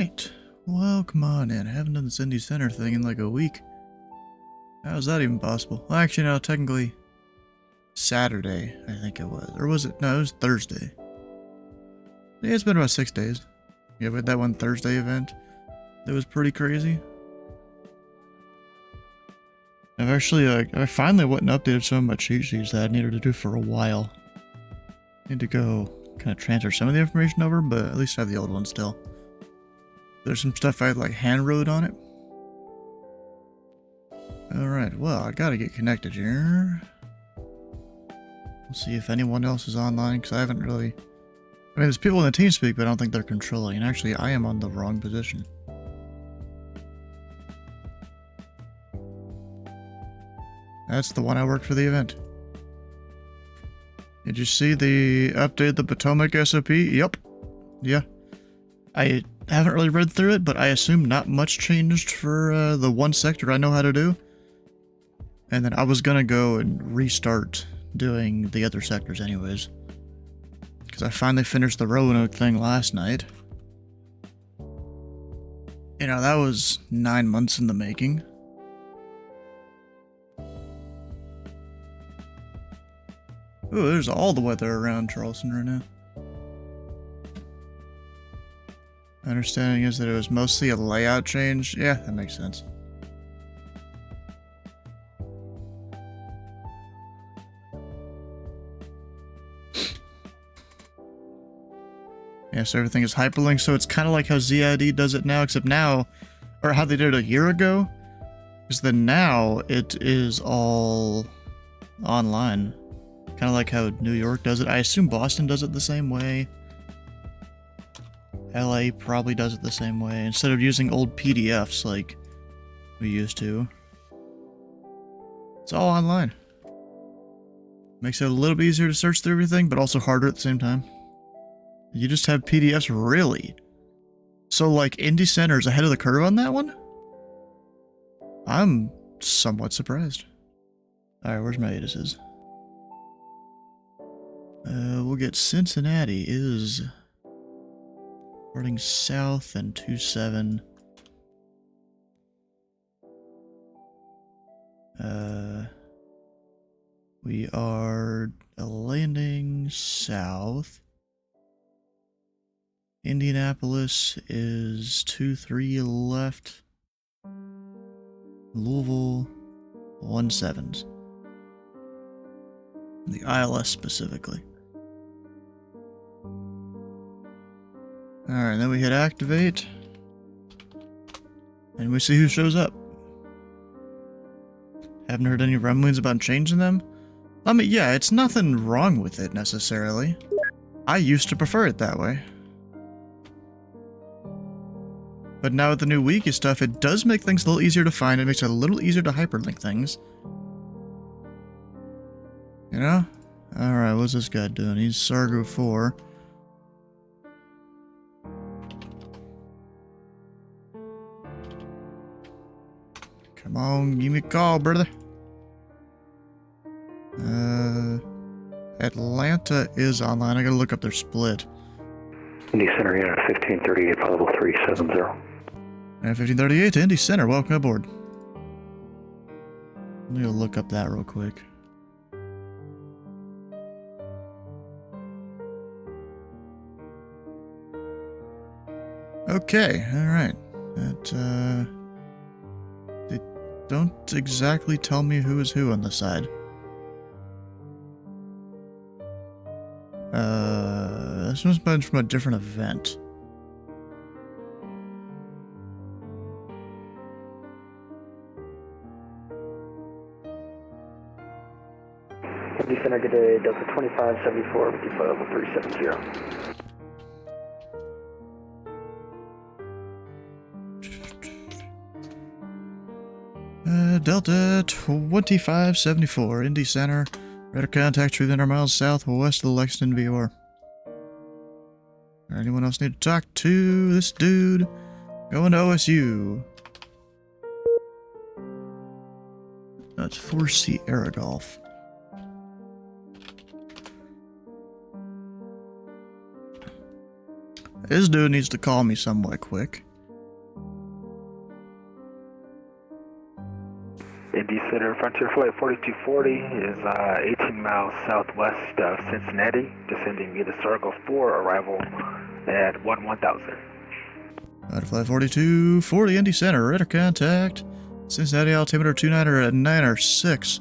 Alright. Well, come on in. I haven't done this Indy Center thing in like a week. How is that even possible? Well, actually, no, technically Saturday, I think it was. Or was it? No, it was Thursday. Yeah, it's been about 6 days. Yeah, we had that one Thursday event. That was pretty crazy. I've actually, I finally went and updated some of my cheat sheets that I needed to do for a while. Need to go kind of transfer some of the information over, but at least I have the old one still. There's some stuff I like hand wrote on it. Alright, well, I gotta get connected here. We'll see if anyone else is online, because I haven't really... I mean, there's people in the TeamSpeak, but I don't think they're controlling. And actually, I am on the wrong position. That's the one I worked for the event. Did you see the update the Potomac SOP? Yep. Yeah. I haven't really read through it, but I assume not much changed for the one sector I know how to do. And then I was gonna go and restart doing the other sectors anyways. Because I finally finished the Roanoke thing last night. You know, that was 9 months in the making. Ooh, there's all the weather around Charleston right now. My understanding is that it was mostly a layout change. Yeah, that makes sense. Yeah, so everything is hyperlinked, so it's kind of like how ZID does it now, except now, or how they did it a year ago, is that now it is all online. Kind of like how New York does it. I assume Boston does it the same way. LA probably does it the same way, instead of using old PDFs like we used to. It's all online. Makes it a little bit easier to search through everything, but also harder at the same time. You just have PDFs, really? So like Indy Center is ahead of the curve on that one? I'm somewhat surprised. Alright, where's my Adises? We'll get Cincinnati is starting south and 27. We are landing south. Indianapolis is 2-3 left. Louisville 1-7s. The ILS specifically. Alright, then we hit activate. And we see who shows up. Haven't heard any rumblings about changing them. I mean, yeah, it's nothing wrong with it necessarily. I used to prefer it that way. But now with the new wiki stuff, it does make things a little easier to find. It makes it a little easier to hyperlink things. You know? Alright, what's this guy doing? He's Sargo 4. Come on, give me a call, brother. Atlanta is online. I gotta look up their split. Indy Center, unit 1538, level 370. And 1538 to Indy Center. Welcome aboard. Let me go look up that real quick. Okay, alright. That, they don't exactly tell me who is who on the side. This must have been from a different event. Indy Center, good day, Delta 2574 with default level 370. Delta 2574, Indy Center. Radar contact 300 miles southwest of the Lexington VR. Anyone else need to talk to this dude? Going to OSU. That's 4C Aerogolf. This dude needs to call me somewhat quick. Indy Center, Frontier Flight 4240 is 18 miles southwest of Cincinnati, descending via the Circle 4, arrival at 1000. Flight 4240, Indy Center, radar contact. Cincinnati altimeter 29er at 906.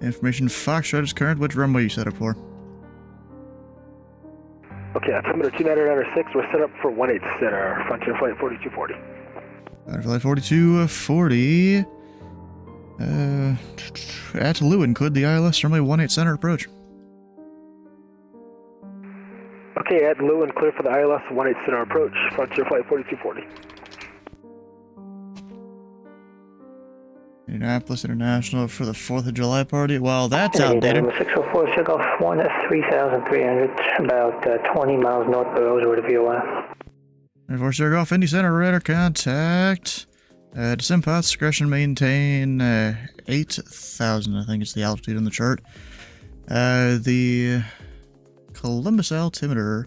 Information Foxtrot is current. Which runway you set up for? Okay, altimeter 2996, we're set up for 18 Center, Frontier Flight 4240. Flight 4240. At Lewin, could the ILS runway 18 Center approach? Okay, at Lewin, clear for the ILS 18 Center approach, Frontier Flight 4240. Indianapolis International for the 4th of July party. Well, that's outdated. 604, check off 1300, about 20 miles north of Rosewood, VOI. 94 Sierra Golf, Indy Center, radar contact. Descent path, discretion, maintain 8,000, I think is the altitude on the chart. The Columbus altimeter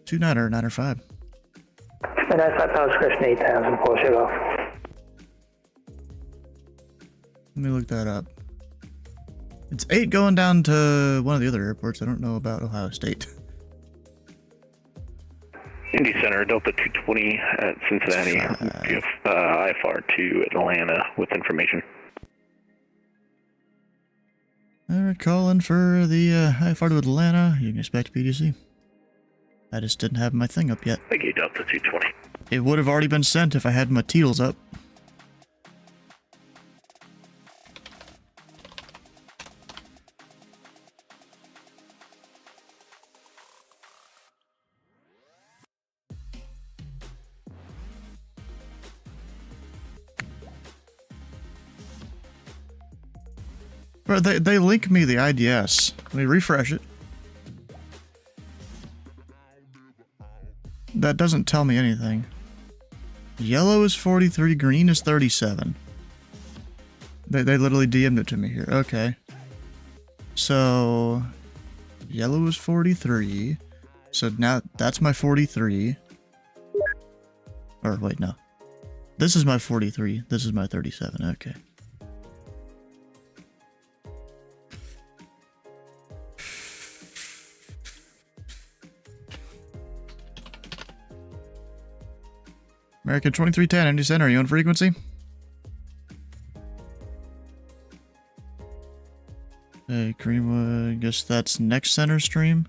29er, 905. 95 pound discretion, 8,000, 4 check off. Let me look that up. It's 8 going down to one of the other airports. I don't know about Ohio State. Indy Center, Delta 220 at Cincinnati. IFR to Atlanta with information. Alright, calling for the IFR to Atlanta. You can expect PDC. I just didn't have my thing up yet. Thank you, Delta 220. It would have already been sent if I had my TEALs up. But they link me the IDS. Let me refresh it. That doesn't tell me anything. Yellow is 43, green is 37. They literally DM'd it to me here. Okay. So, yellow is 43. So now that's my 43. Or wait, no. This is my 43. This is my 37. Okay. American 2310, Indy Center, are you on frequency? Hey, Greenwood, guess that's next center stream.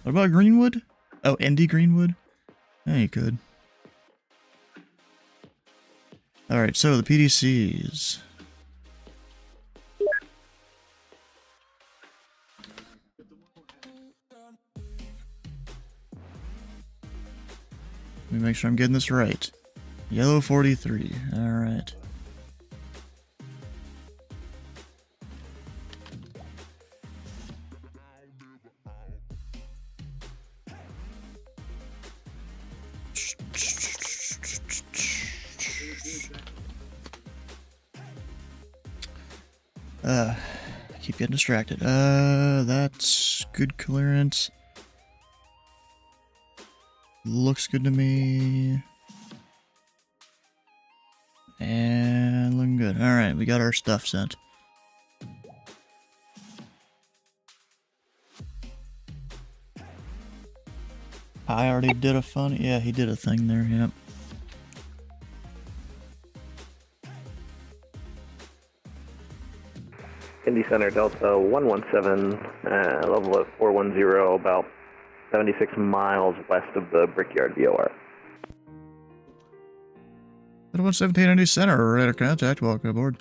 What about Greenwood? Oh, Indy Greenwood? Yeah, you could. Alright, so the PDCs. Let me make sure I'm getting this right. Yellow 43. Alright. I keep getting distracted. That's good clearance. Looks good to me. And looking good. Alright, we got our stuff sent. I already did a funny... Yeah, he did a thing there, yep. Indy Center, Delta 117, level at 410, about 76 miles west of the Brickyard VOR. 117 Indy Center, radar contact, welcome aboard.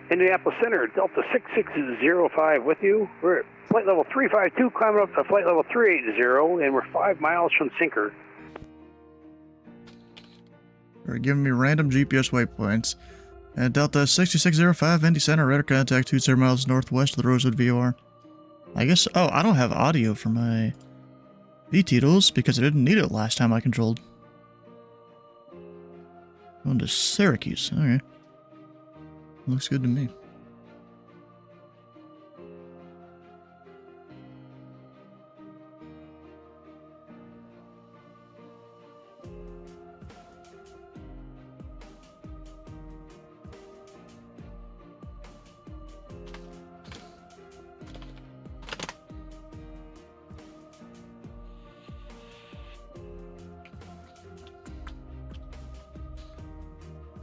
Indianapolis Center, Delta 6605 with you. We're at flight level 352, climbing up to flight level 380, and we're 5 miles from sinker. They're giving me random GPS waypoints. And Delta 6605, Indy Center, radar contact 20 miles northwest of the Rosewood VOR. I guess, oh, I don't have audio for my VTOLs because I didn't need it last time I controlled. Going to Syracuse, okay. Looks good to me.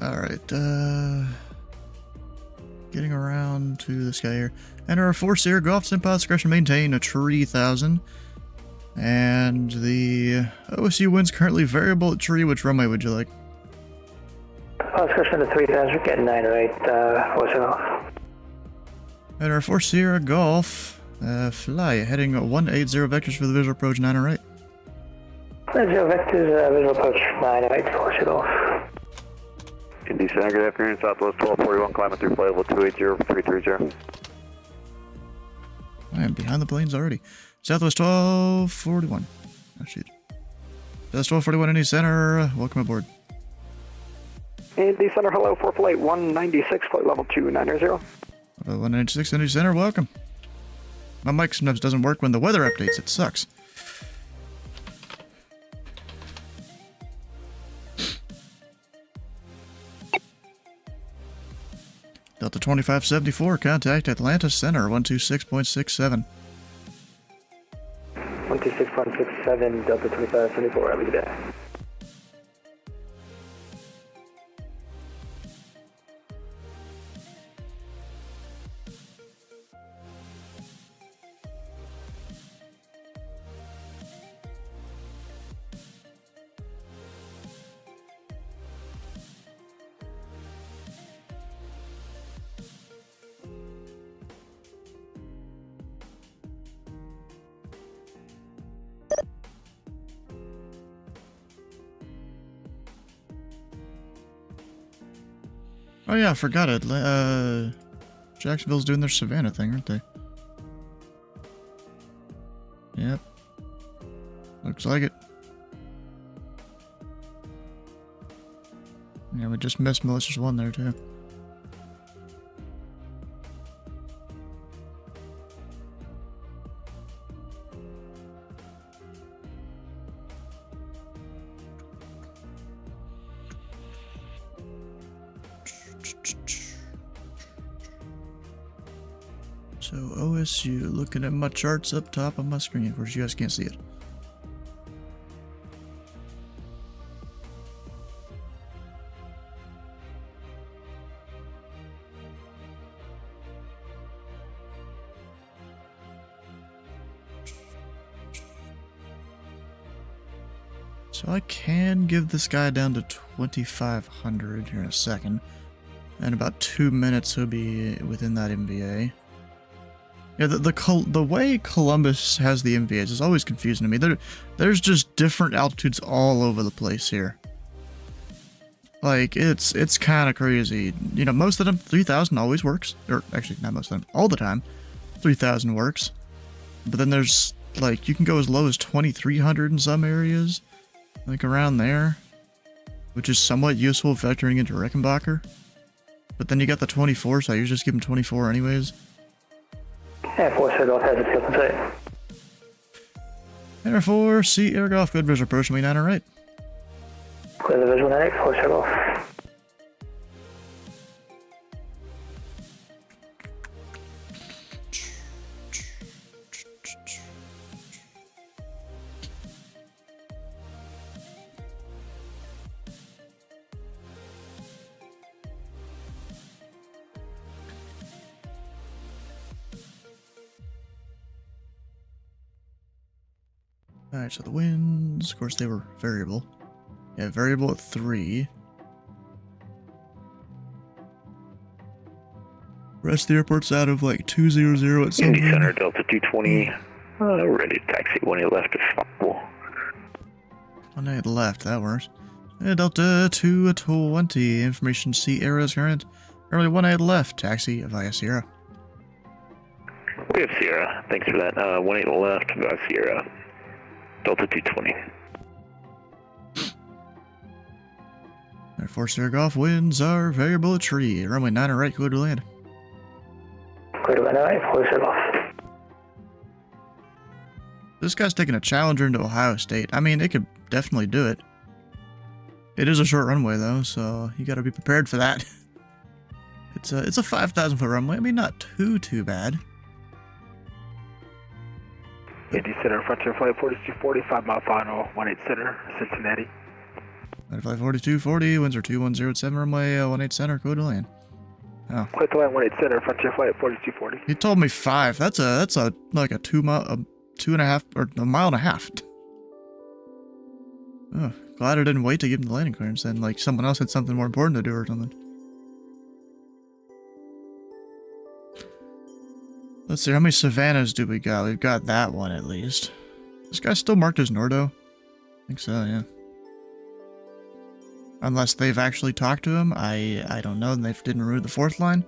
Alright, getting around to this guy here. Enter our 4-seer golf simple discretion, maintain a 3,000. And the OSU wind's currently variable at tree. Which runway would you like? Discretion to 3,000, getting 908, what's it off? Enter our 4-seer golf, fly, heading 180 vectors for the visual approach 908. 90 vectors, visual approach 908, what's it off? Indy Center, good afternoon, Southwest 1241, climbing through flight level 280-330. I am behind the planes already. Southwest 1241. Oh, shoot. Southwest 1241, Indy Center. Welcome aboard. Indy Center, hello, for flight 196, flight level 290. 196, Indy Center, welcome. My mic sometimes doesn't work when the weather updates. It sucks. Delta 2574, contact Atlanta Center, 126.67. 126.67, Delta 2574, have a good day. Oh yeah, I forgot it. Jacksonville's doing their Savannah thing, aren't they? Yep. Looks like it. Yeah, we just missed Melissa's one there too. So OSU, looking at my charts up top of my screen. Of course, you guys can't see it. So I can give this guy down to 2,500 here in a second. In about 2 minutes, he'll be within that MVA. Yeah, the way Columbus has the MVAs is always confusing to me. There's just different altitudes all over the place here. Like, it's kind of crazy. You know, most of them, 3,000 always works. Or, actually, not most of them. All the time, 3,000 works. But then there's, like, you can go as low as 2,300 in some areas. Like, around there. Which is somewhat useful vectoring into Rickenbacker. But then you got the 24, so I usually just give them 24 anyways. Air Force head off, has a field complete. Air Force, Sea Air Golf, good visual approach, me 908. Clear the visual 98, force head off. Alright, so the winds, of course they were variable. Yeah, variable at 3. Rest of the airport's out of like 200 at some Indy point. Center, Delta 220, ready to taxi 18 left if possible. 18 left, that works. Yeah, Delta 220, information C areas current. Currently 18 left, taxi via Sierra. We have Sierra, thanks for that. 18 left via Sierra, Delta 220. Air Force Air Golf winds are variable at tree. Runway 9 right, clear to land. Clear to land, alright, force head off. This guy's taking a Challenger into Ohio State. I mean, it could definitely do it. It is a short runway though, so you gotta be prepared for that. It's a 5,000 foot runway. I mean, not too bad. Indy Center, Frontier Flight 4240, 5 mile final, 18 Center, Cincinnati. Flight 4240, winds are 210 runway 18 center, code to land. Oh. Clear to land 18 center, Frontier Flight 4240. He told me 5. That's a like a 2.5 or a mile and a half. Oh, glad I didn't wait to give him the landing clearance then, like someone else had something more important to do or something. Let's see, how many Savannahs do we got? We've got that one at least. This guy's still marked as Nordo? I think so, yeah. Unless they've actually talked to him. I don't know, and they didn't remove the 4th line.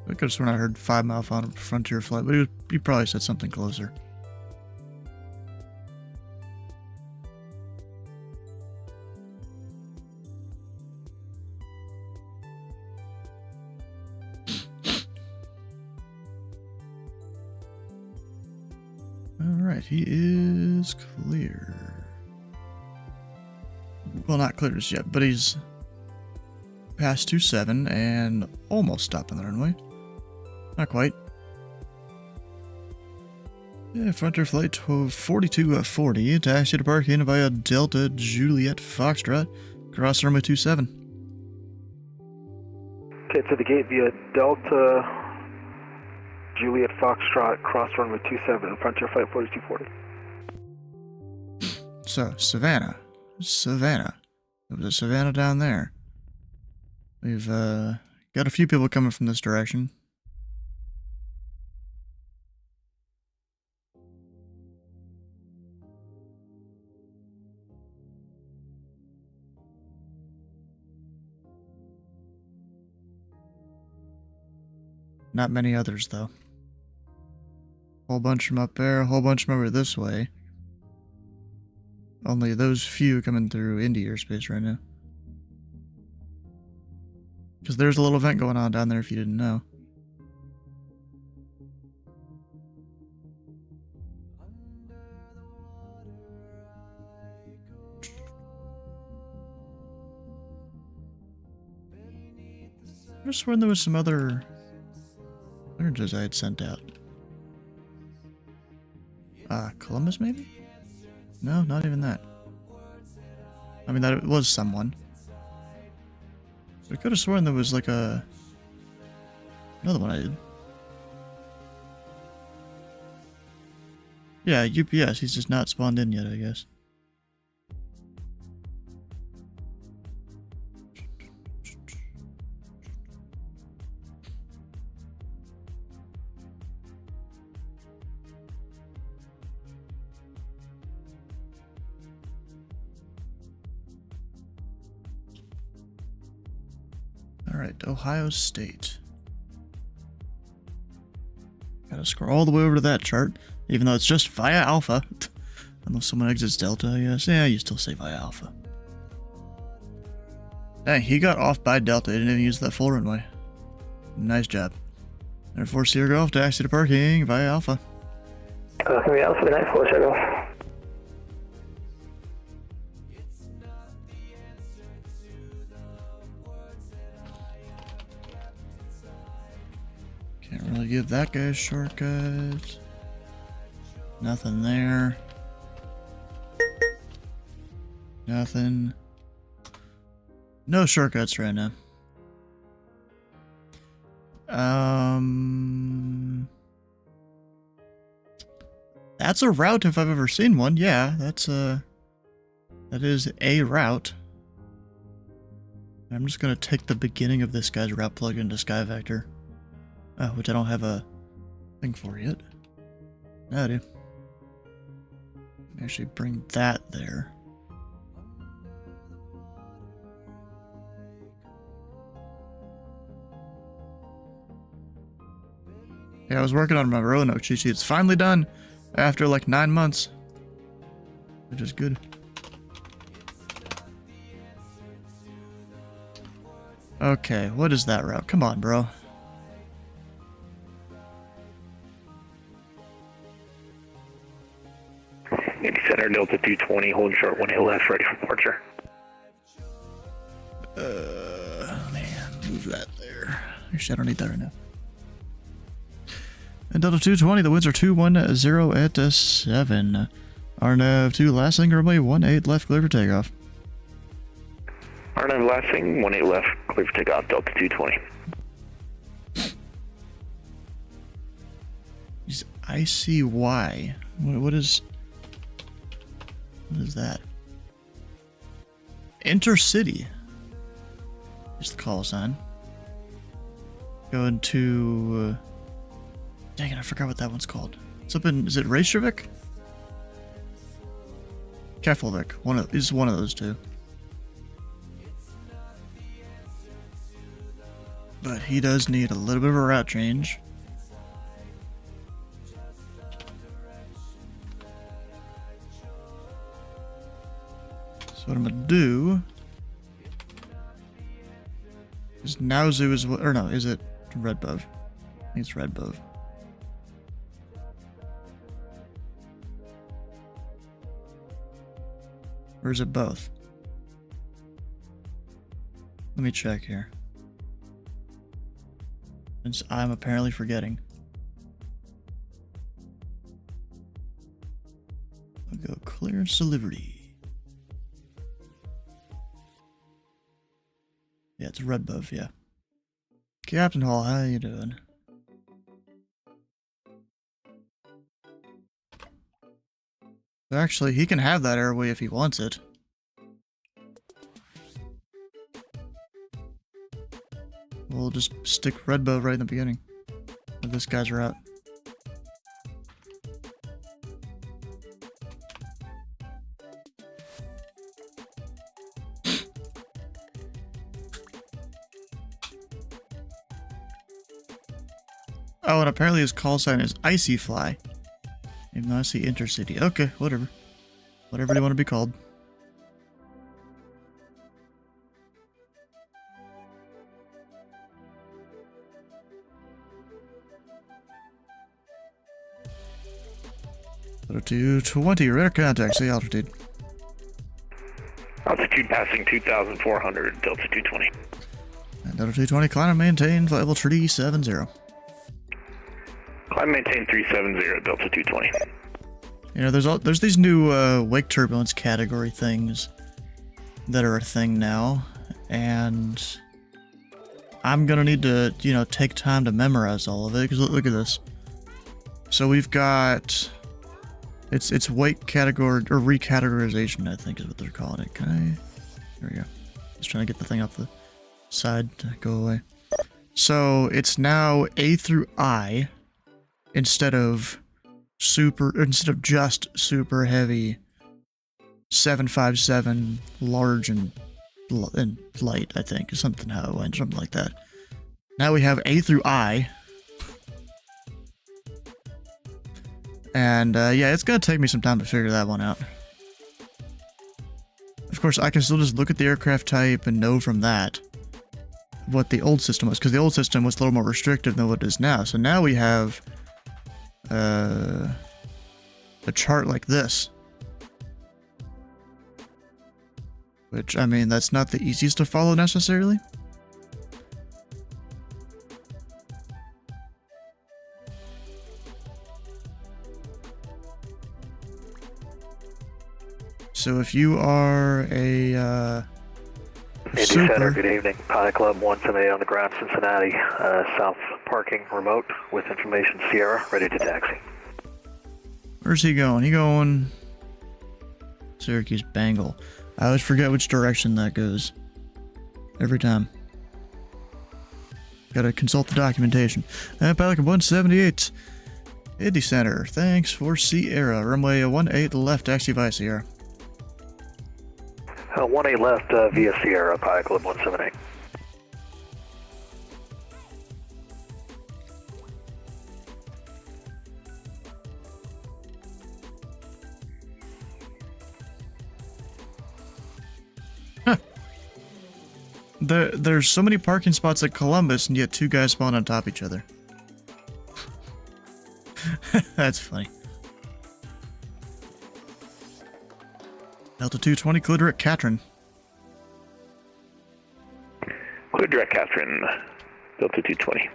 I could have sworn I heard 5 mile frontier flight, but he probably said something closer. Alright, he is clear. Well, not clear just yet, but he's past 27 and almost stopping the runway. Not quite. Yeah, Frontier Flight 4240, taxi to park in via Delta Juliet Foxtrot, cross runway 27. Okay, to the gate via Delta Juliet Foxtrot, cross runway 27, Frontier Flight 4240. So, Savannah. There was a Savannah down there. We've got a few people coming from this direction. Not many others, though. Whole bunch from up there, a whole bunch from over this way. Only those few coming through Indy airspace right now. Because there's a little event going on down there if you didn't know. I just sworn there was some other messages I had sent out. Columbus maybe? No, not even that. I mean, that it was someone. So I could have sworn there was like another one I did. Yeah, UPS, he's just not spawned in yet, I guess. Alright, Ohio State. Gotta scroll all the way over to that chart, even though it's just via Alpha. Unless someone exits Delta, I guess. Yeah, you still say via Alpha. Dang, he got off by Delta. He didn't even use that full runway. Nice job. Air Force Sierra Golf, taxi to parking via Alpha. Can we Alpha the night for Sierra Golf? Can't really give that guy a shortcut. Nothing there. Nothing. No shortcuts right now. That's a route if I've ever seen one. Yeah, that is a route. I'm just gonna take the beginning of this guy's route plug into SkyVector. Which I don't have a thing for yet. No, I do. Actually bring that there. Yeah, I was working on my Roanoke cheat sheet. It's finally done after like 9 months. Which is good. Okay, what is that route? Come on, bro. Indy Center, Delta 220, holding short 18 left, ready for departure. Man, move that there. Actually, I don't need that right now. And Delta 220, the winds are 210 at 7. RNAV 2 lasting, runway 18 left, clear for takeoff. RNAV lasting, 18 left, clear for takeoff, Delta 220. ICY. What is that? Intercity. Here's the call sign. Going to... dang it, I forgot what that one's called. It's up in... is it Reykjavik? Keflavik. Is one of those two. But he does need a little bit of a route change. So what I'm gonna do is Naozu is what, or no, is it Red Bove? I think it's Red Bove. Or is it both? Let me check here. Since I'm apparently forgetting. I'll go clearance delivery. Yeah, it's Red Buff, yeah. Captain Hall, how you doing? Actually, he can have that airway if he wants it. We'll just stick Red Buff right in the beginning of this guy's route. Oh, and apparently his call sign is Icy Fly. Even though I see Intercity. Okay, whatever. Whatever they want to be called. Altitude 20, radar contact, say altitude. Altitude passing 2,400, Delta 220. And Delta 220, climb and maintain level 370. Climb maintain 370, Delta 220. You know, there's these new wake turbulence category things that are a thing now, and I'm gonna need to, you know, take time to memorize all of it, because look at this. So we've got... It's wake category, or recategorization, I think is what they're calling it. Can I... There we go. Just trying to get the thing off the side to go away. So it's now A through I, instead of just super heavy 757 large and light, I think, is something how it went, something like that. Now we have A through I. And yeah, it's gonna take me some time to figure that one out. Of course, I can still just look at the aircraft type and know from that what the old system was, because the old system was a little more restrictive than what it is now. So now we have a chart like this. Which, I mean, that's not the easiest to follow necessarily. So if you are a Indy Center, good evening. Pilot Club 178 on the ground, Cincinnati, south parking remote with information Sierra, ready to taxi. Where's he going? He going Syracuse Bengal. I always forget which direction that goes. Every time. Gotta consult the documentation. Pilot Club 178, Indy Center. Thanks for Sierra. Runway 18 left, taxi via Sierra. 18 left via Sierra, Pilot Club 178. There's so many parking spots at Columbus, and yet two guys spawn on top of each other. That's funny. Delta 220, clear direct Katrin. Clear direct Catherine, Delta 220.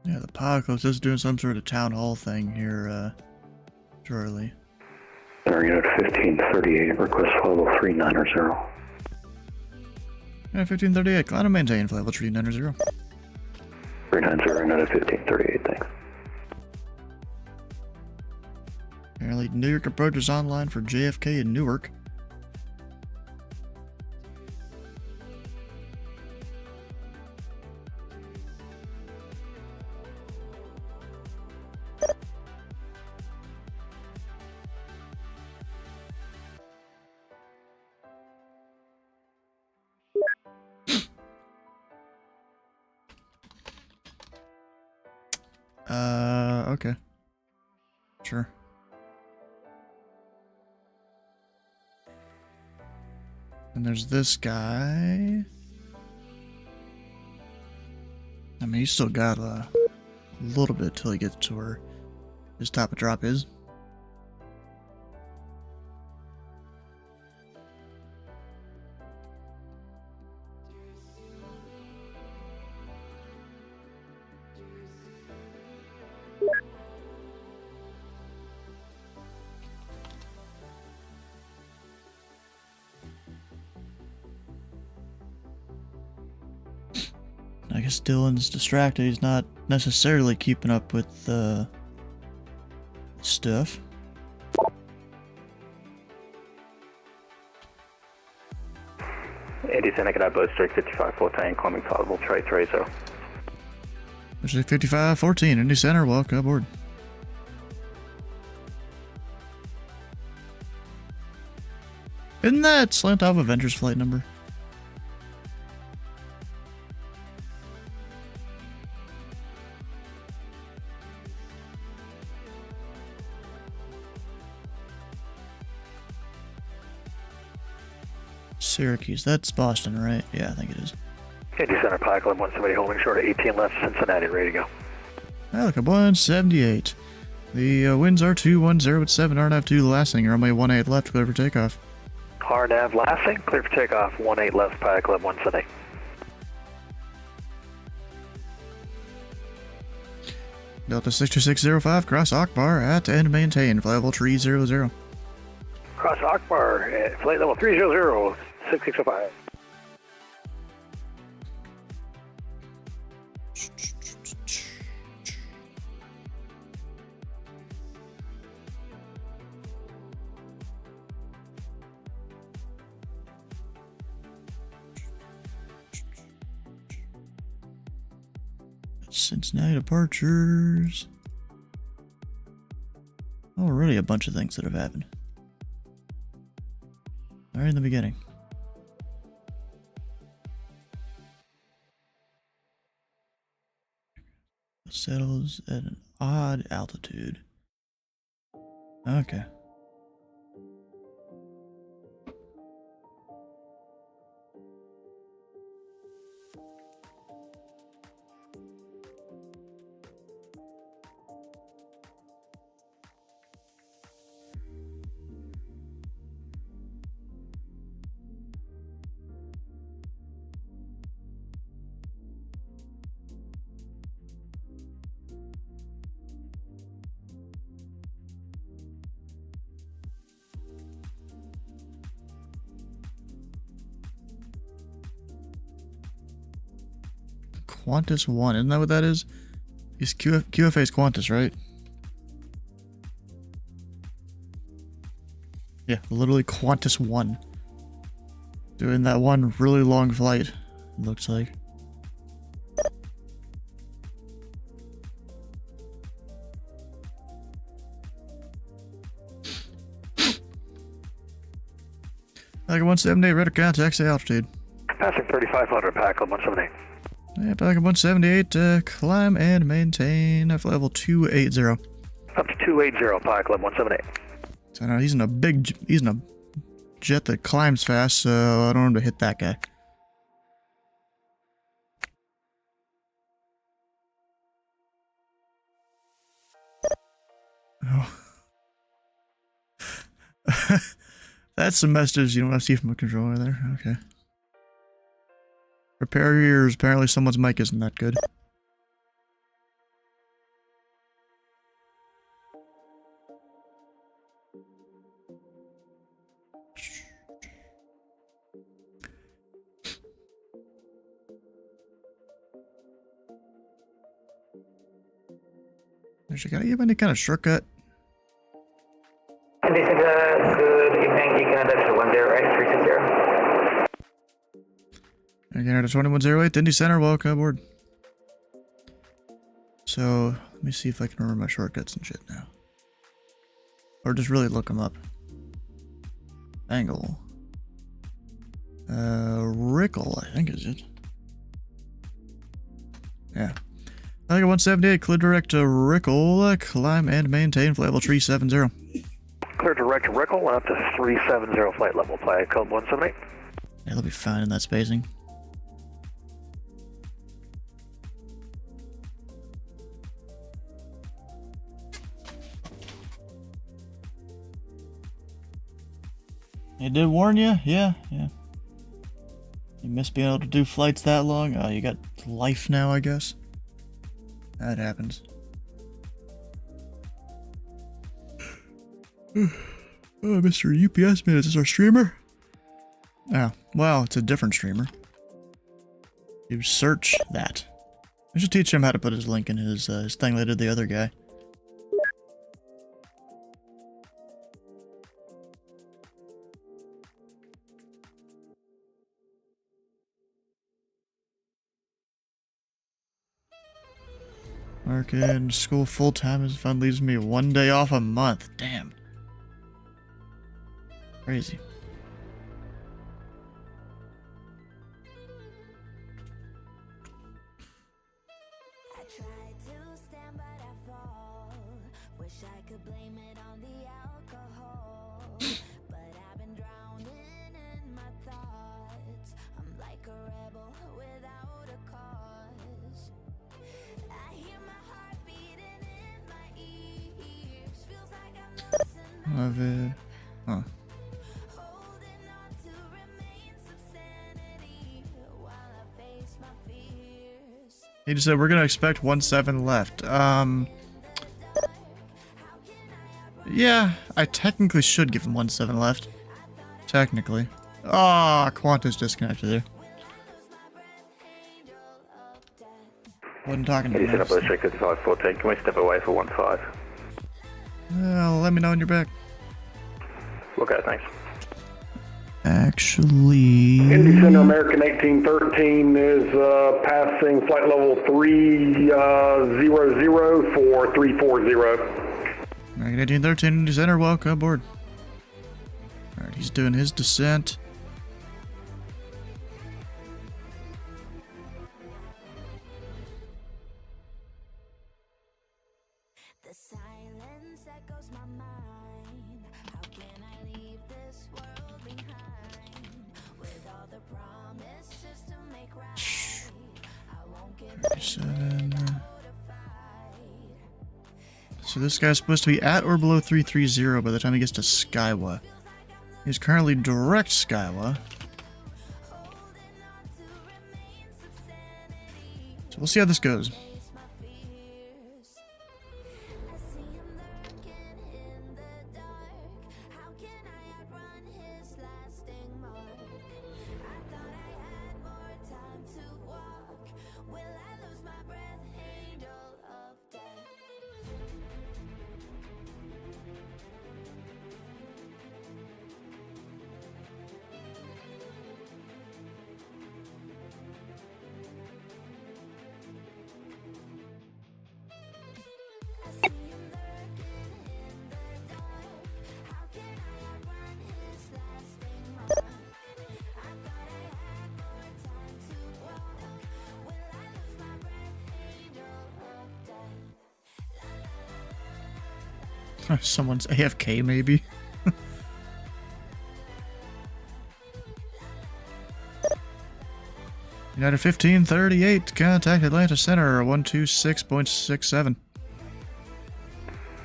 Yeah, the Apocalypse is doing some sort of town hall thing here, shortly. Center Unit 1538, request level 390. Yeah, 1538, climb and maintain flight level 390. 390, Unit 1538, thanks. Apparently, New York approach is online for JFK in Newark. Okay. Sure. And there's this guy. I mean, he's still got a little bit till he gets to where his top of drop is. I guess Dylan's distracted. He's not necessarily keeping up with the stuff. Indy Center, can I both strike 55 full tank, climbing possible, try Tracer. Actually, 5514, Indy Center, welcome aboard. Isn't that Slant Off Avengers flight number? Syracuse, that's Boston, right? Yeah, I think it is. Indy Center, Pilot Club 170, holding short of 18 left, Cincinnati, ready to go. Pilot Club 178. The winds are 210 with 7 RNAV 2 lasting, runway 18 left, clear for takeoff. RNAV Lassing, clear for takeoff, 18 left, Pilot Club 170. Delta 6605, cross Akbar at and maintain, flight level 300. Cross Akbar at flight level 300, 6605. Cincinnati departures. Already a bunch of things that have happened. Right in the beginning. Settles at an odd altitude. Okay. Qantas 1. Isn't that what that is? He's QFA's Qantas, right? Yeah, literally Qantas 1. Doing that one really long flight, it looks like. Pelican 178, radar contact, taxi altitude. Passing 3500, Pelican 178. Yeah, Pelican 178, climb and maintain F level 280. Up to 280, Pelican 178. So now he's in a jet that climbs fast, so I don't want him to hit that guy. Oh. That's some messages you don't want to see from a controller there. Okay. Prepare your ears. Apparently someone's mic isn't that good. Can I give any kind of shortcut? Indy Center, good evening. You can enter 108-360. Again, at 2108, Indy Center, welcome aboard. So, let me see if I can remember my shortcuts and shit now. Or just really look them up. Angle. Rickle, I think is it. Yeah. Pelican 178, clear direct to Rickle, climb and maintain flight level 370. Clear direct to Rickle, up to 370 flight level, Pelican 178. Yeah, they'll be fine in that spacing. It did warn you? Yeah. You missed being able to do flights that long? Oh, you got life now, I guess. That happens. Oh, Mr. UPS man, is this our streamer? Oh, well, it's a different streamer. You search that. I should teach him how to put his link in his thing that did the other guy. Working school full time as fun leaves me 1 day off a month. Damn. Crazy. I tried to stand but I fall. Wish I could blame it on the alcohol. But I've been drowning in my thoughts. I'm like a rebel without a cause. I hear my heart beating in my ears. Feels like I'm losing Love it. Huh. holding on to remains of sanity while I face my fears. He just said we're gonna expect 1-7 left. Yeah, I technically should give him 1-7 left. Technically. Ah, Qantas disconnected there. Wasn't talking to Indy Center, him. Blue Street 5514. Can we step away for 15? Well, let me know when you're back. Okay, thanks. Actually... Indy Center American 1813 is passing flight level 300 for 340. American 1813, Indy Center, welcome aboard. Alright, he's doing his descent. The silence echoes my mind. How can I leave this world behind? With all the promises to make right, I won't give up 7. to fight. So this guy's supposed to be at or below 330 by the time he gets to Skywa. He's currently direct Skywa. So we'll see how this goes. I see him lurking in the dark. How can I outrun his lasting mark? I thought I had more time to walk. Will I Someone's AFK, maybe? United 1538, contact Atlanta Center, 126.67.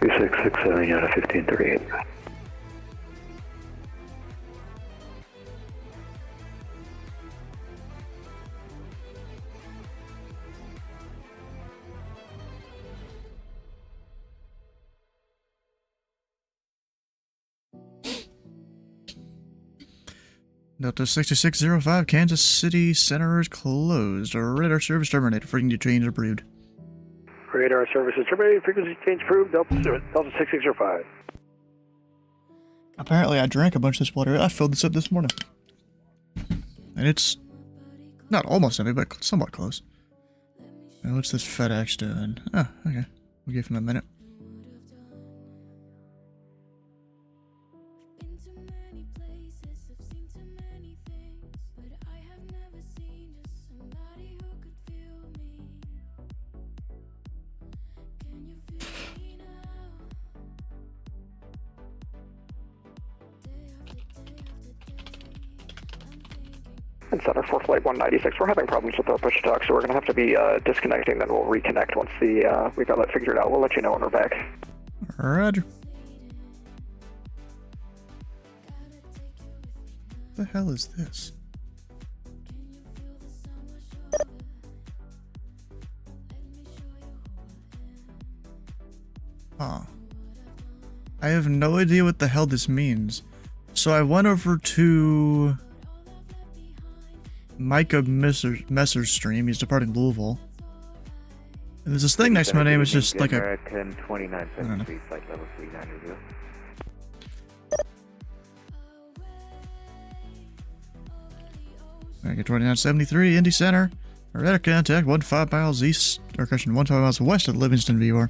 2667, United 1538. Delta 6605, Kansas City Center is closed. Radar service terminated. Frequency change approved. Radar services terminated. Frequency change approved. Delta 6605. Apparently I drank a bunch of this water. I filled this up this morning. And it's not almost empty, but somewhat close. Now what's this FedEx doing? Oh, okay. We'll give him a minute. And Center for Flight 196, we're having problems with our push talk, so we're going to have to be disconnecting, then we'll reconnect once we got that figured out. We'll let you know when we're back. Roger. What the hell is this? Huh. I have no idea what the hell this means. So I went over to Micah Messer's stream. He's departing Louisville. And there's this thing next to my name. It's just like a... American 2973, flight level 390. American 2973, Indy Center. Radar contact 15 miles east, or correction, 15 miles west of Livingston, VR.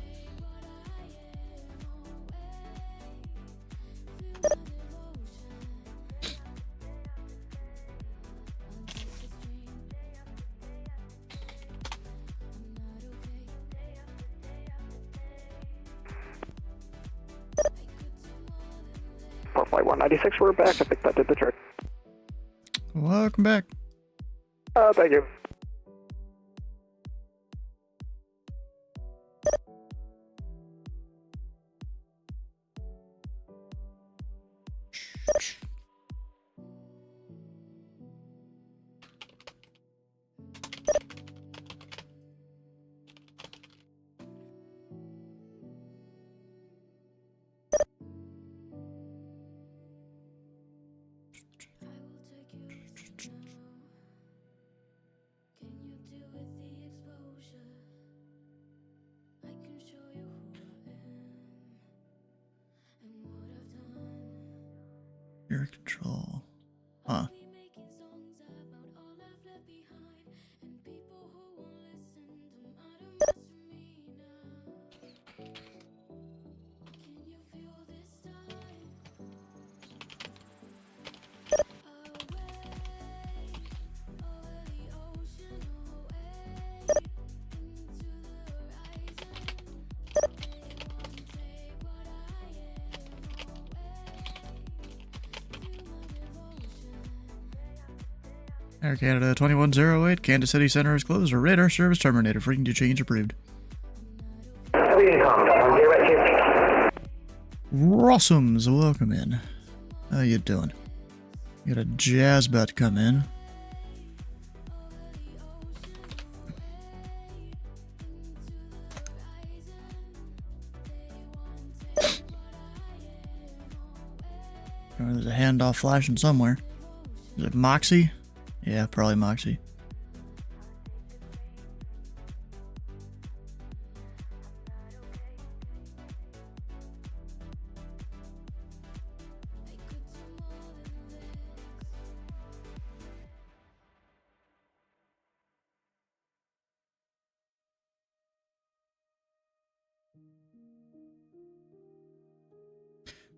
For Flight 196, we're back. I think that did the trick. Welcome back. Thank you. Air control. Huh. Air Canada 2108, Kansas City Center is closed. Radar service terminated. Frequency change approved. Rossums, welcome in. How you doing? You got a jazz about to come in. Oh, there's a handoff flashing somewhere. Is it Moxie? Yeah, probably Moxie.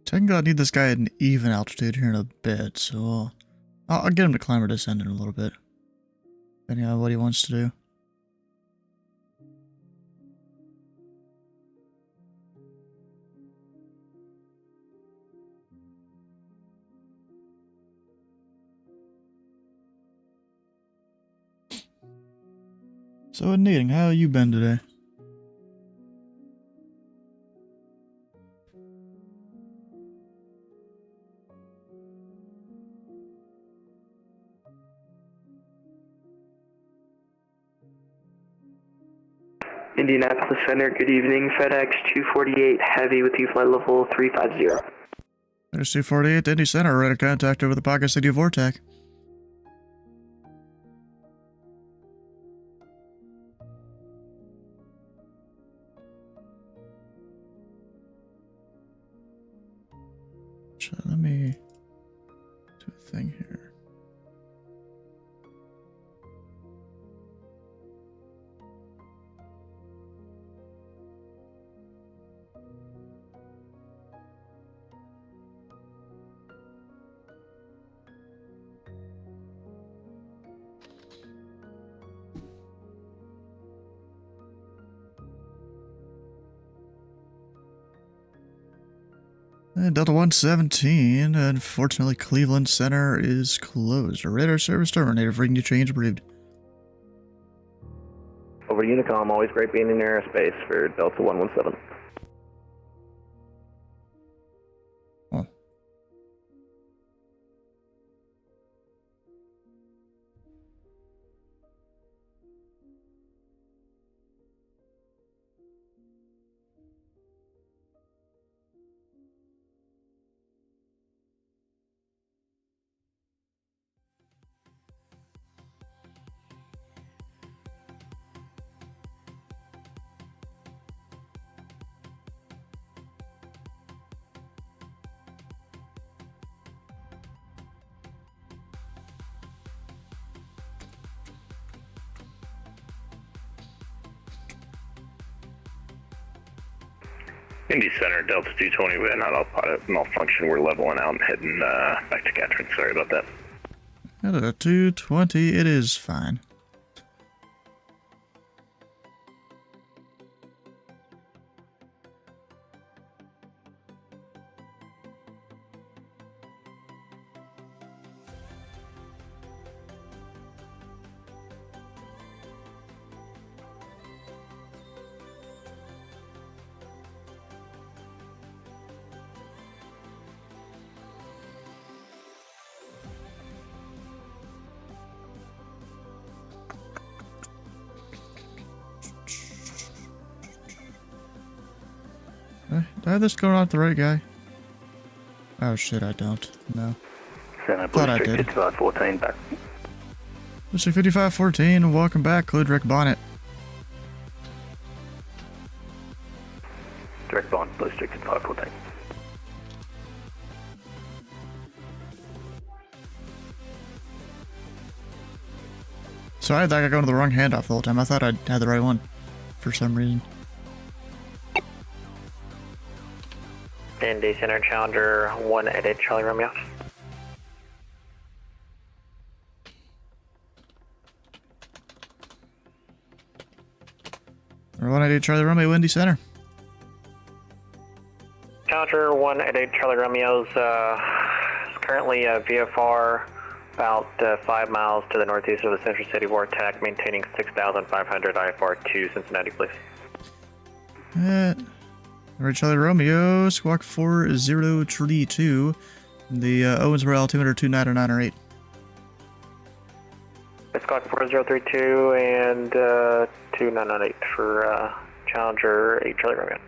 Technically, I need this guy at an even altitude here in a bit, so I'll get him to climb or descend in a little bit, depending on what he wants to do. So, Neating, how you been today? Indianapolis Center, good evening. FedEx 248 Heavy with you, flight level 350. There's 248 to Indy Center, radar contact over the Pocket City of Vortac. So let me do a thing here. Delta 117, unfortunately Cleveland Center is closed. Radar service terminated. Freaking you change briefed. Over Unicom, always great being in airspace for Delta 117. Oh. Indy Center, Delta 220, we're not autopilot, malfunction, we're leveling out and heading back to Catherine. Sorry about that. Delta 220, it is fine. Do I have this going on with the right guy? Oh shit, I don't. No. Center, Thought I Blue did. 5514 back. Mr. 5514, welcome back. Code Direct Bonnet. Direct bond, Blue Street 5514. So I had that guy going to the wrong handoff the whole time. I thought I had the right one for some reason. Indy Center, Challenger 188 Charlie Romeo. Or 188 Charlie Romeo, Indy Center. Challenger 188 Charlie Romeo's currently VFR about 5 miles to the northeast of the Central City Vortex, maintaining 6,500 IFR to Cincinnati, please. Alright, Charlie Romeo, Squawk 4032. The Owensboro altimeter 299 or 8. Squawk 4032 and 2998 for Challenger 8 Charlie Romeo.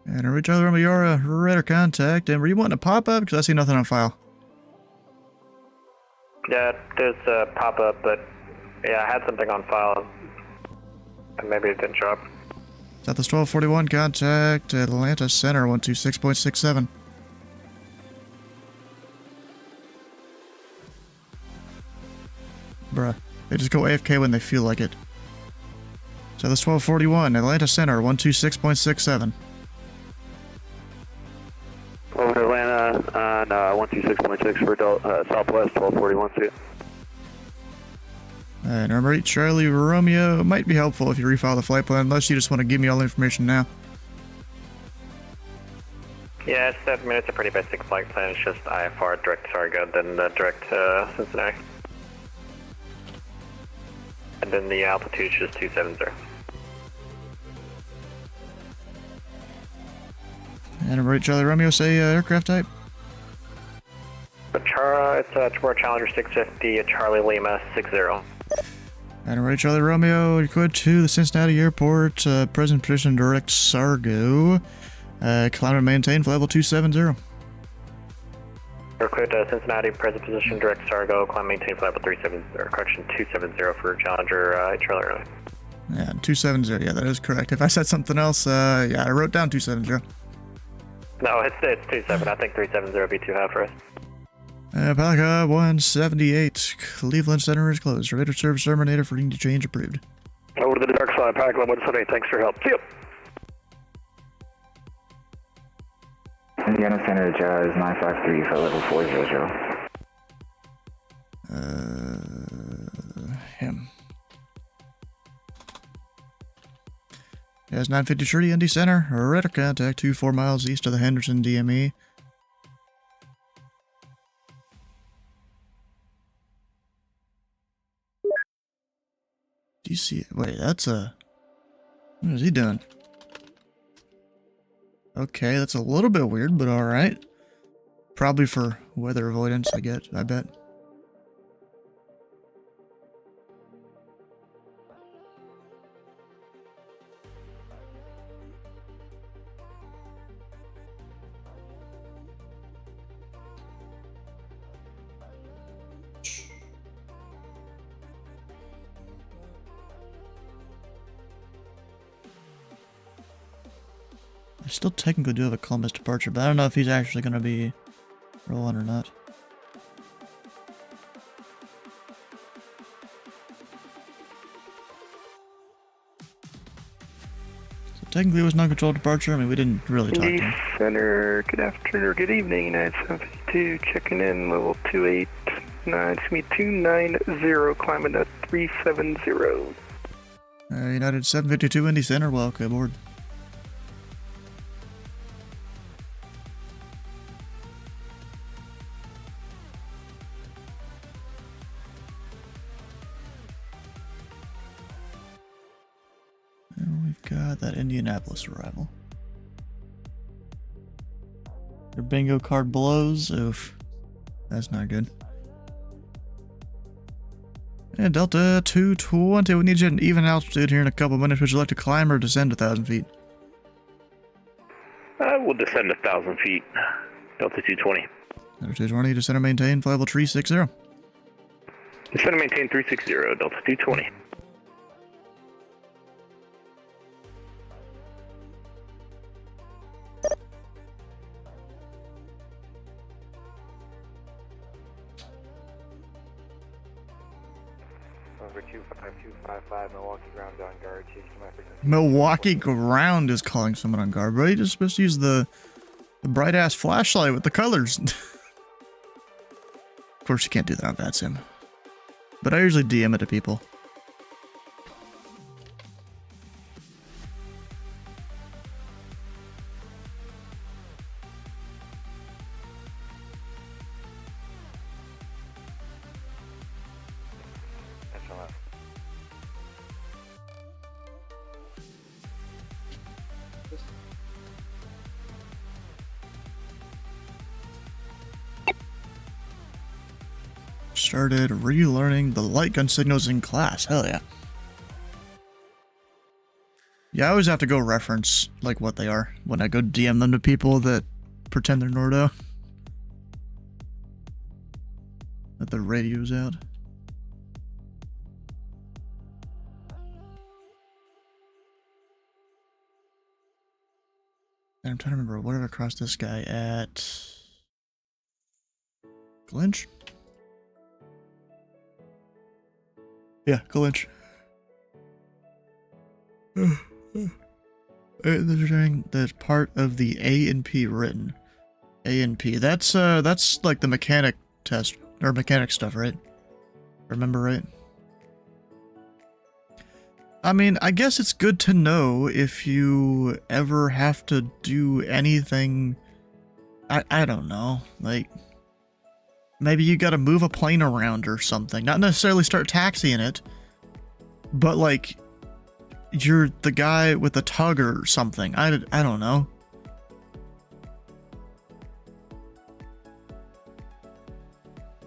And alright, Charlie Romeo, you're radar contact. And were you wanting to pop up? Because I see nothing on file. Yeah, there's a pop-up, but yeah, I had something on file, and maybe it didn't show up. Southwest 1241, contact Atlanta Center, 126.67. Bruh, they just go AFK when they feel like it. Southwest 1241, Atlanta Center, 126.67. Over to Atlanta on 126.6 for Southwest 1241, see it. And number 8, Charlie Romeo. It might be helpful if you refile the flight plan, unless you just want to give me all the information now. Yeah, it's a pretty basic flight plan. It's just IFR direct Sargo, then direct Cincinnati. And then the altitude is just 270. And right, Charlie Romeo, say aircraft type. It's Tabor Challenger 650, Charlie Lima 60. And right, Charlie Romeo, record to the Cincinnati Airport, present position direct Sargo. Climb and maintain flight level 270. Request Cincinnati, present position direct Sargo, climb maintain flight level 370, correction 270 for Challenger Charlie Romeo. Yeah, 270, yeah, that is correct. If I said something else, yeah, I wrote down 270. No, it's 27. I think 370 would be too high for us. Pelica 178, Cleveland Center is closed. Radar service terminated for to change approved. Over to the dark side, Pelica 178, thanks for your help. See ya. Indiana Center, Jazz 953 for level 400. Him. Jazz 953, Indy Center, radar contact 24 miles east of the Henderson DME. DC, wait, that's a... What is he doing? Okay, that's a little bit weird, but alright. Probably for weather avoidance, I bet. I still technically do have a Columbus departure, but I don't know if he's actually going to be rolling or not. So technically it was non-controlled departure. I mean, we didn't really talk to Indy him. Center, good afternoon or good evening, United 752, checking in, level 290, climbing to 370. United 752 Indy Center, welcome aboard. And we've got that Indianapolis arrival. Your bingo card blows. Oof. That's not good. And Delta 220, we need you at an even altitude here in a couple minutes. Would you like to climb or descend 1,000 feet? We'll descend 1,000 feet. Delta 220. Delta 220, descend and maintain, flight level 360. Descend and maintain 360, Delta 220. Over 25255 Milwaukee ground on guard. Change to my frequency. Milwaukee Ground is calling someone on guard, but you're just supposed to use the bright ass flashlight with the colors. Of course, you can't do that on VATSIM. But I usually DM it to people. Started relearning the light gun signals in class. Hell yeah. Yeah, I always have to go reference, like, what they are when I go DM them to people that pretend they're Nordo. That the radio's out. And I'm trying to remember, what did I cross this guy at? Glinch? Yeah, Glinch. They're saying that's part of the A and P written. A and P. That's like the mechanic test or mechanic stuff, right? Remember right? I mean, I guess it's good to know if you ever have to do anything I don't know. Like, maybe you gotta move a plane around or something. Not necessarily start taxiing it, but like, you're the guy with the tug or something. I don't know.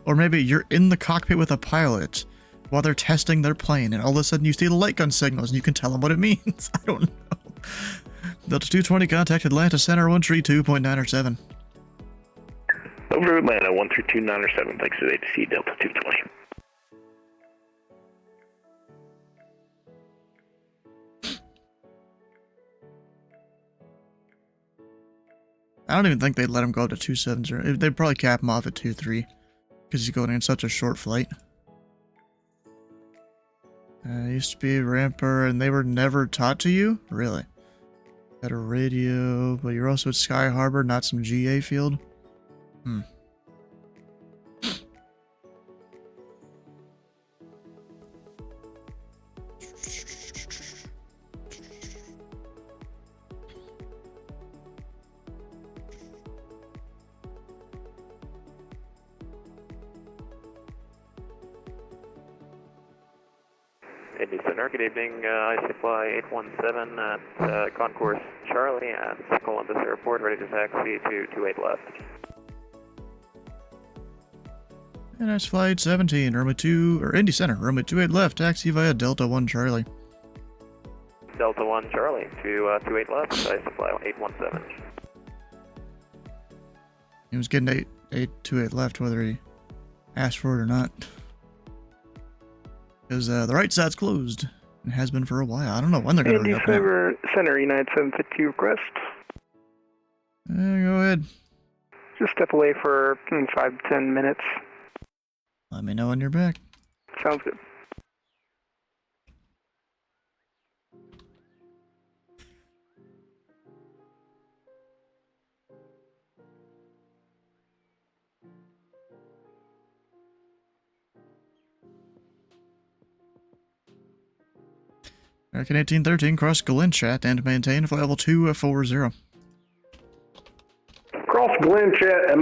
Or maybe you're in the cockpit with a pilot while they're testing their plane, and all of a sudden you see the light gun signals and you can tell them what it means. I don't know. Delta 220, contact Atlanta Center 132.907. Over Atlanta 132.907. Thanks for the ATC Delta 220. I don't even think they'd let him go up to 270. They'd probably cap him off at 23 because he's going in such a short flight. Used to be a ramper, and they were never taught to you? Really? Had a radio, but you're also at Sky Harbor, not some GA field? Hmm. Indy Center, good evening. IC Fly 817 at Concourse Charlie at Columbus Airport, ready to taxi to 28 left. And that's flight 17, runway 2, or Indy Center, runway 28 left, taxi via Delta 1 Charlie. Delta 1 Charlie to 28 left, IC Fly 817. He was getting 828 left, whether he asked for it or not. Because the right side's closed. It has been for a while. I don't know when they're going to reopen it. Center, United 752 request. Go ahead. Just step away for 5 to 10 minutes. Let me know when you're back. Sounds good. American 1813, cross Glenchat and maintain flight level 240. Cross Glenchat and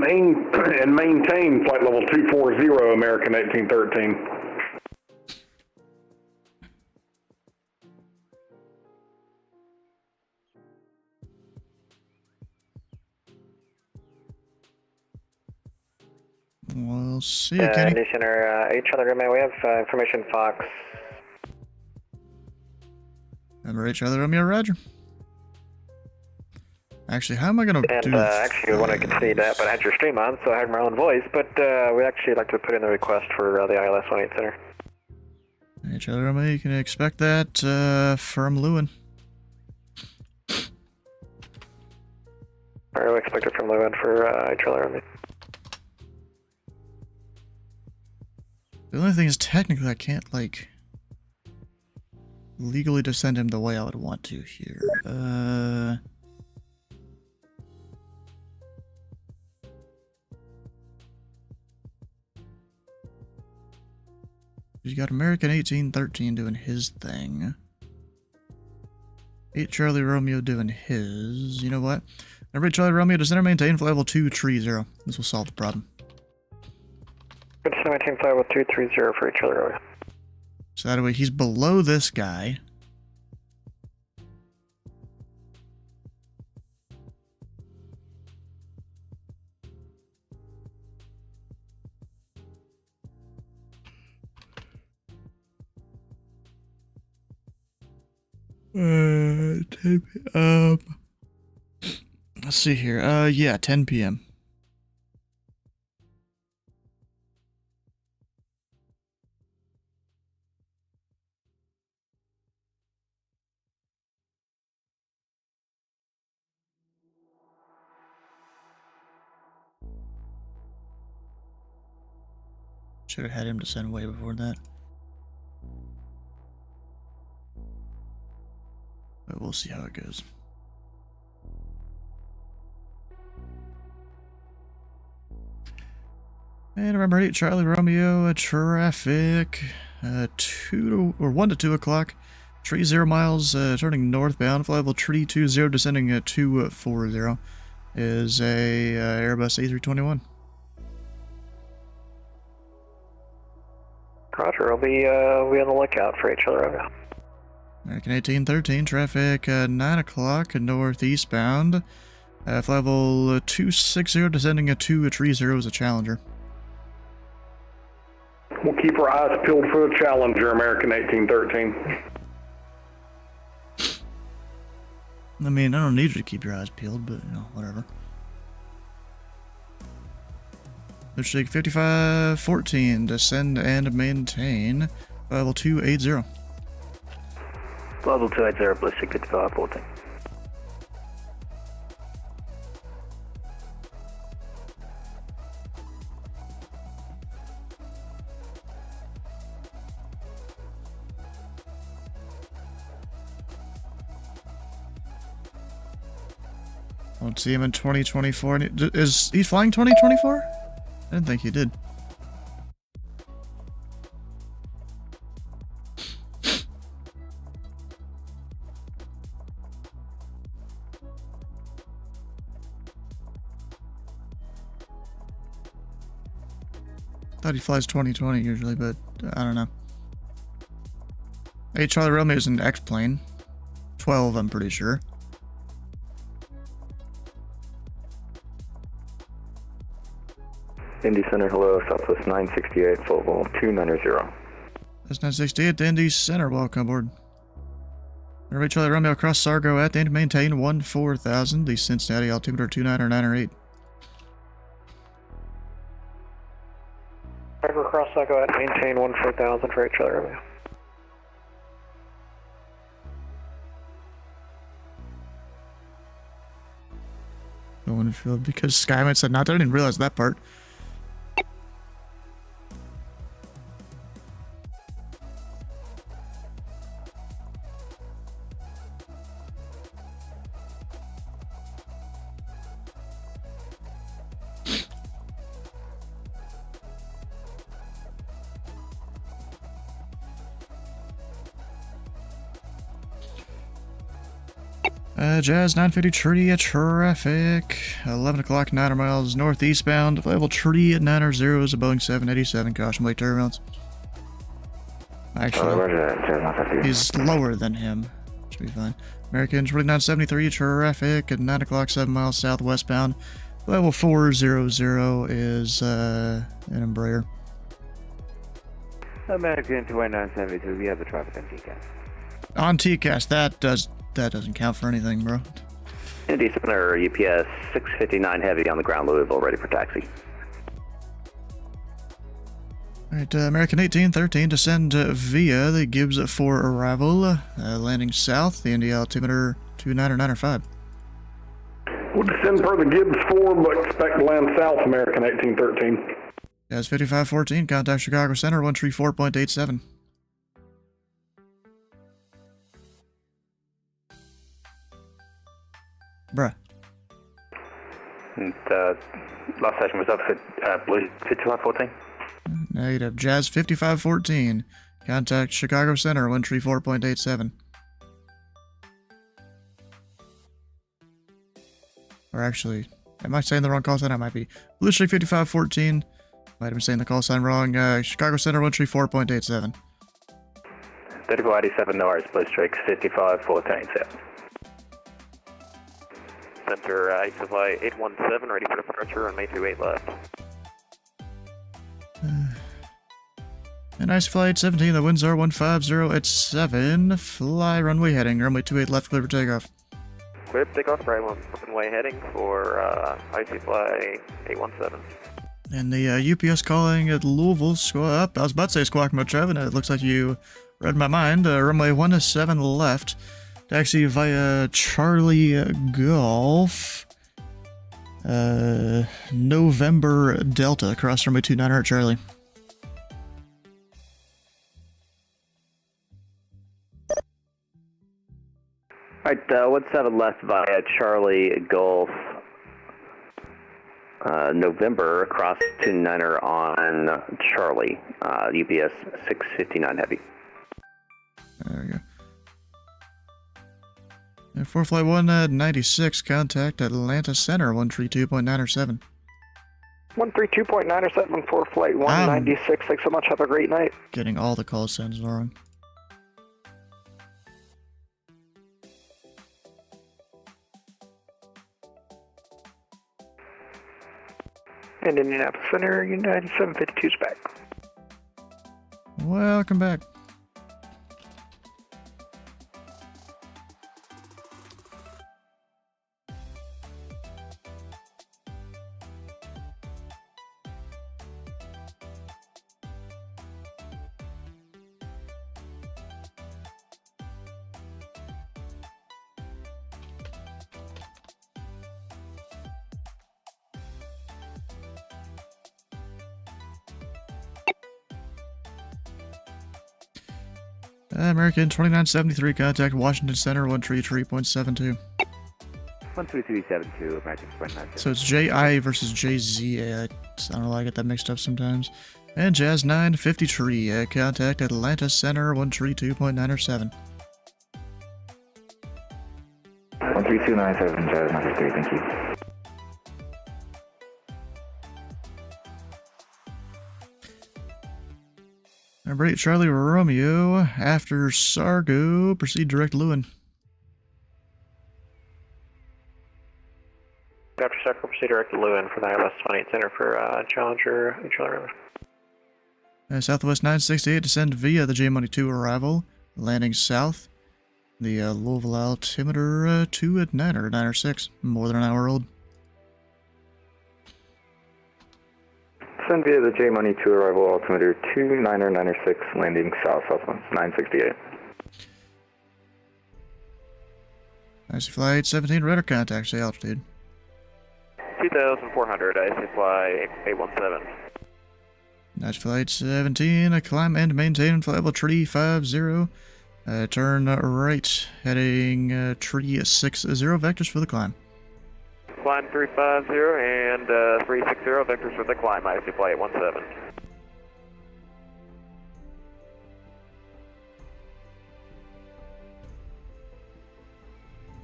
maintain flight level 240, American 1813. We'll see you, Kenny. Indy Center 8 Charlie Romeo, we have information Fox. Number 8 Charlie Romeo, roger. Actually, how am I going to do this? Actually, we want to concede that, but I had your stream on, so I had my own voice, but we actually like to put in the request for the ILS 18 Center. 8 Charlie Romeo, you can expect that from Lewin. Alright, we expect it from Lewin for 8 Charlie Romeo. The only thing is, technically, I can't, like, legally descend him the way I would want to here. You got American 1813 doing his thing. 8 Charlie Romeo doing his. You know what? Number 8 Charlie Romeo to center maintain flight level 230. This will solve the problem. Good to maintain flight level 230 for 8 Charlie Romeo. So that way he's below this guy. Let's see here. Yeah, 10 p.m. Should have had him descend way before that. But we'll see how it goes. And remember, 8 Charlie Romeo, traffic, 1 to 2 o'clock, 30 miles, turning northbound, flight level 320, descending at 240. is a Airbus A321. Roger, I'll be on the lookout for each other. American 1813, traffic 9 o'clock northeastbound. Flight level 260, descending at 230 is a Challenger. We'll keep our eyes peeled for the Challenger, American 1813. I mean, I don't need you to keep your eyes peeled, but, you know, whatever. Lipstick 5514, descend and maintain. Level 280. Level 280, ballistic 5514. I don't see him in 2024. Is he flying 2024? I didn't think he did. Thought he flies 2020 usually, but I don't know. Hey, Charlie Romeo is an X-plane. 12, I'm pretty sure. Indy Center, hello, Southwest 968, flight level 290. That's 968 to Indy Center, welcome aboard. Runway Charlie Romeo across Sargo at the end, maintain 14,000, the Cincinnati altimeter 29908. Driver cross Sargo at maintain 14,000 for each other. Romeo. Going to field because Skyman said not. I didn't realize that part. Jazz 950 tree at traffic. 11 o'clock, 900 miles northeastbound. Level tree at 900 is a Boeing 787. Caution late turbulence. Actually, he's lower than him. Should be fine. American 2973 traffic at 9 o'clock, 7 miles southwestbound. Level 400 is an Embraer. American 2972, we have the traffic on TCAS. On TCAS, that doesn't count for anything, bro. Indy Center, UPS 659 heavy on the ground, Louisville, ready for taxi. Alright, American 1813, descend via the Gibbs 4 arrival, landing south, the Indy altimeter 29905. We'll descend per the Gibbs 4, but expect to land south, American 1813. Jazz 5514, contact Chicago Center, 134.87. Bruh. And, last session was up for Blue 5514. Negative. Jazz 5514. Contact Chicago Center 134.87. Or actually, am I saying the wrong call sign? I might be. Blue Streak 5514. Might have been saying the call sign wrong. Chicago Center 134.87. 3487 Norris, Blue Streak 5514. Center, fly 817, ready for departure on May 28 left. And nice flight 17, the winds are 150 at 7. Fly runway heading, runway 28 left, clear for takeoff. Clear for takeoff, right runway heading for IC fly 817. And the UPS calling at Louisville, up. I was about to say Squawk Mode Trevin, it looks like you read my mind. Runway 17 left. Taxi via Charlie Golf. November Delta, cross runway 29 at Charlie. Alright, 17 left via Charlie Golf. November, across 29er on Charlie. UPS 659 heavy. There we go. For flight 196, contact Atlanta Center 132.907. 132.907 for flight 196. Thanks so much. Have a great night. Getting all the call signs wrong. And Indianapolis Center, United 752's back. Welcome back. American 2973, contact Washington Center 133.72. 13372, American 2973. So it's JI versus JZ. I don't know why I get that mixed up sometimes. And Jazz 953, contact Atlanta Center 132.907. 13297, Jazz 93, thank you. Number 8, Charlie Romeo, after Sargo, proceed direct Lewin. After Sargo, proceed direct to Lewin for the ILS 28 Center for Challenger, Charlie Romeo. Southwest 968, descend via the J-Money 2 arrival, landing south. The Louisville altimeter 2 at 9 or 9 or 6, more than an hour old. Send via the J-Money 2 arrival altimeter 2996, landing south, southwest 968. IC flight 17, radar contact, say altitude. 2,400, IC fly 817. Nice flight 17, climb and maintain flyable tree 50. Turn right, heading tree 60, vectors for the climb. Climb 350 and 360, vectors for the climb, IC fly 817.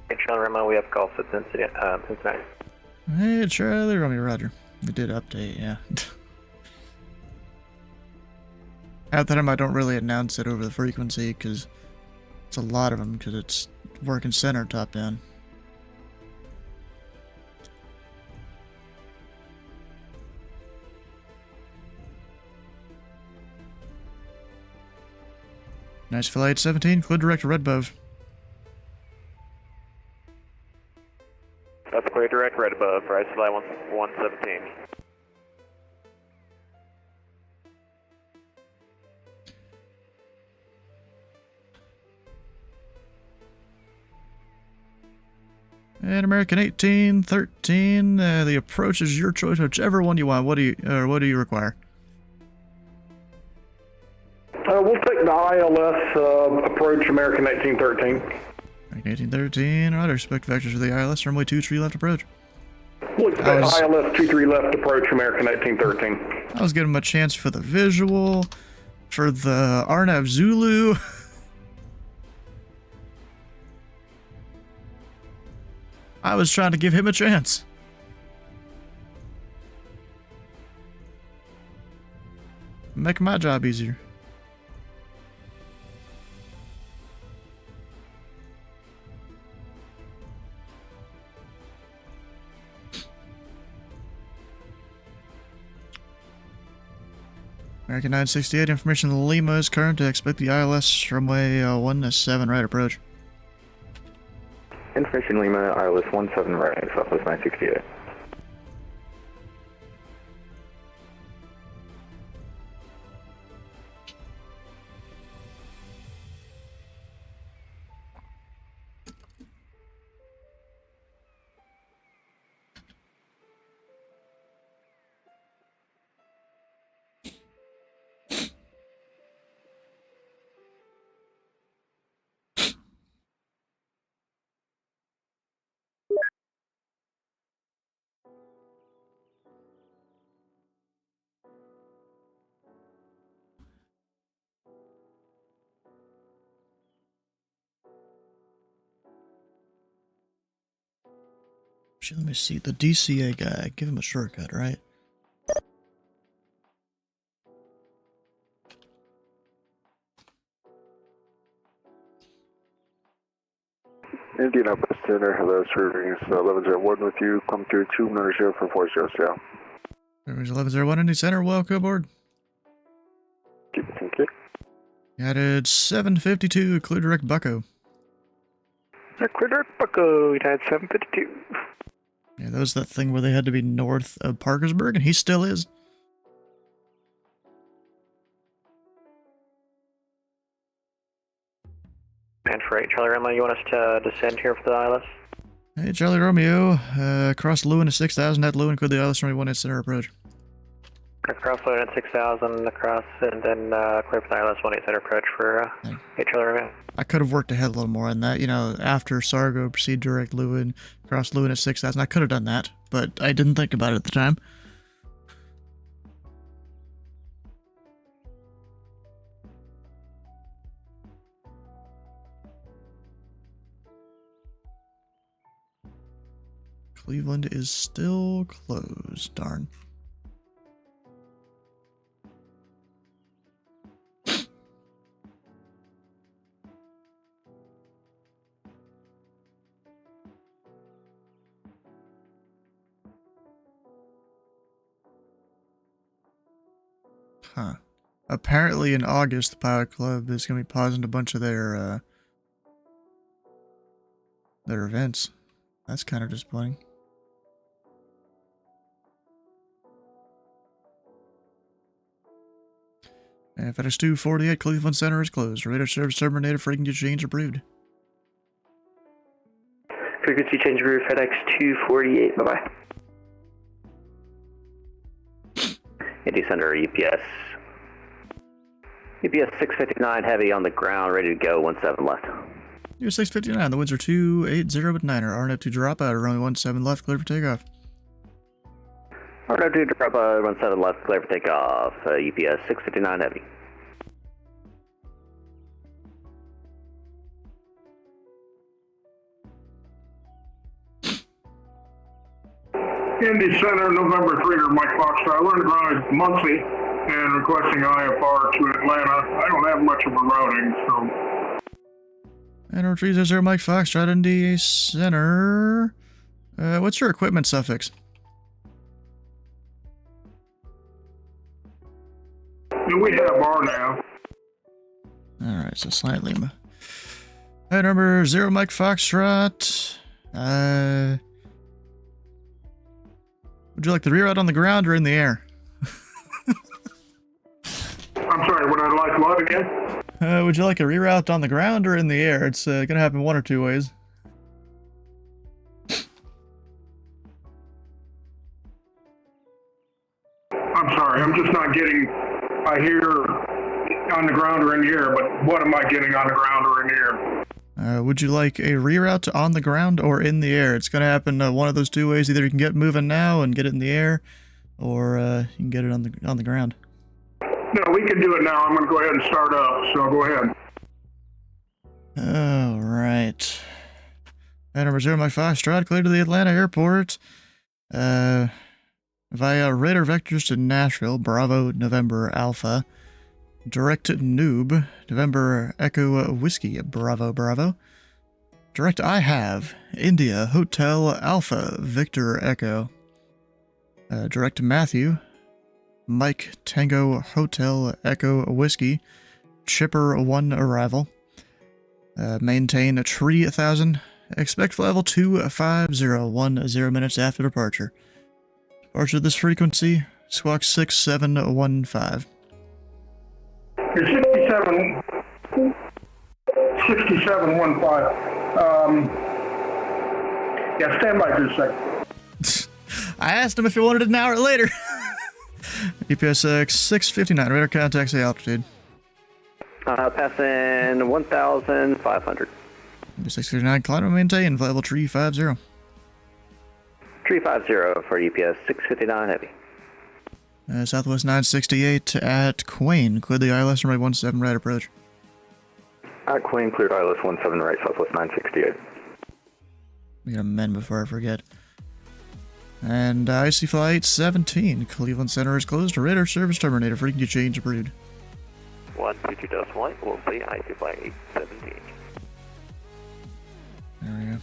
Hey, Charlie Romeo, we have calls at Cincinnati. Hey, Charlie Romeo, roger. We did update, yeah. At the time, I don't really announce it over the frequency, because it's a lot of them, because it's working center top down. Nice flight 17, clear direct Red Bove. That's clear direct red above for IC fly 117. And American 1813, the approach is your choice, whichever one you want. What do you require? We'll take the ILS approach, American 1813. American 1813, right, expect vectors for the ILS, runway 23 left approach. We'll expect ILS 23 left approach, American 1813. I was giving him a chance for the visual, for the Arnav Zulu. I was trying to give him a chance. Make my job easier. American 968, information to Lima is current to expect the ILS runway 17 right approach. Information Lima, ILS 17 right, southwest 968. Actually, let me see. The DCA guy, give him a shortcut, right? Indianapolis Center, hello, serving 1101 with you. Come through 200 for 400. There's 1101 Indy Center, welcome aboard. Thank you. United 752, clear direct Bucko. Clear direct Bucko, United 752. Yeah, that was that thing where they had to be north of Parkersburg, and he still is. And for 8 Charlie Romeo, you want us to descend here for the ILS? Hey, Charlie Romeo, across Lewin to 6000 at Lewin, clear the ILS runway 18 center approach. Across Lewin at 6000, across, and then clear for the ILS 18 center approach for 8 Charlie Romeo. I could have worked ahead a little more on that. You know, after Sargo, proceed direct Lewin, cross Lewin at 6000. I could have done that, but I didn't think about it at the time. Cleveland is still closed, darn. Huh. Apparently in August, the Pilot Club is going to be pausing a bunch of their events. That's kind of disappointing. And FedEx 248 Cleveland Center is closed. Radar service terminated. Frequency change approved. Frequency change approved. FedEx 248. Bye-bye. Indy Center, UPS 659 heavy on the ground, ready to go, 17 left. US 659, the winds are 280 with 9er. RNF to drop out, runway 17 left, clear for takeoff. RNF to drop out, 17 left, clear for takeoff. UPS 659 heavy. Indy Center, November 3, or Mike Foxtrot. We're on the ground monthly and requesting IFR to Atlanta. I don't have much of a routing, so. And our 300 Mike Foxtrot, Indy Center. What's your equipment suffix? We have R now. Alright, so slightly. Number 0 Mike Foxtrot. Would you like the reroute on the ground or in the air? I'm sorry, would I like what again? Would you like a reroute on the ground or in the air? It's going to happen one or two ways. I'm sorry, I'm just not getting, I hear on the ground or in the air, but what am I getting on the ground or in the air? Would you like a reroute on the ground or in the air? It's going to happen one of those two ways. Either you can get moving now and get it in the air, or you can get it on the ground. No, we can do it now. I'm going to go ahead and start up, so go ahead. All right. Number 0 Mike Foxtrot, clear to the Atlanta airport. Via radar vectors to Nashville, Bravo, November, Alpha. Direct Noob, November, Echo, Whiskey, Bravo, Bravo. Direct I have, India, Hotel, Alpha, Victor, Echo. Direct Matthew, Mike, Tango, Hotel, Echo, Whiskey. Chipper 1 arrival. Maintain 3000. Expect level 250, 10 minutes after departure. Departure of this frequency, squawk 6715. You're 6715. Yeah, stand by for a second. I asked him if he wanted it an hour later. UPSX 659, radar contact, say altitude. Passing 1,500. 659, climb maintain, level 350. 350 for UPS 659 heavy. Southwest 968 at Quain, cleared the ILS runway 17 right approach. At Queen, cleared ILS 17 right, Southwest 968. We gotta amend before I forget. And IC Flight 17, Cleveland Center is closed. Radar service terminated. Frequency change approved. 122.1, we'll see IC Flight 817. There we go.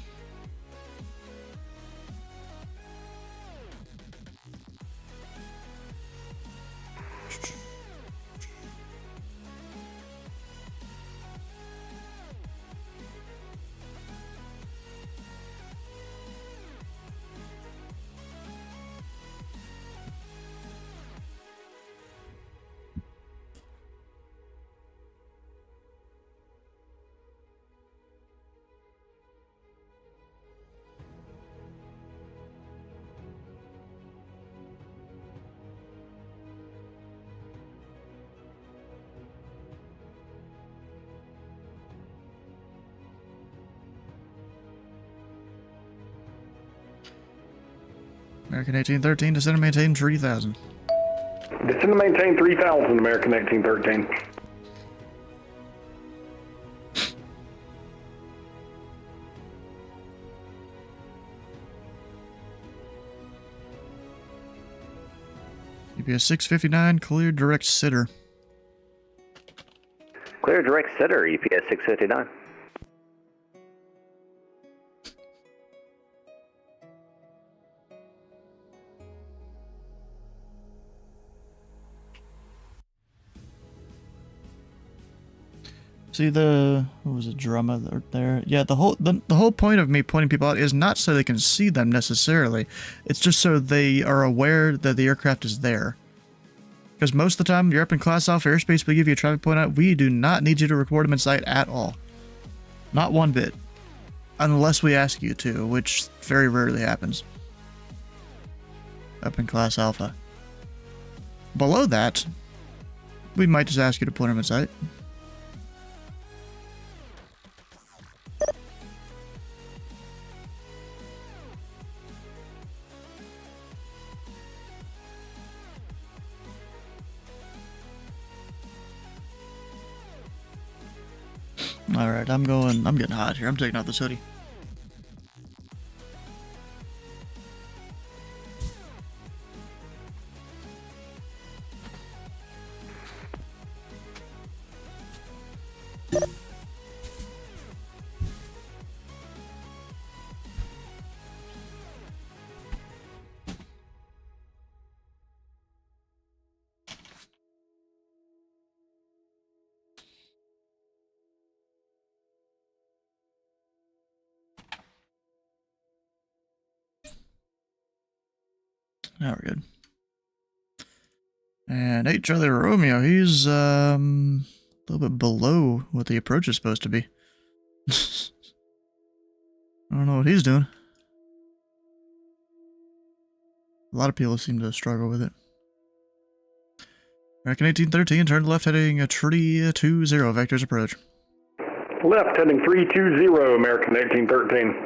American 1813, descend and maintain 3000. Descend and maintain 3000, American 1813. UPS 659, clear direct sitter. Clear direct sitter, EPS 659. See what was it, drama there? Yeah, the whole point of me pointing people out is not so they can see them necessarily. It's just so they are aware that the aircraft is there. Because most of the time, you're up in Class Alpha airspace, we give you a traffic point out, we do not need you to record them in sight at all. Not one bit. Unless we ask you to, which very rarely happens. Up in Class Alpha. Below that, we might just ask you to put them in sight. Alright, I'm getting hot here. I'm taking off this hoodie. Now we're good. And 8 Charlie Romeo, he's a little bit below what the approach is supposed to be. I don't know what he's doing. A lot of people seem to struggle with it. American 1813, turn left heading a 320, vectors approach. Left heading 320, American 1813.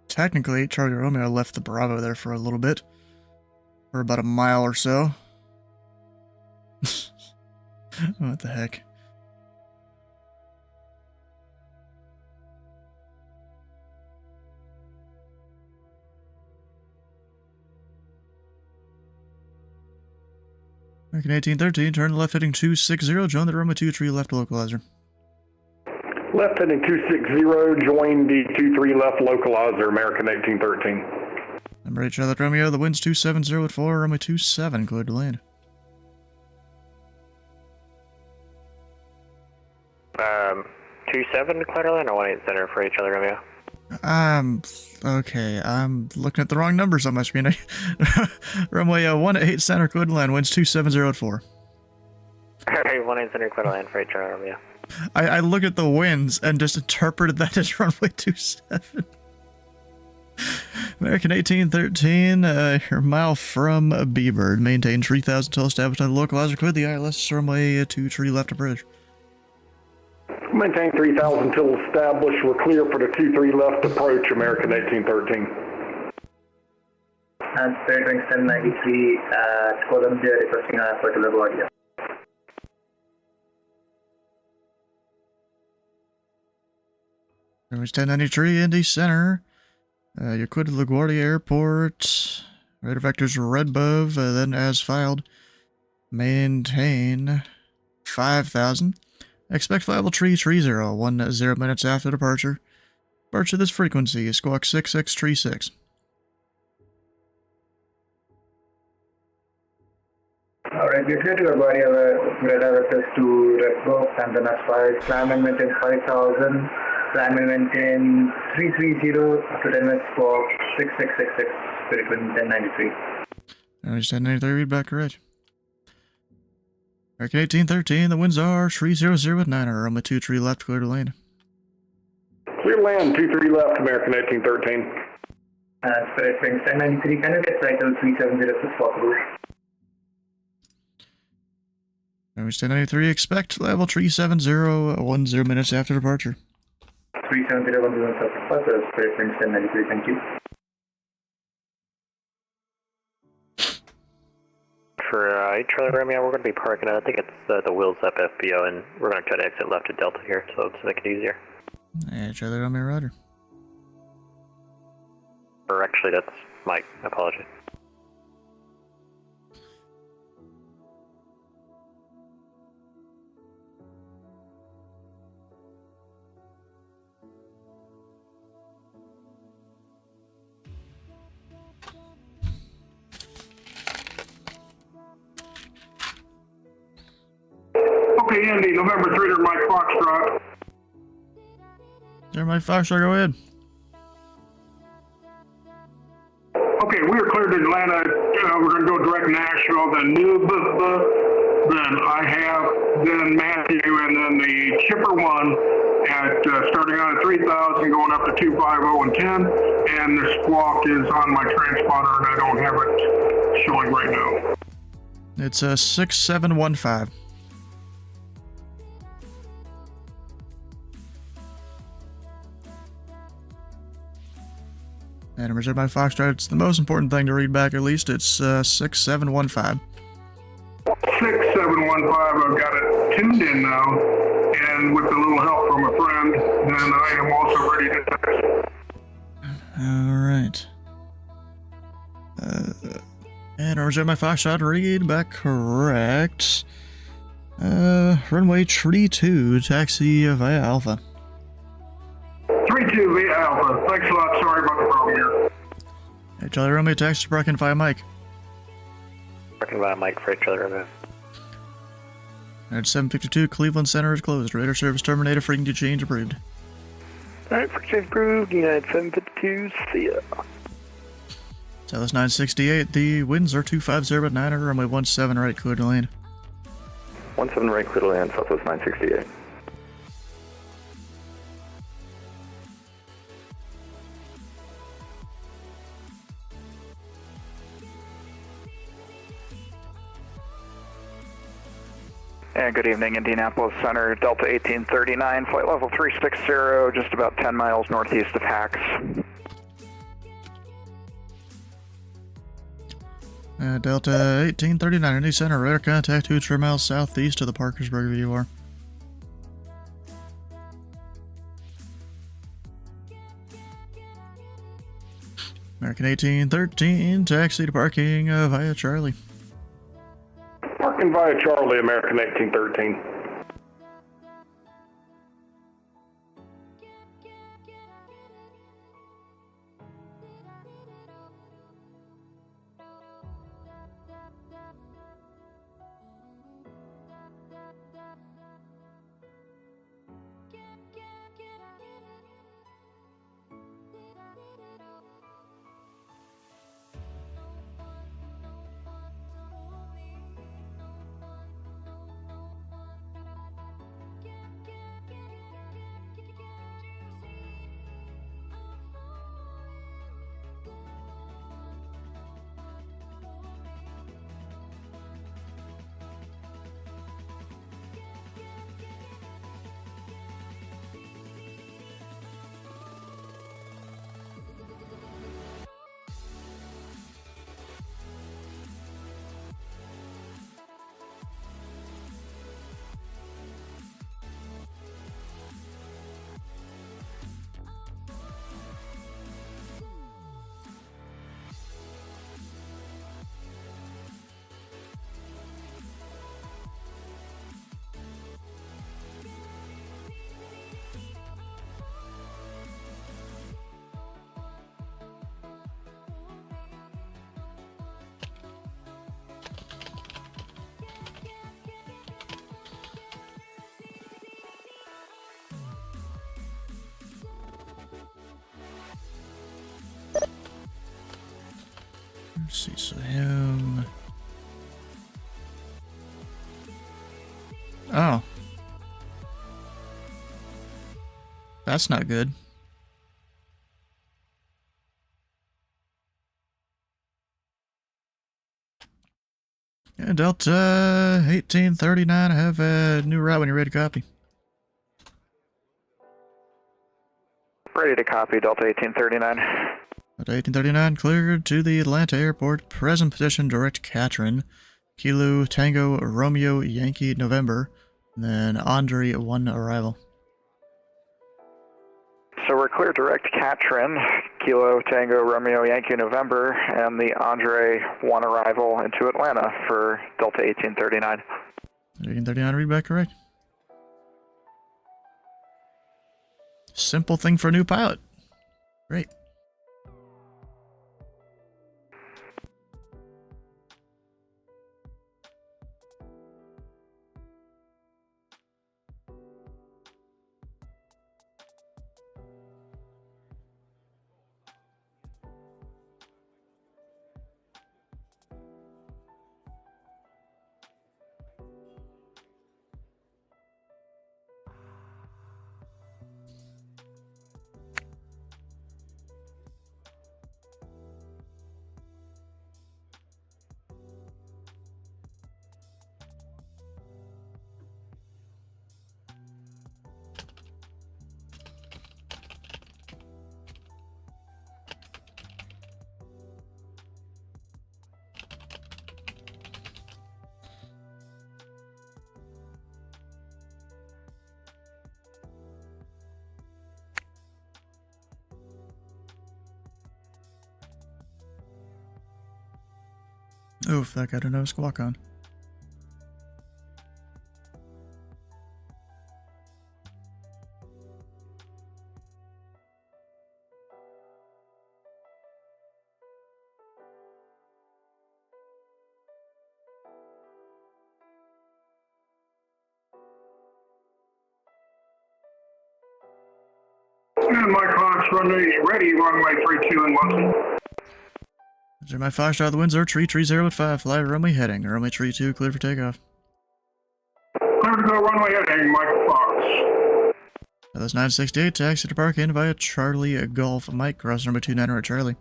Technically, Charlie Romeo left the Bravo there for a little bit. For about a mile or so. What the heck? American 1813, turn left heading 260, join the Romeo 23 left localizer. Left heading 260, join the 23 left localizer, American 1813. Number 8 Charlotte Romeo, the wind's 270 at 4, Romeo 27, cleared to land. 27 clear to land, or 18 Center for 8 Charlie Romeo? Okay, I'm looking at the wrong numbers on my screen. Runway 18 Center, cleared to land, winds 270 at 4. Alright, 18 Center clear to land for 8 Charlie Romeo. I look at the winds and just interpreted that as runway 27. American 1813, you're a mile from B-Bird. Maintain 3,000 until established on the localizer. Clear the ILS runway 23 left approach. Maintain 3,000 until established. We're clear for the 23 left approach, American 1813. And Spirit Wings 1093 at Columbia, requesting an effort to LaGuardia. Runway 1093, Indy Center. You quit LaGuardia Airport. Radar vectors red above, then as filed. Maintain 5,000. Expect flyable tree 10 minutes after departure. Departure this frequency is squawk 6636. Alright, we're clear to LaGuardia, radar vectors to red box and then as far as climb and maintain 5,000. Climb and maintain 330 up to 10 minutes for 6666, Spirit Wind 1093. Runway 1093, read back correct. American 1813, the winds are 300 with 9er, runway 23 left, clear to land. Clear land, 23 left, American 1813. Spirit Wings 1093, can you get cycle 370 if possible? Runway 1093, expect level 370 minutes after departure. 370 minutes after departure, Spirit Wings 1093, thank you. For Charlie Romeo, we're going to be parking, I think it's the Wheels Up FBO, and we're going to try to exit left at Delta here, so to make it easier. Yeah, Charlie Romeo, roger. Or actually, that's Mike, I apologize. Okay, Indy, November 3 to Mike Foxtrot. There, Mike Foxtrot, go ahead. Okay, we are cleared to Atlanta. We're going to go direct Nashville, then then I have, then Matthew, and then the Chipper one at starting on at 3,000, going up to 250 and 10, and the squawk is on my transponder, and I don't have it showing right now. It's 6715. And reserved by Foxtrot, it's the most important thing to read back at least. It's 6715. 6715, I've got it tuned in now, and with a little help from a friend, then I am also ready to text. Alright. And reserved by Foxtrot, read back correct. Runway 32, taxi via Alpha. 32 via Alpha. Thanks a lot. Sorry about the problem here. Hey, Charlie Romeo, taxi parking via Mike. Parking via Mike for Charlie Romeo. At 752, Cleveland Center is closed. Radar service terminated. Frequency change approved. Alright, for change approved. United 752, see ya. Southwest 968, the winds are 250 at 9, runway 17 right, clear to land. 17 right, clear to land, Southwest 968. And good evening, Indianapolis Center, Delta 1839, flight level 360, just about 10 miles northeast of Hacks. Delta 1839, Indy Center, radar contact 2 miles southeast of the Parkersburg VOR. American 1813, taxi to parking via Charlie. Parking via Charlie, American 1813. Let's see, so him... Oh. That's not good. Yeah, Delta 1839, I have a new route when you're ready to copy. Ready to copy, Delta 1839. Delta 1839, cleared to the Atlanta airport. Present position, direct Katrin. Kilo, Tango, Romeo, Yankee, November. And then Andre, 1 arrival. So we're clear direct Katrin, Kilo, Tango, Romeo, Yankee, November, and the Andre 1 arrival into Atlanta for Delta 1839. 1839, read back correct. Simple thing for a new pilot. Great. Oof, that got another squawk on. And my clock's ready, runway 32 and Muncie. Is my Foxtrot the Windsor, tree 30 at 5, fly runway heading. Runway tree 2, clear for takeoff. Clear to go runway heading, Mike Fox. That's 968, taxi to park in via Charlie Golf Mike, cross number 29 at Charlie.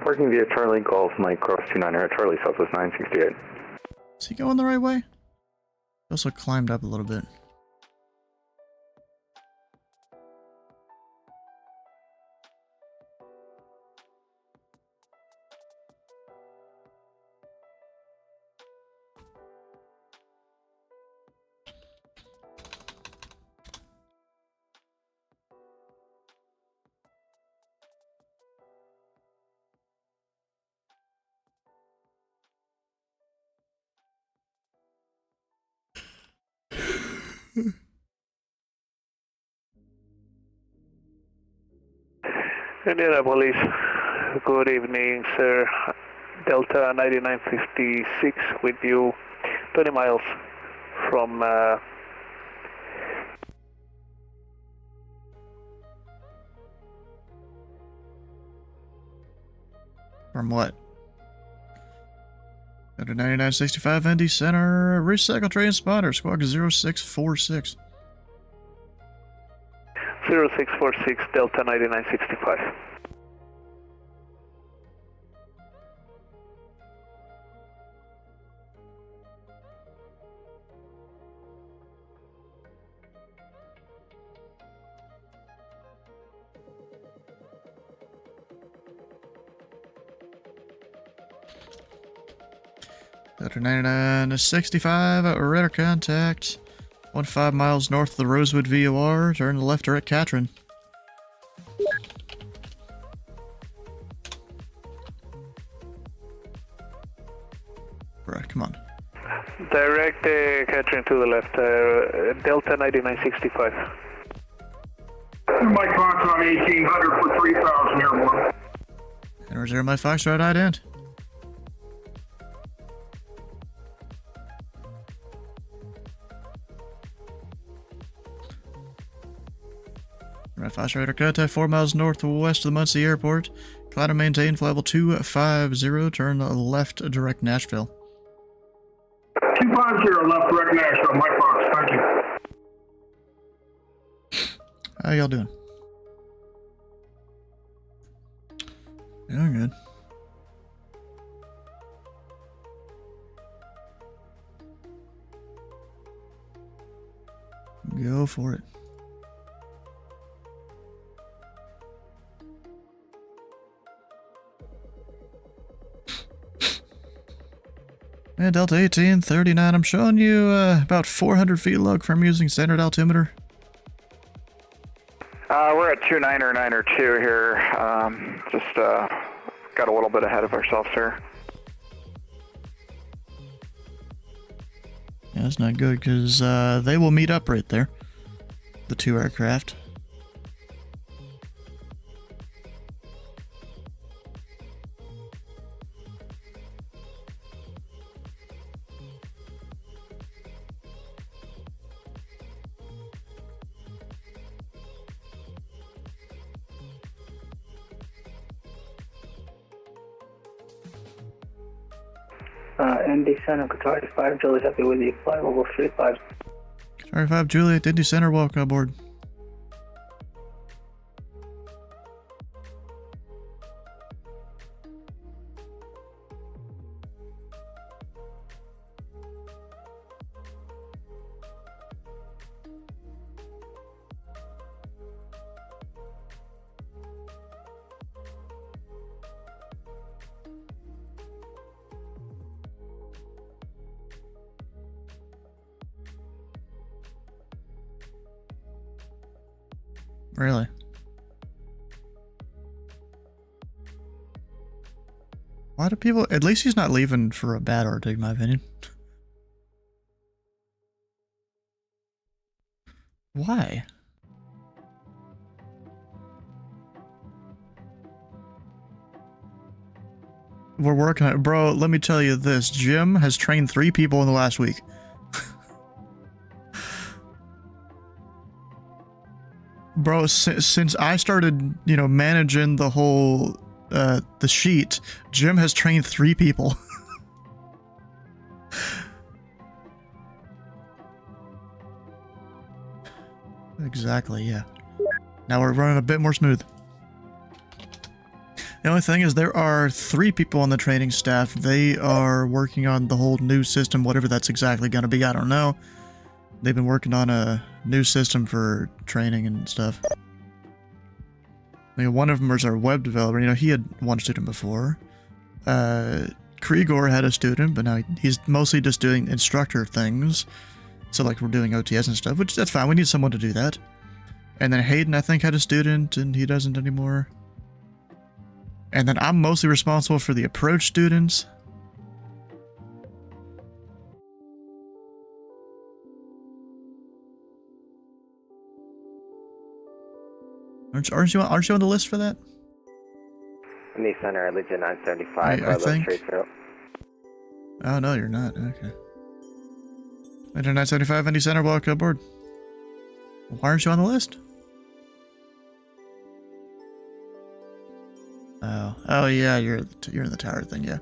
Parking via Charlie Golf Mike, cross 29 at Charlie, Southwest 968. Is he going the right way? He also climbed up a little bit. Indianapolis, good evening, sir. Delta 9956 with you, 20 miles from From what? Go to 9965 Indy Center, recycle transponder, squawk 0646. 0646 Delta 9965. Delta 9965, radar contact. 15 miles north of the Rosewood VOR, turn to left direct Katrin. Right, come on. Direct Katrin to the left, Delta 9965. Mike Fox on 1800 for 3000 airborne. And reserve my Foxtrot ident. Right, Foxtrot contact 4 miles northwest of the Muncie Airport. Climb and maintain flight level 250, turn left direct Nashville. 250 left direct Nashville, Mike Fox, thank you. How y'all doing? Yeah, good. Go for it. And Delta 1839, I'm showing you about 400 feet log from using standard altimeter. We're at 29902 here. Just got a little bit ahead of ourselves here. Yeah, that's not good because they will meet up right there. The two aircraft. Indy Center, Qatari 5, Juliet, happy with you. Flight level 35. Qatari 5, Juliet, Indy Center, welcome aboard. Really? Why do people... At least he's not leaving for a bad arctic, in my opinion. Why? We're working on it. Bro, let me tell you this. Jim has trained 3 people in the last week. Bro, since I started, you know, managing the whole, the sheet, Jim has trained 3 people. Exactly, yeah. Now we're running a bit more smooth. The only thing is there are 3 people on the training staff. They are working on the whole new system, whatever that's exactly going to be, I don't know. They've been working on a new system for training and stuff. I mean, one of them is our web developer. You know, he had one student before. Krigor had a student, but now he's mostly just doing instructor things. So, like, we're doing OTS and stuff, which that's fine. We need someone to do that. And then Hayden, I think, had a student, and he doesn't anymore. And then I'm mostly responsible for the approach students. Aren't you on the list for that? Indy Center, Legion 975. I think. Straight through. Oh, no, you're not. Okay. Legion 975, Indy Center, welcome aboard. Why aren't you on the list? Oh yeah, you're in the tower thing, yeah.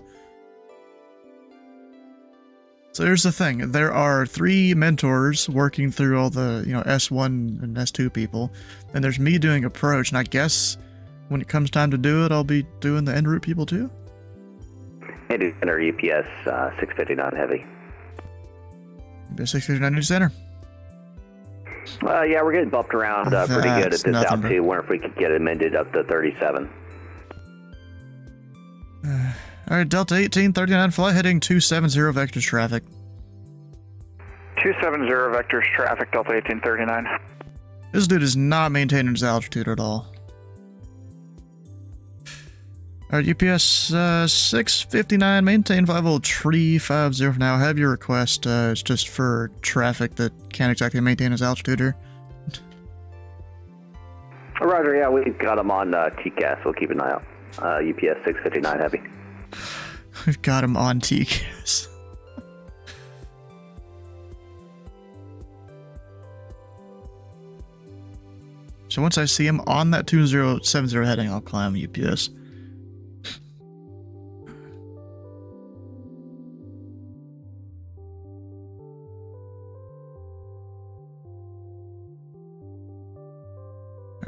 So here's the thing. There are 3 mentors working through all the, you know, S1 and S2 people. And there's me doing approach, and I guess when it comes time to do it, I'll be doing the en route people too? Indy Center, UPS 659 heavy. UPS 659 Indy Center. Yeah, we're getting bumped around pretty good at this altitude. Wonder if we could get amended up to 37. Alright, Delta 1839, fly heading 270 vectors traffic. 270 vectors traffic, Delta 1839. This dude is not maintaining his altitude at all. Alright, UPS 659, maintain flight level 350 for now. Have your request. It's just for traffic that can't exactly maintain his altitude here. Roger, yeah, we've got him on TCAS. We'll keep an eye out. UPS 659 heavy. We've got him on TCAS. So once I see him on that 2070 heading, I'll climb UPS.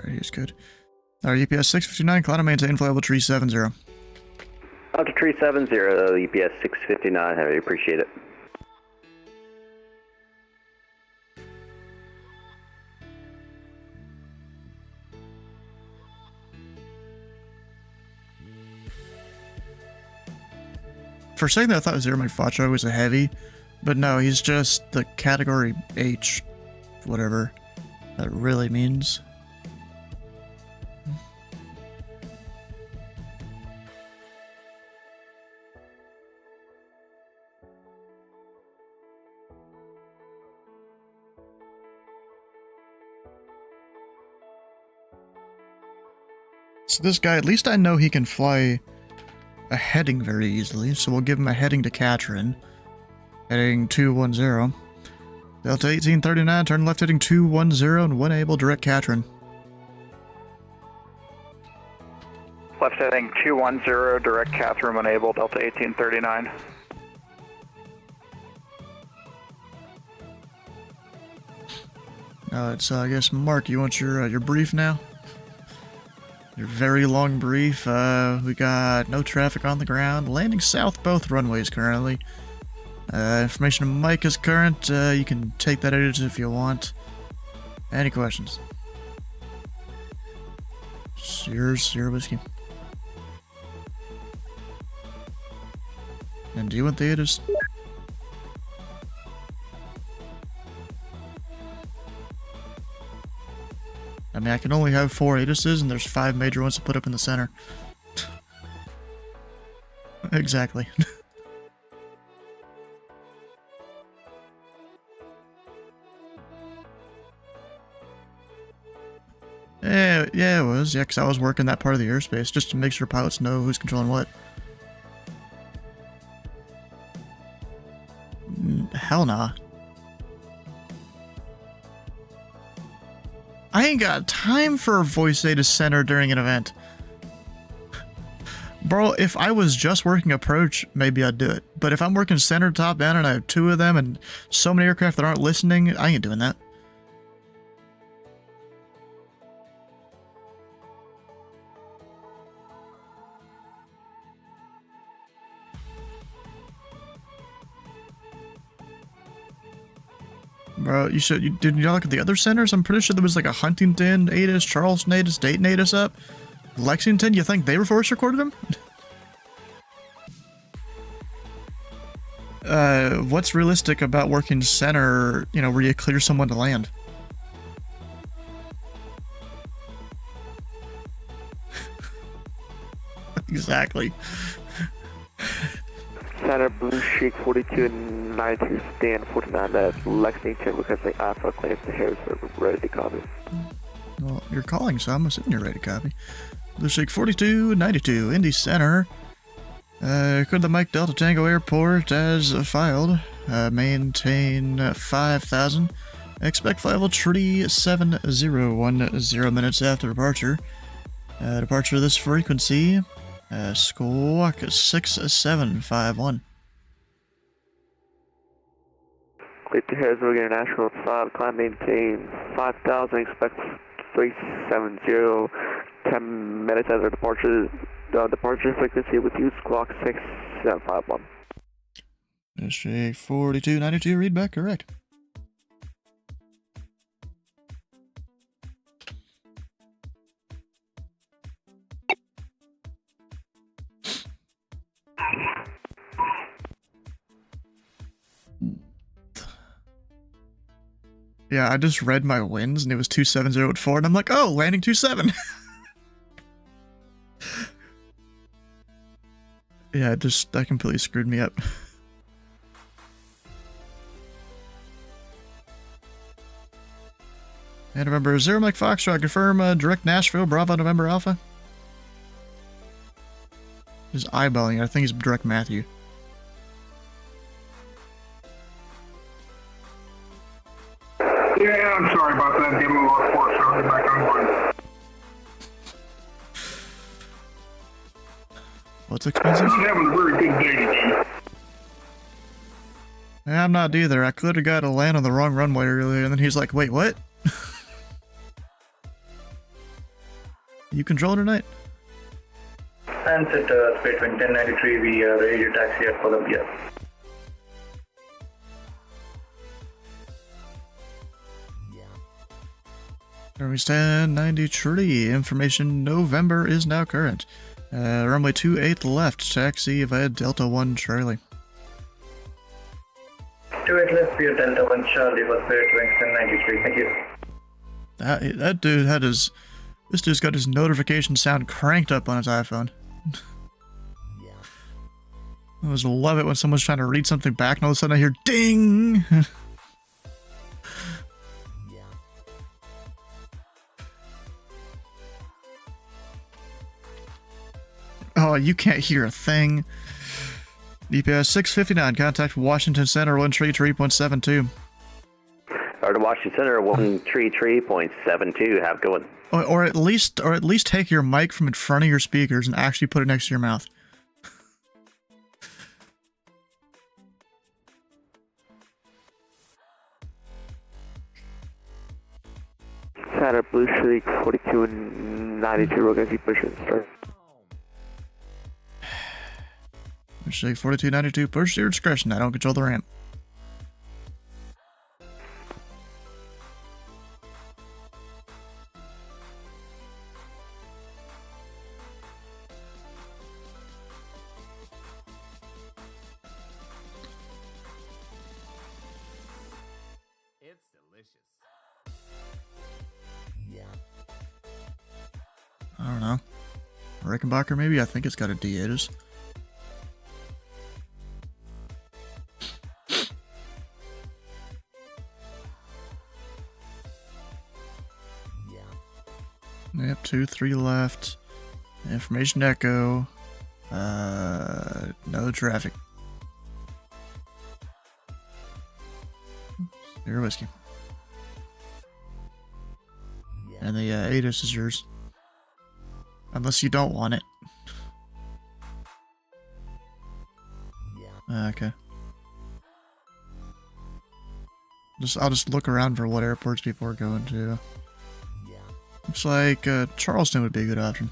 Alright, he's good. Alright, UPS 659, climb and maintain flight level 370. Up to 370, UPS 659, I really appreciate it. For a second I thought Zero McFacho was a heavy, but no, he's just the category H, whatever that really means. So this guy, at least I know he can fly a heading very easily, so we'll give him a heading to Katrin. Heading 210. Delta 1839, turn left heading 210 and 1 able, direct Katrin. Left heading 210, direct Catherine when able, Delta 1839. It's, I guess, Mark, you want your brief now? Your very long brief. We got no traffic on the ground. Landing south both runways currently. Information on Mike is current. You can take that edit if you want. Any questions? Yours, your whiskey. And do you want the edits? I mean, I can only have 4 ATISes, and there's 5 major ones to put up in the center. Exactly. Yeah, it was. Yeah, because I was working that part of the airspace, just to make sure pilots know who's controlling what. Hell nah. I ain't got time for a voice data center during an event. Bro, if I was just working approach, maybe I'd do it. But if I'm working center top down and I have 2 of them and so many aircraft that aren't listening, I ain't doing that. Bro, did you look at the other centers? I'm pretty sure there was like a Huntington ATIS, Charleston ATIS, Dayton ATIS up. Lexington, you think they were voice recorded them? What's realistic about working center, you know, where you clear someone to land? Exactly. Center Blue Sheik 42 and 92 stand 49 left Lexington requesting Alpha claims to Harrisburg, ready to copy. Well, you're calling, so I'm assuming you're ready to copy. Blue Sheik 42 92 Indy Center. Could the Mike Delta Tango Airport as filed. Maintain 5,000. Expect flight level 37010 minutes after departure. Departure of this frequency. Squawk 6751. Clear to Harrisburg International 5, climb maintain 5,000, expect 370, 10 minutes after departure. Departure frequency with you, squawk 6751. District 4292, read back correct. Yeah, I just read my wins and it was 27084 and I'm like, oh, landing 27. Yeah, that completely screwed me up. And remember, 0 Mike Foxtrot, confirm direct Nashville, Bravo November Alpha. He's eyeballing, I think he's direct Matthew. Yeah, I'm sorry about that. Give him a little force. I'll get back on board. What's expensive? I'm having a very good day today. Yeah, I'm not either. I could have got to land on the wrong runway earlier, and then he's like, wait, what? You controlling tonight? Sunset, Spirit Wind 1093, we are ready to taxi at Columbia. We stand 93. Information November is now current. Runway 28 left. Taxi via Delta 1 Charlie. 28 left via Delta 1 Charlie for Spirit Wings 1093. Thank you. That dude had his... This dude's got his notification sound cranked up on his iPhone. I always love it when someone's trying to read something back and all of a sudden I hear ding! Oh, you can't hear a thing. EPS 659, contact Washington Center 133.72. Or to Washington Center 133.72. Have a good one. Or at least take your mic from in front of your speakers and actually put it next to your mouth. Saturn Blue Streak 4292, we're gonna keep pushing. Start. Shake 4292, push to your discretion. I don't control the ramp. It's delicious. I don't know. Rickenbacker maybe? I think it's got a D8s. Yep, 2, 3 left. Information echo. No traffic. Your whiskey. And the ATIS is yours. Unless you don't want it. Okay. I'll just look around for what airports people are going to. Looks like Charleston would be a good option.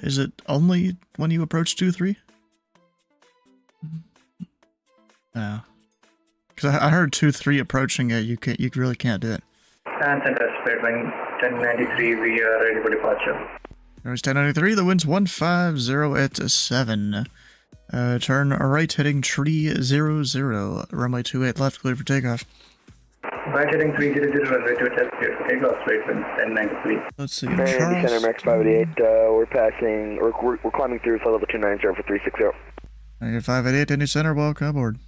Is it only when you approach 2-3? No. Because I heard 2-3 approaching it, you really can't do it. And Center Spirit Wing 1093, we are ready for departure. There's 1093, the wind's 150 at 7. Turn right heading 300, runway 28 left, clear for takeoff. Right heading 300, runway 28 left, clear for takeoff, Spirit Wing 1093. Let's see, Indy Center, Max 588, we're passing, we're climbing through flight level 290 for 360. Negative 588, Indy Center, welcome aboard.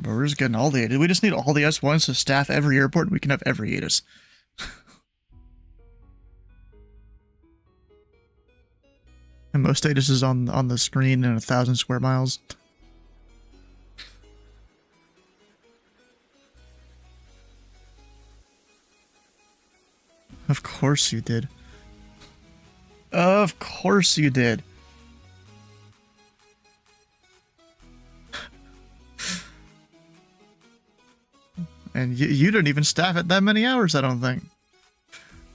But we're just getting all the ATIS. We just need all the S1s to staff every airport and we can have every ATIS. And most ATIS is on the screen in 1,000 square miles. Of course you did. Of course you did. And you didn't even staff it that many hours, I don't think.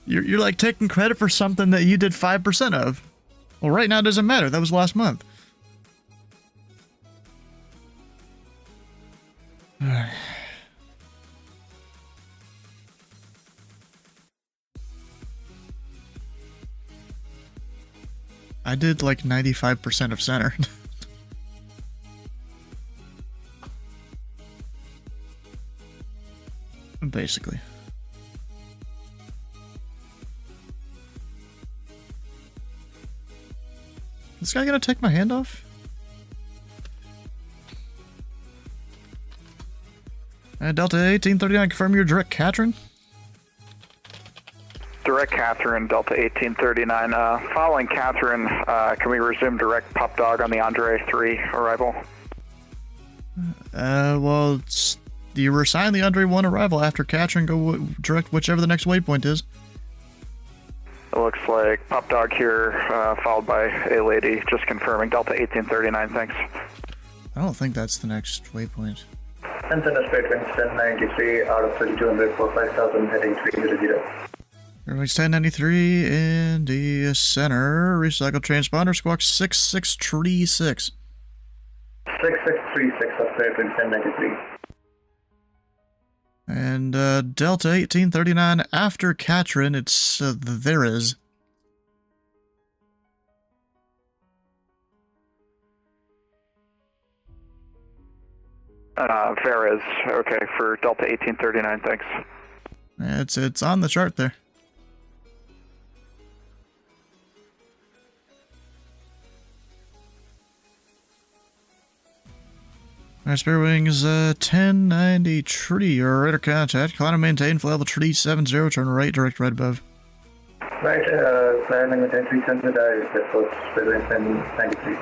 You're like taking credit for something that you did 5% of. Well, right now it doesn't matter. That was last month. Alright. I did like 95% of center. Basically. This guy gonna take my hand off? Delta 1839, confirm your direct Catherine. Direct Catherine, Delta 1839. Following Catherine, can we resume direct Pop Dog on the Andre 3 arrival? Well, you were assigned the Andre 1 arrival after capture and go direct whichever the next waypoint is. It looks like Pop Dog here, followed by a lady, just confirming Delta 1839, thanks. I don't think that's the next waypoint. Center straight winds 1093 out of 3200 for 5000 heading 300. Everything's 1093 Indy Center. Recycle transponder squawk 6636. 6636 of straight winds 1093. And Delta 1839 after Katrin, it's there is. Varez, okay, for Delta 1839, thanks. It's on the chart there. Alright, Spare Wings, 1090 tree, or radar contact. Climb and maintain, fly level tree 70, turn right, direct right above. Right, climbing with 300, airport, Spare Winds 1093.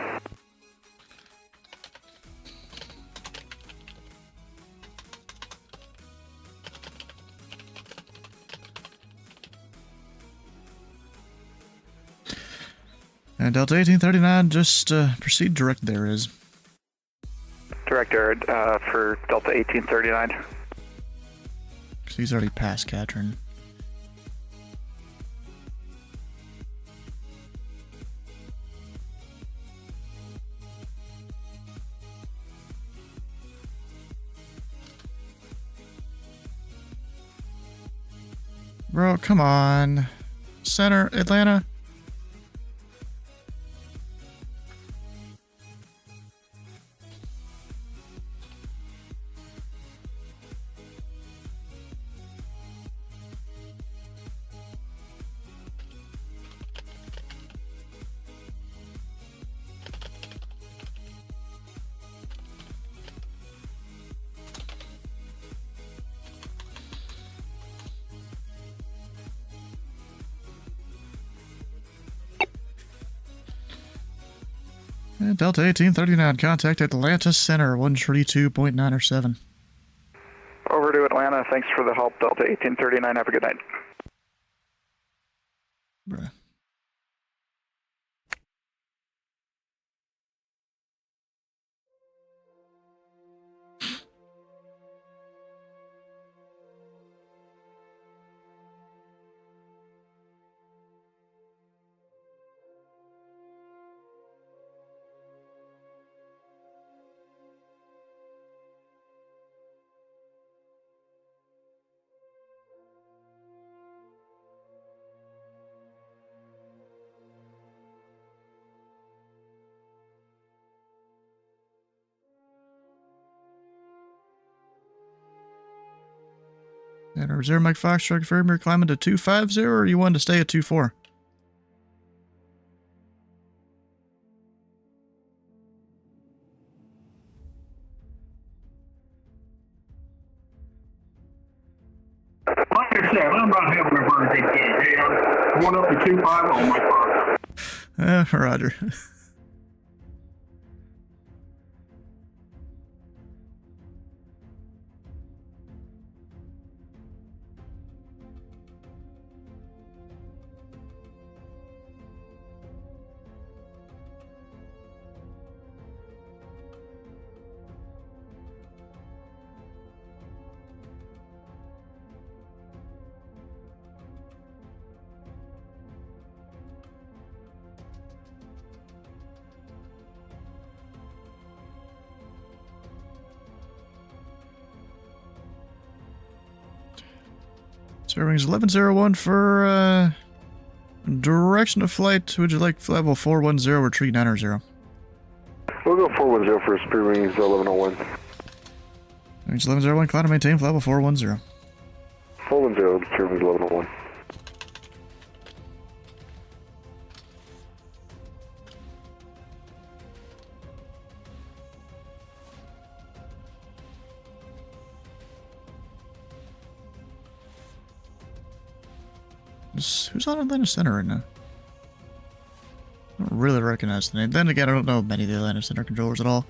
And Delta 1839, just proceed direct there is. Direct air for Delta 1839. Because he's already past Katrin. Bro, come on. Center, Atlanta. And Delta 1839, contact Atlanta Center, 132.907. Over to Atlanta, thanks for the help, Delta 1839, have a good night. Bruh. And a reserve Mike Foxtrot confirm you're climbing to 250 or you want to stay at 24? Like I said, I'm not having a birthday cake. Hey, I'm going up to 250 on my car. Roger. Serving's 1101 for direction of flight. Would you like level 410 or tree 900? We'll go 410 for Spear Wings 1101. Wings 1101, climb and maintain level 410. 410, Spear Wings 1101. Who's on Atlanta Center right now? I don't really recognize the name. Then again, I don't know many of the Atlanta Center controllers at all.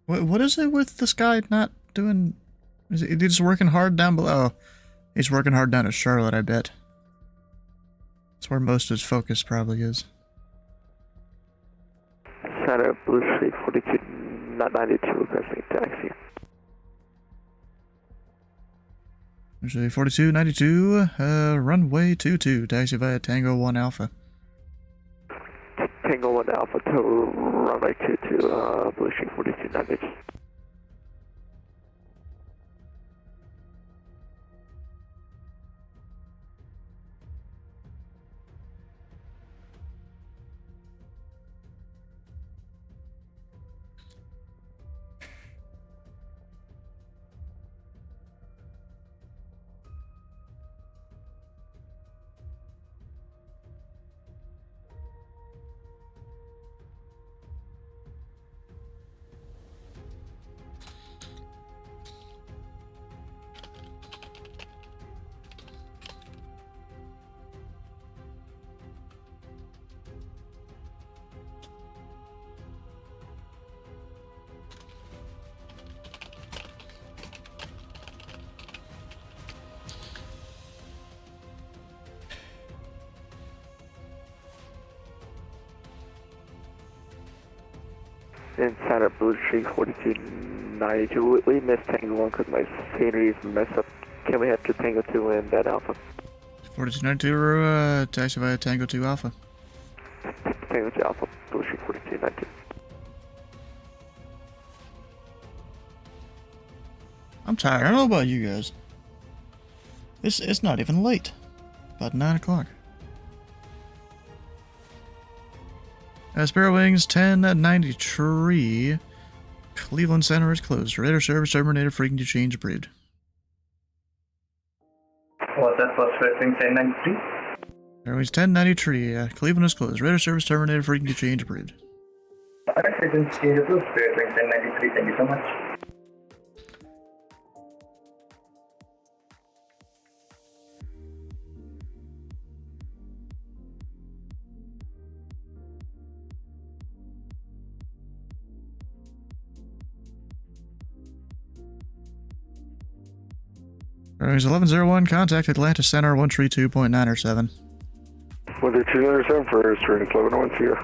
What is it with this guy not doing? Is he just working hard down below? He's working hard down at Charlotte, I bet. That's where most of his focus probably is. Center, Blue Street 42, not 92, requesting taxi. Actually, 4292, runway 22, taxi via Tango 1 Alpha. Tango 1 Alpha to runway 22, Blue Street 42, 92. Inside of Blue Street 4292, we missed Tango 1 because my scenery's messed up. Can we head to Tango 2 and that Alpha? 4292, taxi via Tango 2 Alpha. Tango 2 Alpha, Blue Street 4292. I'm tired. I don't know about you guys. It's not even late. About 9 o'clock. Sparrow Wings 1093. Cleveland Center is closed. Radar service terminated. Frequency change approved. Was that for Sparrow Wings 1093? Sparrow Wings 1093. Cleveland is closed. Radar service terminated. Frequency change approved. Alright, frequency change approved. Sparrow Wings 1093. Thank you so much. Sparrow Wings 1101. Contact Atlanta Center 132.907. 132.907 for Australian 1101 here.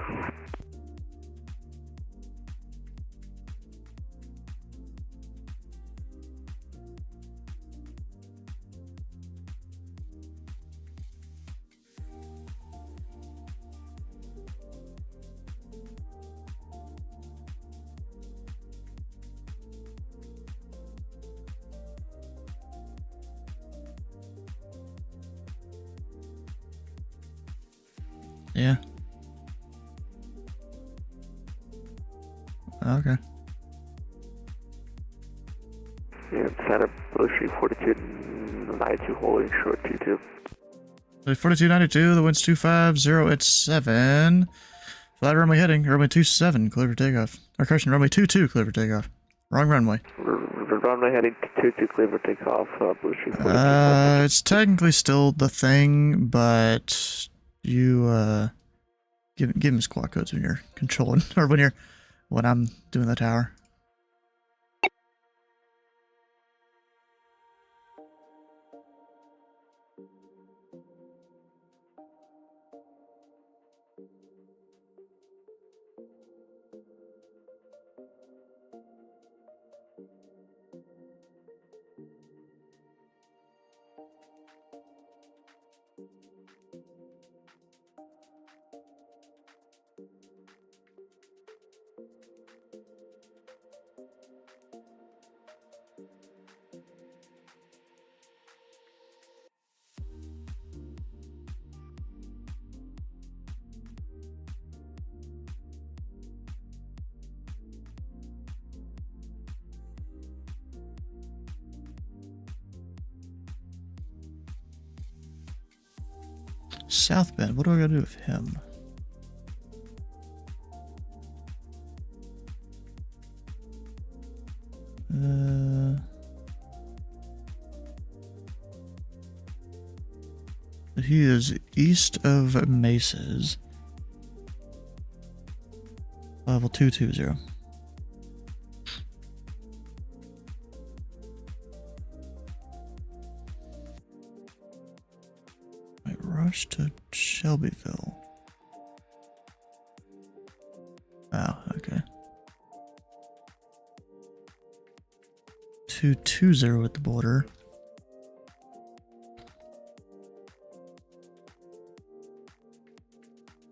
Yeah. Okay. Inside of Blue Street 4292, holding short 22. 4292, the wind's 250 at 7. Flat runway heading, runway 27, clear for takeoff. Or correction, runway 22, clear for takeoff. Wrong runway. Runway heading to 22, clear for takeoff, Blue Street 42. It's technically still the thing, but you, give me squawk codes when you're controlling, or when I'm doing the tower. South Bend, what do I gotta do with him? He is east of Mesas. Level 220. Rush to Shelbyville. Oh, okay. 220 at the border.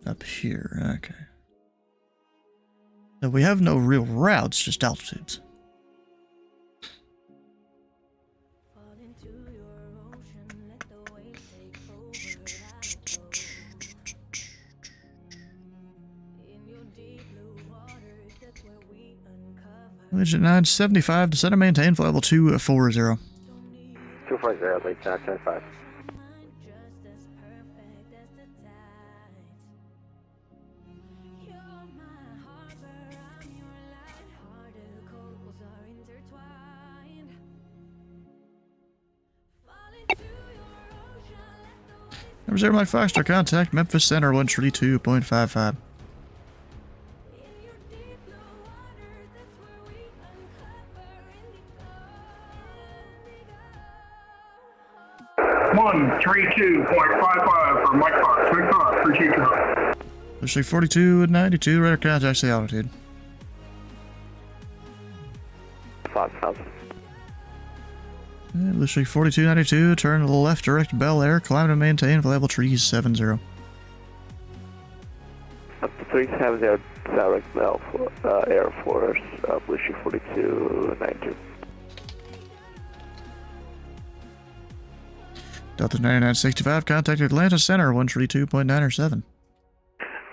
Up here, okay. So we have no real routes, just altitudes. Legend 975, descend and maintain for level 240. 240, late Jack 10-5. Number 0 Mike Foxtrot, contact Memphis Center 132.55. One 32.55 for Mike Fox. Mike Fox, appreciate you. Looks like 42 and 92, radar contact the altitude. 5,000. Looks like 4292, turn to the left, direct Bel Air, climb and maintain for level 370. Up to 370, direct Bel Air Force, Blue Sheet 4292. Delta 9965, contact Atlanta Center 132.907.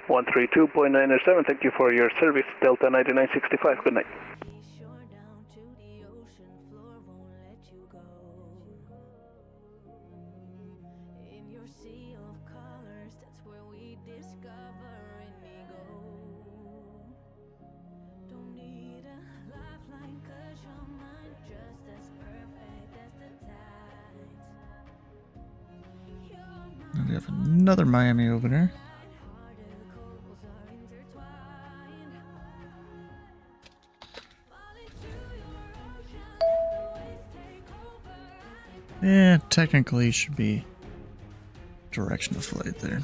132.907, thank you for your service, Delta 9965, good night. We have another Miami over there. Yeah, technically should be direction of flight there.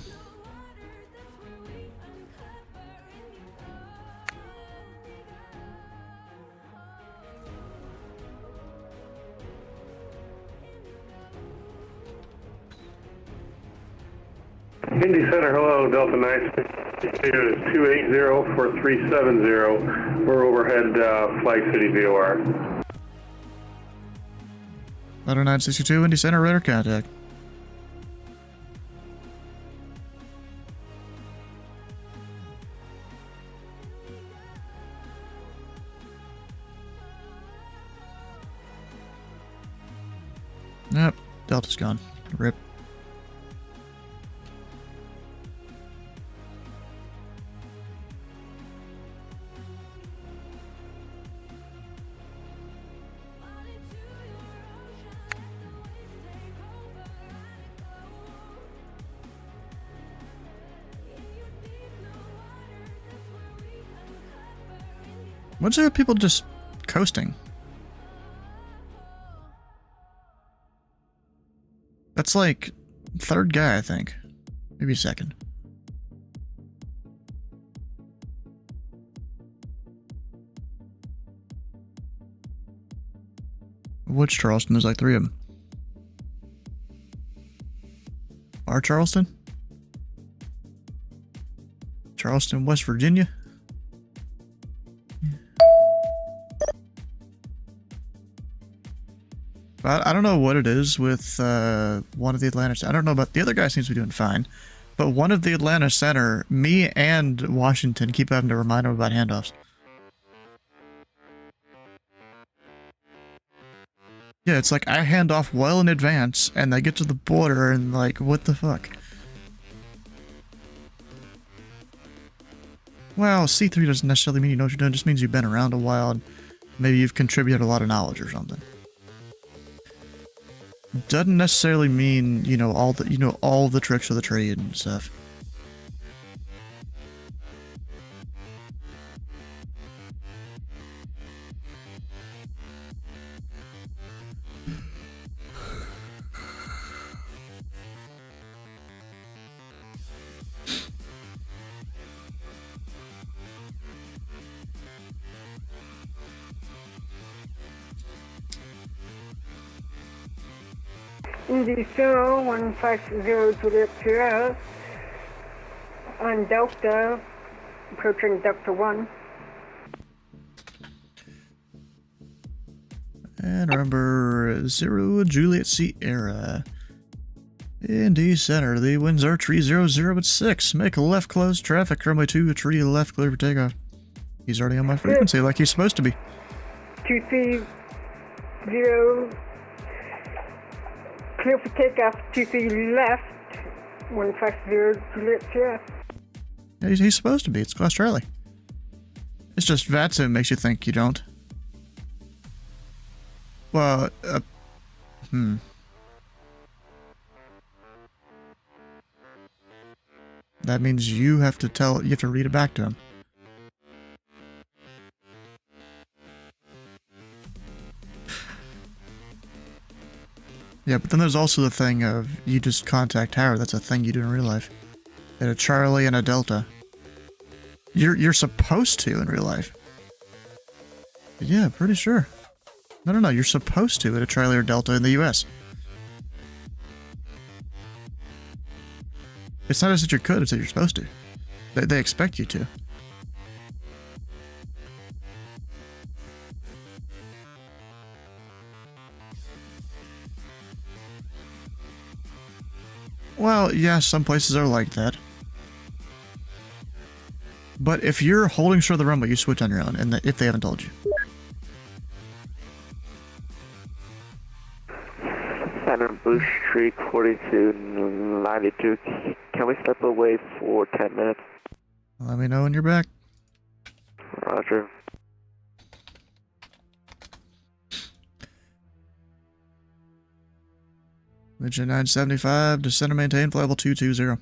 Indy Center, hello, Delta 962 is 280 for 370. We're overhead Flag City VOR. Letter 962, Indy Center, radar contact. Yep, Delta's gone. Rip. What's it with people just coasting? That's like third guy, I think. Maybe second. Which Charleston? There's like 3 of them. Our Charleston? Charleston, West Virginia? I don't know what it is with one of the Atlanta... I don't know about... The other guy seems to be doing fine. But one of the Atlanta Center, me and Washington keep having to remind him about handoffs. Yeah, it's like I hand off well in advance, and they get to the border, and like, what the fuck? Well, C3 doesn't necessarily mean you know what you're doing, it just means you've been around a while, and maybe you've contributed a lot of knowledge or something. Doesn't necessarily mean, you know, all the tricks of the trade and stuff. Indy Center 150 Juliet Sierra on Delta, approaching Delta 1. And remember, 0 Juliet Sierra. Indy Center, the winds are 300 at 6. Make a left close traffic, runway 2, tree left clear for takeoff. He's already on my frequency like he's supposed to be. 230, clear for takeoff, 23 left, 150 Juliet Sierra. Yeah, he's supposed to be, it's Australia. It's just VATSIM makes you think you don't. Well, That means you have to read it back to him. Yeah, but then there's also the thing of you just contact Howard. That's a thing you do in real life. And a Charlie and a Delta. You're supposed to in real life. Yeah, pretty sure. No, you're supposed to at a Charlie or Delta in the US. It's not as that you could, it's that you're supposed to. They expect you to. Well, yeah, some places are like that. But if you're holding short of the runway, you switch on your own, and if they haven't told you. Center Bush Street 4292. Can we step away for 10 minutes? Let me know when you're back. Roger. Engine 975, descend and maintain, flight level 220.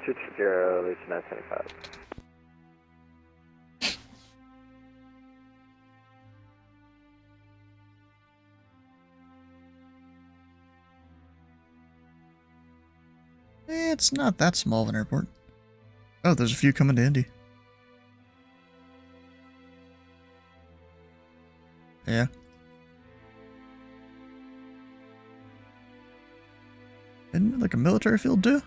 220, Legion 975. It's not that small of an airport. Oh, there's a few coming to Indy. Yeah. Isn't it like a military field too?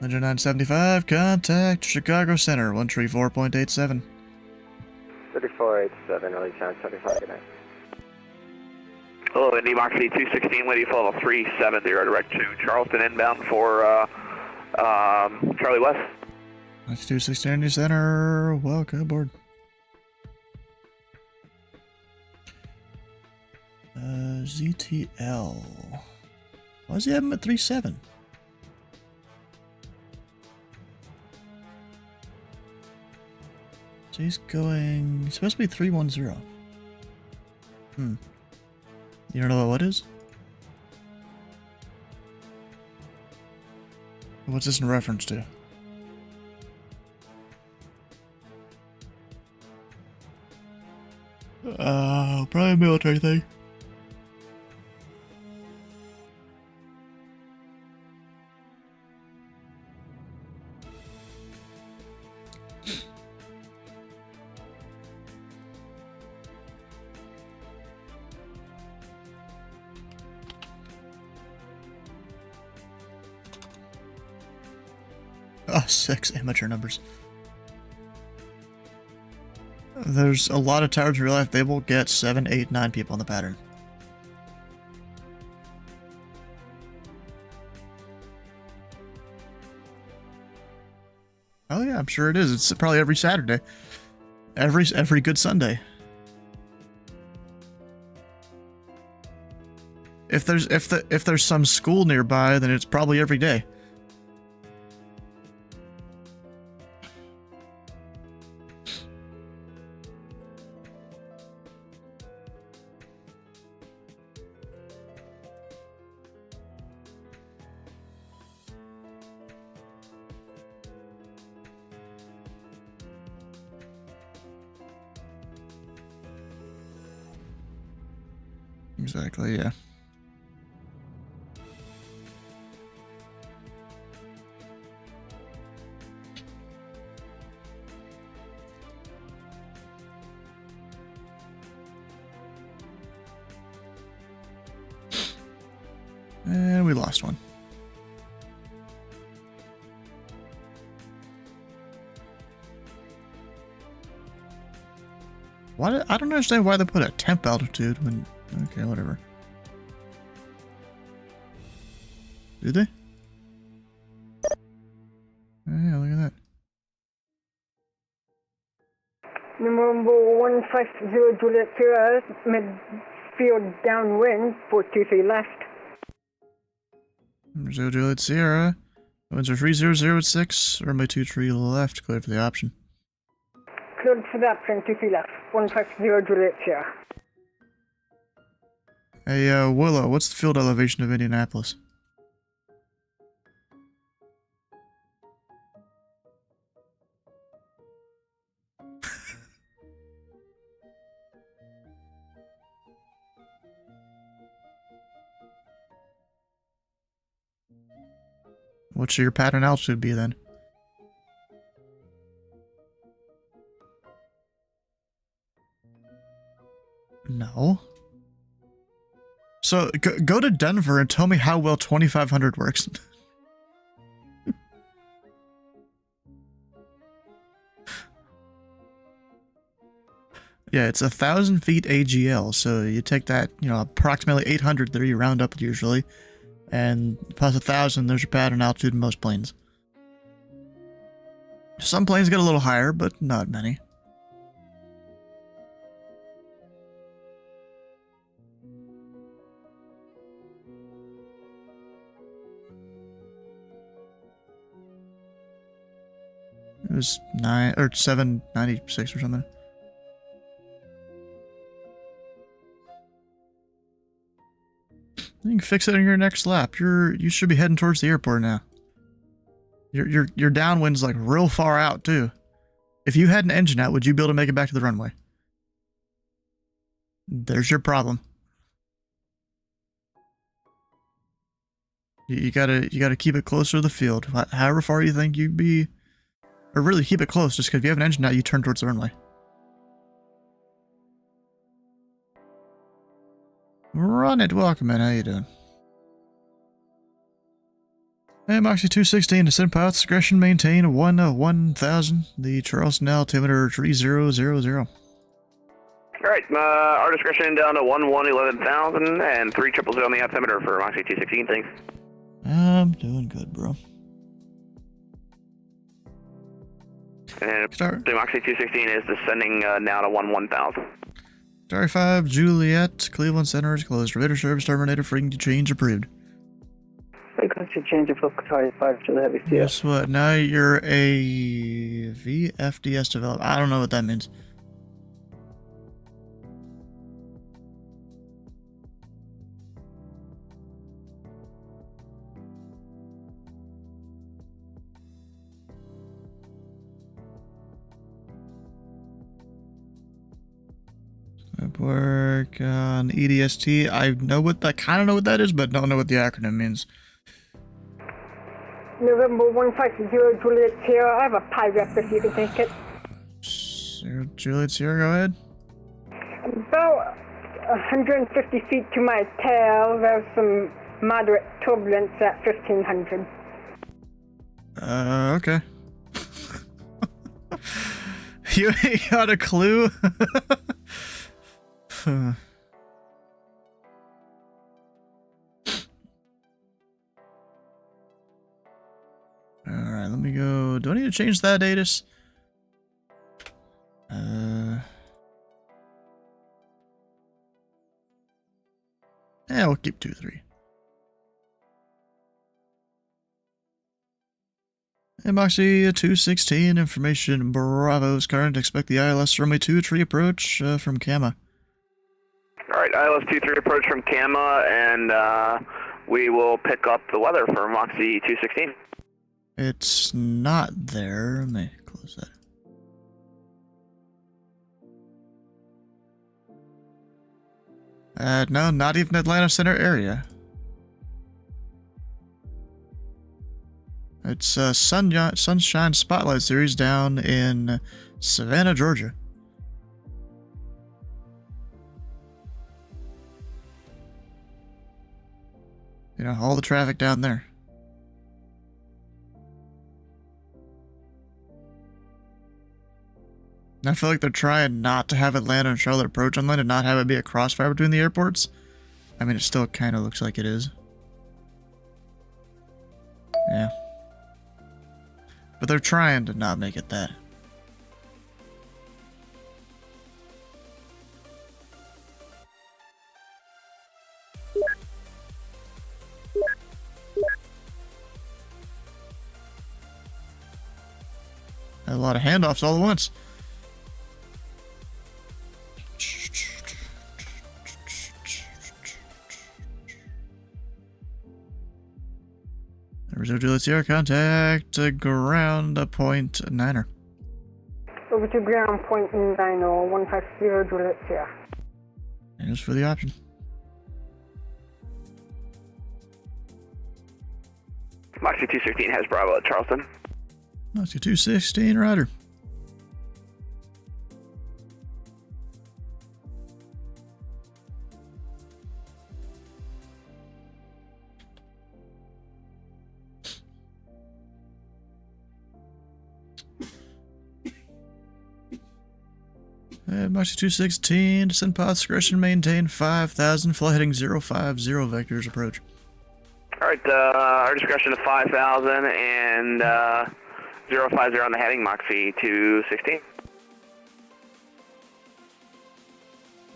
Engine 975, contact Chicago Center, 134.87. 3487, early 975, good night. Hello, Indy Mach 216, Lady Level 370, direct to Charleston inbound for Charlie West. That's 216 Indy Center, welcome aboard. ZTL. Why does he have him at 37? So he's going... He's supposed to be 310. You don't know what is? What's this in reference to? Probably a military thing. Oh, 6 amateur numbers. There's a lot of towers in real life, they will get 7, 8, 9 people on the pattern. Oh yeah, I'm sure it is. It's probably every Saturday. Every good Sunday. If there's some school nearby, then it's probably every day. Exactly, yeah. And we lost one. Why? I don't understand why they put a temp altitude when... Okay, whatever. Do they? Oh, yeah, look at that. Number 150 Juliet Sierra, midfield downwind, 423 left. 0 Juliet Sierra. Winds are 3006, runway 23 left, clear for the option. Cleared for the option, 23 left, 150 Juliet Sierra. Hey, Willow, what's the field elevation of Indianapolis? What should your pattern altitude be then? No. So, go to Denver and tell me how well 2500 works. Yeah, it's 1,000 feet AGL, so you take that, you know, approximately 800 there, you round up usually, and plus 1,000, there's your pattern altitude in most planes. Some planes get a little higher, but not many. It was 796 or something. You can fix it on your next lap. You should be heading towards the airport now. Your downwind's like real far out too. If you had an engine out, would you be able to make it back to the runway? There's your problem. You gotta keep it closer to the field. However far you think you'd be, or really keep it close. Just because if you have an engine out, you turn towards the runway. Run it, welcome in. How you doing? Hey, Moxie 216, descent path, discretion maintain 1000. The Charleston altimeter 3000. Alright, our discretion down to 11,000 and 3000 on the altimeter for Moxie 216, thanks. I'm doing good, bro. And the Moxie 216 is descending now to 11,000. Star 5, Juliet, Cleveland Center is closed. Radar service terminated, frequency change approved. Frequency change approved, Qatar 5 to the heavy CS. Guess what? Now you're a VFDS developer. I don't know what that means. Work on EDST. I know what that kind of know what that is, but don't know what the acronym means. November 150 Juliet Sierra, I have a pie rep if you can take it. Juliet Sierra, go ahead. About 150 feet to my tail, there's some moderate turbulence at 1500. Okay. You ain't got a clue? Alright, let me go. Do I need to change that, Datus? Yeah, we'll keep 2-3. Hey, Moxie 216, information Bravo's current. Expect the ILS runway 23 approach from Kama. Alright, ILS 23 approach from Kama, and we will pick up the weather for Moxie 216. It's not there. Let me close that. No, not even Atlanta Center area. It's Sunshine Spotlight Series down in Savannah, Georgia. You know, all the traffic down there. I feel like they're trying not to have Atlanta and Charlotte approach online and not have it be a crossfire between the airports. I mean, it still kind of looks like it is. Yeah. But they're trying to not make it that. A lot of handoffs all at once. Reserve Juliet Sierra, contact ground point 9er. Over to ground point 90, 150 Juliet Sierra. And just for the option. Moxie 216 has Bravo at Charleston. Moxie 216, Ryder. Moxie 216, descend path discretion, maintain 5,000, flight heading 050 vectors approach. Alright, our discretion of 5,000 and 050 on the heading, Moxie 216.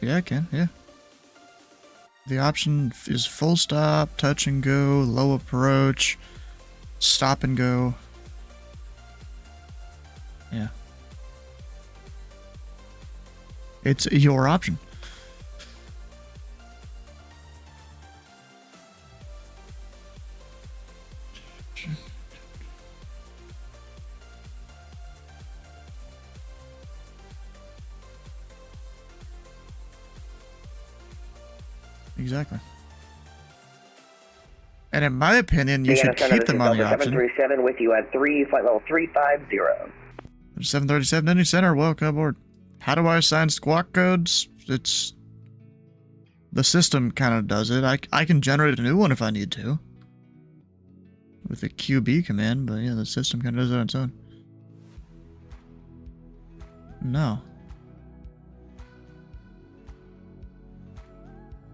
Yeah, I can, yeah. The option is full stop, touch and go, low approach, stop and go. Yeah. It's your option. Exactly. And in my opinion, you should keep them on the option. 737 with you at 3, flight level 350. 737 Indy Center, welcome aboard. How do I assign squawk codes? It's... the system kind of does it. I can generate a new one if I need to. With a QB command, but yeah, the system kind of does it on its own. No.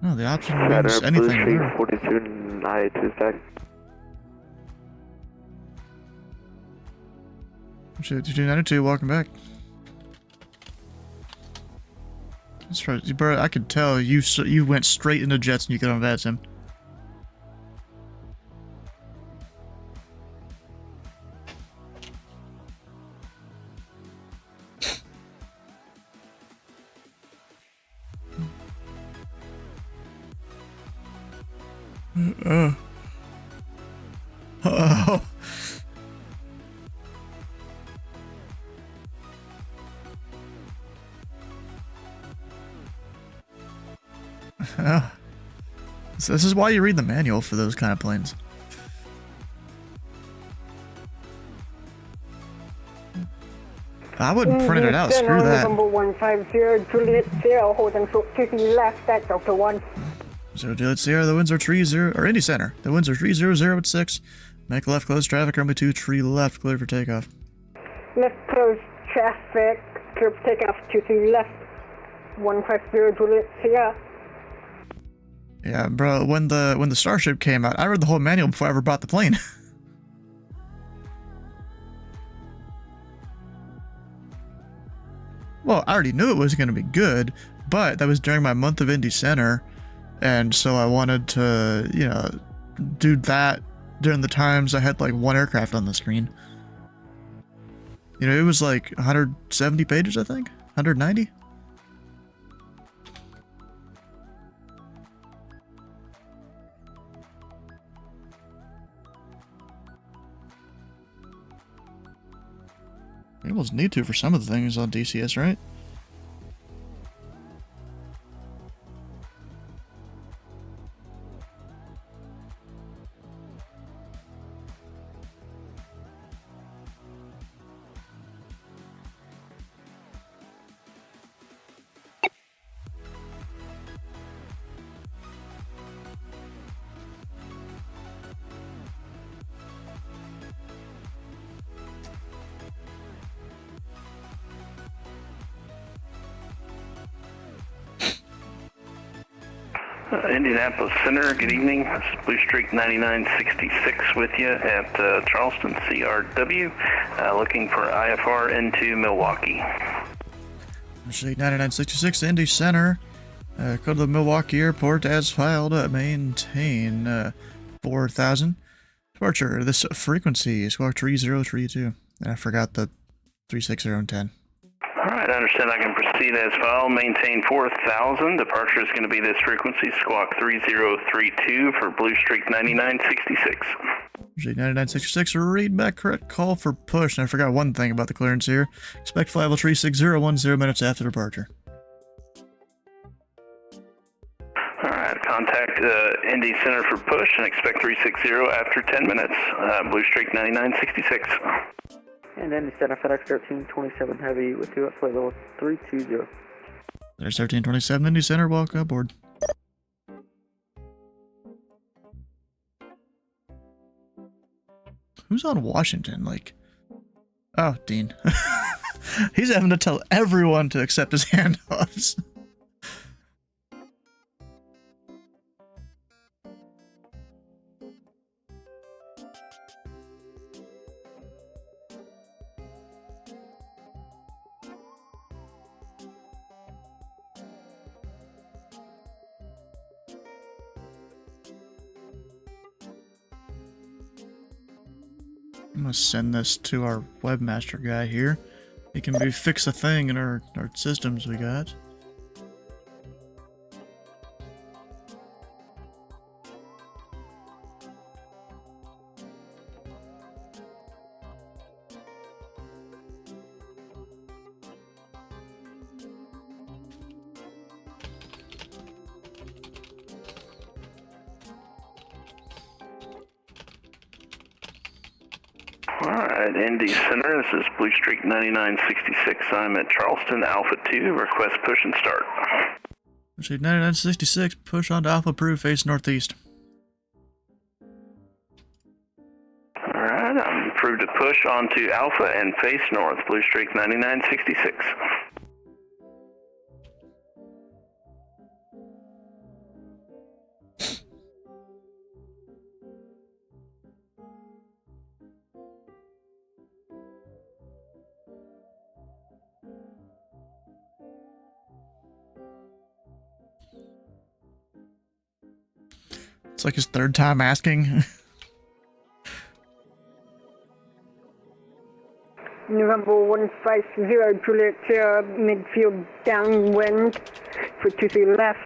No, the option means anything here. 42 I-2 stack. Shit, 2292, welcome back. That's right, bro. I could tell you went straight into jets and you got on that sim. Oh. So this is why you read the manual for those kind of planes. I wouldn't print it out, screw that. Number 150, Juliet Sierra, holding short to the left, that's Delta 1. So Juliet Sierra, the winds are 30, or Indy Center. The winds are 300 at 6. Make left close traffic, runway 23 left, clear for takeoff. Left close traffic, clear for takeoff, 23 left, 150 Juliet Sierra. Yeah, bro, when the Starship came out, I read the whole manual before I ever bought the plane. Well, I already knew it was going to be good, but that was during my month of Indy Center, and so I wanted to, you know, do that during the times I had like one aircraft on the screen. You know, it was like 170 pages, I think? 190? You almost need to for some of the things on DCS, right? Indianapolis Center, good evening. This is Blue Streak 9966 with you at Charleston, CRW, looking for IFR into Milwaukee. Blue Streak 9966, Indy Center. Go to the Milwaukee Airport as filed. Maintain 4,000. Departure, this frequency, squawk 3032. I forgot the 360 and 10. Alright, I understand I can proceed as well. Maintain 4,000. Departure is going to be this frequency, squawk 3032 for Blue Streak 9966. Streak 9966, read back correct call for push. And I forgot one thing about the clearance here. Expect flight level 36010 minutes after departure. Alright, contact Indy Center for push and expect 360 after 10 minutes. Blue Streak 9966. And Indy Center, FedEx 1327 Heavy with you at flight level 320. There's 1327 Indy Center, walk aboard. Who's on Washington? Like, oh, Dean. He's having to tell everyone to accept his handoffs. I'm gonna send this to our webmaster guy here. He can maybe fix a thing in our systems we got. Alright, Indy Center, this is Blue Streak 9966. I'm at Charleston, Alpha 2. Request push and start. Blue Streak 9966, push on to Alpha Approved, face northeast. Alright, I'm approved to push onto Alpha and face north. Blue Streak 9966. It's like his third time asking. November 150, Juliet Sierra, midfield downwind for 23 left.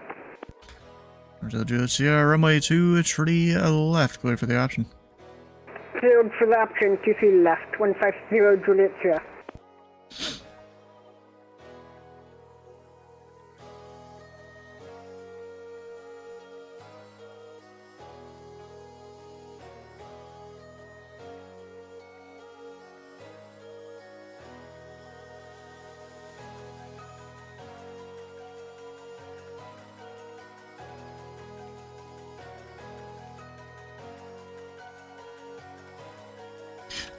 Juliet Sierra, runway 23 left, clear for the option. Cleared for the option, 23 left, 150, Juliet Sierra.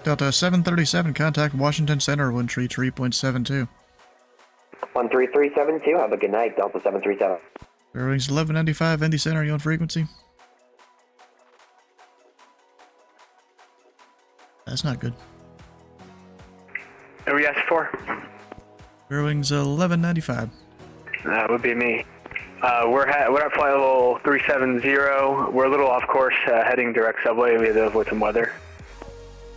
Delta 737, contact Washington Center, 133.72. 13372, have a good night, Delta 737. Bearings 1195, Indy Center, you on frequency? That's not good. Who are we asking for? Bearings 1195. That would be me. We're at flight level 370. We're a little off course, heading direct subway. We had to avoid some weather.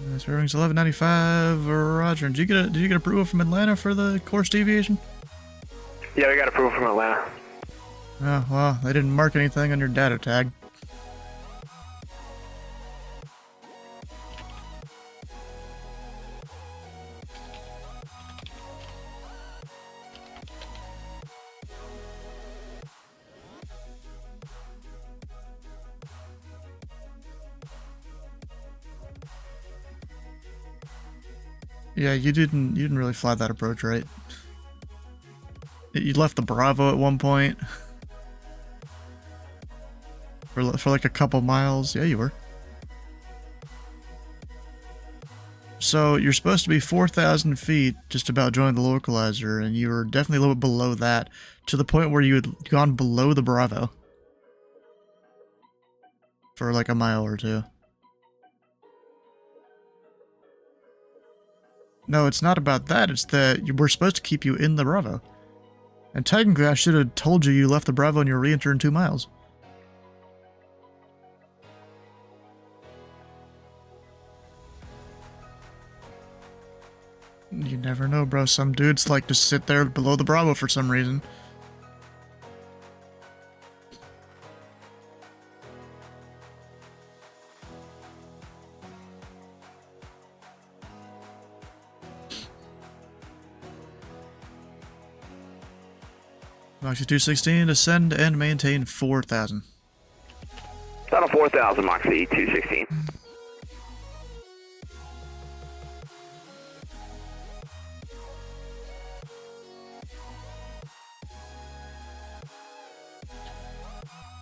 Bearings 1195. Roger. Did you get approval from Atlanta for the course deviation? Yeah, we got approval from Atlanta. Oh, well, they didn't mark anything on your data tag. Yeah, you didn't really fly that approach right. You left the Bravo at one point. For like a couple miles. Yeah, you were. So you're supposed to be 4,000 feet just about joining the localizer, and you were definitely a little bit below that, to the point where you had gone below the Bravo. For like a mile or two. No, it's not about that. It's that we're supposed to keep you in the Bravo. And technically, I should have told you left the Bravo and you're re-entering 2 miles. You never know, bro. Some dudes like to sit there below the Bravo for some reason. Moxie 216, ascend and maintain 4,000. Final 4,000, Moxie 216.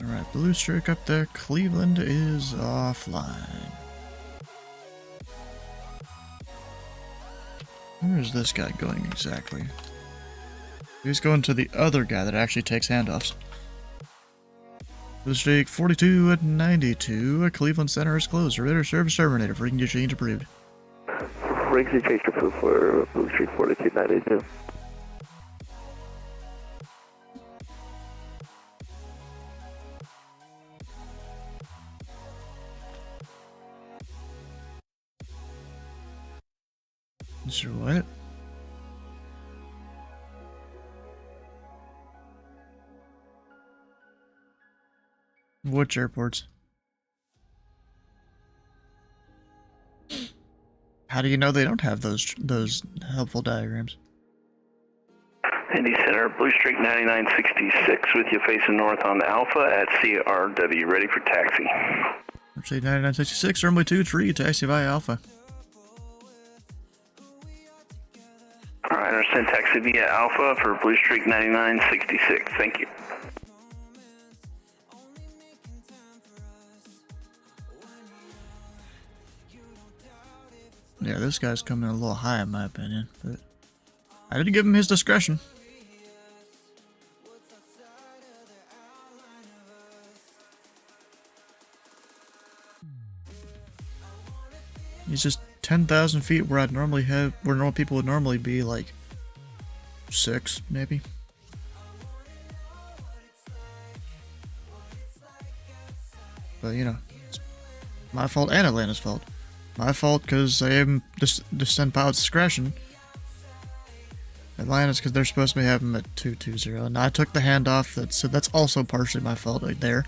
Alright, blue streak up there. Cleveland is offline. Where is this guy going exactly? He's going to the other guy that actually takes handoffs. Blue streak 42 at 92. Cleveland Center is closed. Radar service terminated. Freaking change approved. Frequency change approved for Blue streak 4292. Sure, what? Which airports? How do you know they don't have those helpful diagrams? Indy Center, Blue Streak 9966 with you facing north on Alpha at CRW, ready for taxi. Blue Streak 9966, runway 23, taxi via Alpha. Alright, understand taxi via Alpha for Blue Streak 9966, thank you. Yeah, this guy's coming a little high in my opinion, but I did give him his discretion. He's just 10,000 feet where normal people would normally be like 6, maybe. But you know, it's my fault and Atlanta's fault. My fault because I am descend pilot's discretion. Atlanta's because they're supposed to have him at 220, and I took the handoff. So that's also partially my fault right there.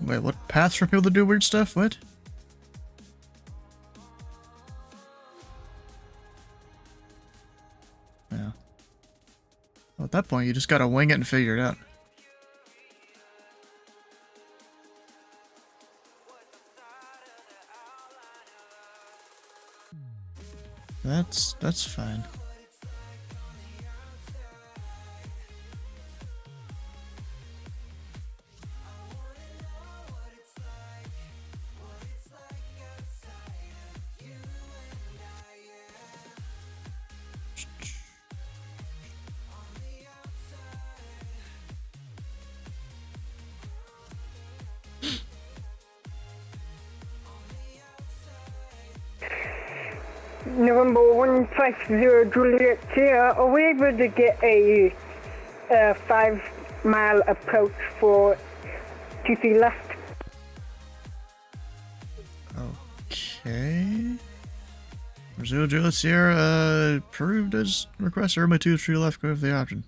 Wait, what paths for people to do weird stuff? What? Yeah. Well, at that point, you just gotta wing it and figure it out. That's fine. November 150 Juliet Sierra, are we able to get a 5-mile approach for TC left? Okay. Brazil Juliet Sierra approved as requested. Runway 23 left, go for the option.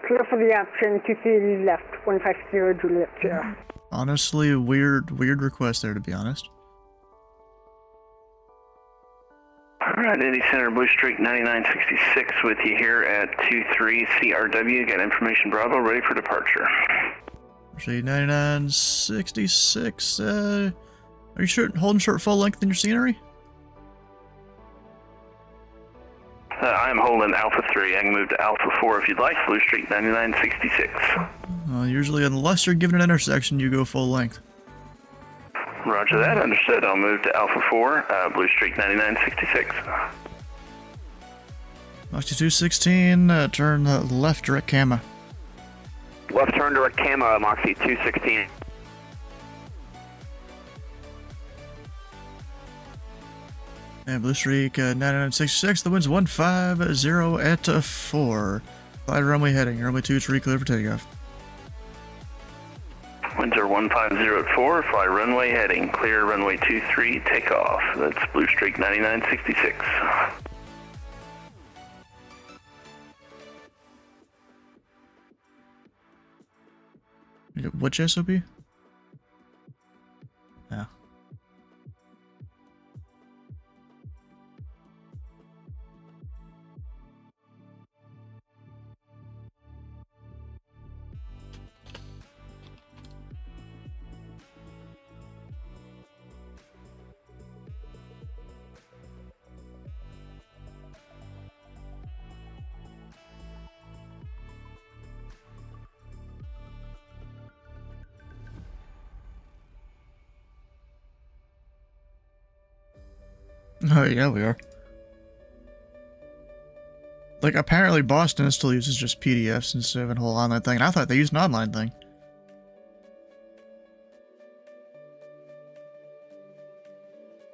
Clear for the option, TC left, 150 Juliet Sierra. Honestly, a weird request there, to be honest. Alright, Indy Center, Blue Streak 9966 with you here at 23 CRW. Got information Bravo, ready for departure. See, 9966. Are you holding short full length in your scenery? I'm holding Alpha 3. I can move to Alpha 4 if you'd like. Blue Streak 9966. Usually, unless you're given an intersection, you go full length. Roger that. Understood. I'll move to Alpha 4, Blue Streak 9966. Moxie 216, turn left direct camera. Left turn direct camo, Moxie 216. And Blue Streak 9966, the wind's 150 at 4. Fly runway heading, runway 23 clear for takeoff. Winds are 150 at 4, fly runway heading, clear runway 23, takeoff. That's Blue Streak 9966. Which SOP? Yeah. Oh yeah, we are. Like, apparently Boston still uses just PDFs instead of a whole online thing, and I thought they used an online thing.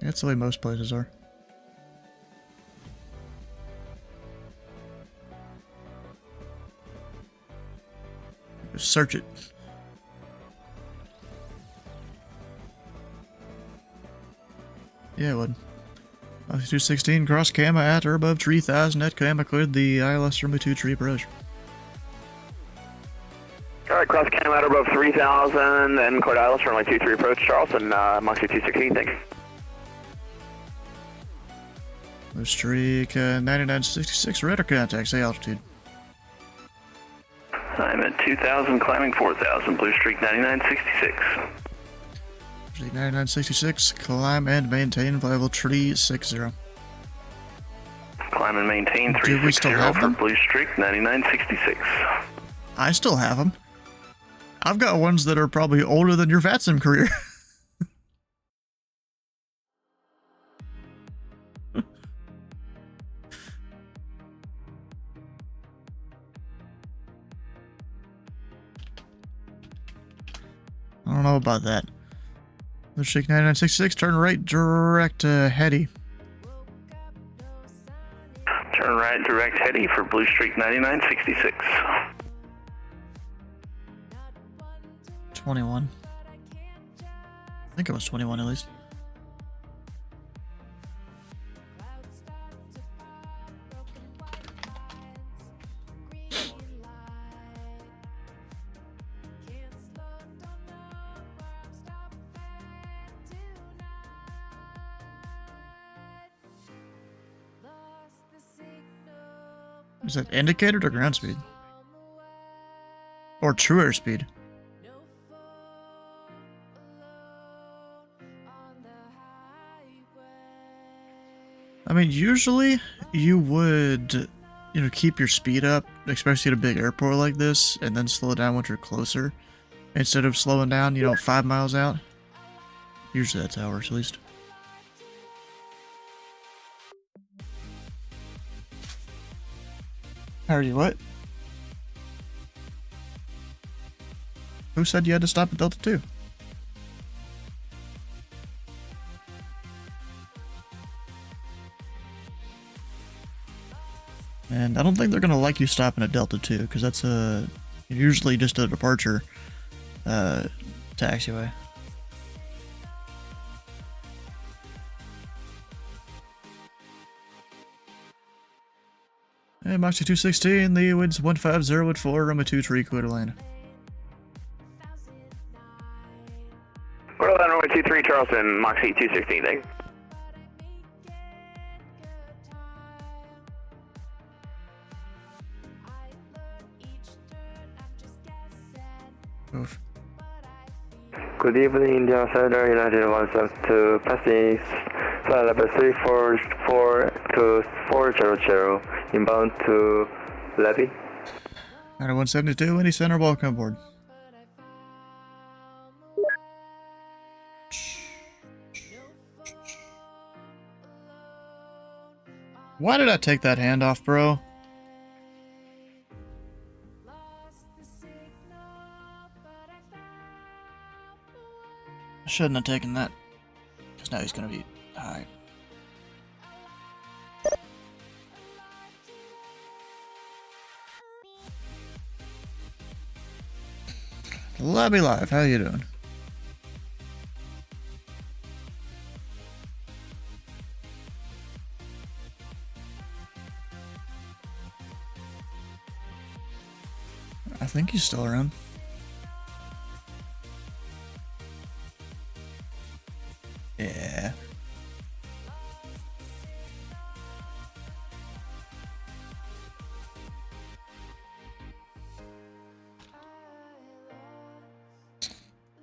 That's the way most places are. Just search it. Yeah, it would. 216, cross Kama at or above 3000 at Kama, cleared the ILS runway 23 approach. Alright, cross camo at or above 3000 and cleared ILS runway 23 approach, Charleston, Moxie 216, thanks. Blue Streak 9966, radar contact, say altitude. I'm at 2000, climbing 4000, Blue Streak 9966. 9966, climb and maintain viable tree 60. Climb and maintain Do we still 360 have for them? Blue Streak 9966. I still have them. I've got ones that are probably older than your VATSIM career. I don't know about that. Let's shake 9966, turn right, direct heady. Turn right, direct heady for Blue Streak 9966. 21. I think it was 21 at least. Is that indicated or ground speed? Or true airspeed? I mean, usually you would, keep your speed up, especially at a big airport like this, and then slow down once you're closer, instead of slowing down, 5 miles out. Usually that's how it works, at least. Are you what? Who said you had to stop at Delta 2? And I don't think they're going to like you stopping at Delta 2, because that's usually just a departure taxiway. Hey, Moxie 216, the wind's 150 at 4, runway 23, clear to land. Clear to land, runway 23, Charleston, Moxie 216, thanks. Oof. Good evening, Indy Center, United 172, passing flight level 344 to 400, inbound to Levy. United 172, Indy Center, welcome aboard. Why did I take that hand off, bro? I shouldn't have taken that, because now he's gonna be high. Lobby Live, how you doing? I think he's still around. Yeah.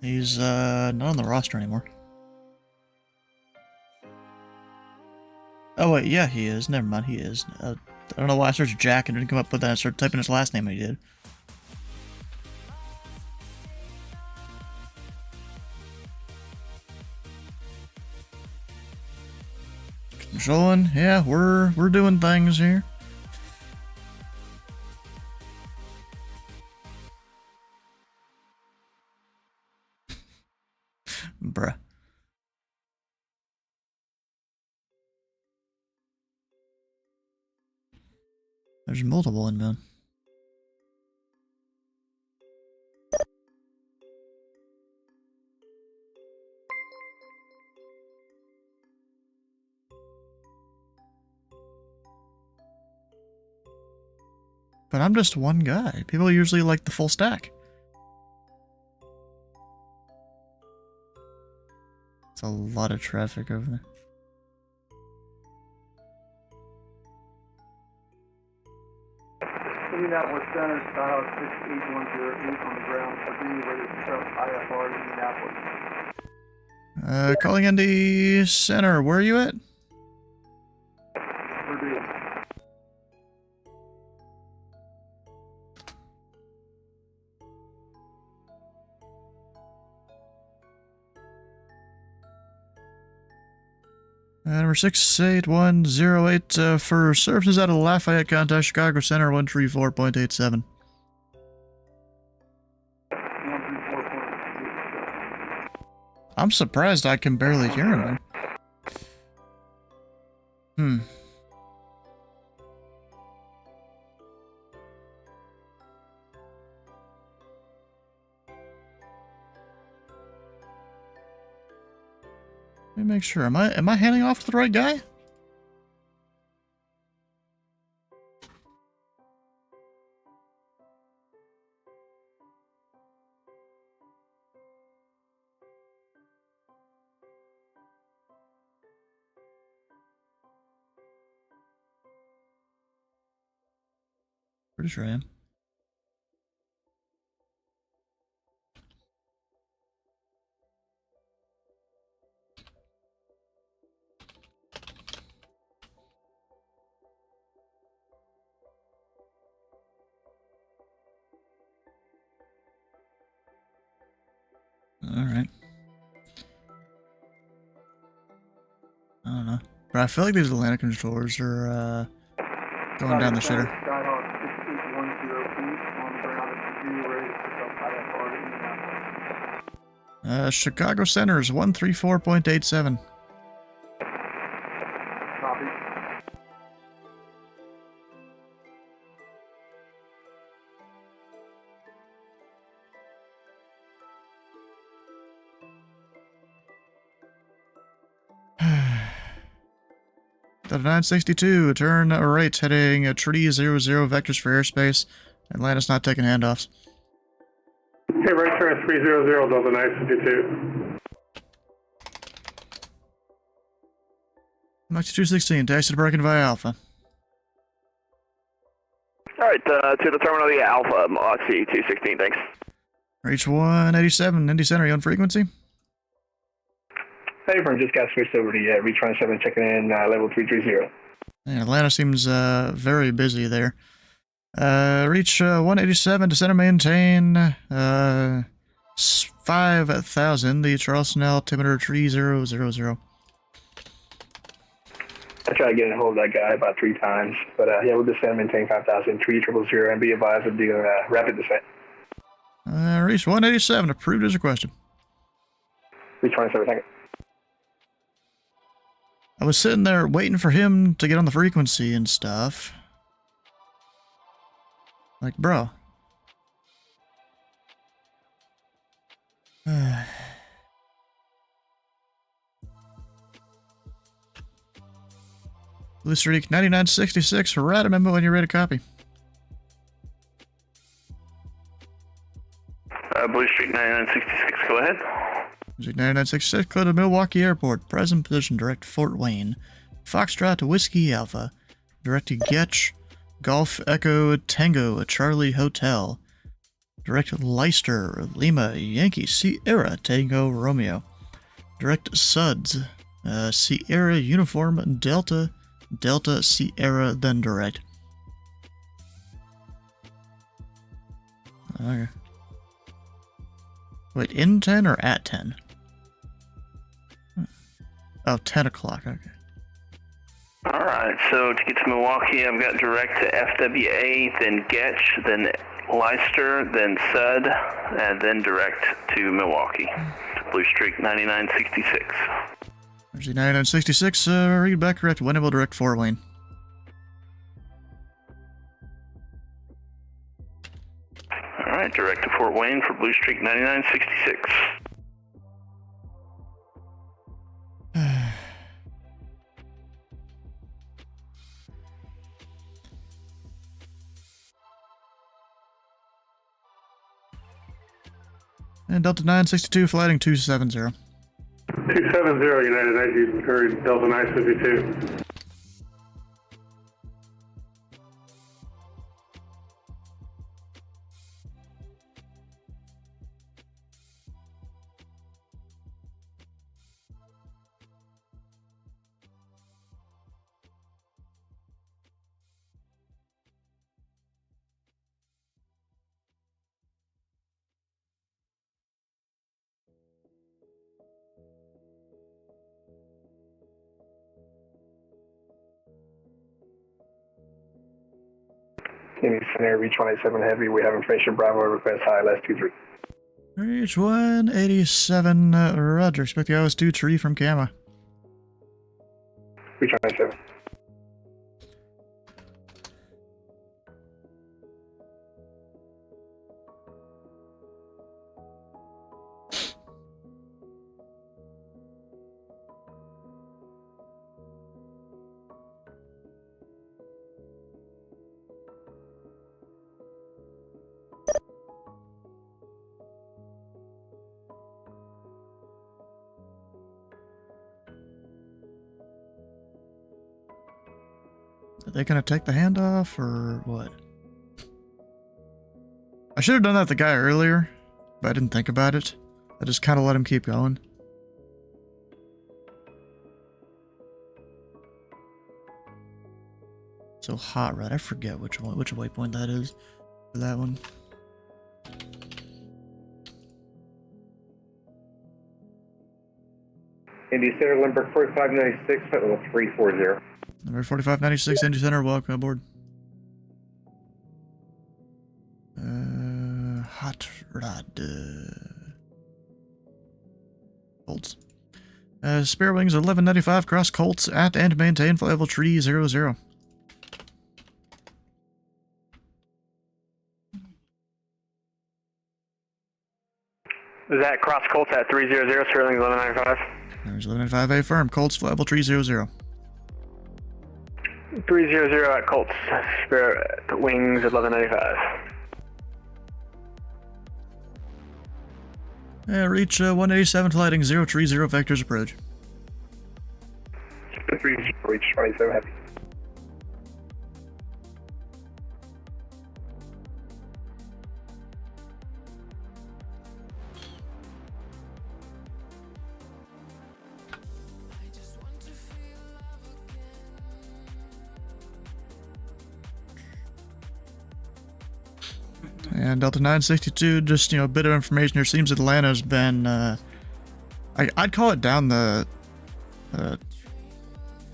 He's not on the roster anymore. Oh wait, yeah, he is. Never mind, he is. I don't know why I searched Jack and it didn't come up with that. I started typing his last name and he did. Controlling, yeah, we're doing things here. Bruh. There's multiple inbound. But I'm just one guy. People usually like the full stack. It's a lot of traffic over there. City Network Center, Skyhawk 68108 on the ground for B, ready to pick up IFR in Indianapolis. Calling Indy Center, where are you at? Purdue. Number 68108 for services out of Lafayette, contact Chicago Center 134.87. I'm surprised I can barely hear him there. Let me make sure. Am I handing off to the right guy? Pretty sure I am. Alright. I don't know. But I feel like these Atlanta controllers are going down the shitter. Skyhawk 68108 on the ground at Purdue, ready to pick up IFR in Indianapolis. Chicago Center is 134.87. Copy. Delta 962, turn right, heading tree 00 vectors for airspace. Atlanta's not taking handoffs. Hey, right turn 300, Delta 962. Moxie 216, taxi to Parking via Alpha. Alright, to the terminal, yeah, Alpha, Moxie 216, thanks. Reach 187, Indy Center, you on frequency? Hey, from just got switched over to Reach 27, checking in, level 330. Yeah, Atlanta seems very busy there. Reach 187 to center maintain 5,000, the Charleston altimeter 3000. I tried getting a hold of that guy about 3 times, but yeah, we'll descend, maintain 5,000, 3000, and be advised of doing rapid descent. Reach 187, approved as requested. Reach 27, thank you. I was sitting there waiting for him to get on the frequency and stuff. Like, bro. Blue Streak 9966, right a memo when you're ready to copy. Blue Streak 9966, go ahead. Blue Streak 9966, go to Milwaukee Airport. Present position, direct Fort Wayne. Foxtrot to Whiskey Alpha. Direct to Getch. Golf Echo Tango, Charlie Hotel. Direct Leicester, Lima, Yankee, Sierra, Tango, Romeo. Direct Suds, Sierra, Uniform, Delta, Delta, Sierra, then direct. Okay. Wait, in 10 or at 10? Oh, 10 o'clock, okay. Alright, so to get to Milwaukee, I've got direct to FWA, then Getch, then Leicester, then Sud, and then direct to Milwaukee. Blue Streak 9966. There's the 9966, read back correct, winnable direct Fort Wayne. Alright, direct to Fort Wayne for Blue Streak 9966. And Delta 962, flighting 270. 270, United 90, or Delta 952. Indy Center, Reach 187 Heavy, we have information, Bravo, request high, last 23. Reach 187, roger, expect the OS2 tree from Gamma. Reach 187. Are they gonna take the handoff, or what? I should have done that with the guy earlier, but I didn't think about it. I just kind of let him keep going. So hot red, I forget which waypoint that is for that one. Indy Center, Lindbergh 4596, flight level 340. Number 4596, Indy Center, welcome aboard. Hot rod. Colts. Spare wings 1195, cross Colts at and maintain flight level 300. Is that cross Colts at 300, Sterling 1195? There's 1195A firm, Colts flight level 300. 300 at Colts, spare wings 1195. Reach 187, flighting 030, vectors approach. 3 Reach 27 Heavy. And Delta 962, just, a bit of information here. Seems Atlanta's been, I'd call it down the,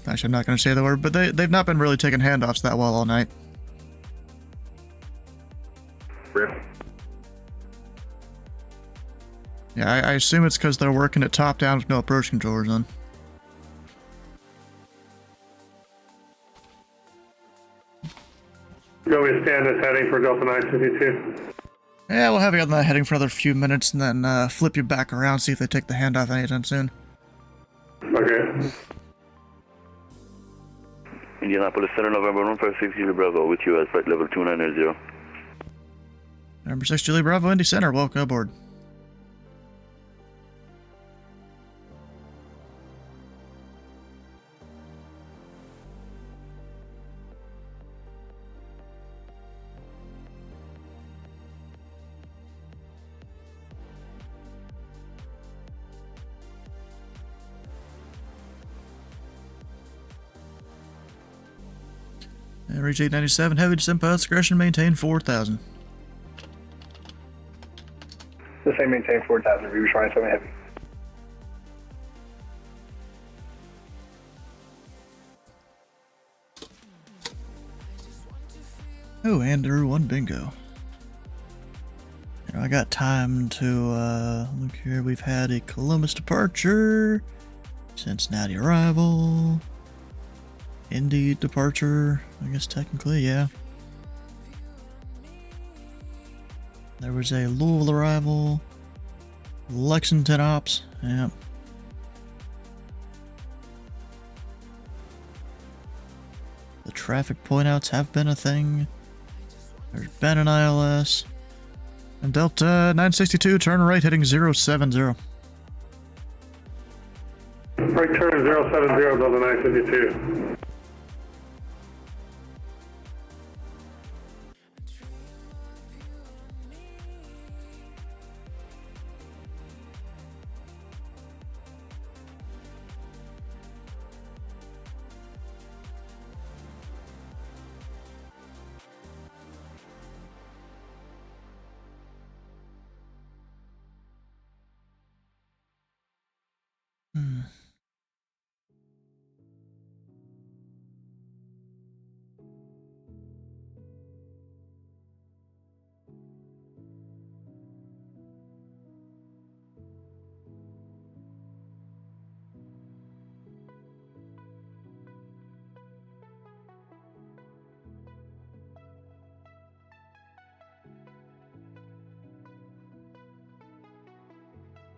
actually, I'm not going to say the word, but they've not been really taking handoffs that well all night. Rip. Yeah, I assume it's because they're working it top down with no approach controllers on. You want me to stand this heading for Delta 952? Yeah, we'll have you on that heading for another few minutes and then flip you back around, see if they take the handoff anytime soon. Okay. Indianapolis Center, November 156 Julie Bravo with you at flight level 2980. Number 6 Julie Bravo, Indy Center, welcome aboard. And reach 897, heavy descent pilot discretion, maintain 4,000. The same maintain 4,000, we were trying something heavy. Oh, Andrew, one bingo. I got time to, look here, we've had a Columbus departure, Cincinnati arrival, Indy departure, I guess technically, yeah. There was a Louisville arrival, Lexington ops, yeah. The traffic pointouts have been a thing. There's been an ILS. And Delta 962, turn right heading 070. Right turn 070, Delta 952.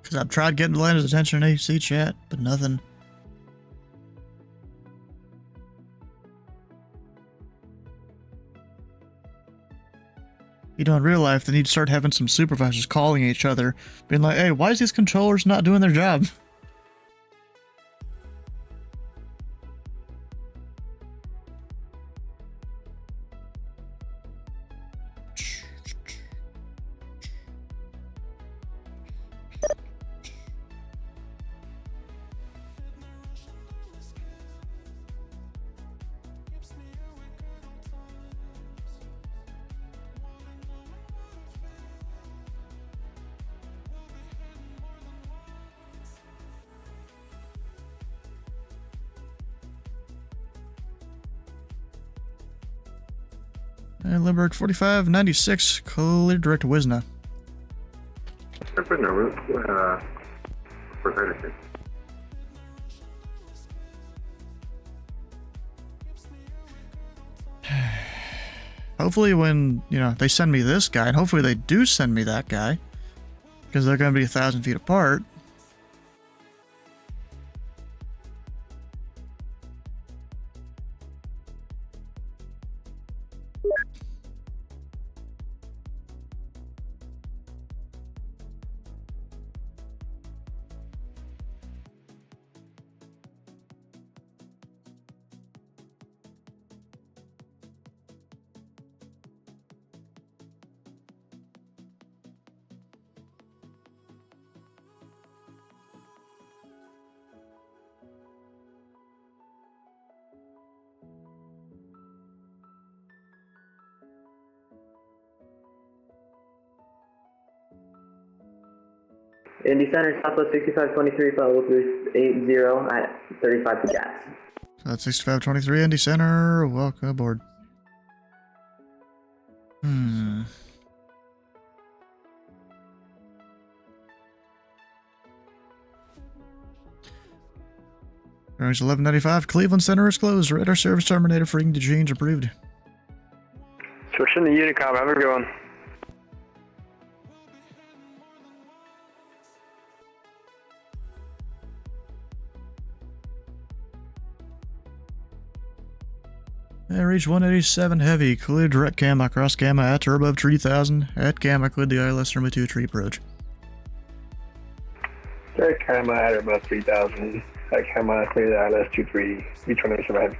Because I've tried getting Atlanta's attention in AC chat, but nothing. In real life, they need to start having some supervisors calling each other, being like, hey, why is these controllers not doing their job? And Limburg 4596, clear direct to Wisna. Step in the route for Hennessy. Hopefully when, they send me this guy, and hopefully they do send me that guy, because they're going to be 1,000 feet apart. Indy Center, Southwest 6523, follow boost 80 at 35 to gas. That's 6523 Indy Center. Welcome aboard. Range 1195. Cleveland Center is closed. Radar service terminated. Frequency change approved. Switching to Unicom. Have a good one. Reach 187 heavy. Clear direct gamma. Cross gamma at or above 3000. At gamma, clear the ILS runway 23 approach. Direct camera at about 3,000. Direct camera clear the ILS 23, V27 heavy.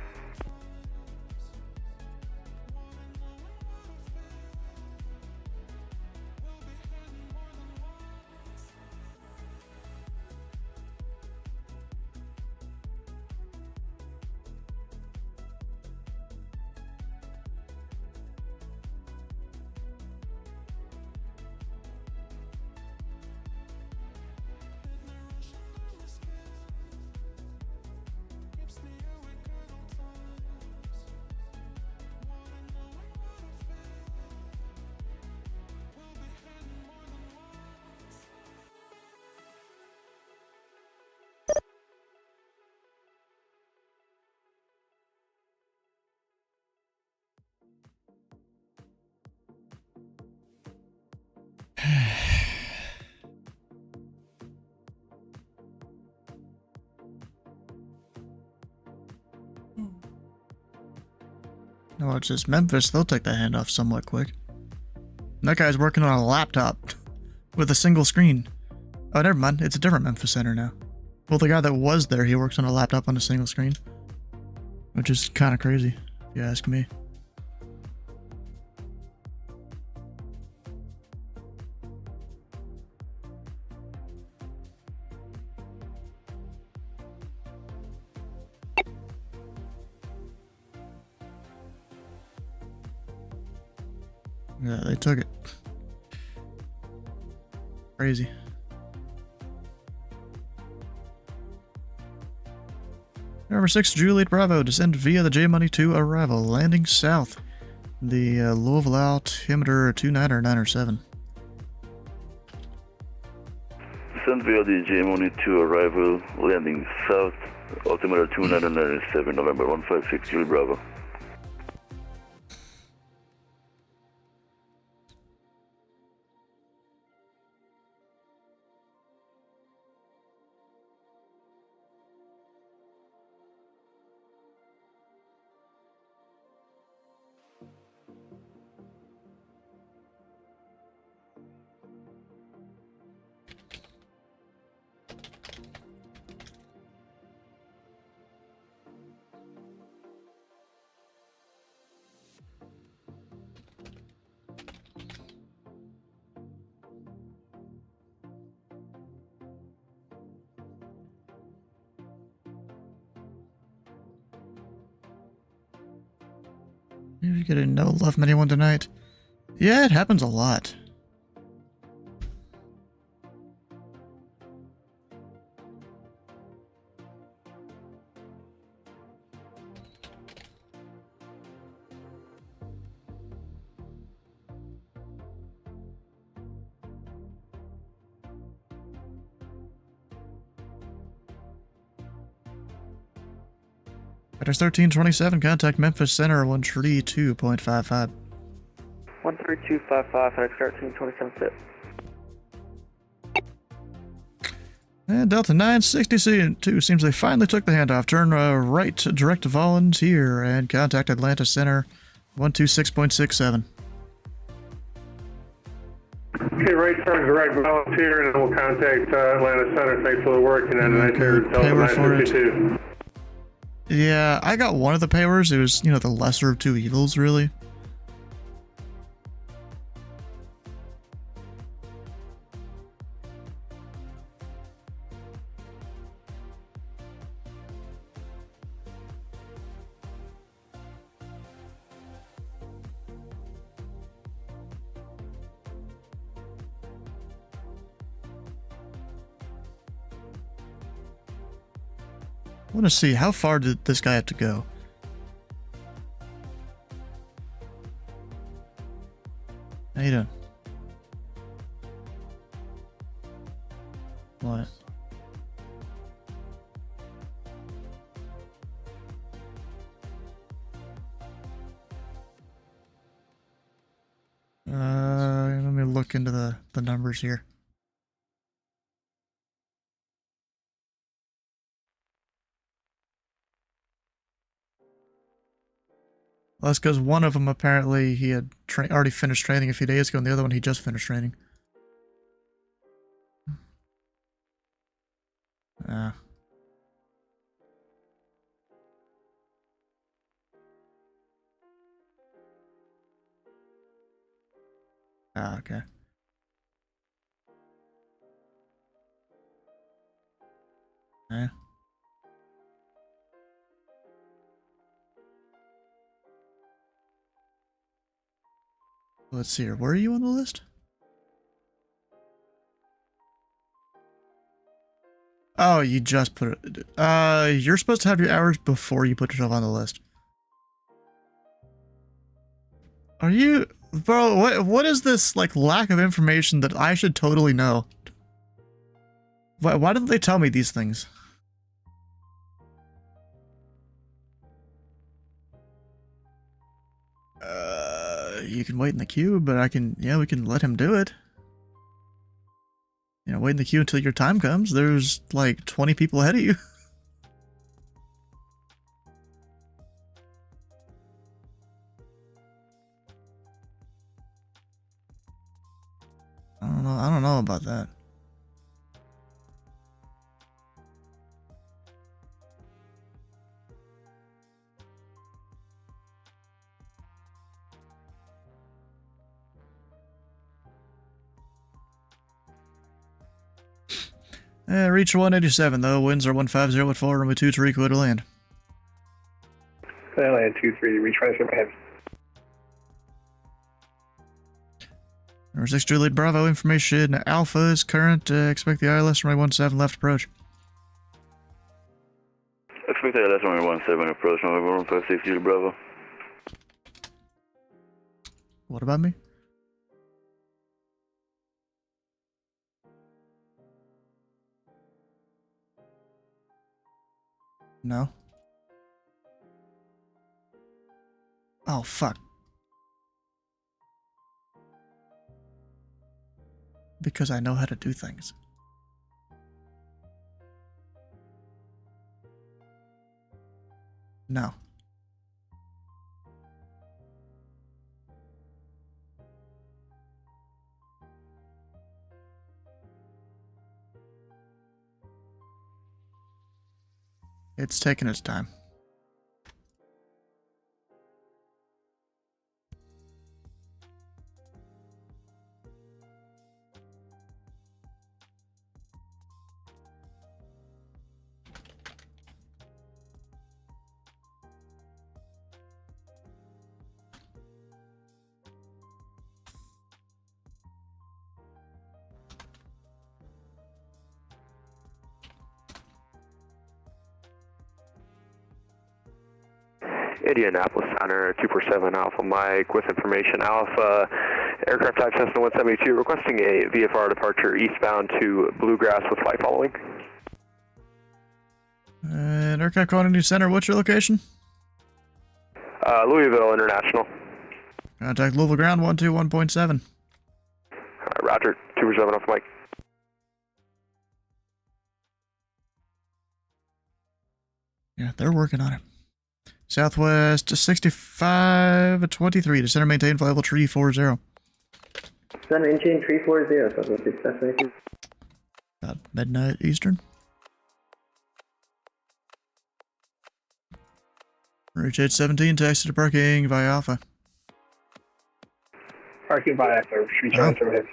No, it's just Memphis. They'll take the handoff somewhat quick. That guy's working on a laptop with a single screen. Oh, never mind. It's a different Memphis Center now. Well, the guy that was there, he works on a laptop on a single screen. Which is kind of crazy, if you ask me. Yeah, they took it. Crazy. Number 6, Juliet Bravo, descend via the J-Money to arrival, landing south. The Louisville altimeter 2997. Descend via the J-Money to arrival, landing south, altimeter 2997, November 156, Juliet Bravo. You're getting no love from anyone tonight. Yeah, it happens a lot. Address 1327, contact Memphis Center 132.55. 13255, FedEx 1327 sit. And Delta 962 seems they finally took the handoff. Turn right direct to volunteer and contact Atlanta Center 126.67. Okay, right turn direct volunteer, and then we'll contact Atlanta Center. Thanks for the work, and then right there, Delta 962. Yeah, I got one of the paywers. It was, the lesser of two evils, really. want to see, how far did this guy have to go? How you doing? What? Let me look into the numbers here. Well, that's because one of them apparently he had already finished training a few days ago, and the other one he just finished training. Ah. Ah, okay. Okay. Let's see here. Where are you on the list? Oh, you just put it. You're supposed to have your hours before you put yourself on the list. Are you, bro? What is this like lack of information that I should totally know? Why didn't they tell me these things? You can wait in the queue, but I can. Yeah, we can let him do it. You know, wait in the queue until your time comes. There's like 20 people ahead of you. I don't know. I don't know about that. Reach 187 though. Winds are 150 at 4, runway 23, clear to land. Land 23, reach 27 ahead. Number 6 Juliet Bravo, information Alpha is current. Expect the ILS runway 17 left approach. Expect the ILS runway 17 approach, runway 156 Juliet Bravo. What about me? No. Oh, fuck. Because I know how to do things. No. It's taking its time. Indianapolis Center, 247 Alpha Mike with information Alpha. Aircraft type Cessna 172 requesting a VFR departure eastbound to Bluegrass with flight following. And aircraft calling Indy Center, what's your location? Louisville International. Contact Louisville Ground 121.7. Alright, roger, 247 Alpha Mike. Yeah, they're working on it. Southwest 65 at 23 to center maintain flyable tree 40. Center maintain tree 40, Southwest 65. About midnight Eastern. Reach 817, taxi to parking via Alpha. Parking via Alpha, reach 27 ahead.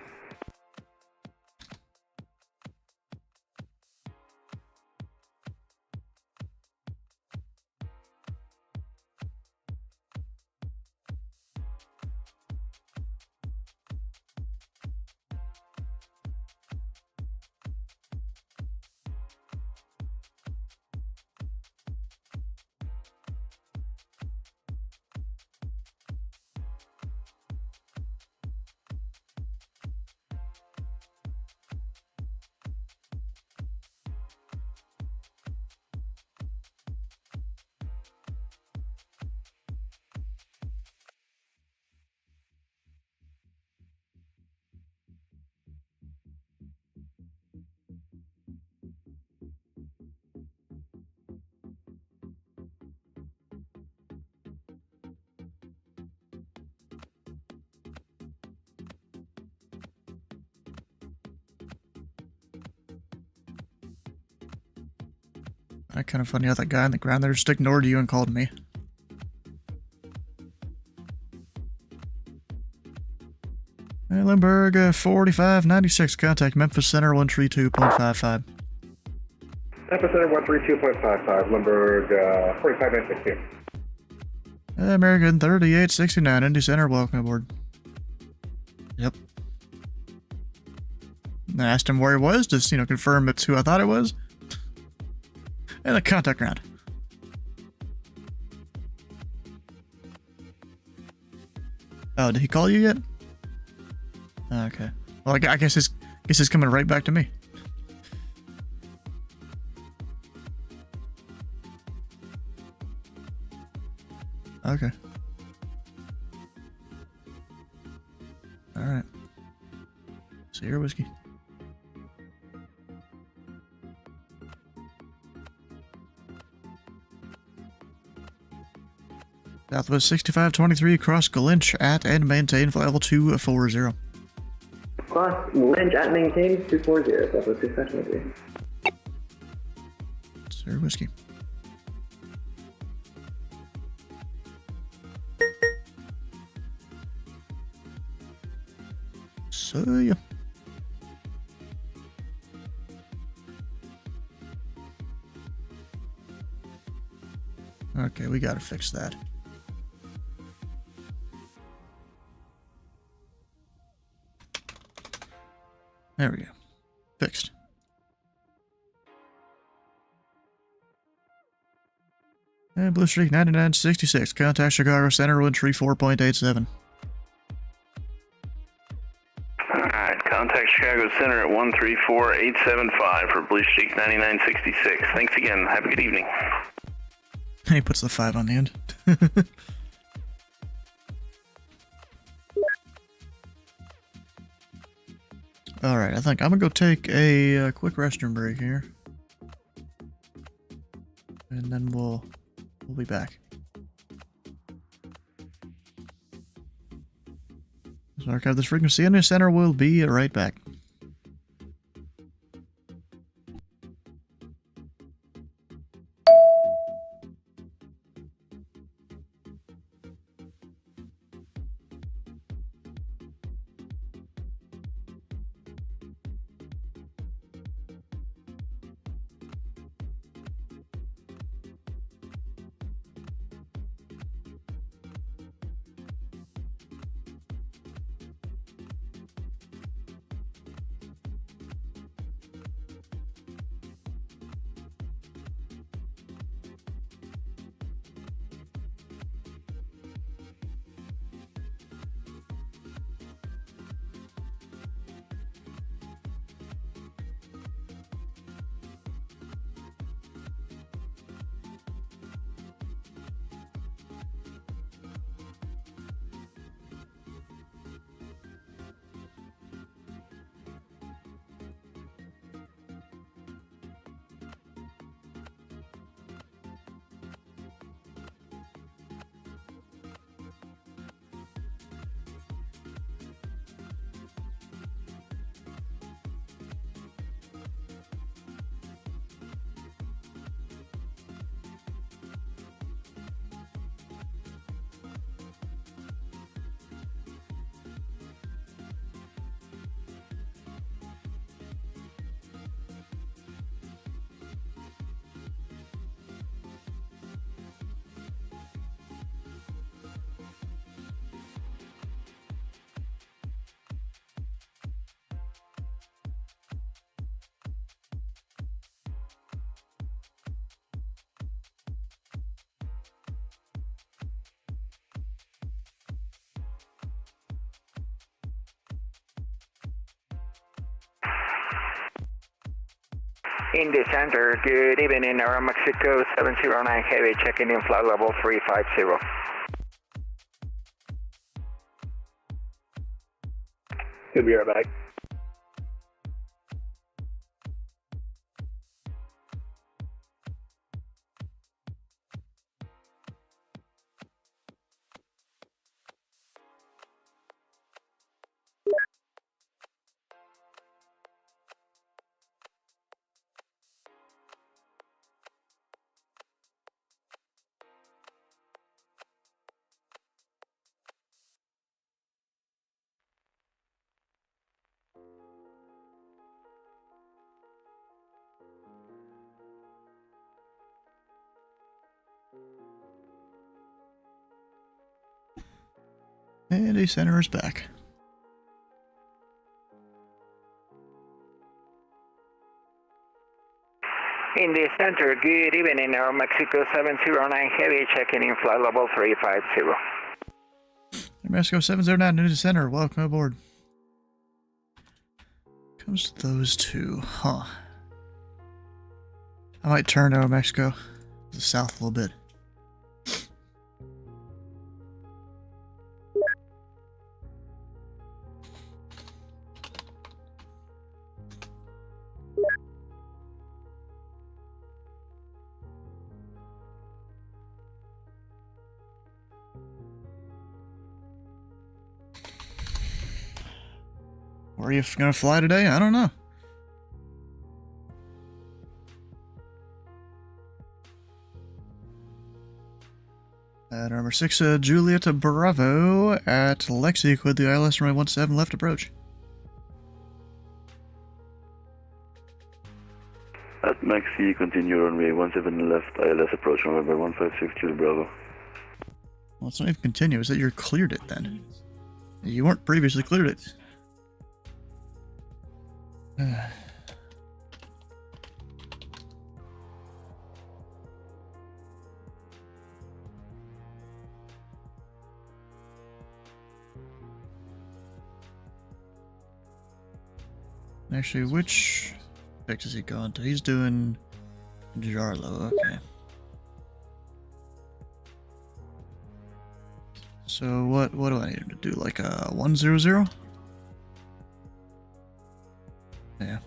Kind of funny how that guy on the ground there just ignored you and called me. Hey, Lindbergh, 4596, contact Memphis Center 132.55. Memphis Center 132.55, Lindbergh, 4596 here. American 3869, Indy Center, welcome aboard. Yep. I asked him where he was, just, confirm it's who I thought it was. And the contact ground. Oh, did he call you yet? Okay. Well, I guess he's coming right back to me. Okay. Alright. See your whiskey. Southwest 6523 cross Galinch at and maintain flight level 240. Cross Lynch at maintain 240. Southwest 6523. Sir whiskey. See ya. Okay, we gotta fix that. There we go. Fixed. And Blue Streak 9966. Contact Chicago Center, entry 4.87. Alright, contact Chicago Center at 134875 for Blue Streak 9966. Thanks again. Have a good evening. And he puts the 5 on the end. Alright, I think I'm gonna go take a quick restroom break here. And then we'll be back. So archive this frequency. Indy Center will be right back. Indy Center, good evening, Aero Mexico 709 Heavy, checking in flight level 350. He'll be right back. Indy Center is back. Indy Center, good evening, Aero Mexico 709 Heavy, checking in flight level 350. Mexico 709 Indy Center, welcome aboard. Comes to those two, huh? I might turn Aero Mexico to the south a little bit. Where are you gonna fly today? I don't know. Number 6, Juliet Bravo at Lexi with the ILS runway 17 left approach. At Maxi, continue runway 17 left, ILS approach, November 156 Julie Bravo. Well, it's not even continue, it's that you're cleared it then. You weren't previously cleared it. Actually, which fix is he going to? He's doing Jarlo, okay. So what do I need him to do? Like a 100? Yeah.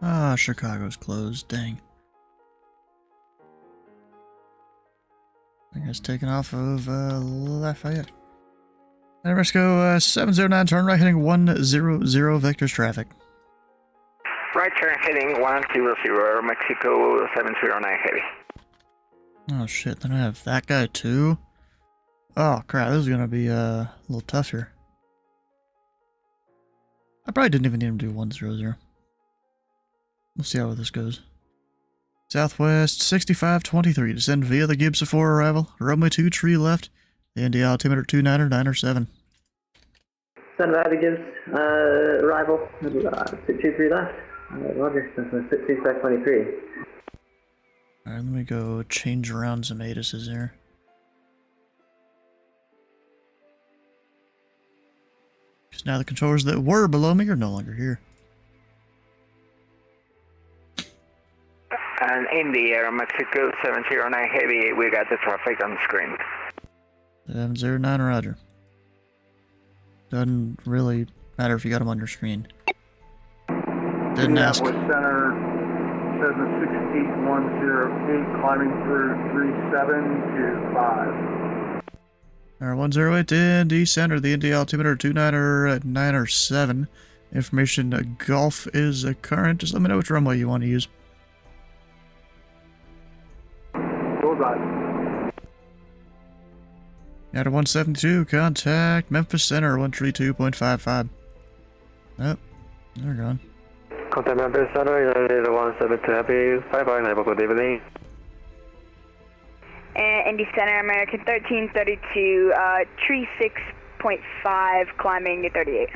Ah, Chicago's closed, dang. I guess taken off of Lafayette. San Francisco 709, turn right heading 100 vectors traffic. Right turn heading 100, Mexico 709 Heavy. Oh shit, then I have that guy too? Oh crap, this is gonna be a little tough here. I probably didn't even need him to do 100. We'll see how this goes. Southwest 6523, descend via the Gibbs before arrival. Runway 2, tree left. The Indy altimeter 2997. Send out the Gibbs, arrival, 623 left. Roger, that's 6523. Alright, let me go change around some ATIS's here. Because now the controllers that were below me are no longer here. And Indy, Aero Mexico 709 Heavy, we got the traffic on screen. 709, roger. Doesn't really matter if you got them on your screen. Didn't ask. Center, Cessna 68108, climbing through 3725. Alright, 108 to Indy Center, the Indy altimeter 2997. Information Golf is current. Just let me know which runway you want to use. Bullseye. At 172, contact Memphis Center 132.55. Oh, they're gone. Contact Memphis Center, United 172 Happy, 559, good evening. Indy Center, American 1332, tree 6.5, climbing to 38.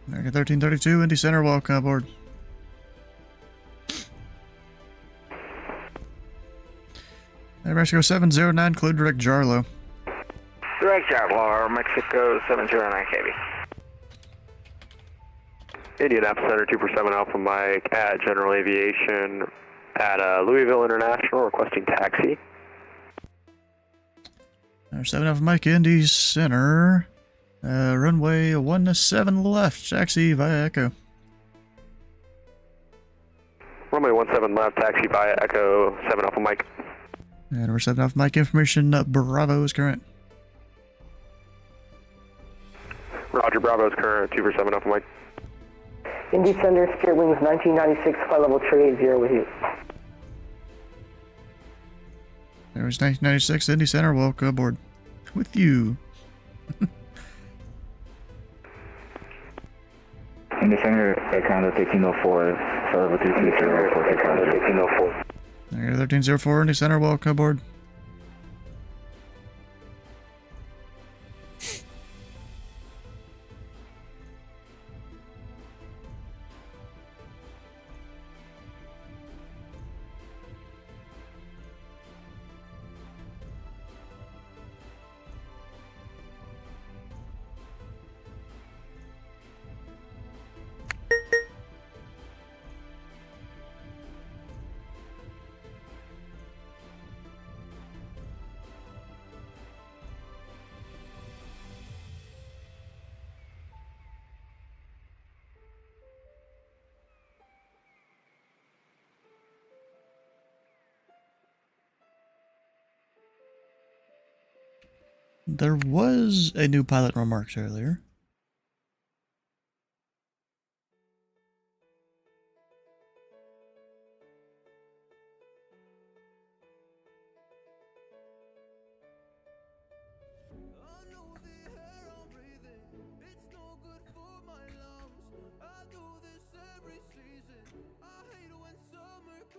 American 1332, Indy Center, welcome aboard. Mexico 709, include direct Jarlo. Direct Jaguar, Mexico 709 Heavy. Indianapolis Center 247 Alpha Mike at General Aviation at Louisville International, requesting taxi. 7 Alpha Mike, Indy Center. Runway 17 left, taxi via Echo. Runway 17 left, taxi via Echo 7 Alpha Mike. And we're 7 Alpha Mike, information Bravo is current. Roger, Bravo is current, 247 Alpha Mike. Indy Center, Spirit Wings 1996, flight level 380 with you. There was 1996 Indy Center. Welcome aboard. With you. Indy Center, Air Canada 1304, flight level 230, report Air Canada 1304. There, 1304 Indy Center. Welcome aboard. There was a new pilot remarks earlier.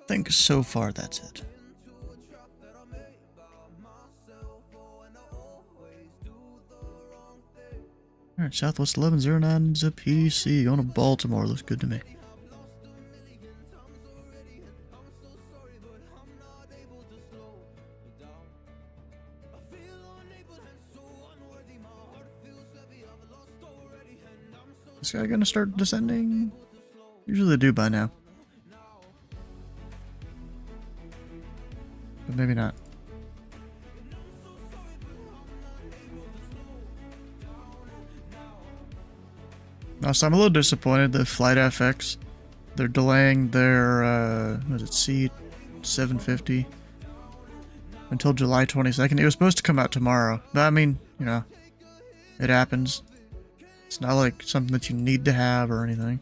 I think so far that's it. Alright, Southwest 1109 is a PC going to Baltimore. Looks good to me. This guy gonna start descending? Usually they do by now. But maybe not. So I'm a little disappointed that Flight FX, they're delaying their, what is it, C750 until July 22nd. It was supposed to come out tomorrow. But I mean, you know, it happens. It's not like something that you need to have or anything.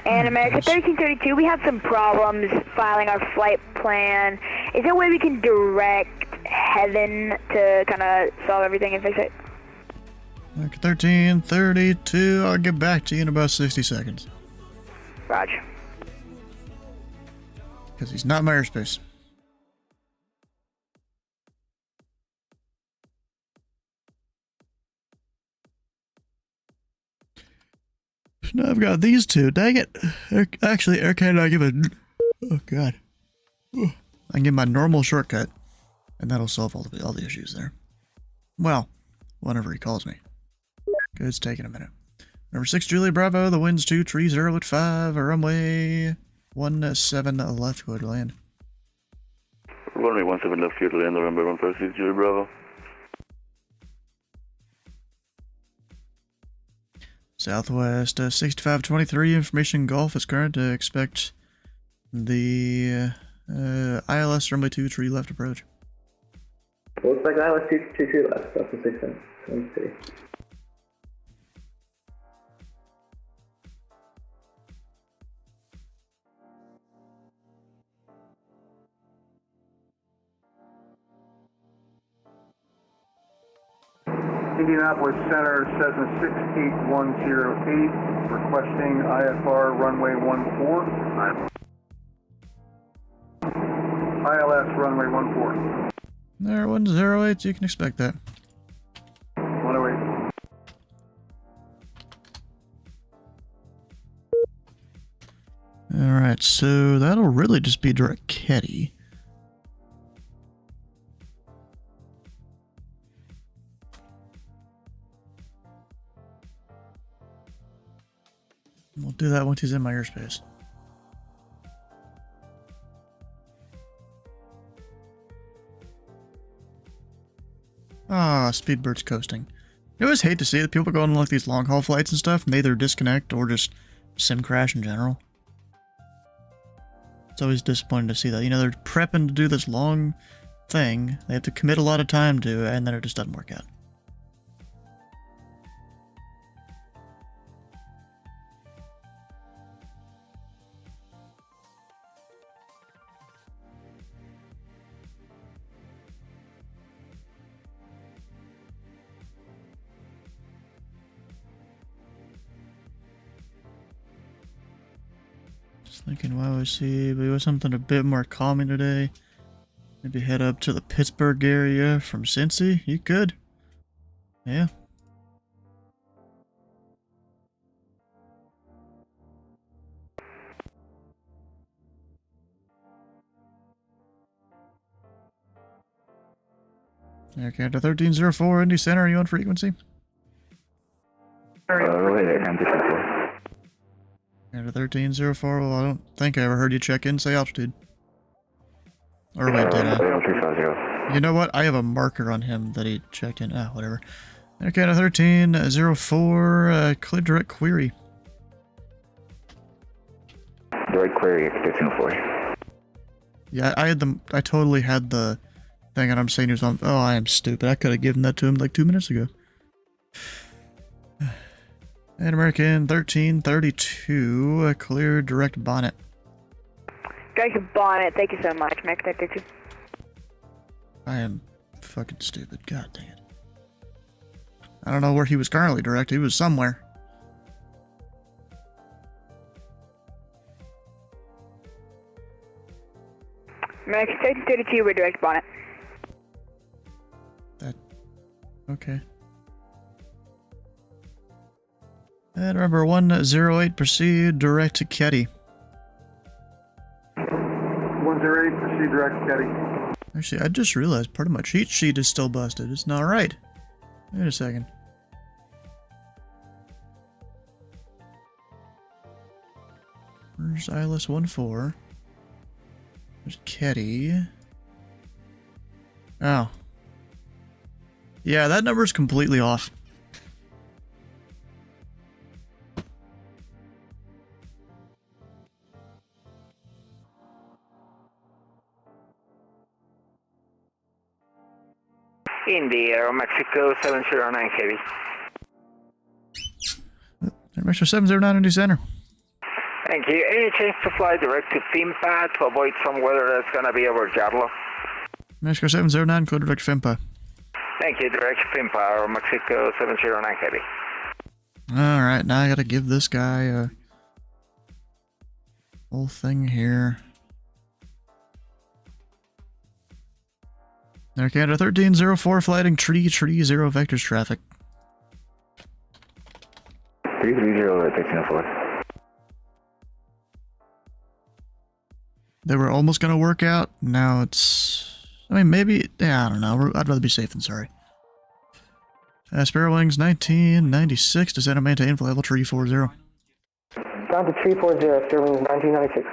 And America 1332, we have some problems filing our flight plan. Is there a way we can direct Heaven to kind of solve everything and fix it? America 1332, I'll get back to you in about 60 seconds. Roger. Because he's not in my airspace. Now I've got these two. Dang it. Actually, Air Canada, I give a... Oh, God. I can give my normal shortcut. And that'll solve all the issues there. Well, whenever he calls me. Good, it's taking a minute. Number 6, Julie Bravo. The wind's 230 at 5. Runway 17 left. Go to land. Runway 17 left, clear to land. November 156, Julie Bravo. Southwest 6523, information Golf is current to expect the ILS runway 23 left approach. Looks like ILS 22 left, that's the 623. Indianapolis Center, Cessna 68108, requesting IFR runway 14. ILS runway 14. There, 108, you can expect that. 108. Alright, so that'll really just be direct Ketty. We'll do that once he's in my airspace. Ah, Speedbird's coasting. I always hate to see that people go on like these long haul flights and stuff and they either disconnect or just sim crash in general. It's always disappointing to see that. You know, they're prepping to do this long thing, they have to commit a lot of time to, and then it just doesn't work out. Thinking, wow, we want something a bit more calming today. Maybe head up to the Pittsburgh area from Cincy. You could. Yeah. Okay, to 1304 Indy Center, are you on frequency? Wait there, I'm just And to 1304, well, I don't think I ever heard you check in, say altitude. Or wait, did I? You know what? I have a marker on him that he checked in. Ah, whatever. Okay, to 1304, clear direct query. Direct query, 1304. Yeah, I totally had the thing, and I'm saying he was on. Oh, I am stupid. I could have given that to him like 2 minutes ago. And American 1332, clear direct bonnet. Direct bonnet, thank you so much, Mac 32. I am fucking stupid. God dang it. I don't know where he was currently direct. He was somewhere. Mac 1332, we're direct bonnet. Okay. And remember, 108, proceed direct to Ketty. 108, proceed direct to Ketty. Actually, I just realized part of my cheat sheet is still busted. It's not right. Wait a second. Where's ILS 14? There's Ketty. Oh. Yeah, that number's completely off. Indy, Mexico 709 Heavy. Mexico 709 Indy Center. Thank you. Any chance to fly direct to FIMPA to avoid some weather that's going to be over Jarlo? Mexico 709, code direct FIMPA. Thank you. Direct FIMPA or Mexico 709 Heavy. Alright, now I gotta give this guy a whole thing here. Air Canada 1304, flighting tree 0 vectors traffic. 330 at 1304. They were almost gonna work out. Now it's... I mean, maybe... Yeah, I don't know. I'd rather be safe than sorry. Sparrow Wings 1996, descend and maintain flight level tree 40. Down to 340, Sparrow Wings 1996.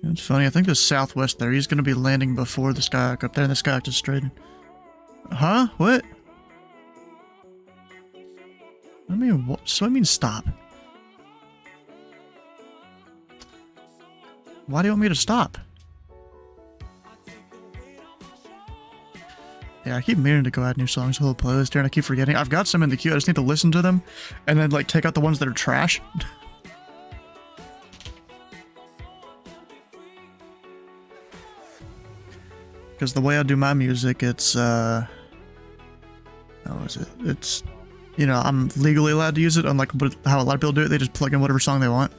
It's funny, I think the southwest there, he's gonna be landing before the Skyhawk up there, and the Skyhawk just straight. Huh? What? I mean, what? So I mean stop. Why do you want me to stop? Yeah, I keep meaning to go add new songs to the whole playlist here, and I keep forgetting. I've got some in the queue, I just need to listen to them, and then, like, take out the ones that are trash. Because the way I do my music, it's, how is it? It's, you know, I'm legally allowed to use it, unlike how a lot of people do it, they just plug in whatever song they want.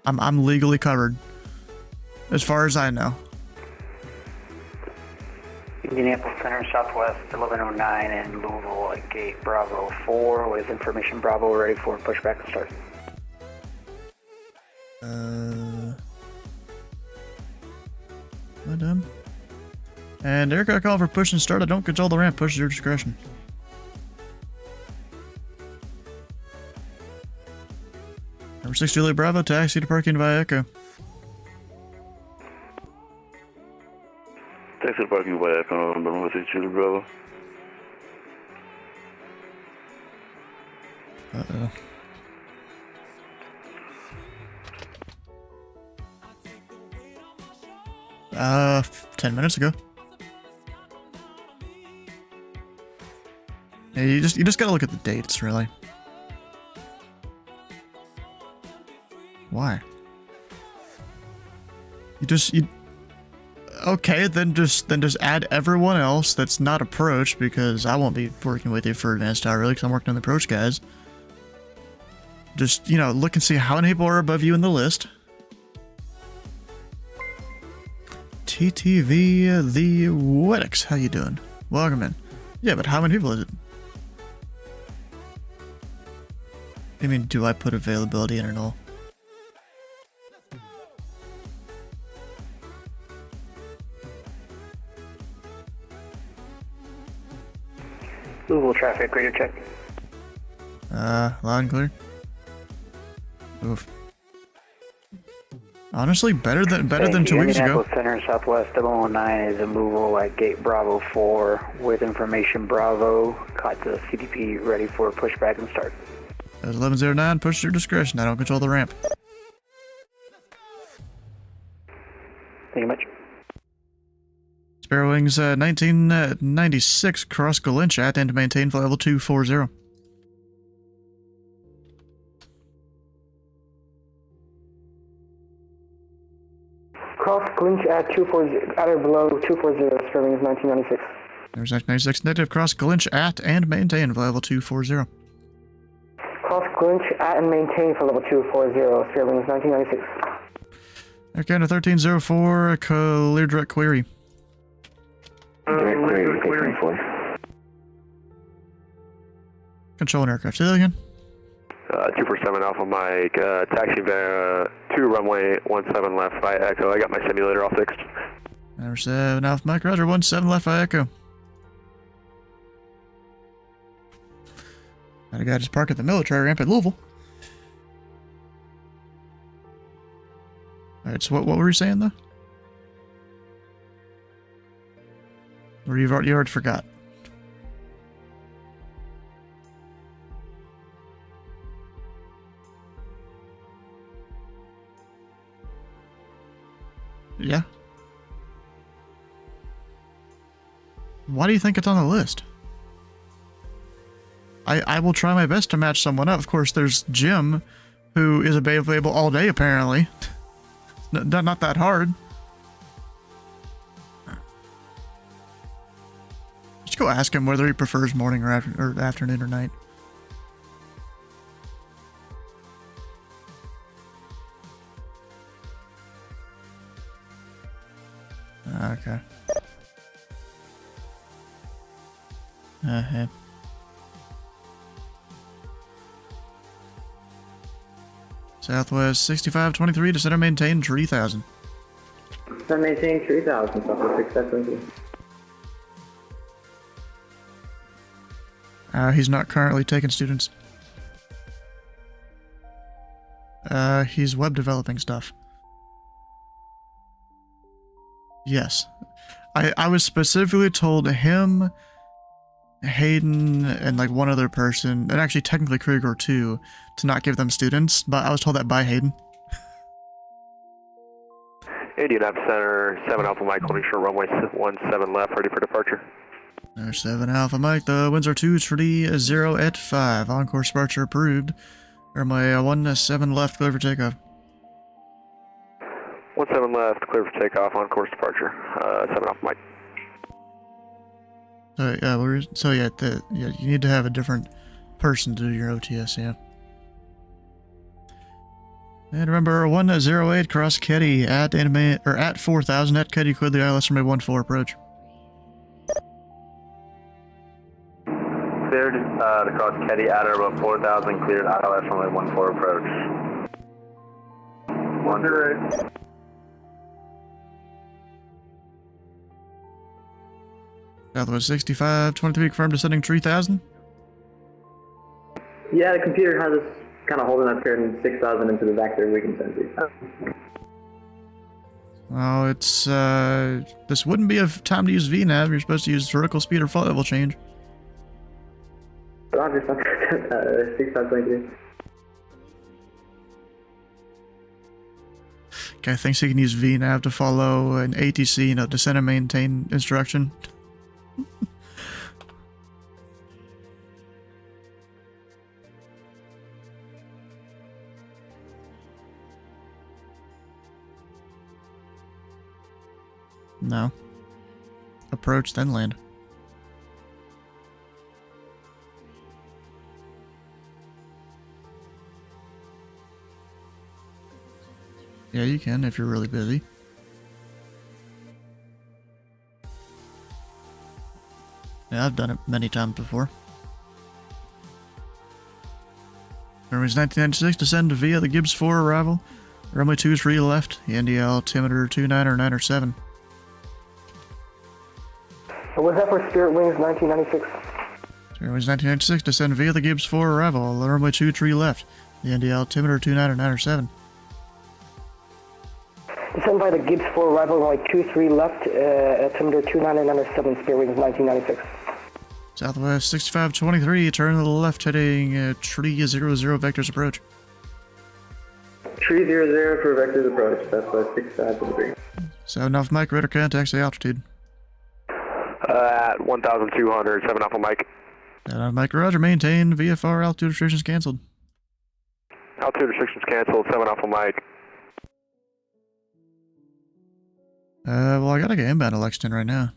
I'm legally covered. as far as I know. Indianapolis Center, Southwest 1109 and Louisville at Gate Bravo 4 with information Bravo ready for pushback and start. Am I done? And Eric, I call for push and start. I don't control the ramp. Push at your discretion. Number 6 Juliet Bravo, taxi to parking via Echo. Taxi to parking via Echo, number 6 Juliet Bravo. Uh-oh. Uh, 10 minutes ago. Yeah, you just gotta look at the dates, really. Why? Okay, then just add everyone else that's not approach, because I won't be working with you for advanced hour really, because I'm working on the approach guys. Just, you know, look and see how many people are above you in the list. TTV the Weddix, how you doing? Welcome in. Yeah, but how many people is it? I mean, do I put availability in or no? Louisville traffic, radio check. Loud and clear. Oof. Honestly, better than 2 weeks ago. Indianapolis Center, Southwest 1109 is in Louisville at Gate Bravo 4 with information Bravo. Caught the CDP ready for pushback and start. That's 1109, push your discretion. I don't control the ramp. Thank you much. Sparrow Wings 1996, cross Galinch and maintain flight level 240. Cross Glinch at 240, at or below 240, Sparrow Wings 1996. There's 1996 negative, cross Galinch at and maintain flight level 240. Cross Glinch at and maintain for level 240, Sparrow Wings 1996. Okay, 1304, clear direct query. Direct query, Control an aircraft. Say that again. 247 Alpha Mike, taxi 2 runway 17 left by Echo. I got my simulator all fixed. Number 7 Alpha Mike, Roger, 17 left by Echo. Got a guy just park at the military ramp at Louisville. Alright, so what were you saying though? Or you already forgot? Yeah. Why do you think it's on the list? I will try my best to match someone up. Of course, there's Jim, who is available all day, apparently. Not that hard. Just go ask him whether he prefers morning or afternoon or night. Okay. Southwest 6523 to center maintain 3000. Center maintain 3000, Southwest 6723. He's not currently taking students. He's web developing stuff. Yes. I was specifically told him, Hayden, and like one other person, and actually technically Krieger too, to not give them students, but I was told that by Hayden. Indianapolis Center, 7 Alpha Mike, holding short runway 17 left, ready for departure. There's 7 Alpha Mike, the winds are 230 at 5, on-course departure approved. Runway 17 left, clear for takeoff. 17 left, clear for takeoff, on course departure. 7 Alpha Mike. You need to have a different person to do your OTS, yeah. And remember, 108 cross Keddy at 4,000 at Keddy, cleared the ILS runway 14 approach. Cleared to cross Keddy at or above 4,000, cleared ILS runway 14 approach. 108. Southwest 65, 23 confirmed descending 3,000. Yeah, the computer has us kind of holding up here in 6,000 into the vector we can send you. Oh, it's, this wouldn't be a time to use VNav. You're supposed to use vertical speed or flight level change. Roger, 6523. Guy thinks he can use VNav to follow an ATC, descend and maintain instruction. No. Approach, then land. Yeah, you can if you're really busy. Yeah, I've done it many times before. Runway's 1996, descend via the Gibbs 4 arrival. Runway 23 left, the Indy altimeter 2997. What's that for Spirit Wings 1996? Spirit Wings 1996, descend via the Gibbs 4 arrival. Runway 23 left, the Indy altimeter 2997. Descend by the Gibbs 4 arrival, runway 23 left, altimeter 2997, Spirit Wings 1996. Southwest 6523, turn to the left heading tree 00 vectors approach. Tree 00 for vectors approach, Southwest 6523. So enough mic, radar contact, say altitude. At 1,200, 7 Alpha Mike. And Mike, roger, maintain, VFR altitude restrictions canceled. Altitude restrictions canceled, 7 Alpha Mike. Well, I gotta get inbound to Lexington right now.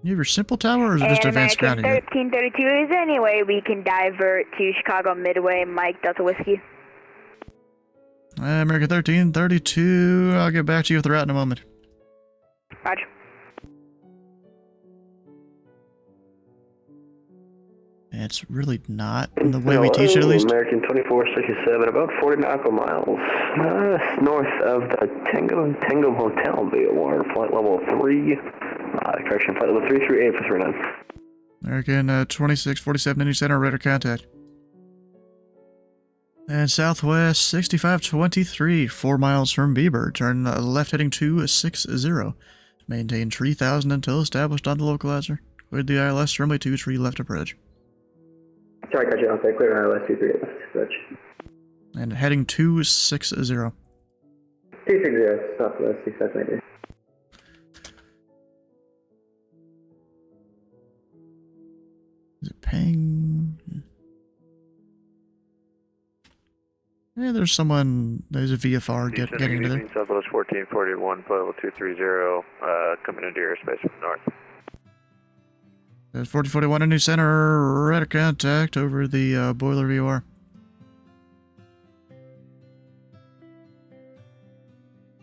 You have your simple tower, or is it just advanced grounding? 1332, is there any way we can divert to Chicago Midway, Mike Delta Whiskey? American 1332, I'll get back to you with the route in a moment. Roger. It's really not the way we teach it, at least. American 2467, about 40 nautical miles north of the Tango Hotel, VOR, flight level 3, correction, flight level 338 for 39. American 2647, Indy Center, radar contact. And Southwest 6523, 4 miles from Bieber, turn left heading 260. Maintain 3000 until established on the localizer. Cleared the ILS, runway 23 left approach. Sorry, cut you off there. Clear ILS 23 left approach. And heading 260. 260, Southwest 6523. Is it ping? Yeah, there's a VFR getting into there. Southwest 1441, flight level 230, coming into airspace from north. There's 4041 Indy Center, radar contact over the boiler VOR.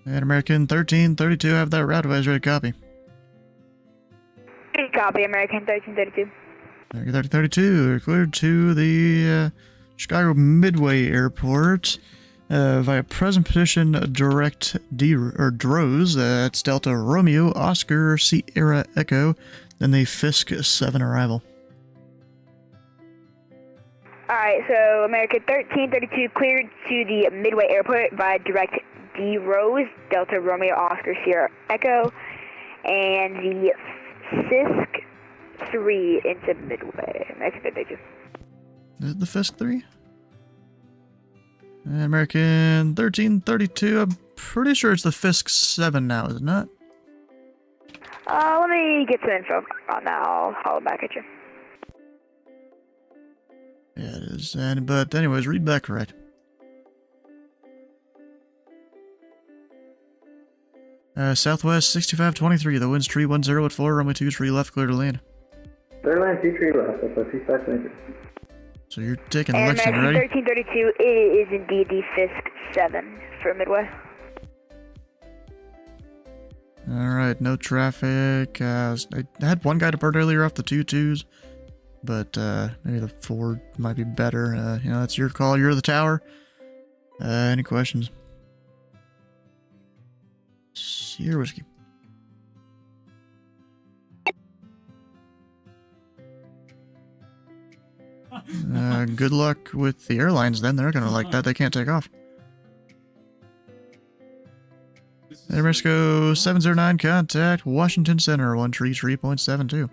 And American 1332, have that route advice ready to copy. Copy, American 1332. American 1332, cleared to the Chicago Midway Airport via present position direct DROS. That's Delta Romeo Oscar Sierra Echo, then the Fisk 7 arrival. Alright, so American 1332 cleared to the Midway Airport via direct DROS, Delta Romeo Oscar Sierra Echo, and the Fisk 3 into Midway. American 1332. Is it the Fisk 3? American 1332, I'm pretty sure it's the Fisk 7 now, is it not? Let me get some info on that. I'll holler back at you. Yeah, it is. But anyways, read back correct. Southwest 6523, the wind's tree 10 at 4, runway 23 left, clear to land. Clear to land. 293 left, so 3523. So you're taking And Lexington, ready? 1332, it is indeed the Fisk 7 for Midway. Alright, no traffic. I had one guy depart earlier off the 2-2s, but maybe the 4 might be better. You know, that's your call. You're the tower. Any questions? Sierra Whiskey. Good luck with the airlines then. They're gonna like that. They can't take off. Air Mexico 709, contact Washington Center, 133.72.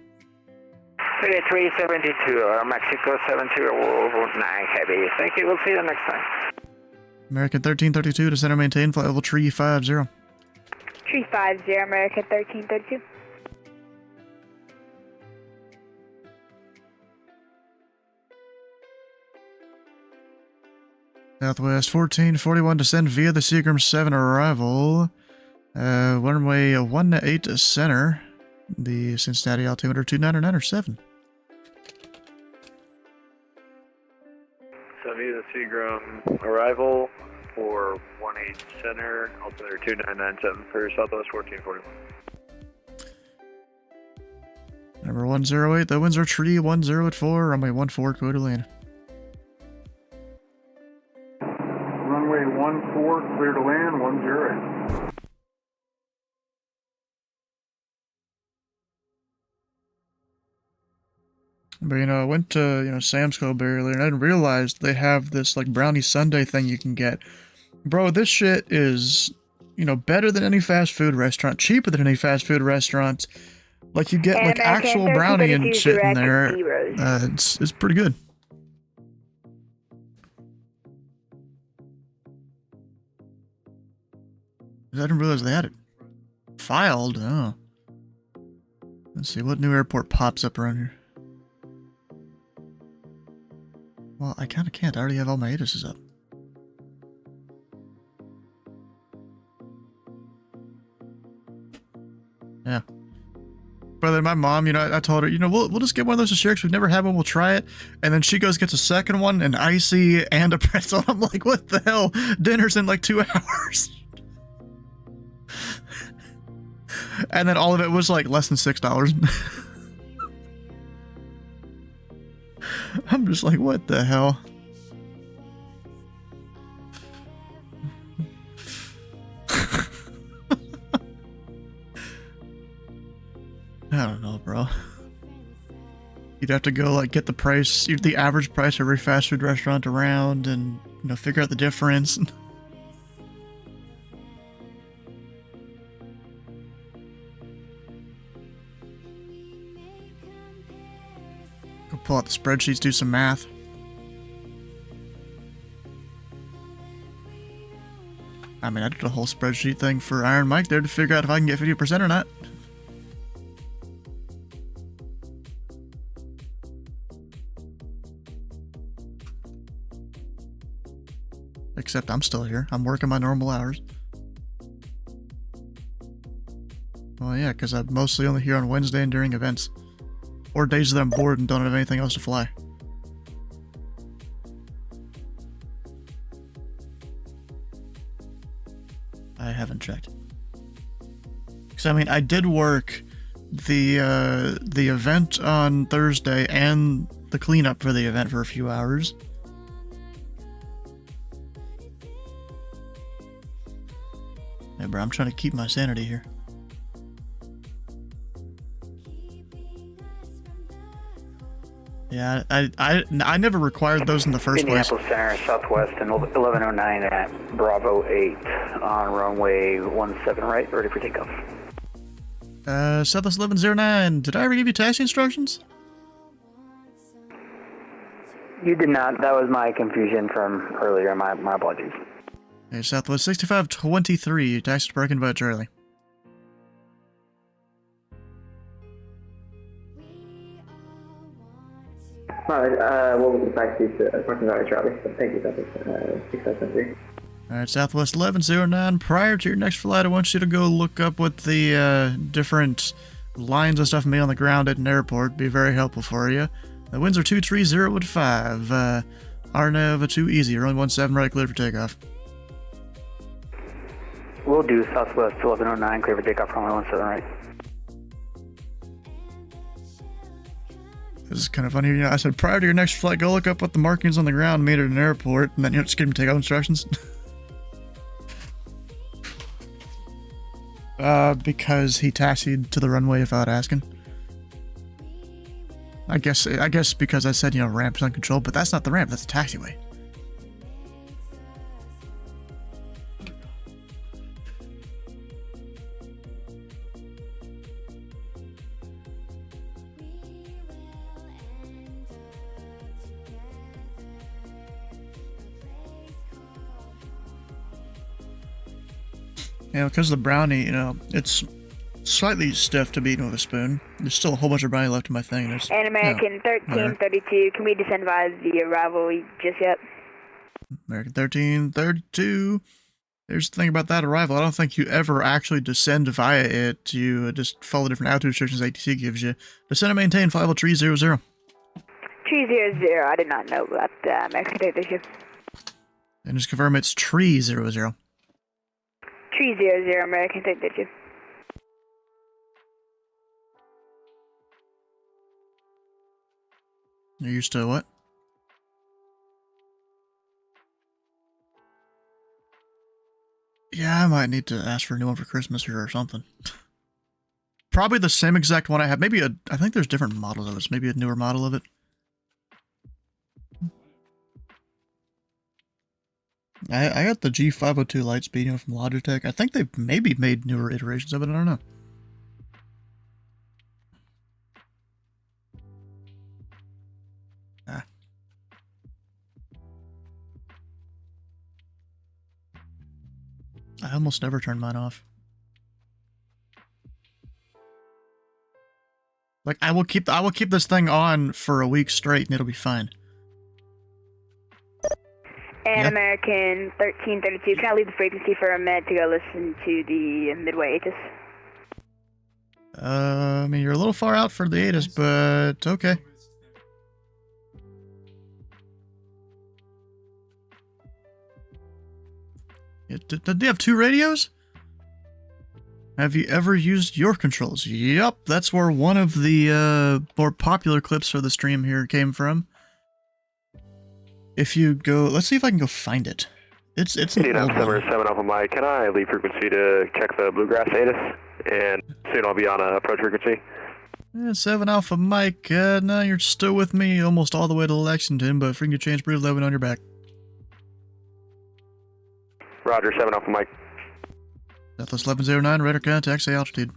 3372, Mexico 709 Heavy. Thank you, we'll see you next time. American 1332 to center maintain, flight level 350. 350, American 1332. Southwest 1441, descend via the Seagram 7 arrival. Runway 18 center. The Cincinnati altimeter 299 So via the Seagram arrival for 18 center, altimeter 2997 for Southwest 1441. Number 108, the winds are tree 10 at 4, runway 14, clear to land. Runway 14, clear to land, 108. But you know, I went to Sam's Club earlier and I didn't realize they have this like brownie sundae thing you can get. Bro, this shit is better than any fast food restaurant, cheaper than any fast food restaurant. Like you get like actual brownie and shit in there. It's pretty good. I didn't realize they had it filed. Oh. Let's see what new airport pops up around here. Well, I kind of can't. I already have all my ATISs up. Yeah. Brother, my mom, I told her, we'll just get one of those to share because we've never had one. We'll try it. And then she goes, gets a second one, an icy and a pretzel. I'm like, what the hell? Dinner's in like 2 hours. And then all of it was like less than $6. I'm just like, what the hell? I don't know, bro. You'd have to go like get the price, the average price of every fast food restaurant around and figure out the difference. Go pull out the spreadsheets, do some math. I mean, I did a whole spreadsheet thing for Iron Mike there to figure out if I can get 50% or not. Except I'm still here. I'm working my normal hours. Well, yeah, because I'm mostly only here on Wednesday and during events. Or days that I'm bored and don't have anything else to fly. I haven't checked. Because, I mean, I did work the event on Thursday and the cleanup for the event for a few hours. Hey, bro, I'm trying to keep my sanity here. Yeah, I never required those in the first place. Indianapolis Center, Southwest, and 1109 at Bravo 8 on runway 17 right, ready for takeoff. Southwest 1109, did I ever give you taxi instructions? You did not. That was my confusion from earlier. My apologies. Okay, Southwest 6523, taxi to parking by Charlie. Alright, we'll back to parking lot at Charlie. Thank you, Southwest 6523. Alright, Southwest 1109, prior to your next flight, I want you to go look up what the different lines and stuff made on the ground at an airport. Be very helpful for you. The winds are 230 at 5. RNAV 2 easy. Runway 17 right, clear for takeoff. We'll do Southwest 1109, clear for takeoff, runway 17 right. This is kind of funny. You know, I said prior to your next flight, go look up what the markings on the ground made at an airport, and then you just give them takeoff instructions. Because he taxied to the runway without asking. I guess because I said, you know, ramp's uncontrolled, but that's not the ramp, that's the taxiway. You know, because of the brownie, you know, it's slightly stiff to be eaten with a spoon. There's still a whole bunch of brownie left in my thing. And American 1332, can we descend via the arrival just yet? American 1332. There's the thing about that arrival. I don't think you ever actually descend via it. You just follow different altitude restrictions ATC gives you. Descend and maintain flight level 300. 300, I did not know about American 1332. And just confirm it's 300. 300, American 1332. You're used to what? Yeah, I might need to ask for a new one for Christmas here or something. Probably the same exact one I have. Maybe I think there's different models of this. Maybe a newer model of it. I got the G502 Lightspeed, you know, from Logitech. I think they've maybe made newer iterations of it. I don't know. I almost never turn mine off. Like I will keep this thing on for a week straight and it'll be fine. And yeah. American 1332, can I leave the frequency for a minute to go listen to the Midway ATIS? I mean, you're a little far out for the ATIS, but okay. Did they have 2 radios? Have you ever used your controls? Yup, that's where one of the more popular clips for the stream here came from. If you go, let's see if I can go find it. It's an old one. 7 Alpha Mike, can I leave frequency to check the Bluegrass ATIS? And soon I'll be on approach frequency. 7 Alpha Mike, no, you're still with me almost all the way to Lexington, but if we can change brief 11 on your back. Roger, 7 Alpha Mike. Southwest 1109, radar contact, say altitude.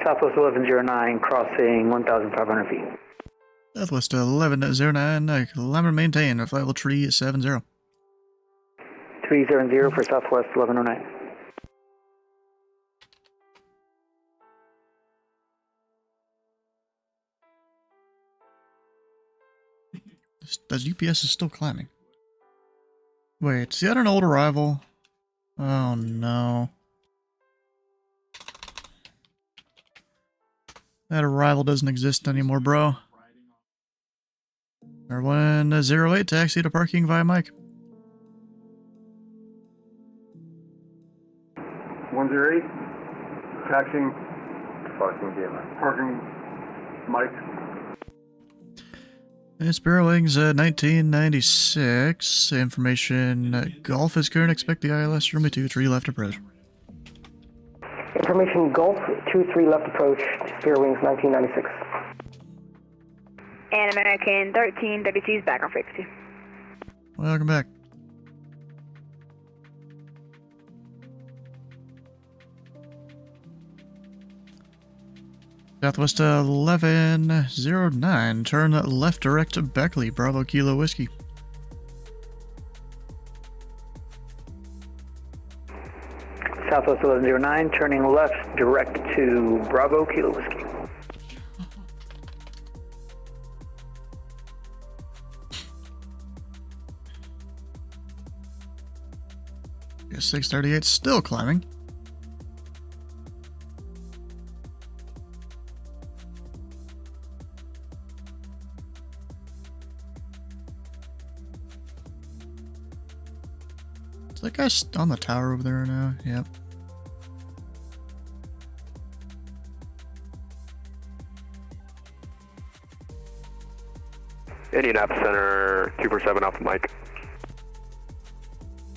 Southwest 1109, crossing 1,500 feet. Southwest 1109, kilometer maintain, flight level 370. 300 for Southwest 1109. This UPS is still climbing. Wait, is that an old arrival? Oh no. That arrival doesn't exist anymore, bro. Air 108, taxi to parking via Mike. 108, taxiing, parking, Mike. It's Bureau Wings 1996. Information Golf is current. Expect the ILS runway 23 left approach. Information Golf 23 left approach. Bureau Wings 1996. And American 1332 is back on frequency. Welcome back. Southwest 1109, turn left direct to Beckley, Bravo Kilo Whiskey. Southwest 1109, turning left direct to Bravo Kilo Whiskey. Yes, 638, still climbing. Is that guy on the tower over there now? Yep. Indianapolis Center, 247 Alpha Mike.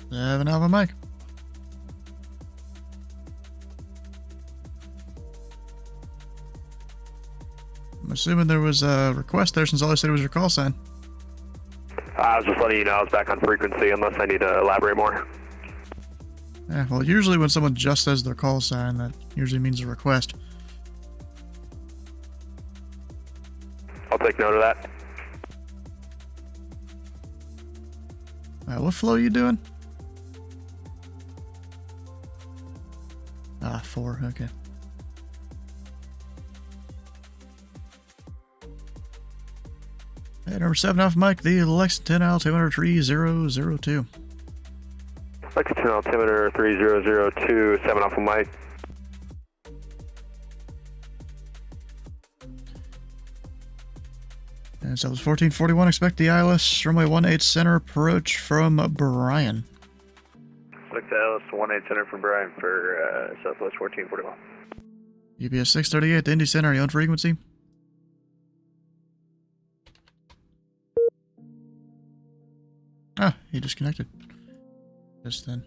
7 Alpha Mike. I'm assuming there was a request there since all I said was your call sign. I was just letting you know I was back on frequency unless I need to elaborate more. Yeah, well, usually when someone just says their call sign, that usually means a request. I'll take note of that. What flow are you doing? 4, okay. Hey, number 7 Alpha Mike, the Lexington altimeter 3002. Lexington altimeter 3002, 7 Alpha Mike. And so it was 1441. Expect the ILS runway 18 center approach from Brian. Select the ILS 18 center from Brian for Southwest 1441. UPS 638 to Indy Center, your own frequency. Ah, he disconnected. Just then.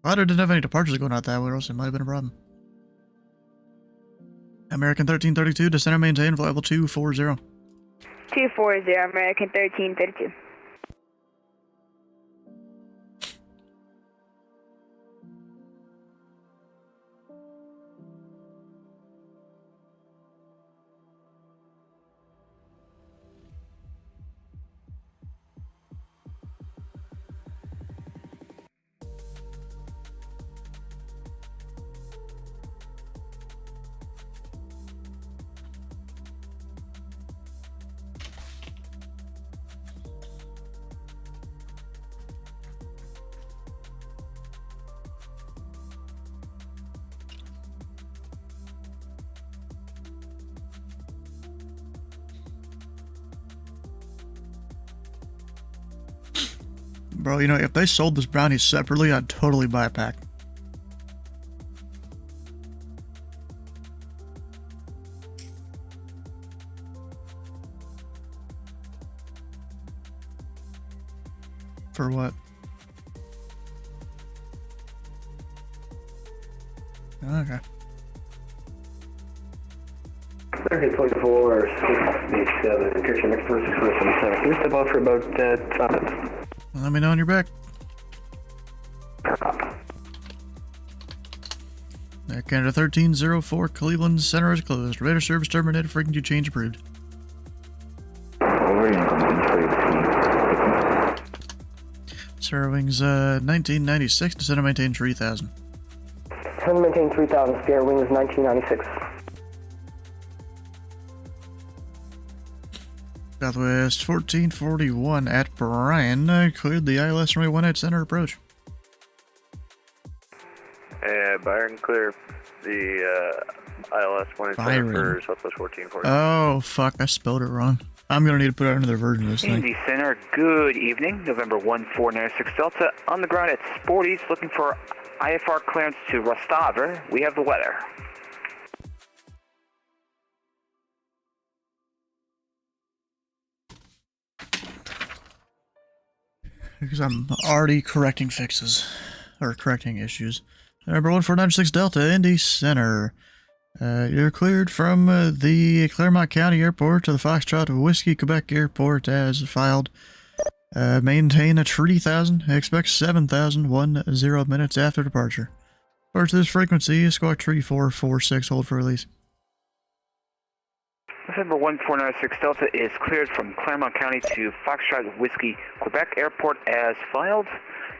Glad I didn't have any departures going out that way, or else it might have been a problem. American 1332, descend and maintain flight level 240. 240, American 1332. Bro, you know, if they sold this brownie separately, I'd totally buy a pack. For what? Okay. Okay, 24, 67, encryption next person, 647. Can you step off for about 5 minutes? Let me know when you're back. Air Canada 1304, Cleveland Center is closed. Radar service terminated. Frequency change approved. Sarah Wings 1996, descend and maintain 3000. Descend and maintain 3000, Sierra Wings 1996. Southwest 1441 at Brian, cleared the ILS runway 18 center approach. Byron, clear the ILS 18 center for Southwest 1440. Oh, fuck, I spelled it wrong. I'm gonna need to put out another version of this thing. Indy Center, good evening. November 1496 Delta, on the ground at Sporties, looking for IFR clearance to Rostover. We have the weather. Because I'm already correcting fixes. Or correcting issues. Number 1496 Delta, Indy Center. You're cleared from the Claremont County Airport to the Foxtrot Whiskey Quebec Airport as filed. Maintain a 3000. Expect 7010 minutes after departure. Departure this frequency, squawk 3446, hold for release. November 1496 Delta is cleared from Claremont County to Foxtrot Whiskey Quebec Airport as filed.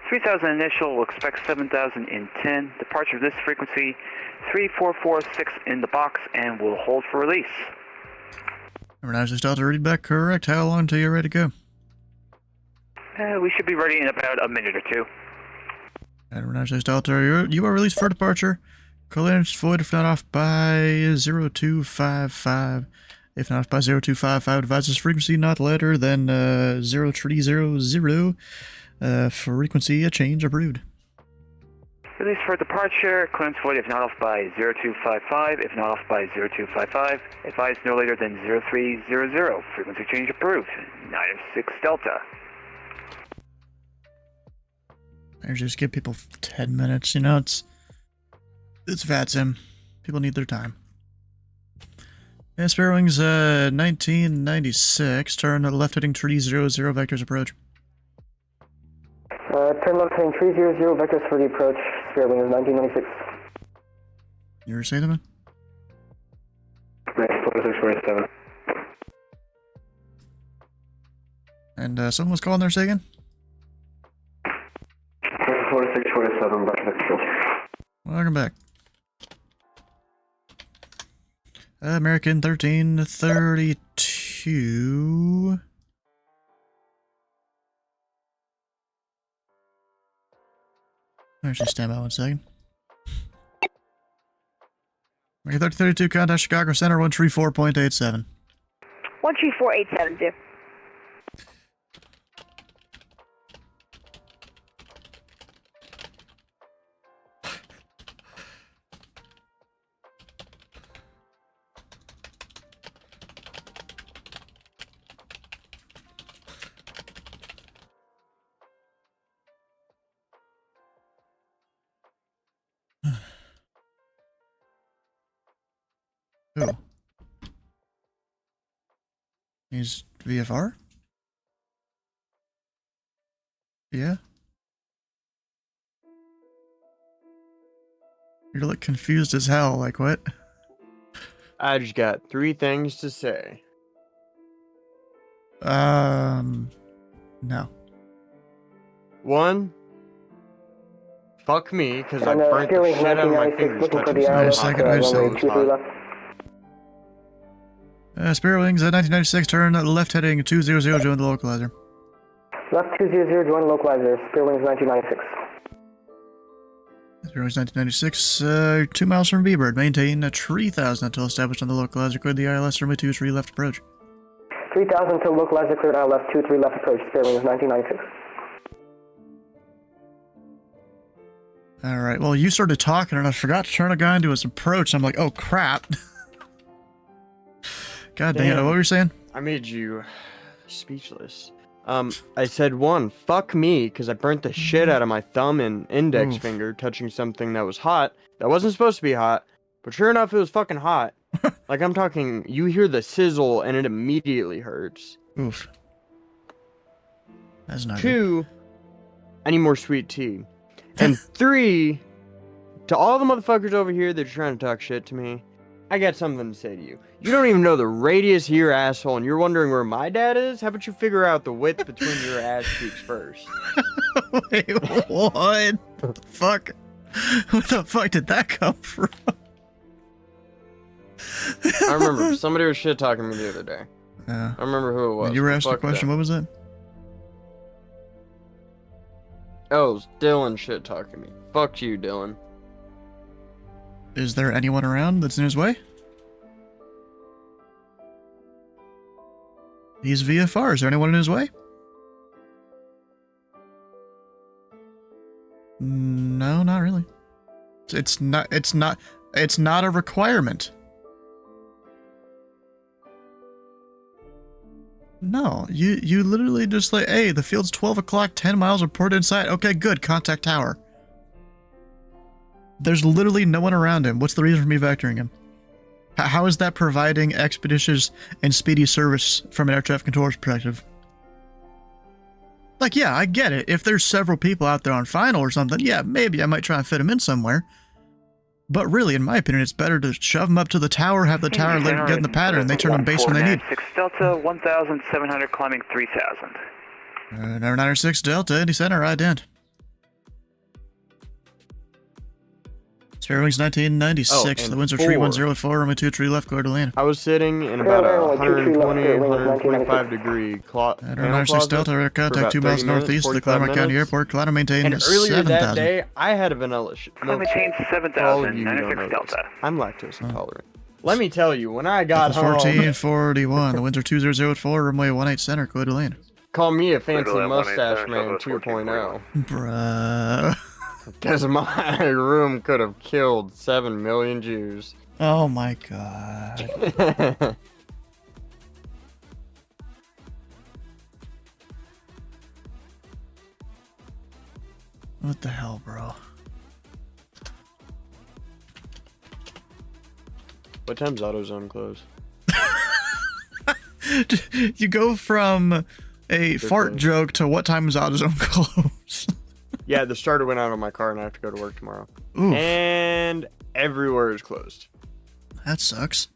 3000 initial, will expect 7010. Departure of this frequency, 3446 in the box, and will hold for release. Number 96 Delta, read back correct. How long until you're ready to go? We should be ready in about a minute or two. Number 96 Delta, you are released for departure. Clearance void if not off by 0255. If not by 0255, advises frequency not later than 0300. Frequency change approved. Release for departure, clearance void if not off by 0255, if not off by 0255, advised no later than 0300, frequency change approved, 906 Delta. I just give people 10 minutes, you know, it's VATSIM. People need their time. Yeah, Spare Wings 1996, turn left heading 300, vectors approach. Turn left heading 300, vectors for the approach, Spare Wings 1996. You were saying that? 4647. And someone was calling there, say again? 4647, back to the control. Welcome back. American 1332. Actually, stand by 1 second. American 1332, contact Chicago Center 134.87. 134.872. Who? He's VFR? Yeah? You're like confused as hell, like what? I just got 3 things to say. No. 1, fuck me, because I burnt the shit out of my fingers touching something hot. Spirit Wings at 1996, turn left heading 200, join the localizer. Left 200, join localizer, Spirit Wings 1996. Spirit Wings 1996, 2 miles from V-Bird, maintain 3,000 until established on the localizer, cleared the ILS, runway 23 left approach. 3,000 until localizer, cleared ILS 23 left approach, Spirit Wings 1996. Alright, well you started talking and I forgot to turn a guy into his approach, I'm like, oh crap. God damn it, what were you saying? I made you speechless. I said 1, fuck me, because I burnt the shit out of my thumb and index finger touching something that was hot. That wasn't supposed to be hot, but sure enough, it was fucking hot. Like, I'm talking, you hear the sizzle and it immediately hurts. Oof. That's not 2, I need more sweet tea. And 3, to all the motherfuckers over here that are trying to talk shit to me, I got something to say to you. You don't even know the radius of your asshole, and you're wondering where my dad is? How about you figure out the width between your ass cheeks first? Wait, what? The fuck? Where the fuck did that come from? I remember, somebody was shit talking to me the other day. Yeah. I remember who it was. You were asked a question, what was that? Oh, it was Dylan shit talking to me. Fuck you, Dylan. Is there anyone around that's in his way? He's VFR. Is there anyone in his way? No, not really. It's not a requirement. No, you literally just like, hey, the field's 12 o'clock, 10 miles, report inside. Okay, good, contact tower. There's literally no one around him. What's the reason for me vectoring him? How is that providing expeditious and speedy service from an air traffic controller's perspective? Like, yeah, I get it. If there's several people out there on final or something, yeah, maybe I might try and fit them in somewhere. But really, in my opinion, it's better to shove them up to the tower, have the tower let them get in the pattern, and they turn them base when they need. 6 Delta, 1,700 climbing 3,000. Number 906 Delta, Indy Center, ident. Spare Wings 1996, the winds are 3104, runway 23 left, clear to land. I was sitting in about a 120, 125 degree closet. 906 Delta, contact 2 miles northeast of the Claremont County Airport, Cloud maintain 7,000. And earlier that day, I had a vanilla milkshake. Maintain 7,000, 906 Delta. I'm lactose intolerant. Let me tell you, when I got home... 1441. The winds are 2004, runway 18 center, Coeur d'Alene. Call me a fancy Clear to land 18 mustache center, man Southwest 2.0. Bruh. Because my room could have killed 7 million Jews. Oh my god. What the hell, bro? What time's AutoZone close? You go from a fart joke to what time is AutoZone close? Yeah, the starter went out on my car and I have to go to work tomorrow. Oof. And everywhere is closed. That sucks.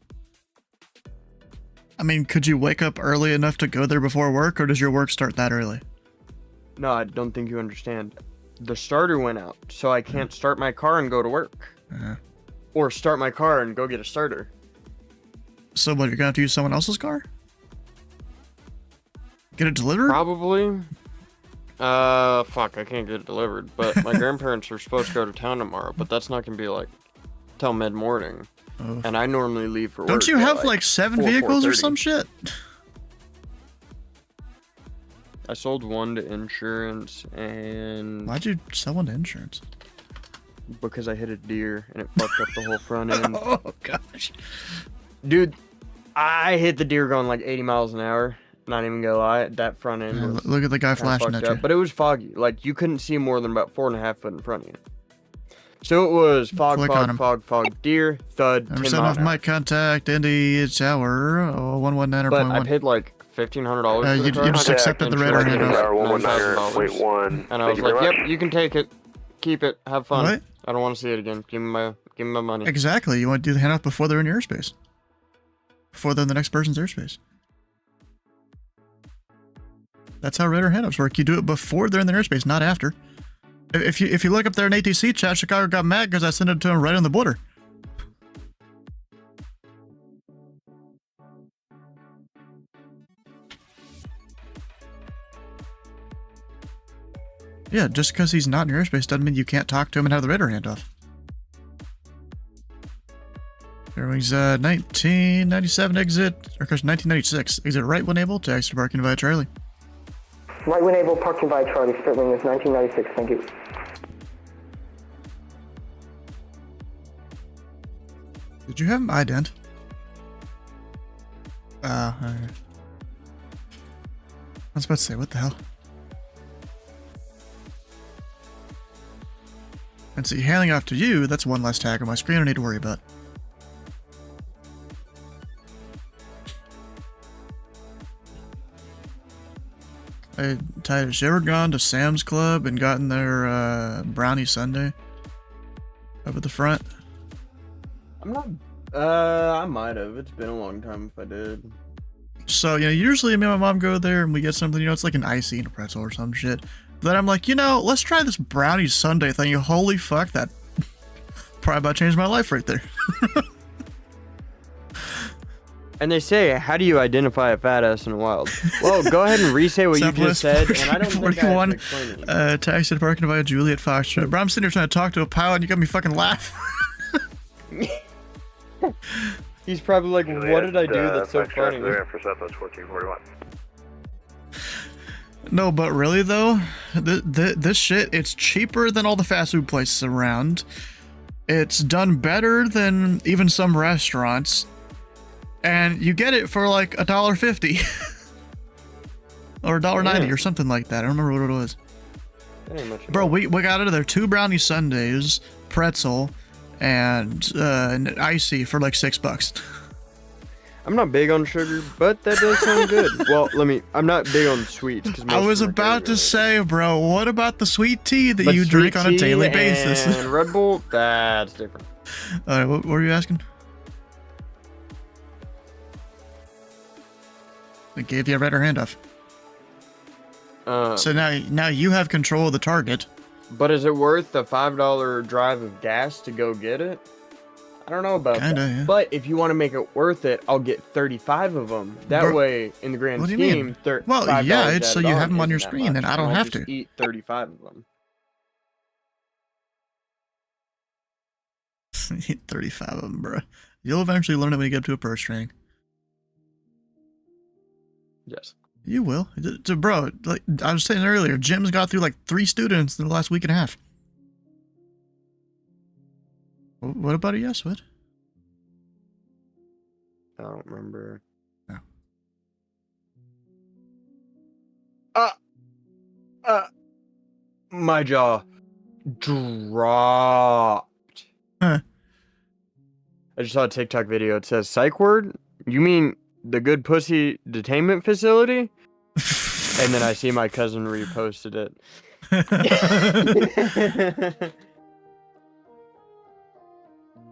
I mean, could you wake up early enough to go there before work, or does your work start that early? No, I don't think you understand. The starter went out, so I can't start my car and go to work. Or start my car and go get a starter. So what, you're gonna have to use someone else's car? Get it delivered? Probably. Fuck, I can't get it delivered. But my grandparents are supposed to go to town tomorrow, but that's not gonna be like till mid-morning. Oh. And I normally leave for work. Don't you at, have like 7 vehicles or some shit? I sold one to insurance and... Why'd you sell one to insurance? Because I hit a deer and it fucked up the whole front end. Oh gosh. Dude, I hit the deer going like 80 miles an hour. Not even gonna lie, that front end was look at the guy flashing at you. But it was foggy. Like, you couldn't see more than about 4.5 foot in front of you. So it was fog, fog, deer, thud, 10 Percent off mic contact, Indy Tower, 119.1. But I paid like $1,500 you just accepted the radar handoff. $9,000, and I was like, yep, you can take it. Keep it. Have fun. What? I don't want to see it again. Give me my money. Exactly. You want to do the handoff before they're in your airspace. Before they're in the next person's airspace. That's how radar handoffs work. You do it before they're in their airspace, not after. If you look up there in ATC chat, Chicago got mad because I sent it to him right on the border. Yeah, just because he's not in your airspace doesn't mean you can't talk to him and have the radar handoff. Airwings 1997 exit, or 1996, exit right when able, taxi to parking via Charlie. Right when able, parking via Charlie, Sterling is 1996, thank you. Did you have him ident? Alright. I was about to say, what the hell? And see, handing off to you, that's one less tag on my screen I need to worry about. I tied a ever gone to Sam's Club and gotten their brownie sundae up at the front. I'm not. I might have. It's been a long time if I did. So, you know, usually me and my mom go there and we get something, you know, it's like an icy and a pretzel or some shit. But then I'm like, you know, let's try this brownie sundae thing. Holy fuck, that probably about changed my life right there. And they say, how do you identify a fat ass in the wild? Well, go ahead and re-say what you just said, and I don't think I have to explain it. Taxi to parking by Juliet Foxtrot. Bro, I'm sitting here trying to talk to a pilot and you got me fucking laughing. He's probably like, what did I do that's so funny? For Southwest 1441. No, but really though, this shit, it's cheaper than all the fast food places around. It's done better than even some restaurants. And you get it for like $1.50 or $1.90 or something like that. I don't remember what it was. That ain't much. Bro, we got out of there 2 brownie sundaes, pretzel, and an icy for like $6. I'm not big on sugar, but that does sound good. Well, I'm not big on sweets. I was about to say, bro, what about the sweet tea that you drink on a daily basis? And Red Bull, that's different. All right, what were you asking? It gave you a radar handoff. So now you have control of the target. But is it worth the $5 drive of gas to go get it? I don't know about that. Yeah. But if you want to make it worth it, I'll get 35 of them. That way, in the grand What do you scheme, mean? Well, yeah, it's so you have them on your isn't that screen, much, and I don't I'll have just to. eat 35 of them. Eat 35 of them, bro. You'll eventually learn it when you get up to approach training. Yes. You will. Bro, like I was saying earlier, Jim's got through like 3 students in the last week and a half. What about a yes, what? I don't remember. Oh. My jaw dropped. Huh. I just saw a TikTok video. It says, psych word? You mean the good pussy detainment facility? And then I see my cousin reposted it.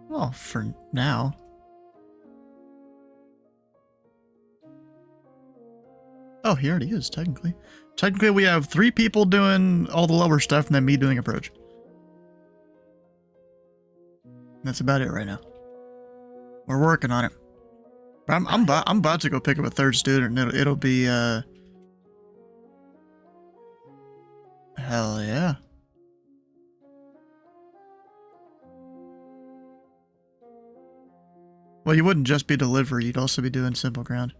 Well, for now. Oh, he already is, technically. Technically, we have 3 people doing all the lower stuff and then me doing approach. That's about it right now. We're working on it. I'm about to go pick up a 3rd student, and it'll be, hell yeah. Well, you wouldn't just be delivery, you'd also be doing simple ground.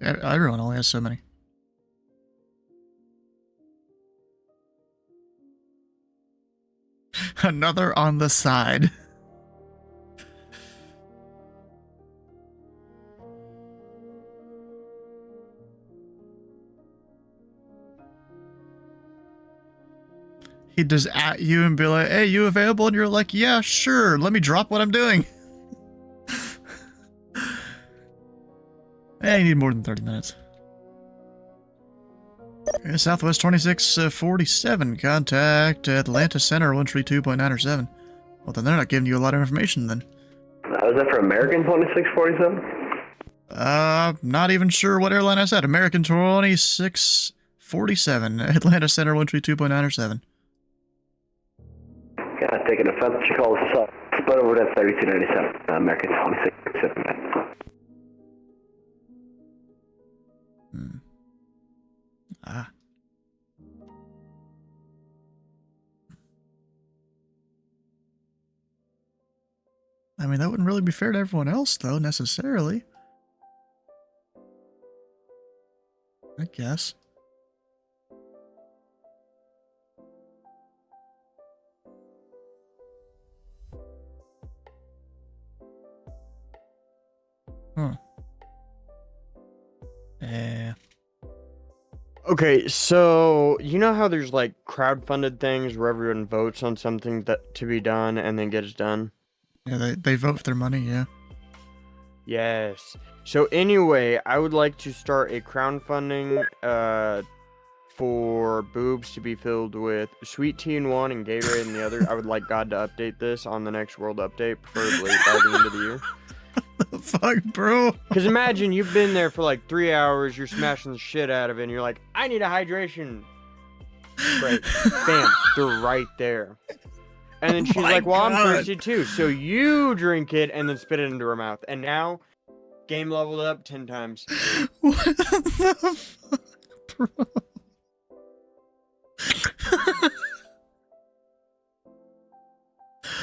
Everyone only has so many. Another on the side. He just at you and be like, hey, you available? And you're like, yeah, sure. Let me drop what I'm doing. Hey, you need more than 30 minutes. Southwest 2647, contact Atlanta Center 132.907. Well, then they're not giving you a lot of information then. Was that for American 2647? Not even sure what airline I said. American 2647, Atlanta Center 132.907. Yeah, taking offense that you called us up. Split over to 3297, American 2647. Ah. I mean, that wouldn't really be fair to everyone else, though, necessarily. I guess. Huh. Yeah. Okay, so you know how there's like crowdfunded things where everyone votes on something that to be done and then gets done? Yeah, they vote their money, yeah. Yes. So anyway, I would like to start a crowdfunding for boobs to be filled with sweet tea in one and Gatorade in the other. I would like God to update this on the next world update, preferably by the end of the year. The fuck, bro? Because imagine you've been there for like 3 hours, you're smashing the shit out of it, and you're like, I need a hydration. Right. Bam. They're right there. And then she's like, well, I'm thirsty too. So you drink it and then spit it into her mouth. And now, game leveled up 10 times. What the fuck, bro?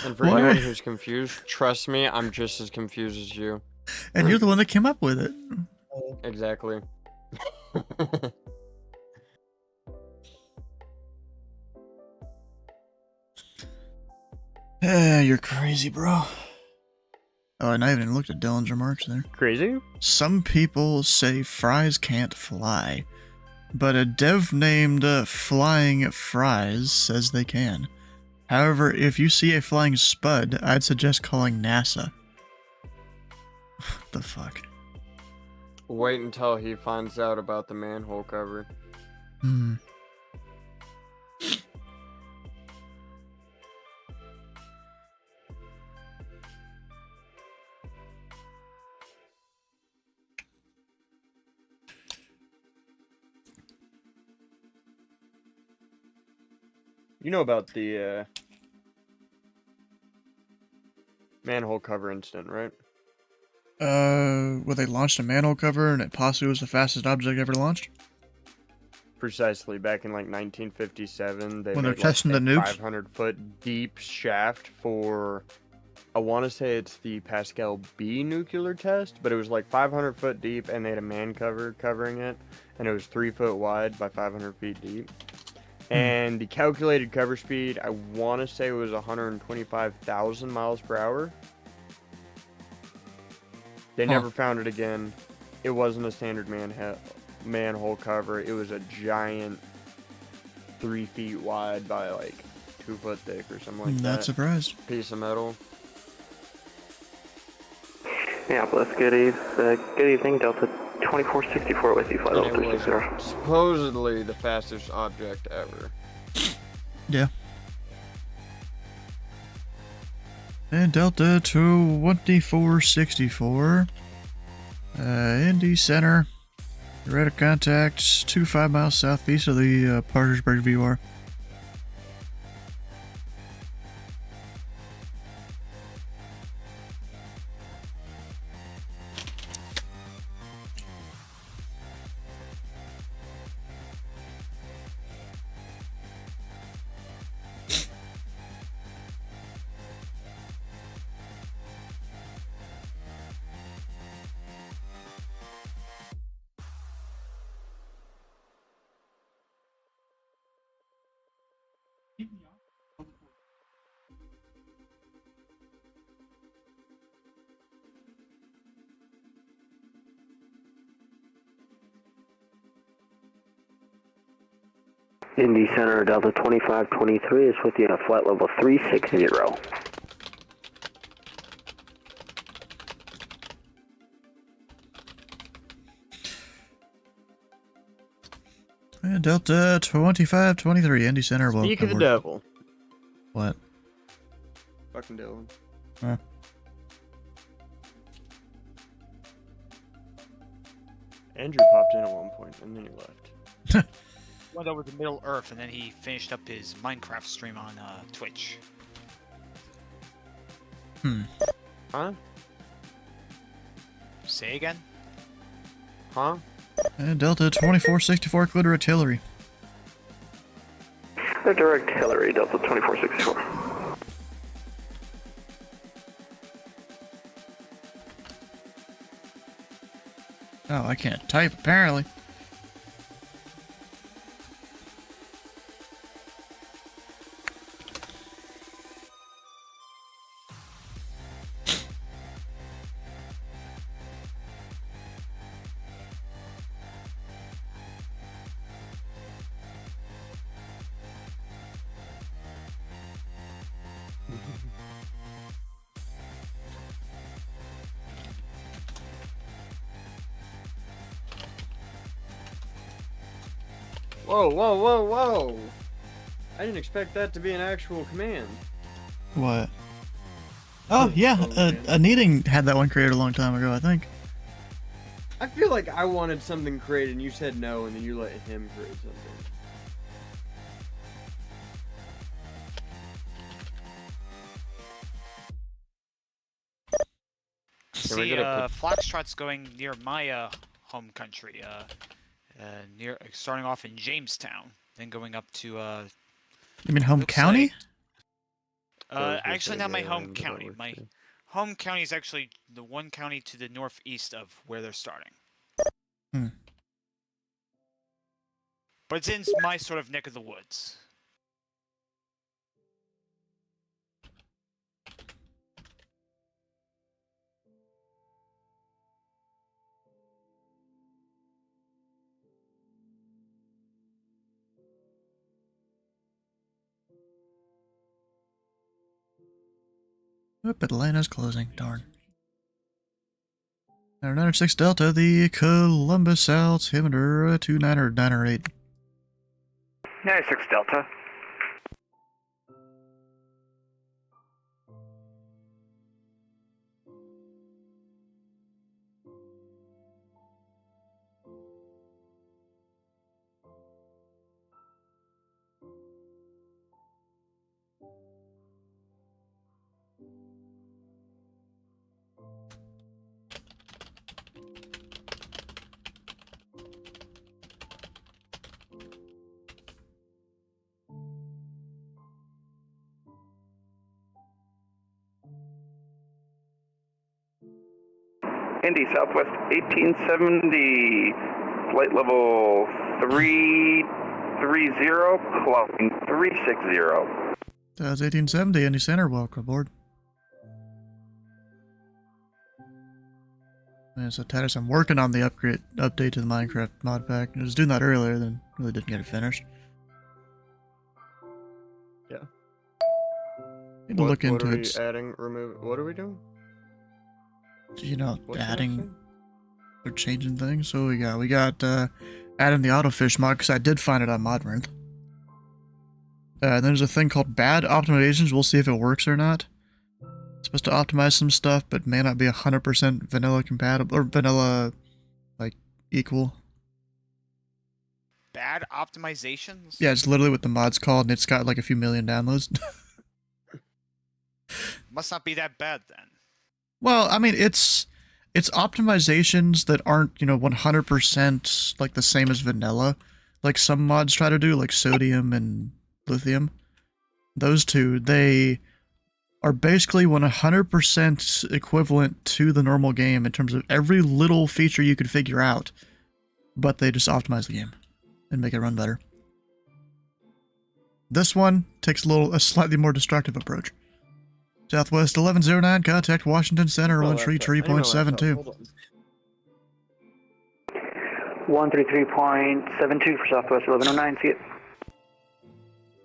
And for anyone who's confused, trust me, I'm just as confused as you. And you're the one that came up with it. Exactly. You're crazy, bro. Oh, and I haven't even looked at Dylan's remarks there. Crazy? Some people say fries can't fly, but a dev named Flying Fries says they can. However, if you see a flying spud, I'd suggest calling NASA. What the fuck? Wait until he finds out about the manhole cover. Hmm. You know about the manhole cover incident, right? Where they launched a manhole cover and it possibly was the fastest object ever launched? Precisely, back in like 1957, they When they're made testing the a nukes? 500-foot deep shaft for, I want to say it's the Pascal B nuclear test, but it was like 500 foot deep, and they had a man covering it, and it was 3 foot wide by 500 feet deep. And the calculated cover speed, I want to say, was 125,000 miles per hour. They never found it again. It wasn't a standard manhole cover. It was a giant 3 feet wide by like 2 foot thick or something like that. Not surprised. Piece of metal. Yeah, but that's good evening, Delta 2464 with you, flight level And it was 360. supposedly the fastest object ever. Yeah. And Delta 2464. Indy Center. Radar contact 25 miles southeast of the Parkersburg VOR. Indy Center, Delta 2523 is with you at flight level 360. And Delta 2523, Indy Center. Speak of the devil. What? Fucking Dylan. Huh. Andrew popped in at one point, and then he left. Went over to Middle Earth, and then he finished up his Minecraft stream on Twitch. Huh? Say again? Huh? And Delta 2464, clear to artillery. Direct Hillary, Delta 2464. Oh, I can't type, apparently. Whoa, whoa, whoa, whoa! I didn't expect that to be an actual command. What? Oh, yeah, Anita had that one created a long time ago, I think. I feel like I wanted something created and you said no, and then you let him create something. See, Foxtrot's going near my home country, starting off in Jamestown, then going up to You mean home county? actually not my home county. My home county is actually the one county to the northeast of where they're starting. But it's in my sort of neck of the woods. Oop, Atlanta's closing. Darn. 906 Delta, the Columbus altimeter 2998. 96 Delta. Indy, Southwest 1870, flight level 330, clocking 360. That's 1870, Indy Center, welcome aboard. Yeah, so Titus, I'm working on the update to the Minecraft mod pack. I was doing that earlier, then really didn't get it finished. Yeah. Need to look into what are it. we adding, remove, what are we doing? You know, What's adding or changing things. So we got adding the autofish mod, because I did find it on Modrinth. There's a thing called bad optimizations. We'll see if it works or not. It's supposed to optimize some stuff, but may not be 100% vanilla compatible, or vanilla, like, equal. Bad optimizations? Yeah, it's literally what the mod's called, and it's got like a few million downloads. Must not be that bad then. Well, I mean, it's optimizations that aren't, you know, 100% like the same as vanilla, like some mods try to do, like sodium and lithium. Those two, they are basically 100% equivalent to the normal game in terms of every little feature you could figure out, but they just optimize the game and make it run better. This one takes a slightly more destructive approach. Southwest 1109, contact Washington Center, 133.72. 133.72 for Southwest 1109, see it?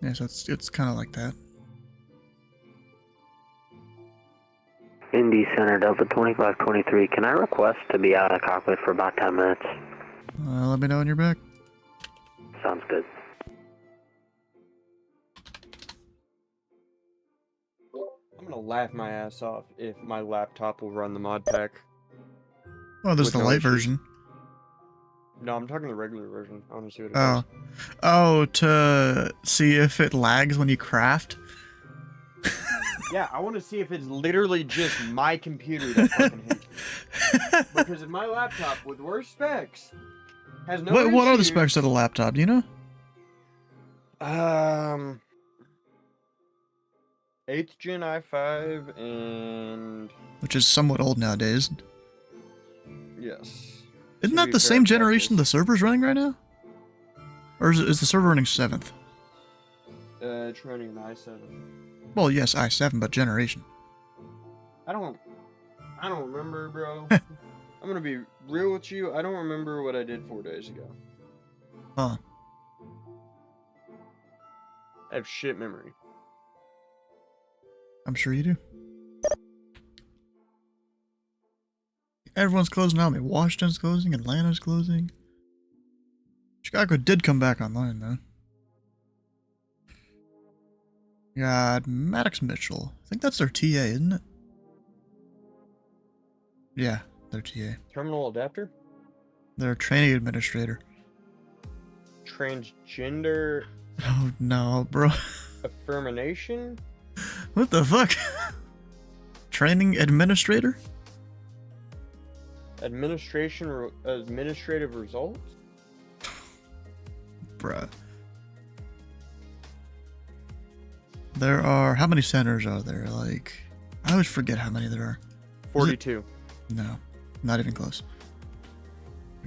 Yeah, so it's kind of like that. Indy Center, Delta 2523. Can I request to be out of cockpit for about 10 minutes? Let me know when you're back. Sounds good. I'm gonna laugh my ass off if my laptop will run the mod pack. Oh, there's the light version. No, I'm talking the regular version. I want to see what it does. Oh, to see if it lags when you craft? Yeah, I want to see if it's literally just my computer that fucking hates me. Because if my laptop with worse specs has no What are the issues- specs of the laptop, do you know? 8th gen i5 and... Which is somewhat old nowadays. Yes. Isn't that the same generation the server's running right now? Or is the server running 7th? It's running an i7. Well, yes, i7, but generation. I don't remember, bro. I'm gonna be real with you. I don't remember what I did 4 days ago. Huh. I have shit memory. I'm sure you do. Everyone's closing out. I mean, Washington's closing, Atlanta's closing. Chicago did come back online, though. Got Maddox Mitchell. I think that's their TA, isn't it? Yeah, their TA. Terminal adapter? Their training administrator. Transgender... Oh, no, bro. Affirmation? What the fuck? Training administrator? Administrative results? Bruh. There are... How many centers are there? Like... I always forget how many there are. 42. No. Not even close.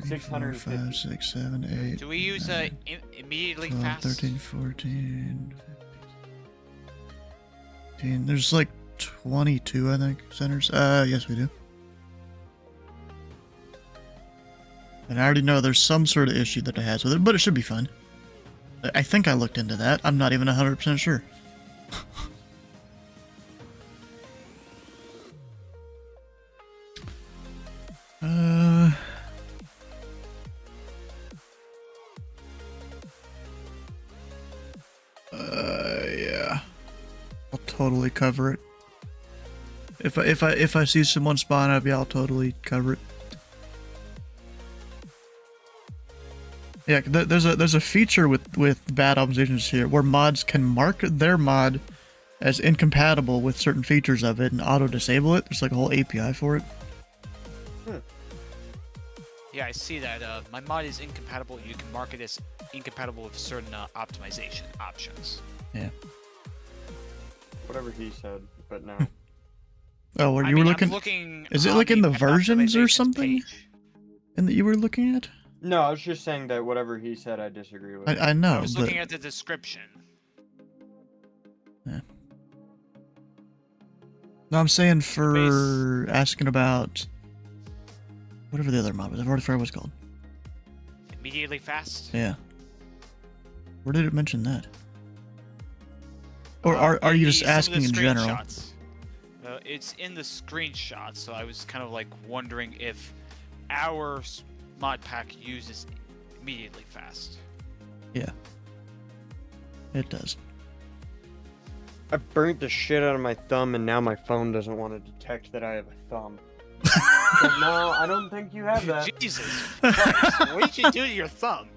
650. 5, 6, 7, 8. Do we use immediately 12, fast? 13, 14, 15. There's like 22, I think, centers. Yes, we do. And I already know there's some sort of issue that it has with it, but it should be fine. I think I looked into that. I'm not even 100% sure. Yeah. I'll totally cover it. If I see someone spawn up, yeah, I'll totally cover it. Yeah, there's a feature with bad optimizations here where mods can mark their mod as incompatible with certain features of it and auto disable it. There's like a whole API for it. Yeah, I see that. My mod is incompatible. You can mark it as incompatible with certain optimization options. Yeah. Whatever he said, but no. Oh, where I you mean, were I'm looking? looking Is it on like in the map versions or optimizations something? page. And that you were looking at? No, I was just saying that whatever he said, I disagree with. I know, I was but looking at the description. yeah. No, I'm saying for asking about whatever the other mod was. I've already forgot what it's called. Immediately fast. Yeah. Where did it mention that? Or are you just Some of the asking in general? screenshots. It's in the screenshot, so I was kind of like wondering if our mod pack uses immediately fast. Yeah. It does. I burnt the shit out of my thumb, and now my phone doesn't want to detect that I have a thumb. But no, I don't think you have that. Jesus Christ, what did you do to your thumb?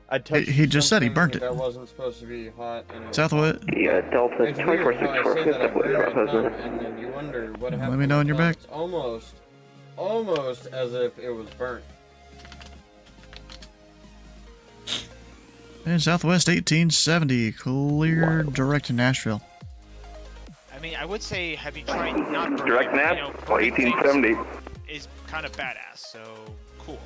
I touched He just said he something burnt it. that wasn't supposed to be hot. And it Southwest. Yeah, Delta It's weird how I 2464, say that I burned my thumb, husband. and then you wonder what happened. Let me to know my when you're thumb. back. It's almost as if it was burnt. And Southwest 1870, clear direct to Nashville. I mean, I would say, have you tried not burning? Direct nav, 1870. Is kind of badass, so cool.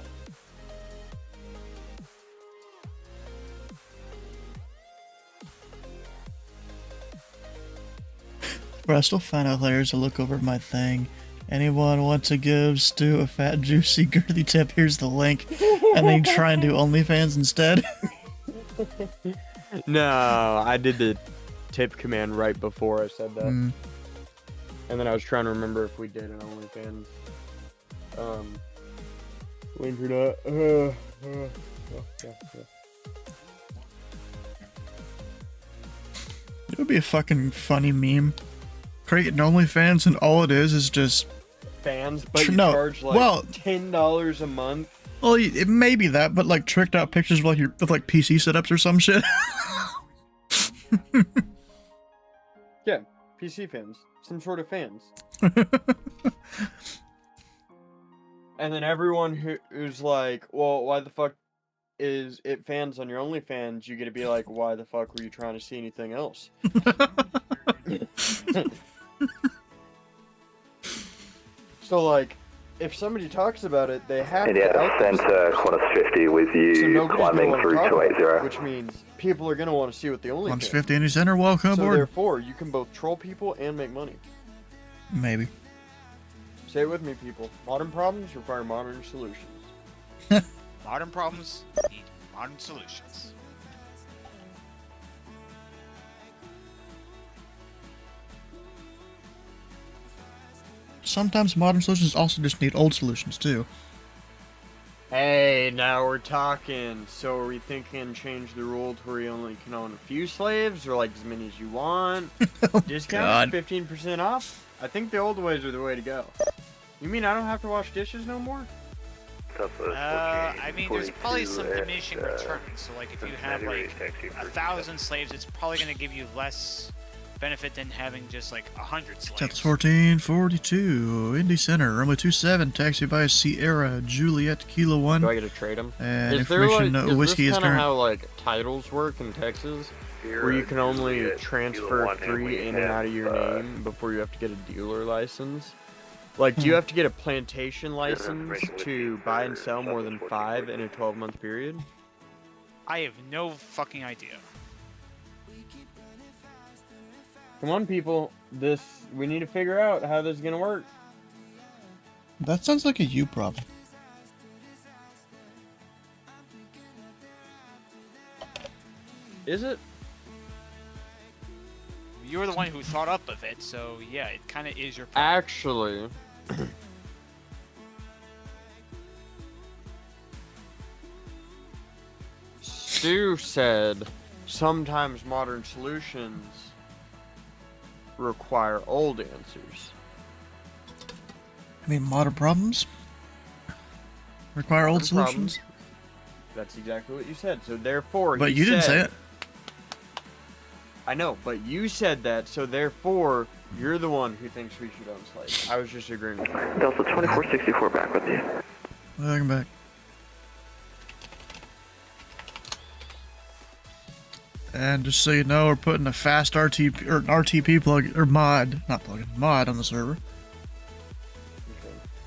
Bro, I still find out hilarious to look over my thing. Anyone want to give Stu a fat, juicy, girthy tip? Here's the link. And then try and do OnlyFans instead. No, I did the tip command right before I said that. Mm. And then I was trying to remember if we did an OnlyFans link or not. Yeah. It would be a fucking funny meme. Create an OnlyFans and all it is just... Fans, but you No, charge like well- $10 a month. Well, it may be that, but like tricked out pictures of like your with like PC setups or some shit. Yeah, PC fans. Some sort of fans. And then everyone who's like, well, why the fuck is it fans on your OnlyFans? You get to be like, why the fuck were you trying to see anything else? So, like, if somebody talks about it, they have India to out Center, Qantas 50 with So you, nobody's gonna climbing wanna through talk about it, 280. which means people are going to want to see what the OnlyFans. Once 50 Indy Center, welcome So aboard. therefore, you can both troll people and make money. Maybe. Say it with me, people. Modern problems require modern solutions. Modern problems need modern solutions. Sometimes modern solutions also just need old solutions too. Hey, now we're talking. So are we thinking change the rule to where you only can own a few slaves, or like as many as you want? Discount, 15% off? I think the old ways are the way to go. You mean I don't have to wash dishes no more? I mean, there's probably some diminishing returns. So, like, if you have like 1,000 slaves, it's probably going to give you less benefit than having just like 100 slaves. That's 1442, Indy Center, runway 27, taxi by Sierra, Juliet, Kilo 1. Do I get to trade them? And Is there like, information, is whiskey this is kind of current. how like titles work in Texas? Where you can only transfer 3 in and out of your name before you have to get a dealer license? Like, do you have to get a plantation license to buy and sell more than 5 in a 12-month period? I have no fucking idea. Come on, people. We need to figure out how this is gonna work. That sounds like a you problem. Is it? You were the one who thought up of it, so yeah, it kind of is your problem. Actually, Stu said sometimes modern solutions require old answers. I mean, modern problems require old Modern problems. solutions. That's exactly what you said. So therefore, But he you didn't say said- it. I know, but you said that, so therefore, you're the one who thinks we should own slaves. I was just agreeing with you. Delta 2464 back with you. Welcome back. And just so you know, we're putting a fast RTP or an RTP plug or mod, not plugin, mod on the server.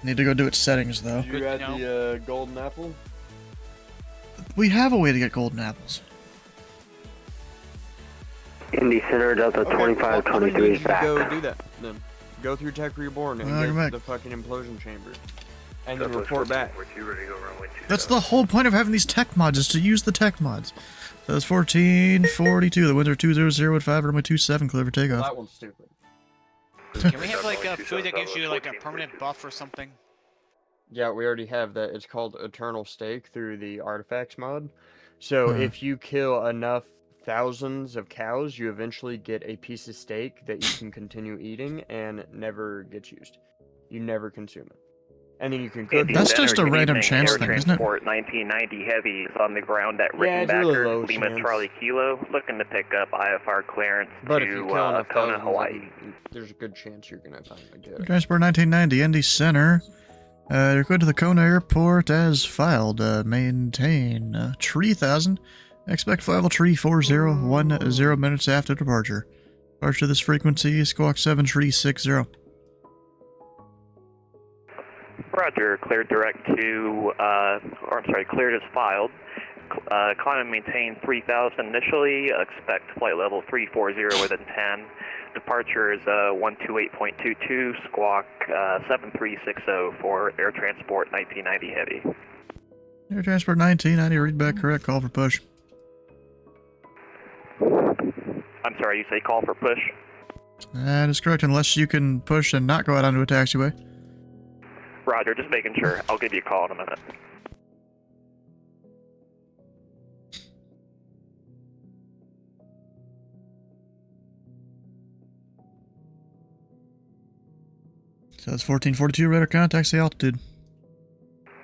Need to go do its settings though. You got the golden apple? We have a way to get golden apples. Indy Center, Delta 2523 is back. Go do that then. Go through Tech Reborn and Welcome get back. the fucking implosion chamber. And then report back. That's the whole point of having these tech mods, is to use the tech mods. So it's 1442. The winds are 200 at 5, runway 27, clear for takeoff. That one's stupid. Can we have like a food that gives you like a permanent buff or something? Yeah, we already have that. It's called Eternal Steak through the Artifacts mod. So if you kill enough thousands of cows, you eventually get a piece of steak that you can continue eating and never gets used. You never consume it. And then you can cook it. That's just a random chance thing, isn't it? Transport 1990 Heavy is on the ground at Yeah, it's Rickenbacker, really low Lima chance. Charlie Kilo, looking to pick up IFR clearance But if to you kill enough Kona, thousands, Hawaii. there's a good chance you're gonna finally get it. Transport 1990, Indy Center. You're going to the Kona Airport as filed. Maintain 3000. Expect flight level tree 4010 minutes after departure. Departure to this frequency, squawk 7 tree 60. Roger, cleared direct to, cleared as filed. Climb and maintain 3000 initially. Expect flight level 340 within 10. Departure is 128.22, squawk 7360 for Air Transport 1990 Heavy. Air Transport 1990, read back correct, call for push. I'm sorry, you say call for push? That is correct, unless you can push and not go out onto a taxiway. Roger, just making sure. I'll give you a call in a minute. So that's 1442, radar contact, say altitude.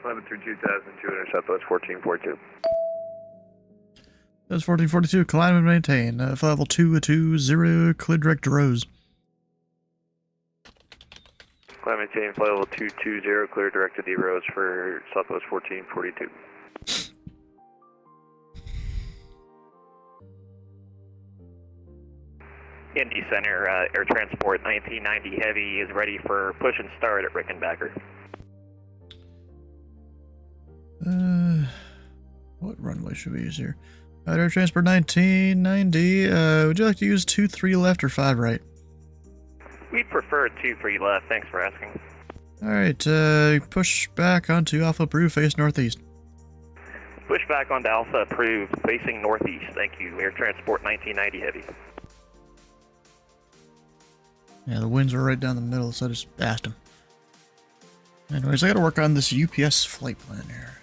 11 through 2200 Southwest 1442. That's 1442, climb and maintain. Flight level 220, clear direct to Rose. Climb maintain flight level 220, clear direct to D Rose for Southwest 1442. Indy Center, Air Transport 1990 Heavy is ready for push and start at Rickenbacker. What runway should we use here? Air Transport 1990, would you like to use 2-3 left or 5 right? We'd prefer 2-3 left, thanks for asking. Alright, push back onto Alpha Brew, face northeast. Push back onto Alpha approved, facing northeast, thank you. Air Transport 1990 Heavy. Yeah, the winds were right down the middle, so I just asked him. Anyways, I gotta work on this UPS flight plan here.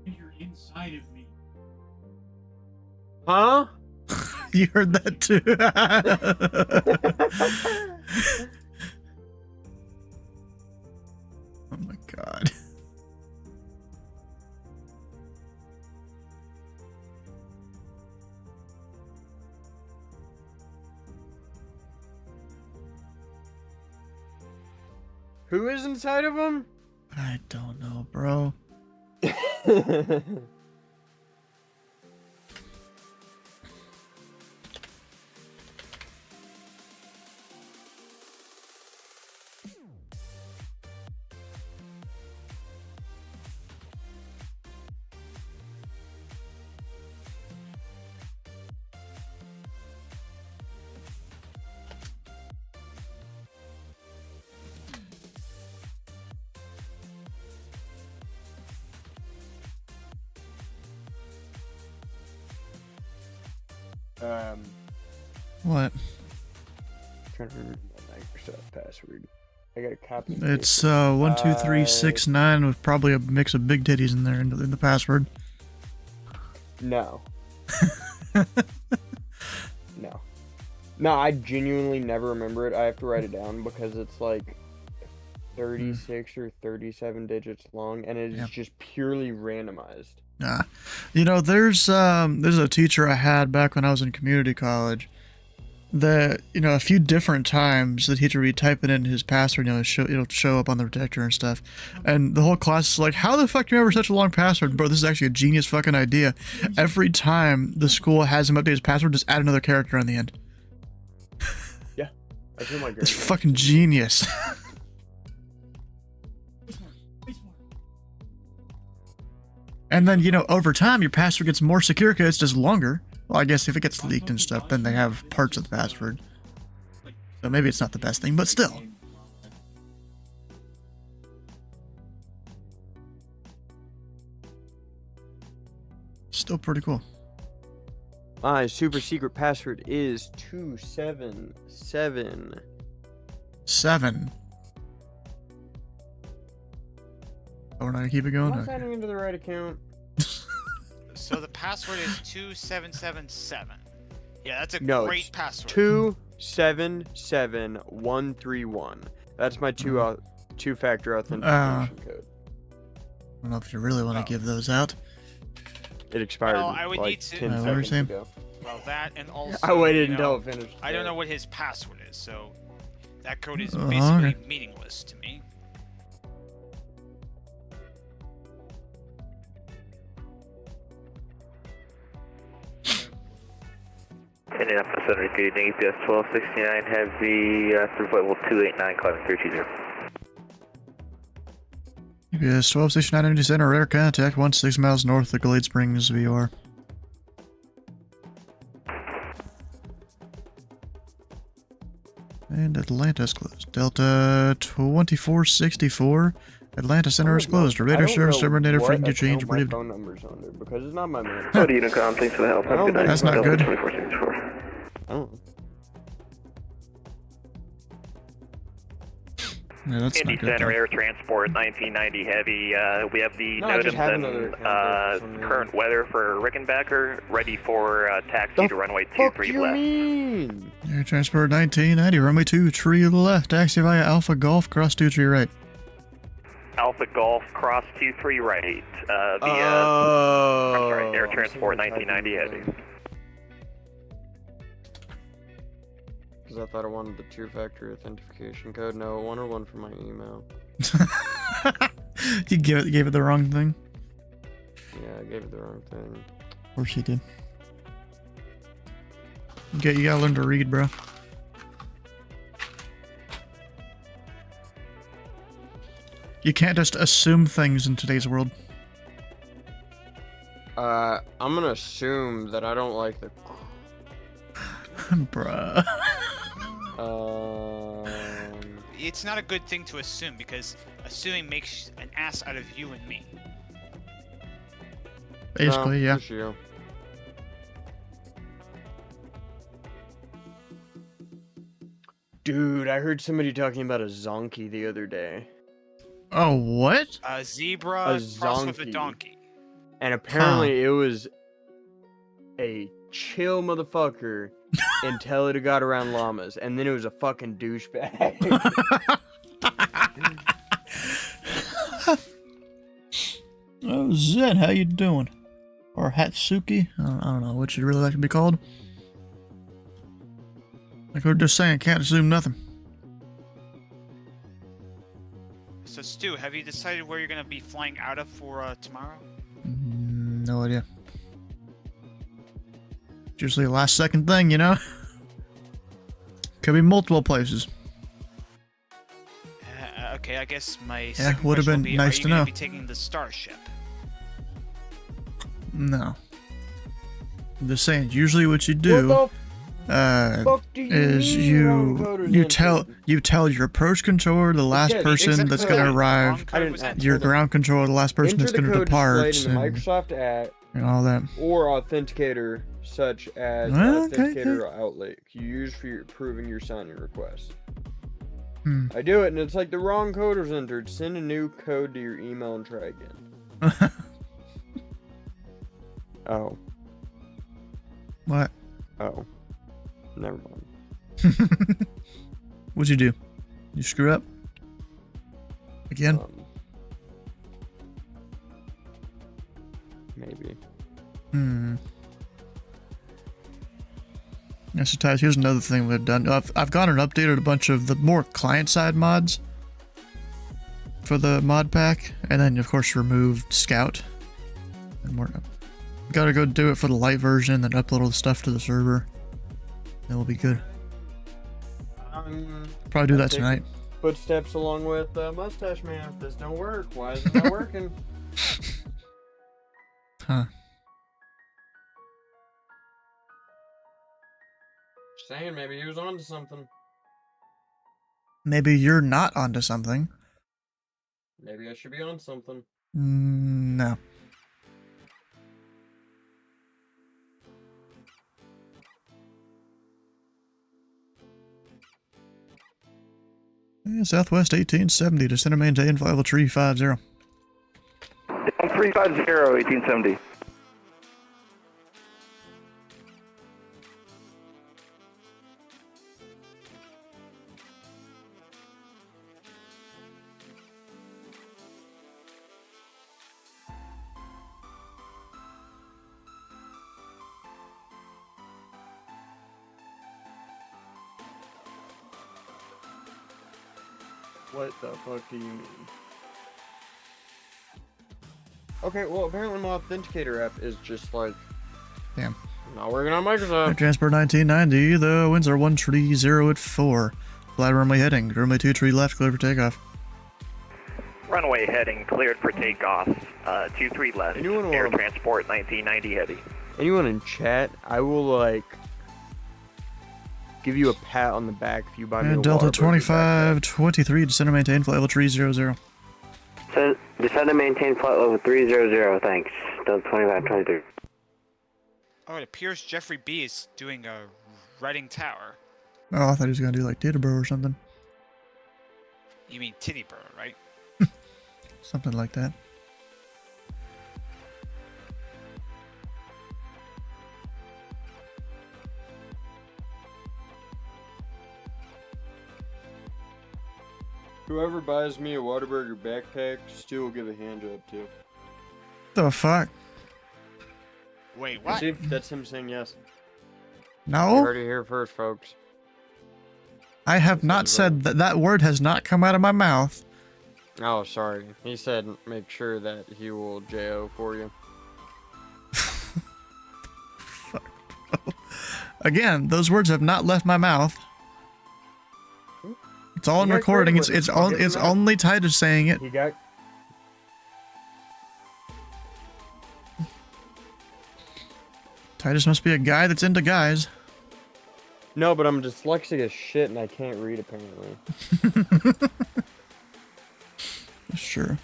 You're inside of me. Huh? You heard that too. Oh my god. Who is inside of him? I don't know, bro. What? Trying to remember my Microsoft password. I got a copy. It's 12369 with probably a mix of big titties in there in the password. No. No. No, I genuinely never remember it. I have to write it down because it's like 36 or 37 digits long, and it is just purely randomized. Nah. You know, there's a teacher I had back when I was in community college that, you know, a few different times the teacher would be typing in his password, you know, it'll show up on the detector and stuff. And the whole class is like, how the fuck do you remember such a long password? Bro, this is actually a genius fucking idea. Every time the school has him update his password, just add another character on the end. Yeah. That's what my It's fucking genius. And then, you know, over time, your password gets more secure because it's just longer. Well, I guess if it gets leaked and stuff, then they have parts of the password. So maybe it's not the best thing, but still. Still pretty cool. My super secret password is 277. 7. Oh, we're not gonna keep it going? Am I Okay. signing into the right account? So the password is 2777. Yeah, that's a No, great it's password. 277131. That's my two-factor authentication code. I don't know if you really want to give those out. It expired Well, I would like need to- 10 what were you seconds saying? ago. Well, that and also. I waited you until know, it finished. I don't know what his password is, so that code is Oh, basically okay. meaningless to me. Indianapolis Center, good evening, EPS 1269, heavy through flight level 289, climbing 320. EPS 1269 Indy Center, air contact, 16 miles north of Glade Springs, VR. And Atlanta's closed. Delta 2464. Atlanta Center is closed. Radar service terminated. Frequency change. My phone number's under because it's not my main. So, Unicom, thanks for the help. Have a good night. That's not Delta good. 2464. Oh. Yeah, that's Indy not good. Center though. Air Transport 1990 Heavy. We have the No, I just NOTAMs have and another account for some current weather for Rickenbacker, ready for taxi to runway 23 left. Mean? Air Transport 1990, runway 23 left. Taxi via Alpha Golf, cross 23 right. Alpha Golf, cross 23 right, via Air Transport 1990 Heavy. Because I thought I wanted the two-factor authentication code. No, I wanted one for my email. You gave it the wrong thing. Yeah, I gave it the wrong thing. Of course you did. You gotta learn to read, bro. You can't just assume things in today's world. I'm gonna assume that I don't like the... Bruh. It's not a good thing to assume because assuming makes an ass out of you and me. Basically, yeah. Just you. Dude, I heard somebody talking about a zonkey the other day. Oh, what? A zebra A crossed with a zonkey. donkey. And apparently it was a chill motherfucker until it got around llamas, and then it was a fucking douchebag. Oh, Zen, how you doing? Or Hatsuki? I don't know what you'd really like to be called. Like we were just saying, can't assume nothing. So Stu, have you decided where you're gonna be flying out of for tomorrow? No idea. It's usually a last second thing, you know? Could be multiple places. Okay, I guess my Yeah, second would have question been will be, nice are you to gonna know. be taking the Starship? No. I'm just saying, usually what you do fuck do you is mean wrong code is you tell your approach controller the last said person except that's for gonna that. arrive, I didn't ask your for that. ground controller the last person Enter that's the gonna code depart, displayed in the and, Microsoft app and all that. or authenticator such as Okay, authenticator or Outlook you use for approving your signing request. Hmm. I do it and it's like the wrong code was entered. Send a new code to your email and try again. Oh. What? Oh. Never mind. What'd you do? You screw up? Again? Maybe. Yes, Tyus, here's another thing we've done. I've gone and updated a bunch of the more client-side mods for the mod pack, and then of course removed Scout. And we're gotta go do it for the light version, then upload all the stuff to the server. Then we'll be good. Probably do that tonight. Footsteps along with Mustache Man. If this don't work, why is it not working? Huh. Saying maybe he was onto something. Maybe you're not onto something. Maybe I should be on something. No. Yeah, Southwest 1870 to center maintain flight level 350. 350, 1870. What the fuck do you mean? Okay, well apparently my authenticator app is just like... Damn. Not working on Microsoft. Transport 1990, the winds are 130 at 4. Fly runway heading, runway 23 left, clear for takeoff. Runway heading cleared for takeoff. 23 left. Air transport 1990 heavy. Anyone in chat, I will like give you a pat on the back if you buy me a Delta Whataburger 2523 to center maintain flight level 300. So, descend and maintain flight level 300, thanks. Delta 2523. Oh, it appears Jeffrey B is doing a Reading Tower. Oh, I thought he was gonna do like Teterboro or something. You mean Titty Burner, right? Something like that. Whoever buys me a Whataburger backpack, Stu will give a hand job to. The fuck? Wait, what? See, that's him saying yes. No? You heard it here first, folks. I have not said that. That word has not come out of my mouth. Oh, sorry. He said make sure that he will JO for you. Again, those words have not left my mouth. It's all in recording. It's only Titus saying it. He got. Titus must be a guy that's into guys. No, but I'm dyslexic as shit and I can't read apparently. Sure.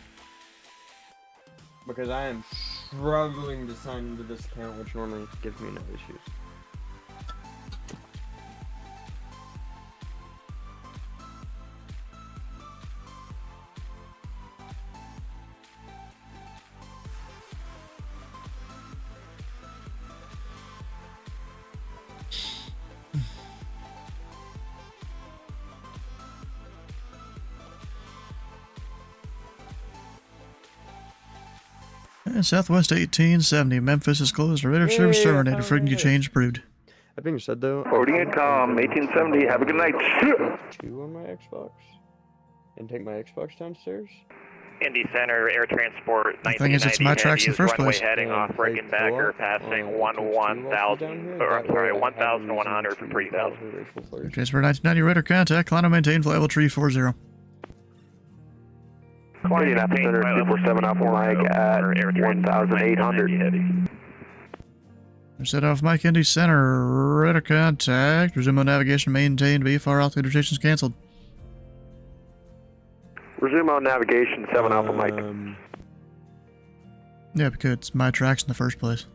Because I am struggling to sign into this account, which normally gives me no issues. Southwest 1870, Memphis is closed. Radar service terminated. Frequency change approved. That being said, though, Boarding at com 1870. Have a good night. 2 on my Xbox and take my Xbox downstairs. Indy Center Air Transport The thing is, it's my tracks in the first place. heading off Rickenbacker, passing 1,100 for 3,000. Transport 1990, radar contact. Climb and maintain flight level 340. 20 Indianapolis Center 247 Alpha Mike at 1,800. Set off Mike Indy Center, radar contact. Resume on navigation, maintain VFR altitude rotations canceled. Resume on navigation 7 Alpha Mike. Yeah, because it's my tracks in the first place.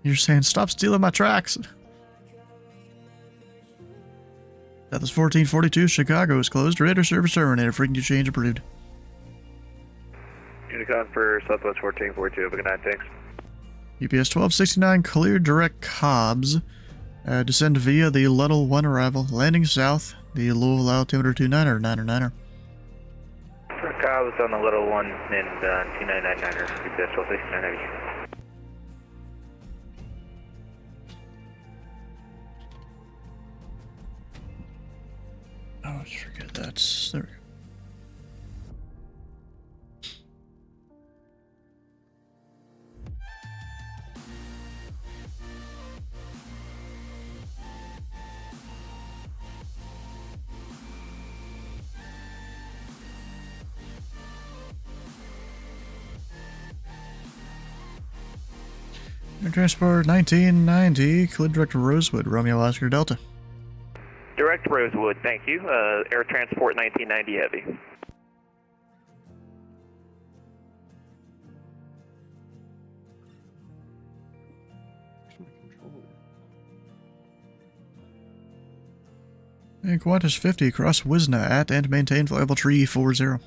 You're saying stop stealing my tracks. That was 1442. Chicago is closed. Radar service terminated. Frequency change approved. Unicon for Southwest 1442. Have a good night, thanks. UPS 1269 cleared direct Cobbs. Descend via the Luddle 1 arrival, landing south, the Louisville altimeter 29er, 9er. I was on the little one in 2999er, UPS 1269 Heavy. Oh, let's forget that's... There we go. Air Transport 1990, cleared direct Rosewood, Romeo Oscar Delta. Direct Rosewood, thank you. Air Transport 1990 Heavy. And Qantas 50, across Wisna at and maintain flight level 340.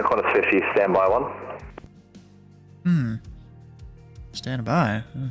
Qantas 50, standby 1. Stand by. Huh.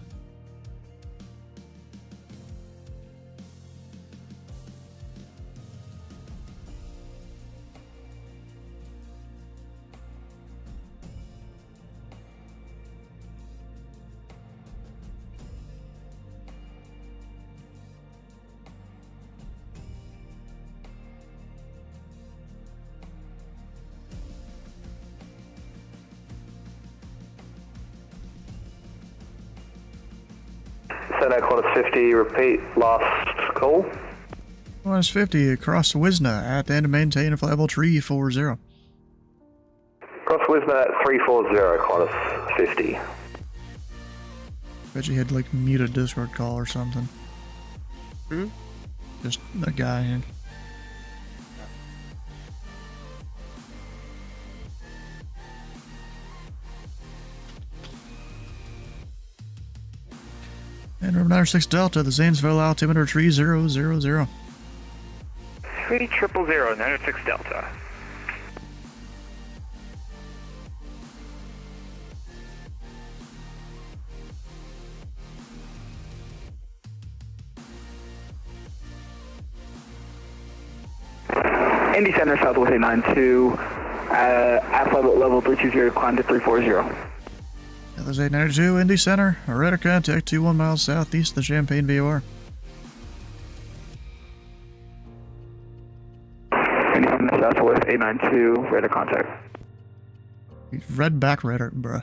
Qantas 50, repeat, last call. Qantas 50, across Wisna at and maintain flight level 340. Cross Wisna at 340, Qantas 50. Bet you had like mute a Discord call or something. Just a guy. And Room 96 Delta, the Zanesville altimeter 3000. 3000, 96 Delta. Indy Center, Southwest 892, at level 320, climb to 340. That was 892 Indy Center, radar contact 21 miles southeast of the Champaign VOR. Indy Center, Southwest 892, radar contact. Red back radar, bruh.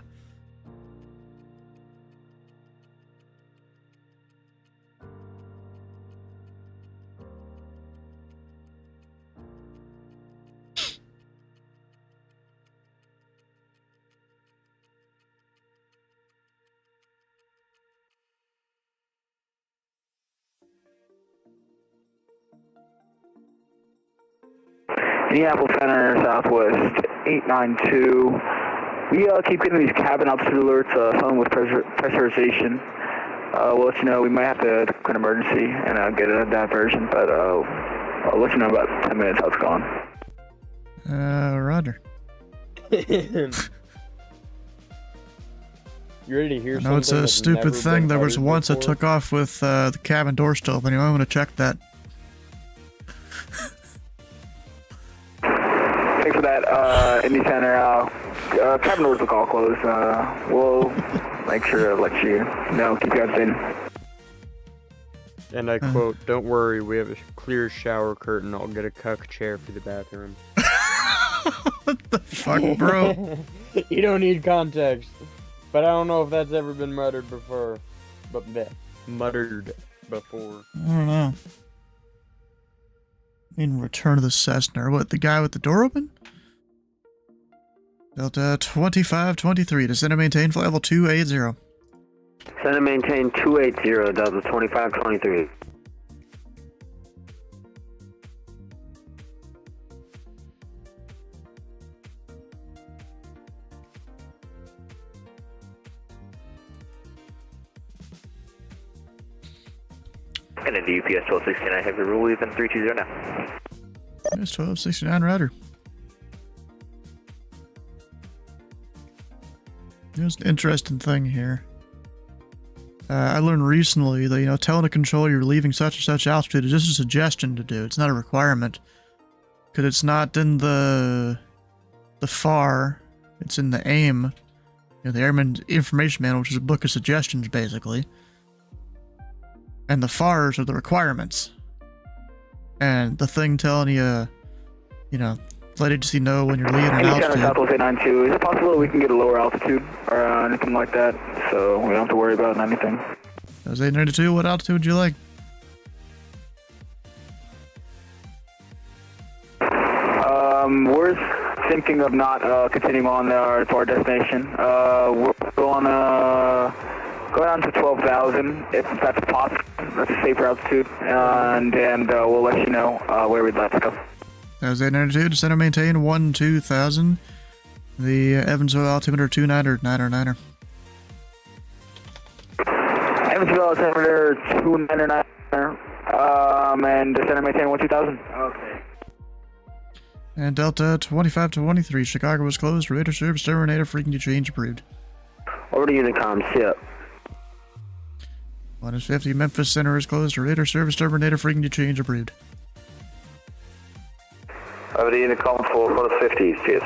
Minneapolis Center, Southwest 892. We keep getting these cabin altitude alerts, some with pressurization. We'll let you know. We might have to declare an emergency and get a diversion, but I'll let you know about 10 minutes how it's going. Roger. You ready to hear I know it's a stupid thing. There was once I took off with the cabin door still open. Anyway, I'm going to check that. Thanks for that, Indy Center. Cabin doors look all closed. We'll make sure to let you know, keep you updated. And I quote, "Don't worry, we have a clear shower curtain. I'll get a cuck chair for the bathroom." What the fuck, bro? You don't need context. But I don't know if that's ever been muttered before. Muttered before. I don't know. In Return of the Cessna. What, the guy with the door open? Delta 2523, descend and maintain flight level 280. Descend and maintain 280, Delta 2523. And into UPS 1269, have your rule even 320 now. It's 1269 router. There's an interesting thing here. I learned recently that, telling a controller you're leaving such and such altitude is just a suggestion to do. It's not a requirement. Because it's not in the FAR, it's in the AIM, the Airman Information Manual, which is a book of suggestions, basically. And the FARs are the requirements. And the thing telling you, let agency know when you're leaving an Indy Center, altitude. Southwest 892. Is it possible that we can get a lower altitude or anything like that, so we don't have to worry about anything? That was 892. What altitude would you like? We're thinking of not continuing on to our destination. We're going on to 12,000 if that's possible. That's a safer altitude, and we'll let you know where we'd like to go. That was 892. Descend and maintain 12,000. The Evansville altimeter 299er. Evansville altimeter 299er. And descend and maintain 12,000. Okay. And Delta 25 to 23. Chicago was closed. Radar service terminator. Frequency change approved. Over to Unicom, SIP. 150. Memphis Center is closed. Radar service terminator. Frequency change approved. Over to Unicom for 50, cheers.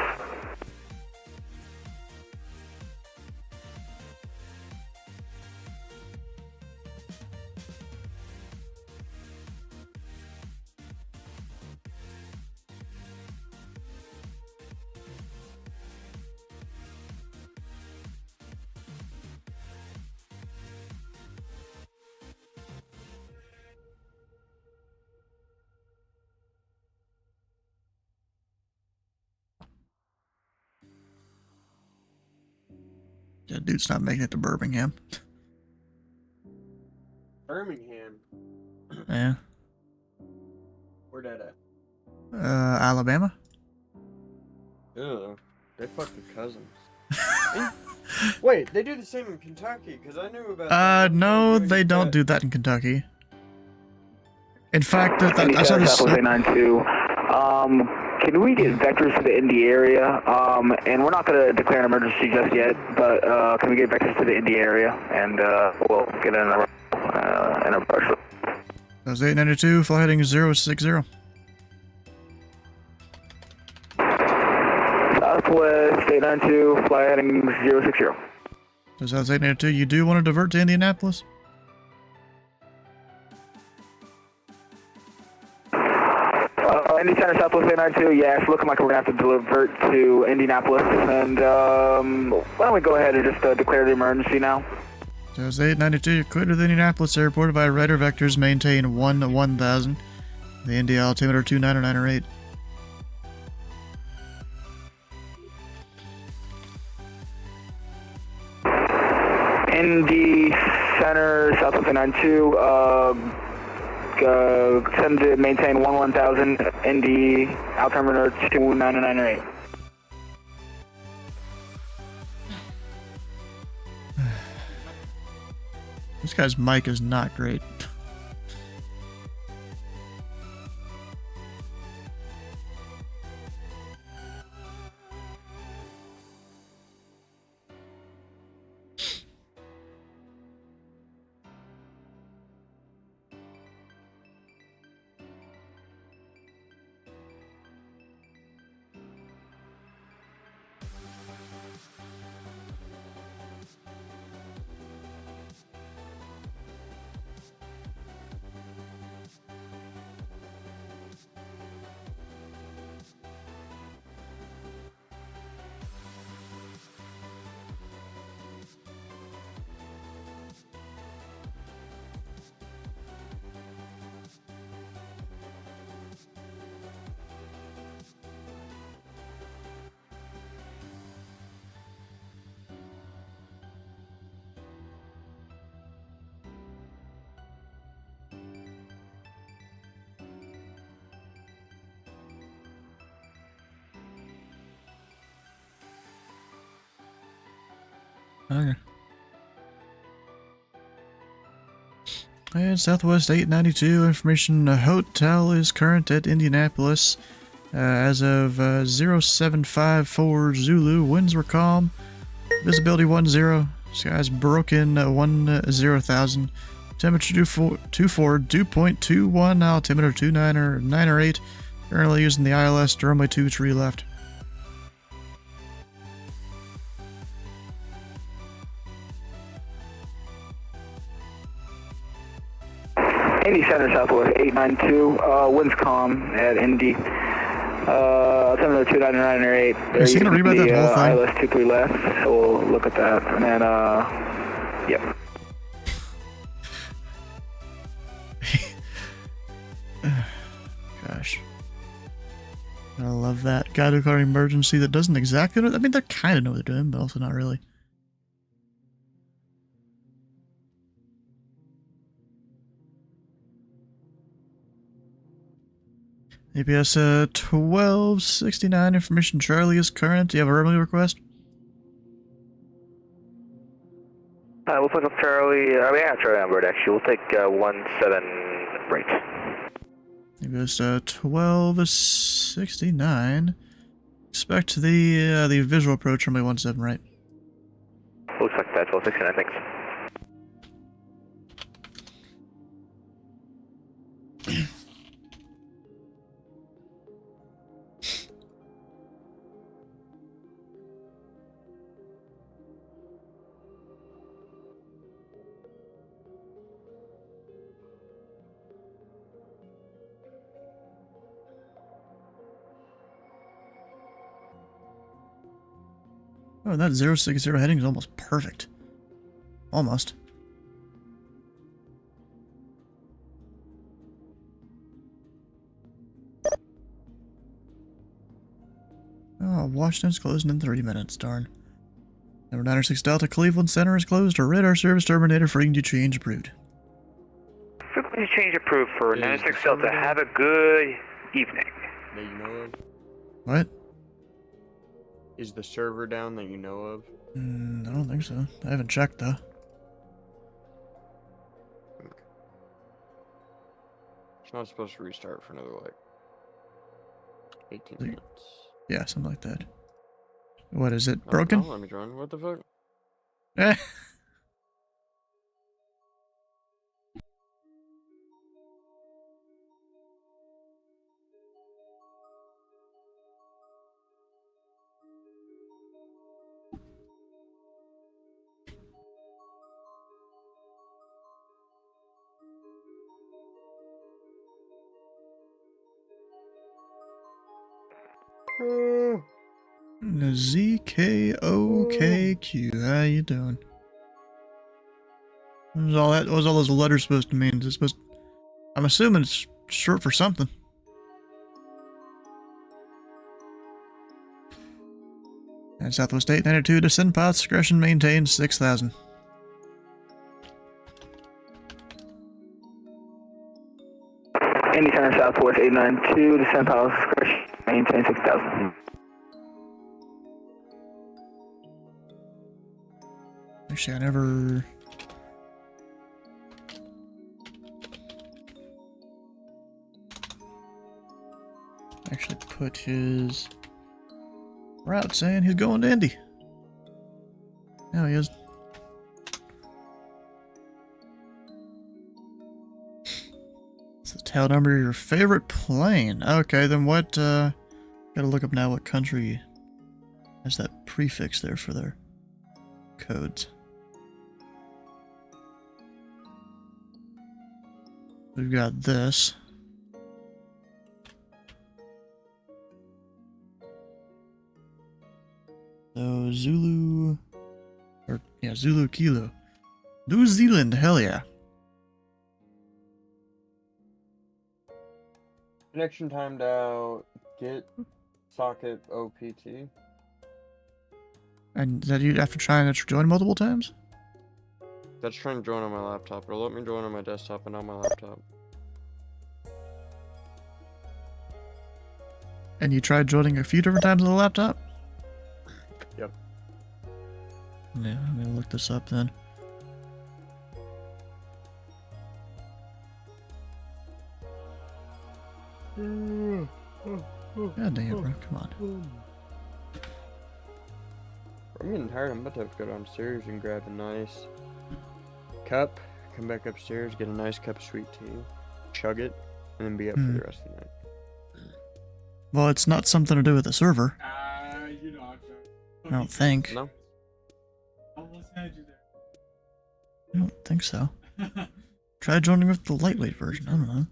That dude's not making it to Birmingham. Birmingham. Yeah. Where that at? Alabama? Ew. They fucking cousins. Wait, they do the same in Kentucky, because I knew about No, they don't do that in Kentucky. In fact, I saw this. Southwest 892. Can we get vectors to the Indy area? And we're not going to declare an emergency just yet, but can we get vectors to the Indy area? And we'll get in a brush. That was 892, flight heading 060. Southwest 892, flight heading 060. So that was 892. You do want to divert to Indianapolis? Indy Center, Southwest 892, yeah, it's looking like we're going to have to divert to Indianapolis. And why don't we go ahead and just declare the emergency now? So that was 892. You're cleared to the Indianapolis airport via radar vectors. Maintain 1,000. The Indy altimeter 29908. Indy Center, Southwest 892, send to maintain 1,000, Indy altimeter 29908. This guy's mic is not great. Okay. And Southwest 892, information hotel is current at Indianapolis as of 0754 Zulu. Winds were calm. Visibility 10. Skies broken 10,000. Temperature 24, dew point 21, altimeter 29 or 9 or 8. Currently using the ILS, runway 2 tree left. Indy Center, Southwest 892. Winds calm at Indy. Altimeter 29 or 8. Is he gonna rewrite that whole thing? ILS 23 left, so we'll look at that. And then, yep. Gosh. I love that. Guy declaring emergency that doesn't exactly know. I mean, they kind of know what they're doing, but also not really. APS 1269, information Charlie is current. Do you have a runway request? We'll pick up Charlie. We have Charlie on board, actually. We'll take 17 right. APS 1269. Expect the visual approach runway 17 right. We'll expect that. 1269, thanks. Oh, that 060 heading is almost perfect. Almost. Oh, Washington's closing in 30 minutes, darn. Number 906 Delta, Cleveland Center is closed. Radar service terminated. Frequency change approved. Frequency change approved for 906 Delta. Have a good evening. That you know of? What? Is the server down that you know of? I don't think so. I haven't checked, though. It's not supposed to restart for another, like, 18 minutes. Yeah, something like that. What is it? Broken? Oh, let me join. What the fuck? Eh. ZKOKQ. How you doing? What was all that? What was all those letters supposed to mean? Is it supposed? I'm assuming it's short for something. And Southwest 892 descend path discretion maintained 6,000. Indy Center, Southwest 892. Descend path discretion maintained 6,000. Actually, I never... actually put his route saying he's going to Indy. Now he is. It's the tail number of your favorite plane. Okay, then what, gotta look up now what country has that prefix there for their codes. We've got this. So Zulu, or yeah, Zulu Kilo. New Zealand, hell yeah. Connection timed out. Get socket OPT. And that you after trying to join multiple times? That's trying to join on my laptop, or let me join on my desktop and on my laptop. And you tried joining a few different times on the laptop? Yep. Yeah, let me look this up then. God damn, bro. Come on. I'm getting tired. I'm about to have to go downstairs and grab a nice cup, come back upstairs, get a nice cup of sweet tea, chug it, and then be up for the rest of the night. Well, it's not something to do with the server. I don't think. No? I don't think so. Try joining with the lightweight version. I don't know.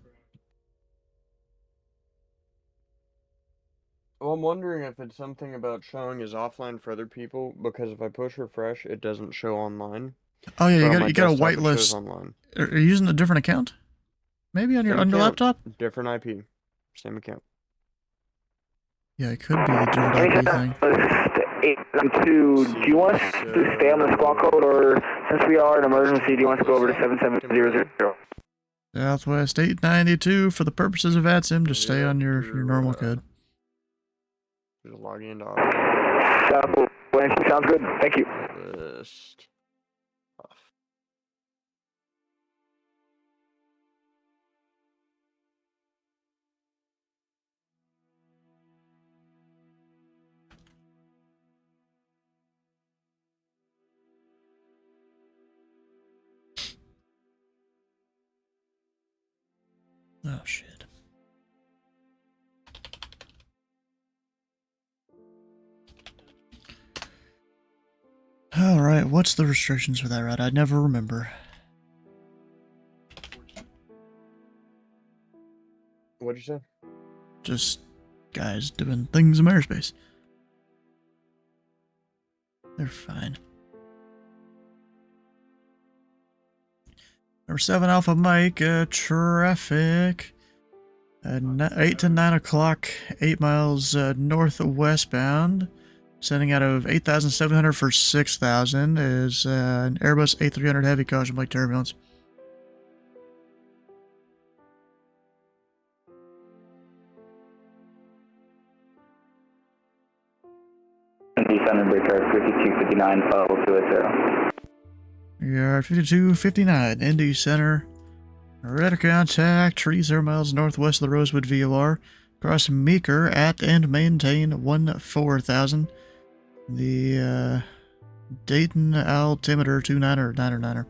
Well, I'm wondering if it's something about showing as offline for other people, because if I push refresh, it doesn't show online. Oh yeah, But you got a desktop, it shows whitelist. online. Are you using a different account? Maybe on your Same account, laptop? different IP, same account. Yeah, it could be the different IP thing. 892, do you want us to stay on the squawk code, or since we are an emergency, do you want us to go over to 7700? Southwest 892 for the purposes of AdSim, just stay on your normal code. Just logging into Sounds good. Thank you. list. Oh shit. Alright, what's the restrictions for that, right? I never remember. What'd you say? Just guys doing things in airspace. They're fine. Number 7 Alpha Mike, traffic. 8 to 9 o'clock, 8 miles northwestbound. Sending out of 8,700 for 6,000 is an Airbus A300 Heavy, caution Blake turbulence. Indy Center, breaker 5259, follow 280. Yard 5259, Indy Center. Radar contact, 30 miles northwest of the Rosewood VOR. Cross Meeker at and maintain 14,000. The Dayton altimeter 29er.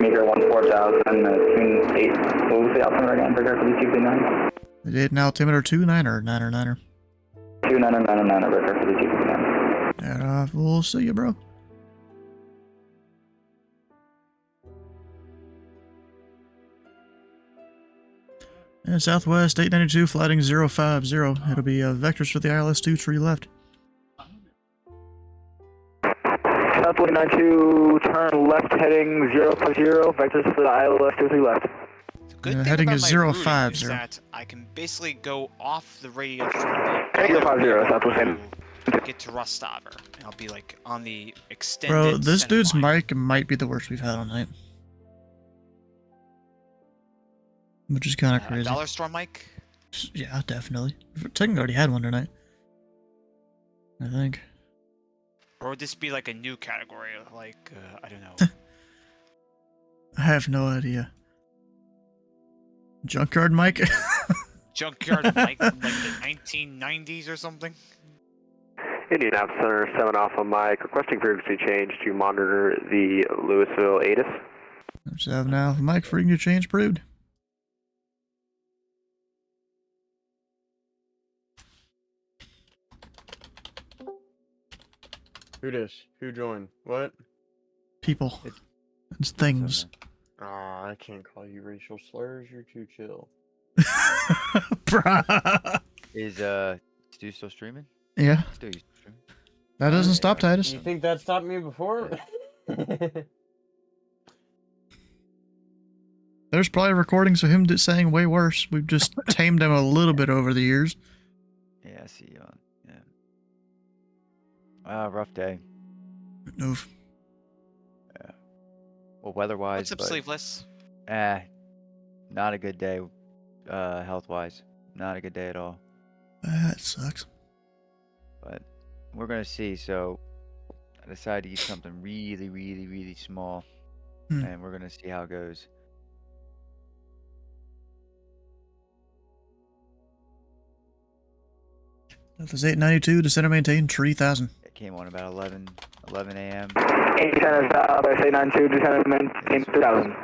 Meeker 14,000, 28. What was the altimeter again? Breaker 5259. The Dayton altimeter 29er. 2999, breaker 5259. We'll see you, bro. And Southwest 892, flighting 050. It'll be vectors for the ILS-2 tree left. Southwest 892, turn left heading 050, vectors for the ILS-2 left. Good thing heading about is my routing 050. is that I can basically go off the radio from the Heading 050, Southwest get to Rostover, and I'll be like on the extended. Bro, this center dude's line. mic might be the worst we've had all night. Which is kind of crazy. Dollar store mic? Yeah, definitely. Technically already had one tonight. I think. Or would this be like a new category? Like, I don't know. I have no idea. Junkyard mic? Junkyard mic from like the 1990s or something? Indianapolis Center, 7 Alpha Mike, requesting frequency change to monitor the Louisville ATIS. 7 Alpha Mike, frequency change approved. Who dis? Who joined? What? People. It's things. Aw, I can't call you racial slurs. You're too chill. Bruh. Is Stu still streaming? Yeah. Stu, you still streaming? That doesn't stop Titus. You think that stopped me before? There's probably recordings of him saying way worse. We've just tamed him a little bit over the years. Yeah, I see you on. Yeah. Rough day. Oof. Yeah. Well, weather-wise. What's up, Sleeveless? Not a good day, health-wise. Not a good day at all. That sucks. But we're gonna see. So I decided to eat something really, really, really small, and we're gonna see how it goes. Delta's 892, descend and maintain 3000. It came on about 11 a.m. Indy Center South, SA 92, descend and maintain 3000.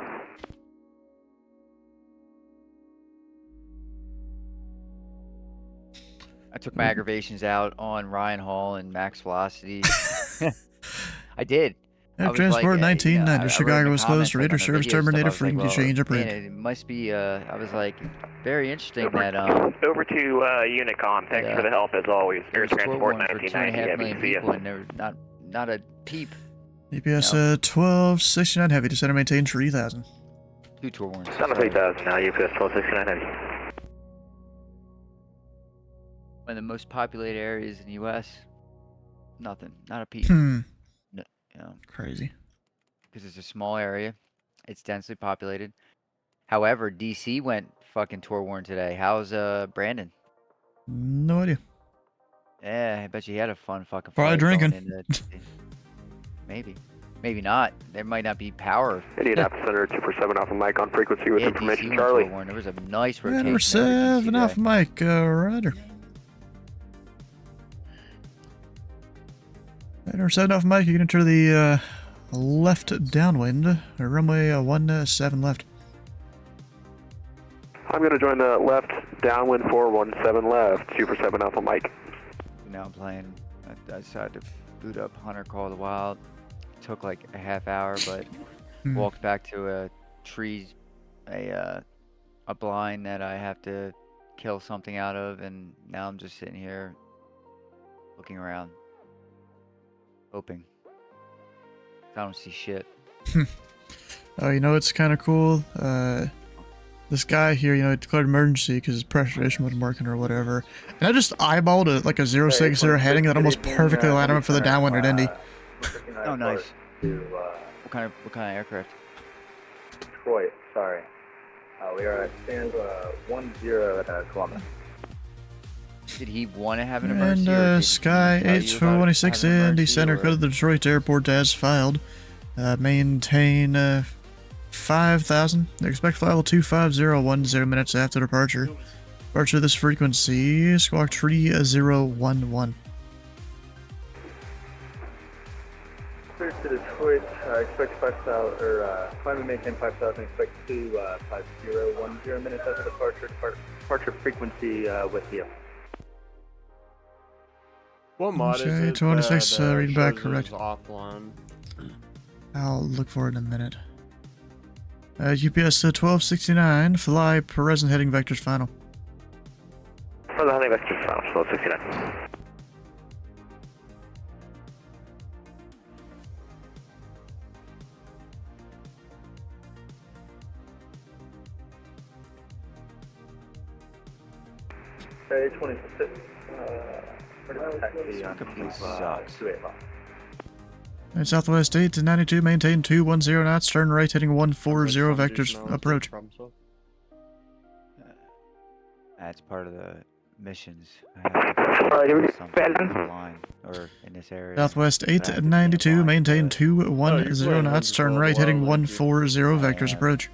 I took my aggravations out on Ryan Hall and Max Velocity. I did. I was Transport like, 1990, I wrote in Chicago the was comments, closed, like, radar on the service video stuff, terminated, I was like, frequency well, change man, approved. it must be, I was like, very interesting that, Over to Unicom. Thanks for the help as always. Air there's a tour Transport warrant for 1990. 2.5 Happy million to see people, you. and there not a peep. EPS 1269 heavy, descend and maintain 3000. 2 tour warrants. Down to 3000 now, UPS 1269 heavy. One of the most populated areas in the U.S. Nothing. Not a peep. Hmm. No, you know, Crazy. because it's a small area. It's densely populated. However, DC went fucking tour warrant today. How's Brandon? No idea. Yeah, I bet you he had a fun fucking Probably flight going drinking. into Maybe. Maybe not. There might not be power. Indianapolis Center 247 Alpha Mike on frequency with Yeah, information, DC went Charlie. tour warrant. There was a nice rotation. Number over DC 7 today. Alpha Mike, Ryder. Number 7 Alpha Mike, you can enter the left downwind, runway 17 left. I'm going to join the left downwind 417 left, 247 Alpha Mike. Now I'm playing. I decided to boot up Hunter Call of the Wild. Took like a half hour, but walked back to a blind that I have to kill something out of, and now I'm just sitting here looking around, hoping. I don't see shit. Oh, you know it's kind of cool? This guy here, you know, declared emergency because his pressurization wasn't working or whatever. And I just eyeballed like a 060 heading that almost perfectly lined him up for the downwind at Indy. Oh, nice. What kind of aircraft? Detroit, sorry. We are at stand 10 at Columbus. Did he want to have an emergency? And Sky 826 Indy Center, go to the Detroit airport as filed. Maintain 5,000. Expect flight level 25010 minutes after departure. Departure this frequency, squawk 3011. Clear to Detroit, expect 5,000, climb and maintain 5,000, expect 25010 minutes after departure. Departure frequency with you. What mod is Okay, it? 26, read back shows correct. it's offline. I'll look for it in a minute. UPS 1269, fly present heading vectors final. For the heading vectors final, 1269. Okay, 26, taxi on sucks. 285. And Southwest 8 to 92, maintain 210 knots, turn right heading 140 vectors approach. That's part of the missions. I have to Alright, here we go. something line, or in this area. Southwest 8 to 92, maintain 210 knots, turn right heading 140 vectors approach.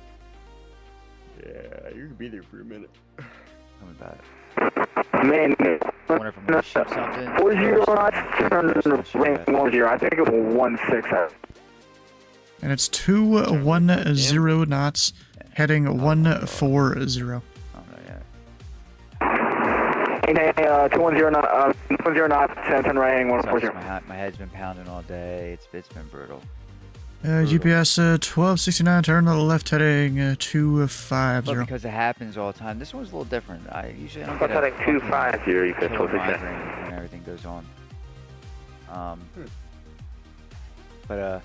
Yeah, you can be there for a minute. Tell me about it. Man, I wonder if I'm gonna shoot something. 40 knots, turn range 10. I think it was 16. And it's 210 knots, heading 140. Maintain 210 knots, 10 knots, right heading 140. My head's been pounding all day. It's been brutal. GPS 1269, turn to the left heading But 250. because it happens all the time, this one's a little different. I usually don't What's get a heading 250, you killer can totally check. migraine when everything goes on. But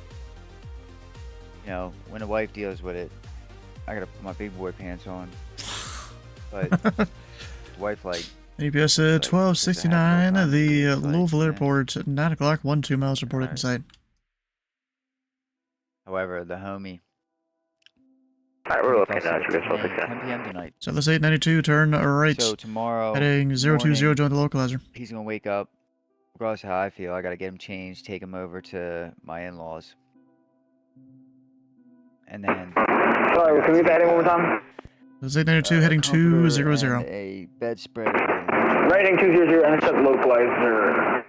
you know, when the wife deals with it, I gotta put my big boy pants on. But the wife like. GPS 1269, the Louisville airport at 9 o'clock, 12 miles reported in sight. However, the homie. Alright, we're looking at 10 1269. p.m. tonight. Southwest 892, turn right. So tomorrow. Heading 020, morning, join the localizer. He's gonna wake up. Regardless of how I feel, I gotta get him changed, take him over to my in-laws, and then. Sorry, can we read that in one more time? Southwest 892, heading 200. A bedspread of a Rating 200, intercept localizer.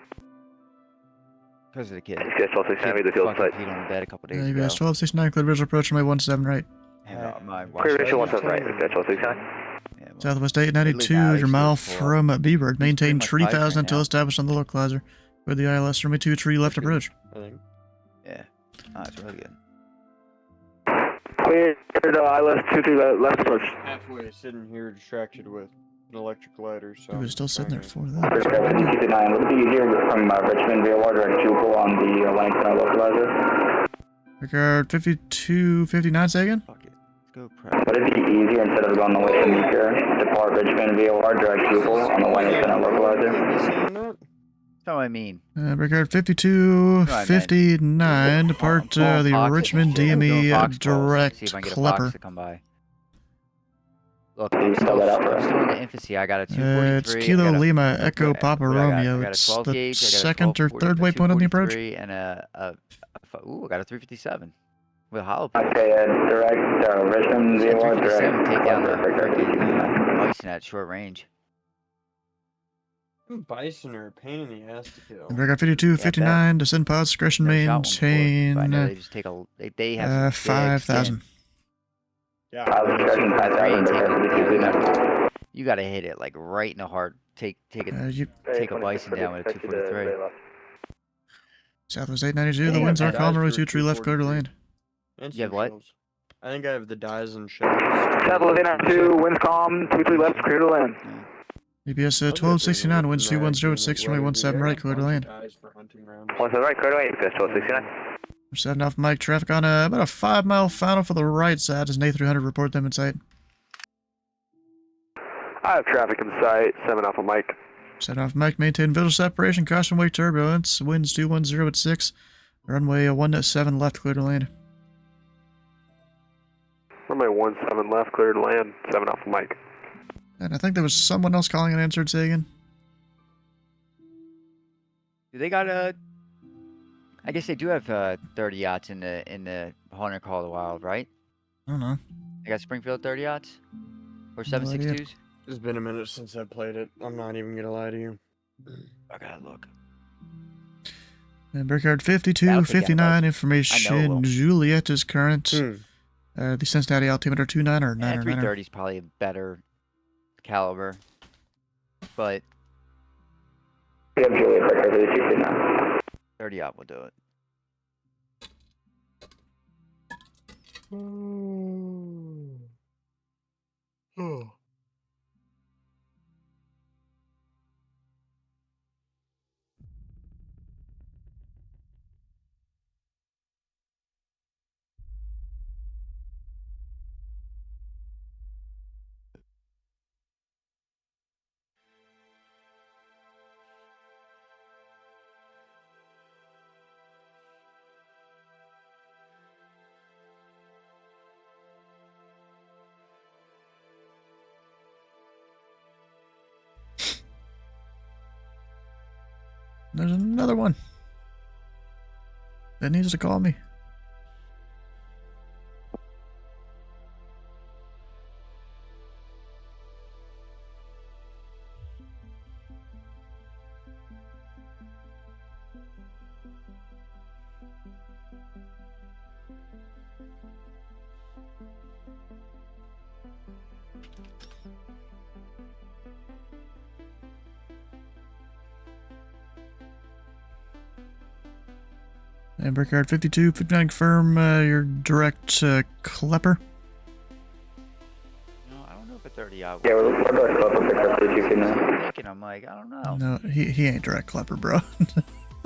Because of the kid. Sketch 1269, read the field site. Peed on the bed a couple days You ago. guys, 1269, clear visual approach on my 17 right. Clear visual 17 right, sketch 1269. Southwest 892, you're mile from Beaver. Maintain tree 1000 until established on the localizer. With the ILS, runway 23 left approach. Yeah. Oh, that's really good. Clear the ILS 23 left approach. Halfway sitting here distracted with an electric lighter, so... He was still sitting there for that. Look at the easier from Richmond via water direct Jupil on the Atlantic Center localizer. Regard 5259 second. Go prep. Would it be easier instead of going away from here, depart Richmond via water direct Jupil on the Atlantic Center localizer? That's what I mean. Regard 5259, depart the Richmond DME direct Klepper. Come by. Look, I'm still in the infancy. I got a 243. It's Kilo Lima Echo Papa Romeo. I got a It's 12 the gauge, second or third waypoint on the approach. And I got a 357 with hollow. Okay, direct Richmond via water direct. Take down the freaking bison at short range. Bison are a pain in the ass to kill. Regard 5259, descend pod, discretion maintain. I know they just take they have 5,000. Yeah. You gotta hit it like right in the heart. Take a bison down with a 243. Southwest 892, the winds are calm, runway 23 left, clear to land. You have what? I think I have the dies and shells. Southwest 892, winds calm, 23 left, clear to land. EPS 1269, winds 210 at 6, runway 17 right, clear to land. 17 right, clear to land, EPS 1269. We're setting off Mike. Traffic on about a 5-mile final for the right side. As an A300 report them in sight. I have traffic in sight. 7 Alpha Mike. Setting off Mike. Maintain visual separation. Caution wake turbulence. Winds 210 at 6. Runway 17 left. Clear to land. Runway 17 left. Clear to land. 7 Alpha Mike. And I think there was someone else calling and answered. Say again. Do they got a? I guess they do have 30 yachts in the Hunter Call of the Wild, right? I don't know. They got Springfield 30 yachts or No 762s. It's been a minute since I played it. I'm not even gonna lie to you. I gotta look. And Burkhardt 5259 information. Juliet is current. The Cincinnati altimeter 29 or 9 or 9. 330 is probably a better caliber, but We have Juliet Burkhardt 5259. 30 yacht will do it. There's another one that needs to call me. And Burkhardt 5259 confirm your direct Klepper. No, I don't know if a 30 yacht. Yeah, we're going to Burkhardt 5259. I'm thinking, I'm like, I don't know. No, he ain't direct Klepper, bro.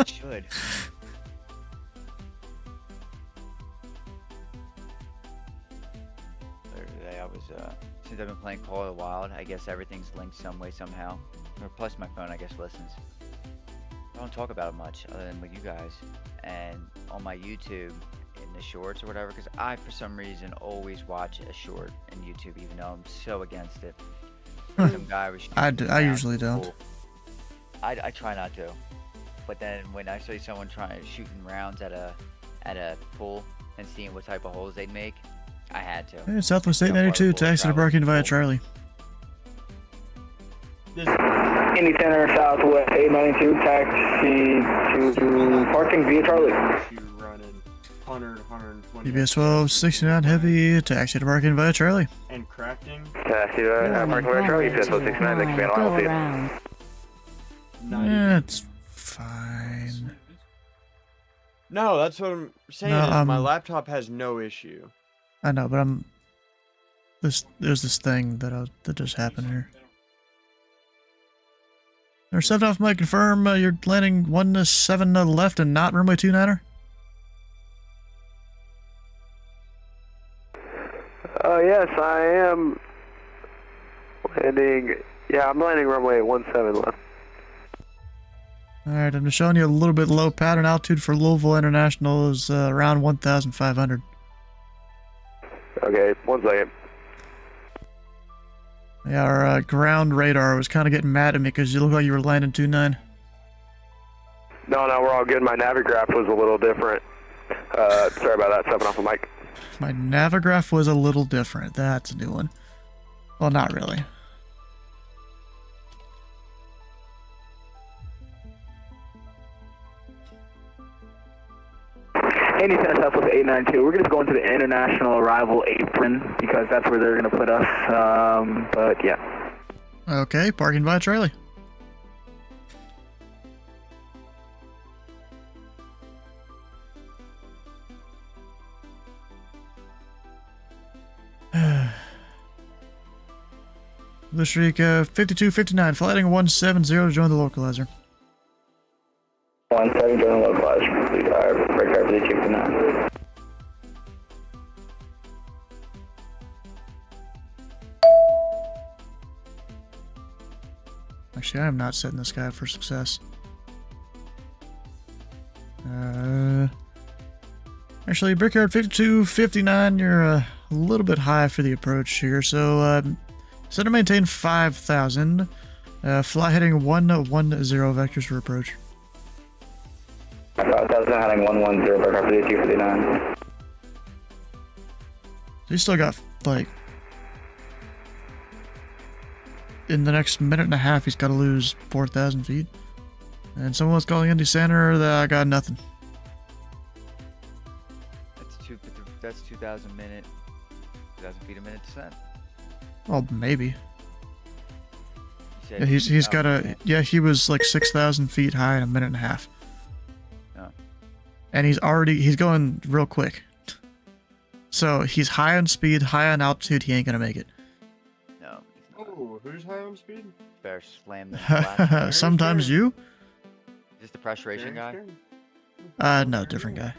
Should. Today I was since I've been playing Call of the Wild, I guess everything's linked some way somehow. Or plus my phone, I guess, listens. I don't talk about it much other than with you guys and on my YouTube in the shorts or whatever, because I for some reason always watch a short in YouTube even though I'm so against it. Some guy was I usually don't. I try not to, but then when I see someone shooting rounds at a pool and seeing what type of holes they'd make, I had to. Hey, Southwest 892, taxi to parking via Charlie. Indy Center, Southwest 892, taxi to parking via Charlie. Running 120. UBS 1269 heavy, taxi to parking via Charlie. And crafting. Taxi to parking via Charlie, UBS 1269, thanks for being on. It's fine. No, that's what I'm saying. No, is my laptop has no issue. I know, but there's this thing that just happened here. Number 7 off mic, confirm you're landing 17 left and not runway 29er? Yes, I am landing. Yeah, I'm landing runway 17 left. Alright, I'm just showing you a little bit low pattern altitude for Louisville International is around 1,500. Okay, 1 second. Yeah, our ground radar was kind of getting mad at me because you look like you were landing 29. No, we're all good. My Navigraph was a little different. Sorry about that, stepping off the mic. My Navigraph was a little different. That's a new one. Well, not really. Indy Center, Southwest 892. We're going to go into the international arrival apron because that's where they're going to put us. But yeah. Okay, parking by Charlie. Blue Streak 5259, flighting 170 to join the localizer. 17 join the localizer. Please, break car for the 259. Actually, I am not setting this guy up for success. Actually, Brickyard 5259, you're a little bit high for the approach here, so center maintain 5,000. Fly heading 110 vectors for approach. 5,000 heading 110, break car for the 259. You still got, like, in the next minute and a half, he's got to lose 4,000 feet. And someone was calling Indy Center that I got nothing. That's 2,000 feet a minute descent. Well, maybe. You Yeah, he's got a, yeah, he was like 6,000 feet high in a minute and a half. Oh. And he's going real quick. So he's high on speed, high on altitude, he ain't gonna make it. No. Oh, who's high on speed? Bear slam them flat. Sometimes you? Is this the pressuration guy? No, different guy.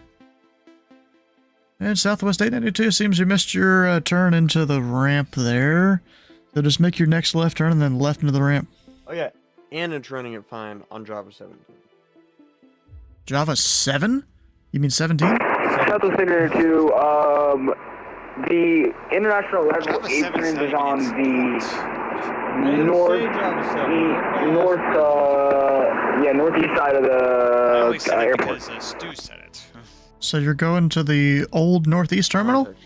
And Southwest 892, seems you missed your turn into the ramp there. So just make your next left turn and then left into the ramp. Oh yeah, and it's running it fine on Java 17. Java 7? You mean 17? Southwest 892, the international arrival apron is on the northeast side of the airport. Because Stu said it. So you're going to the old northeast terminal? Would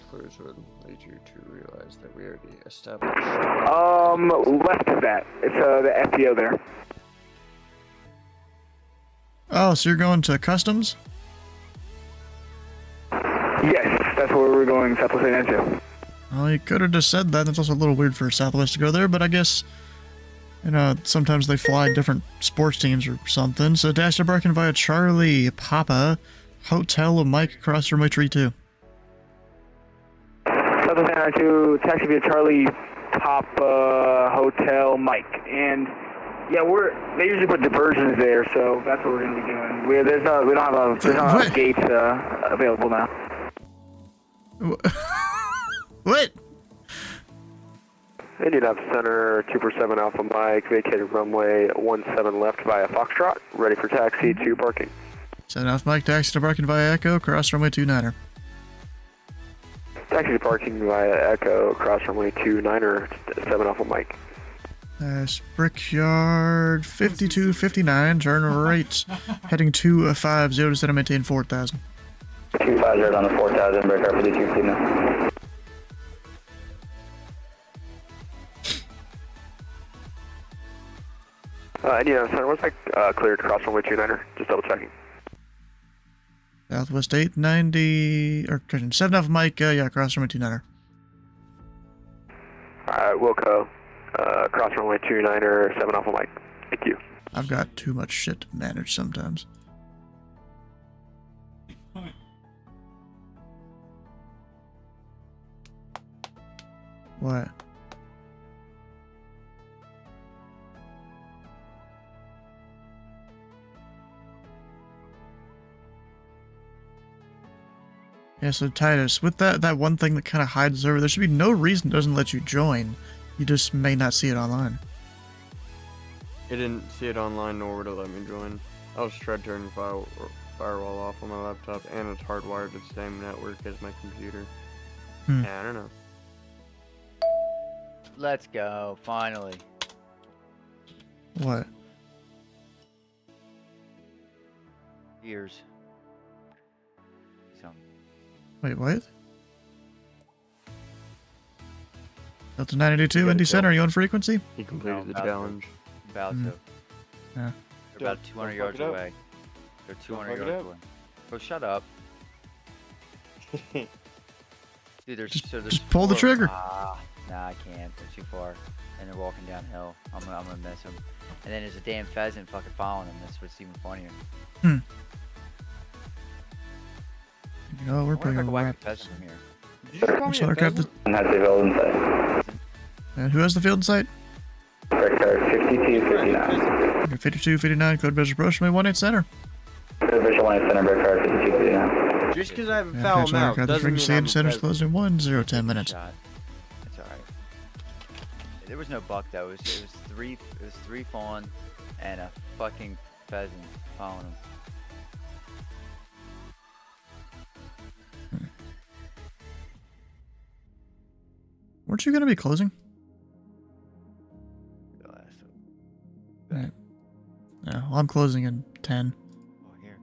lead you to realize that we already established. Left of that. It's the FBO there. Oh, so you're going to customs? Yes, that's where we're going, Southwest 892. Well, you could have just said that. That's also a little weird for Southwest to go there, but I guess, you know, sometimes they fly different sports teams or something. So dash to Barkin via Charlie, Papa, Hotel, Mike, across runway 32. Southwest 892, taxi via Charlie, Papa, Hotel, Mike. And yeah, they usually put diversions there, so that's what we're going to be doing. We don't have a gates available now. What? Indian Center, 247 Alpha Mike, vacated runway 17 left via Foxtrot, ready for taxi to parking. 7 off Mike, taxi to parking via Echo, cross runway 29er. Taxi to parking via Echo, cross runway 29er, 7 Alpha Mike. Brickyard 5259, turn right, heading 250 to center maintain 4,000. 250 on the 4,000, break car for the 259. Indy Center, what's that cleared across runway 29er? Just double checking. Southwest 890, or 7 Alpha Mike, yeah, cross runway 29er. Alright, Wilco, cross runway 29er, 7 Alpha Mike. Thank you. I've got too much shit to manage sometimes. What? Yeah, so Titus, with that one thing that kind of hides over, there should be no reason it doesn't let you join. You just may not see it online. It didn't see it online, nor would it let me join. I was tried turning firewall off on my laptop, and it's hardwired to the same network as my computer. Yeah, I don't know. Let's go, finally. What? Years. Some. Wait, what? Delta 982, Indy Center, are you on frequency? He completed the challenge. About to. Yeah. They're about 200 yards away. They're 200 yards away. Bro, shut up. Dude, there's just pull the trigger. Nah, I can't. They're too far. And they're walking downhill. I'm gonna miss them. And then there's a damn pheasant fucking following them. That's what's even funnier. You know, we're putting a wrap. Pheasant from here. So aircraft Has the field in sight. And who has the field in sight? Vector 5259. 5259, code visual approach, runway 18 center. Code visual 18 center, Vector 5259. Just because I have a foul mouth doesn't mean I'm center's closed in 10 minutes. That's alright. There was no buck though. It was three fawn and a fucking pheasant following him. Weren't you gonna be closing? Right. Yeah, well, I'm closing in 10. Oh, here.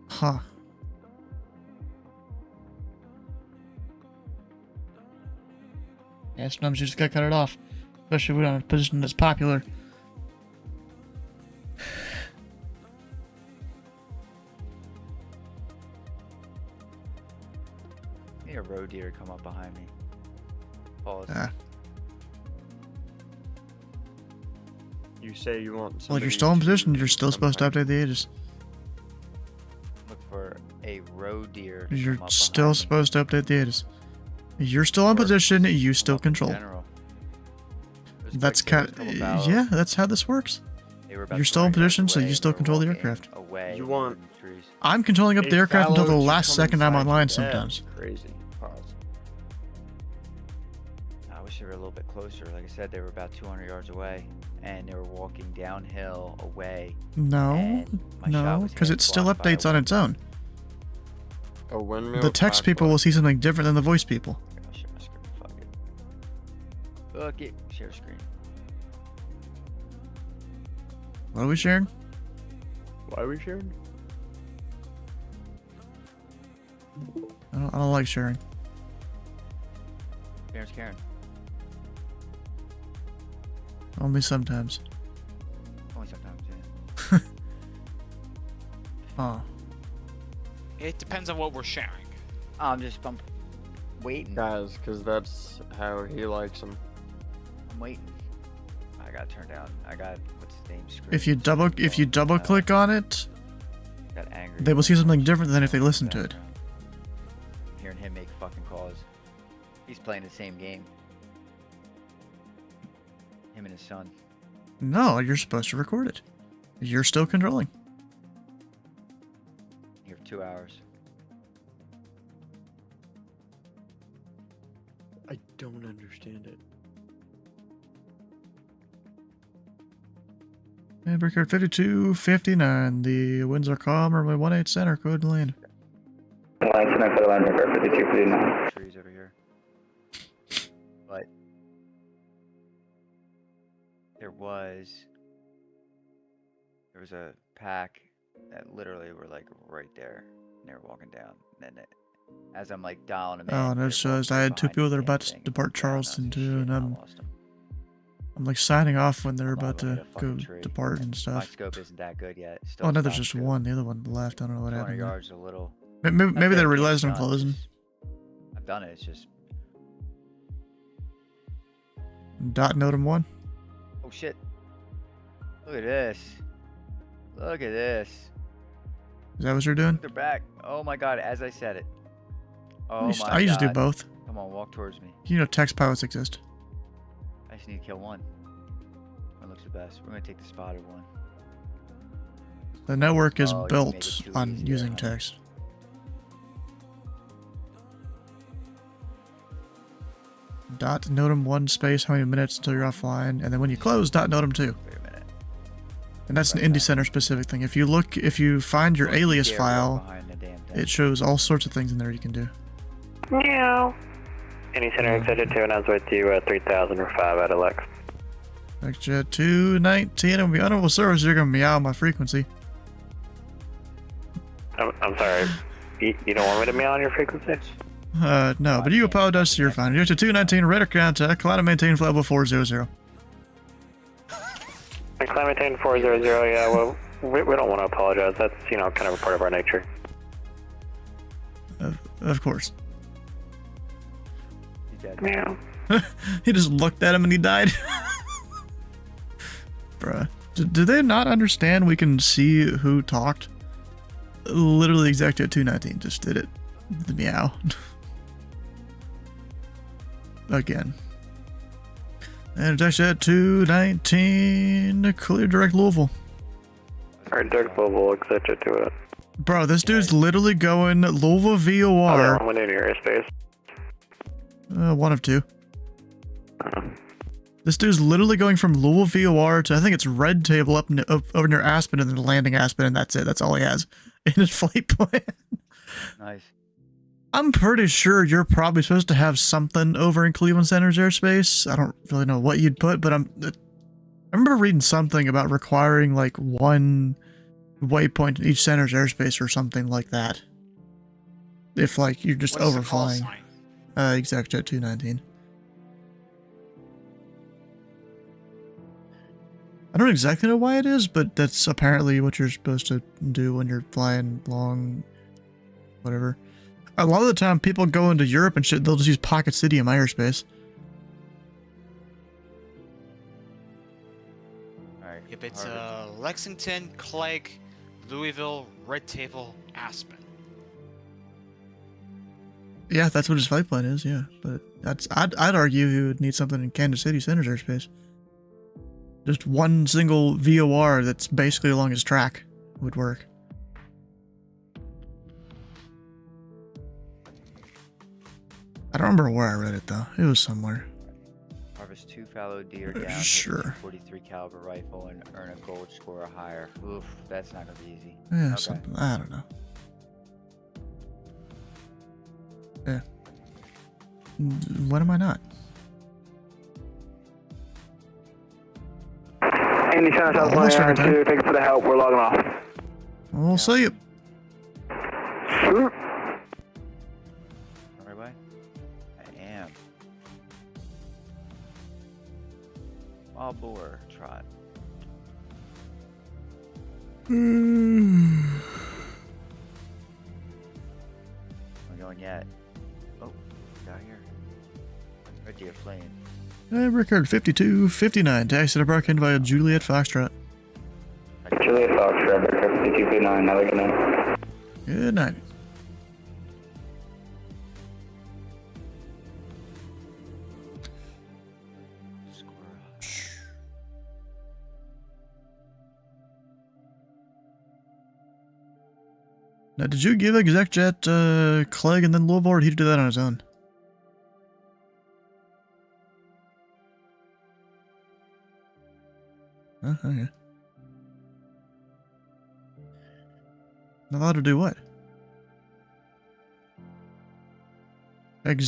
Huh. Yeah, sometimes you just gotta cut it off. Especially when we're in a position that's popular. A road deer come up behind me. Pause. You say you want Well, if somebody you're still in to position, you're still supposed to update the ages. Look for a road deer. You're still supposed to update the ages. You're still in position, you still control. That's kind yeah, that's how this works. You're still in position, so you still control the aircraft. You want I'm controlling up the aircraft until the last second I'm online Yeah, sometimes. crazy. Pause. I wish they were a little bit closer. Like I said, they were about 200 yards away, and they were walking downhill away. No, no, because it still updates on its own. A windmill. The text people will see something different than the voice people. I'll share my screen. Fuck it. Fuck it. Share screen. What are we sharing? Why are we sharing? I don't like sharing. Karen's Karen. Only sometimes. Only sometimes, yeah. Oh. It depends on what we're sharing. I'm waiting. Guys, because that's how he likes them. I'm waiting. I got turned down. I got what's his name? Screen. If you double click on it, Got angry. they will see something different than if they listen to it. I'm hearing him make fucking calls. He's playing the same game. Him and his son. No, you're supposed to record it. You're still controlling. Here for 2 hours. I don't understand it. And record 5259. The winds are calm. Runway 18 center. Code and land. 18 center for the land record 5259. Trees over here. But there was a pack that literally were like right there, and they were walking down, and then As I'm like dialing them in. Oh, no, so I had two people that are about to depart Charleston too, and I'm like signing off when they're about to go depart and My stuff. scope isn't that good yet. Still Oh no, there's stock just scope. one. The other one left. I don't know what 200 happened. yards a little. Maybe they realized I'm closing. I've done it. It's just. Dot Notum 1. Oh shit! Look at this. Look at this. Is that what you're doing? They're back. Oh my god! As I said it. Oh my god. I usually do both. Come on, walk towards me. You know, text pilots exist. I just need to kill one. One looks the best. We're gonna take the spotted one. The network is Oh, you made built it too on easy using there, text. Dot Notum 1 space, how many minutes until you're offline, and then when you close, dot Notum 2. Wait a minute. And that's an Indy Center specific thing. If you find your alias file, it shows all sorts of things in there you can do. Meow. Indy Center excited to announce with you 3005 out of Lex. XJet 219, it'll be honorable service, you're gonna meow my frequency. I'm sorry. You don't want me to meow on your frequency? No, but you apologize to your fine. You're to 219, radar contact, climate maintain flight level 400. Climate maintain 400, yeah, well, we don't want to apologize. That's, kind of a part of our nature. Of course. Meow. He just looked at him and he died. Bruh. Do they not understand we can see who talked? Literally exactly at 219 just did it. The meow. Again. And it's actually at 219, clear direct Louisville. Alright, direct Louisville, excited to it. Bro, this dude's literally going Louisville VOR. Oh, in your airspace. One of two. This dude's literally going from Louisville VOR to, I think it's Red Table up over near Aspen, and then landing Aspen, and that's it. That's all he has in his flight plan. Nice. I'm pretty sure you're probably supposed to have something over in Cleveland Center's airspace. I don't really know what you'd put, but I remember reading something about requiring like one waypoint in each center's airspace or something like that. If like you're just What's the call overflying. sign? ExactJet 219. I don't exactly know why it is, but that's apparently what you're supposed to do when you're flying long, whatever. A lot of the time, people go into Europe and shit, they'll just use Pocket City in my airspace. Alright. Yep, it's Lexington, Clegg, Louisville, Red Table, Aspen. Yeah, that's what his flight plan is, yeah. But I'd argue he would need something in Kansas City Center's airspace. Just one single VOR that's basically along his track would work. I don't remember where I read it though. It was somewhere. Harvest 2 fallow deer down Sure. with a 43 caliber rifle and earn a gold score or higher. Oof, that's not gonna be easy. Yeah, Okay. something. I don't know. Yeah. When am I not? Indy Center South Almost every time. 2, thank you for the help. We're logging off. We'll see you. Shoot. Right away? I am. Wild boar trot. Hmm. We're going yet. Oh, out here. Right to your plane. Record 5259. Taxi to Brockend by Juliet Foxtrot. Juliet Foxtrot, record 5259. Have a good night. Good night. Now, did you give ExactJet Clegg and then Louisville, or did he do that on his own? Oh, okay. Not allowed to do what? Did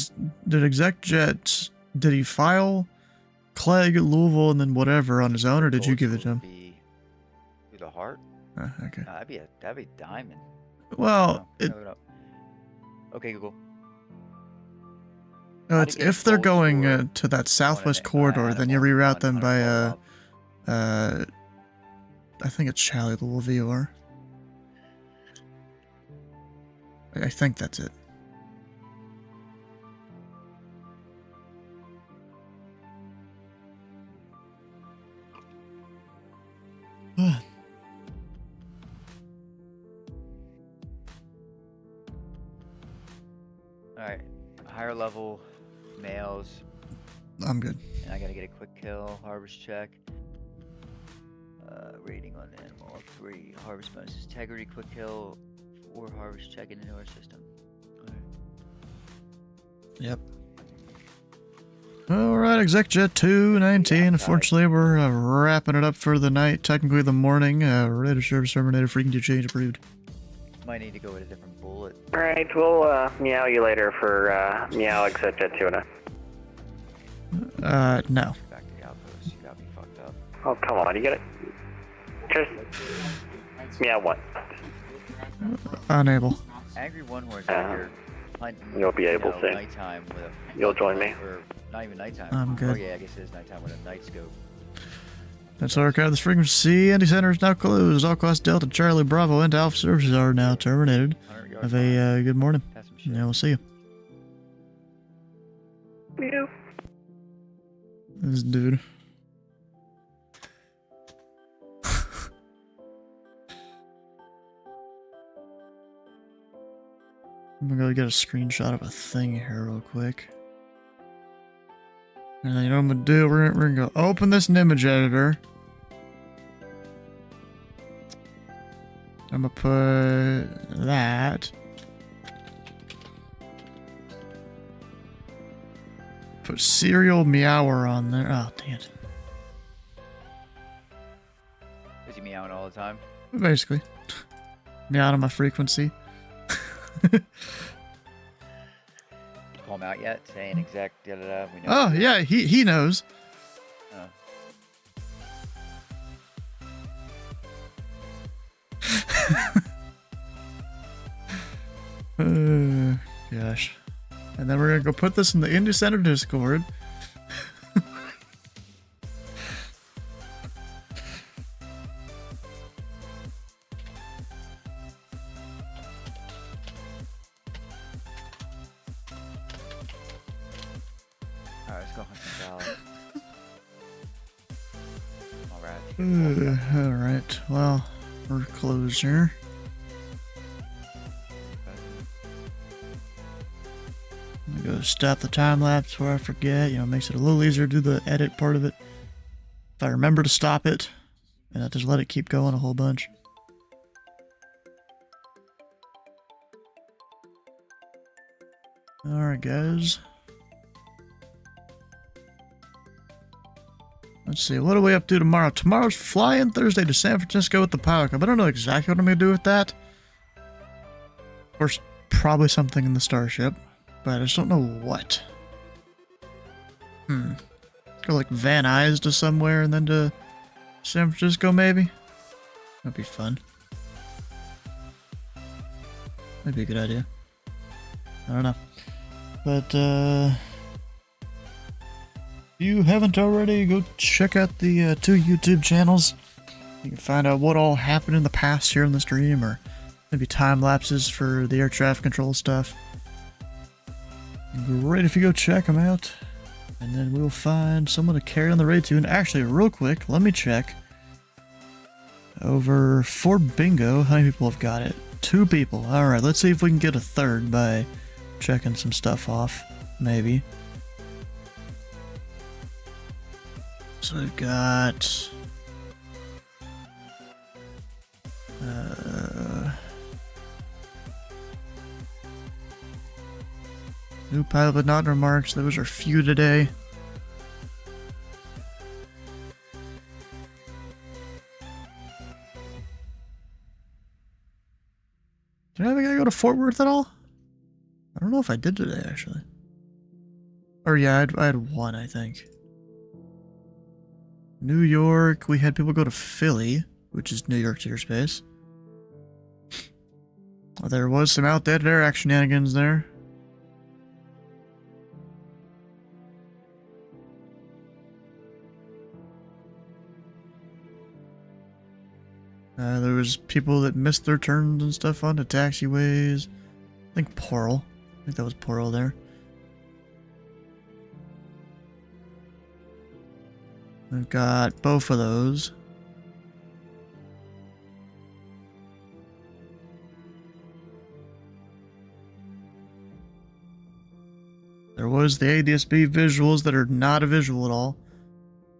ExactJet, did he file Clegg, Louisville, and then whatever on his own, or did you give it to him? Through the heart? Okay. That'd be diamond. Well, Okay, Google. No, it's if they're going to that southwest corridor, then you reroute them by I think it's Charlie Little VOR. I think that's it. Alright, higher level males. I'm good. And I gotta get a quick kill, harvest check. Rating on animal 3, harvest bonus integrity, quick kill, 4 harvest check into our system. Yep. Alright, ExecJet 219. Unfortunately, we're wrapping it up for the night. Technically the morning. Ready to service terminated. Freaking change approved. Might need to go with a different bullet. Alright, we'll meow you later for meow ExecJet 209. No. Back to the outpost, you got me fucked up. Oh, come on, you get it? Just meow one. Unable. Angry One Horn's out here hunting. You'll be able to. Nighttime with a. You'll join me. Or not even nighttime. I'm good. Oh yeah, I guess it is nighttime with a night scope. That's our card. This frequency. Indy Center is now closed. All class Delta, Charlie, Bravo, and Alpha services are now terminated. Have a good morning. Yeah, we'll see you. Meow. This dude. I'm gonna get a screenshot of a thing here real quick. And then you know what I'm gonna do? We're gonna go open this in image editor. I'm gonna put that. Put serial meower on there. Oh, dang it. Is he meowing all the time? Basically. Meow on my frequency. Call him out yet? Saying exact da da da. We know. Oh yeah, he knows. Gosh. And then we're gonna go put this in the Indy Center Discord. Alright, let's go hunt some dogs. Alright, well, we're closed here. I'm gonna go stop the time lapse before I forget. You know, it makes it a little easier to do the edit part of it. If I remember to stop it, and I just let it keep going a whole bunch. Alright, guys. Let's see, what are we up to tomorrow? Tomorrow's flying Thursday to San Francisco with the Power Cup. I don't know exactly what I'm going to do with that. Of course, probably something in the Starship, but I just don't know what. Go like Van Nuys to somewhere and then to San Francisco, maybe? That'd be fun. That'd be a good idea. I don't know. But, if you haven't already, go check out the 2 YouTube channels. You can find out what all happened in the past here in the stream, or maybe time lapses for the air traffic control stuff. Great if you go check them out. And then we'll find someone to carry on the raid to. And actually, real quick, let me check. Over for bingo, how many people have got it? 2 people. Alright, let's see if we can get a third by checking some stuff off. Maybe. So we've got new pilot but not remarks. Those are few today. Did I have a guy go to Fort Worth at all? I don't know if I did today, actually. Or yeah, I had one, I think. New York, we had people go to Philly, which is New York's airspace. Well, there was some outdated air shenanigans there. There was people that missed their turns and stuff on the taxiways. I think Portal. I think that was Portal there. We've got both of those. There was the ADSB visuals that are not a visual at all.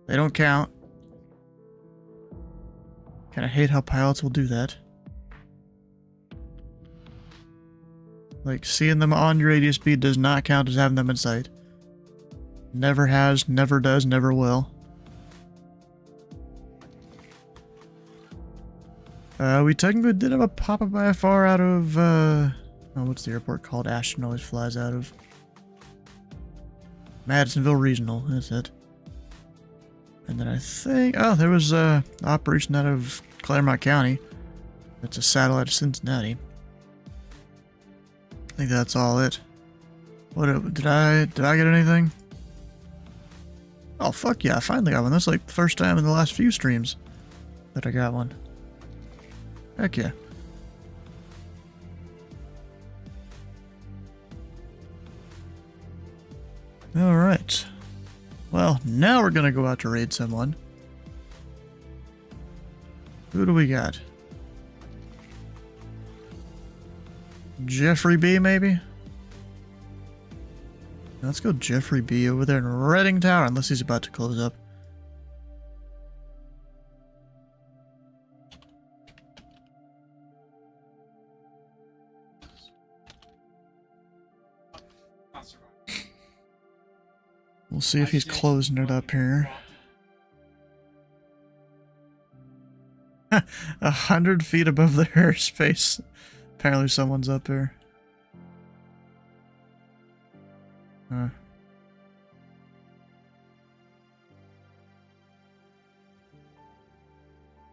They don't count. Kinda hate how pilots will do that. Like, seeing them on your ADSB does not count as having them in sight. Never has, never does, never will. We technically did have a pop-up IFR out of, oh, what's the airport called Ashton always flies out of? Madisonville Regional, that's it. And then I think, oh, there was a operation out of Claremont County. That's a satellite of Cincinnati. I think that's all it. What did I get anything? Oh fuck yeah, I finally got one. That's like the first time in the last few streams that I got one. Heck yeah. Alright. Well, now we're gonna go out to raid someone. Who do we got? Jeffrey B, maybe? Let's go Jeffrey B over there in Reading Tower, unless he's about to close up. We'll see if he's closing it up here. 100 feet above the airspace. Apparently someone's up there.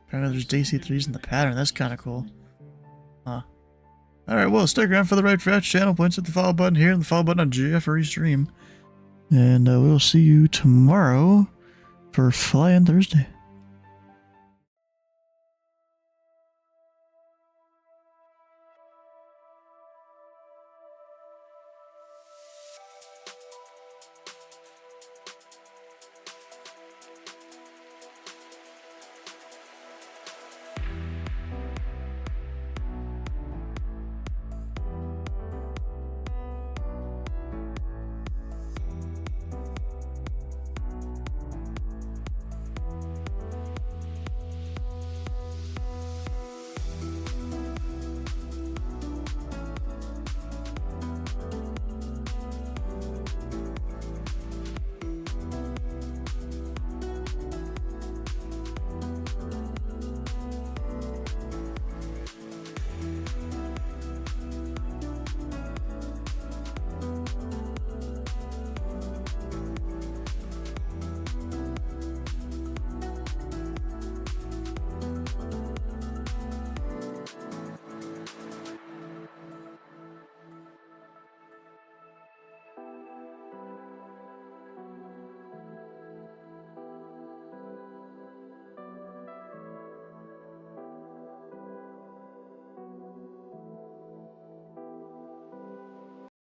Apparently there's DC-3s in the pattern. That's kind of cool. Huh. Alright, well, stick around for the TheFatRat channel. Points at the follow button here and the follow button on GFRE stream. And we'll see you tomorrow for Flying Thursday.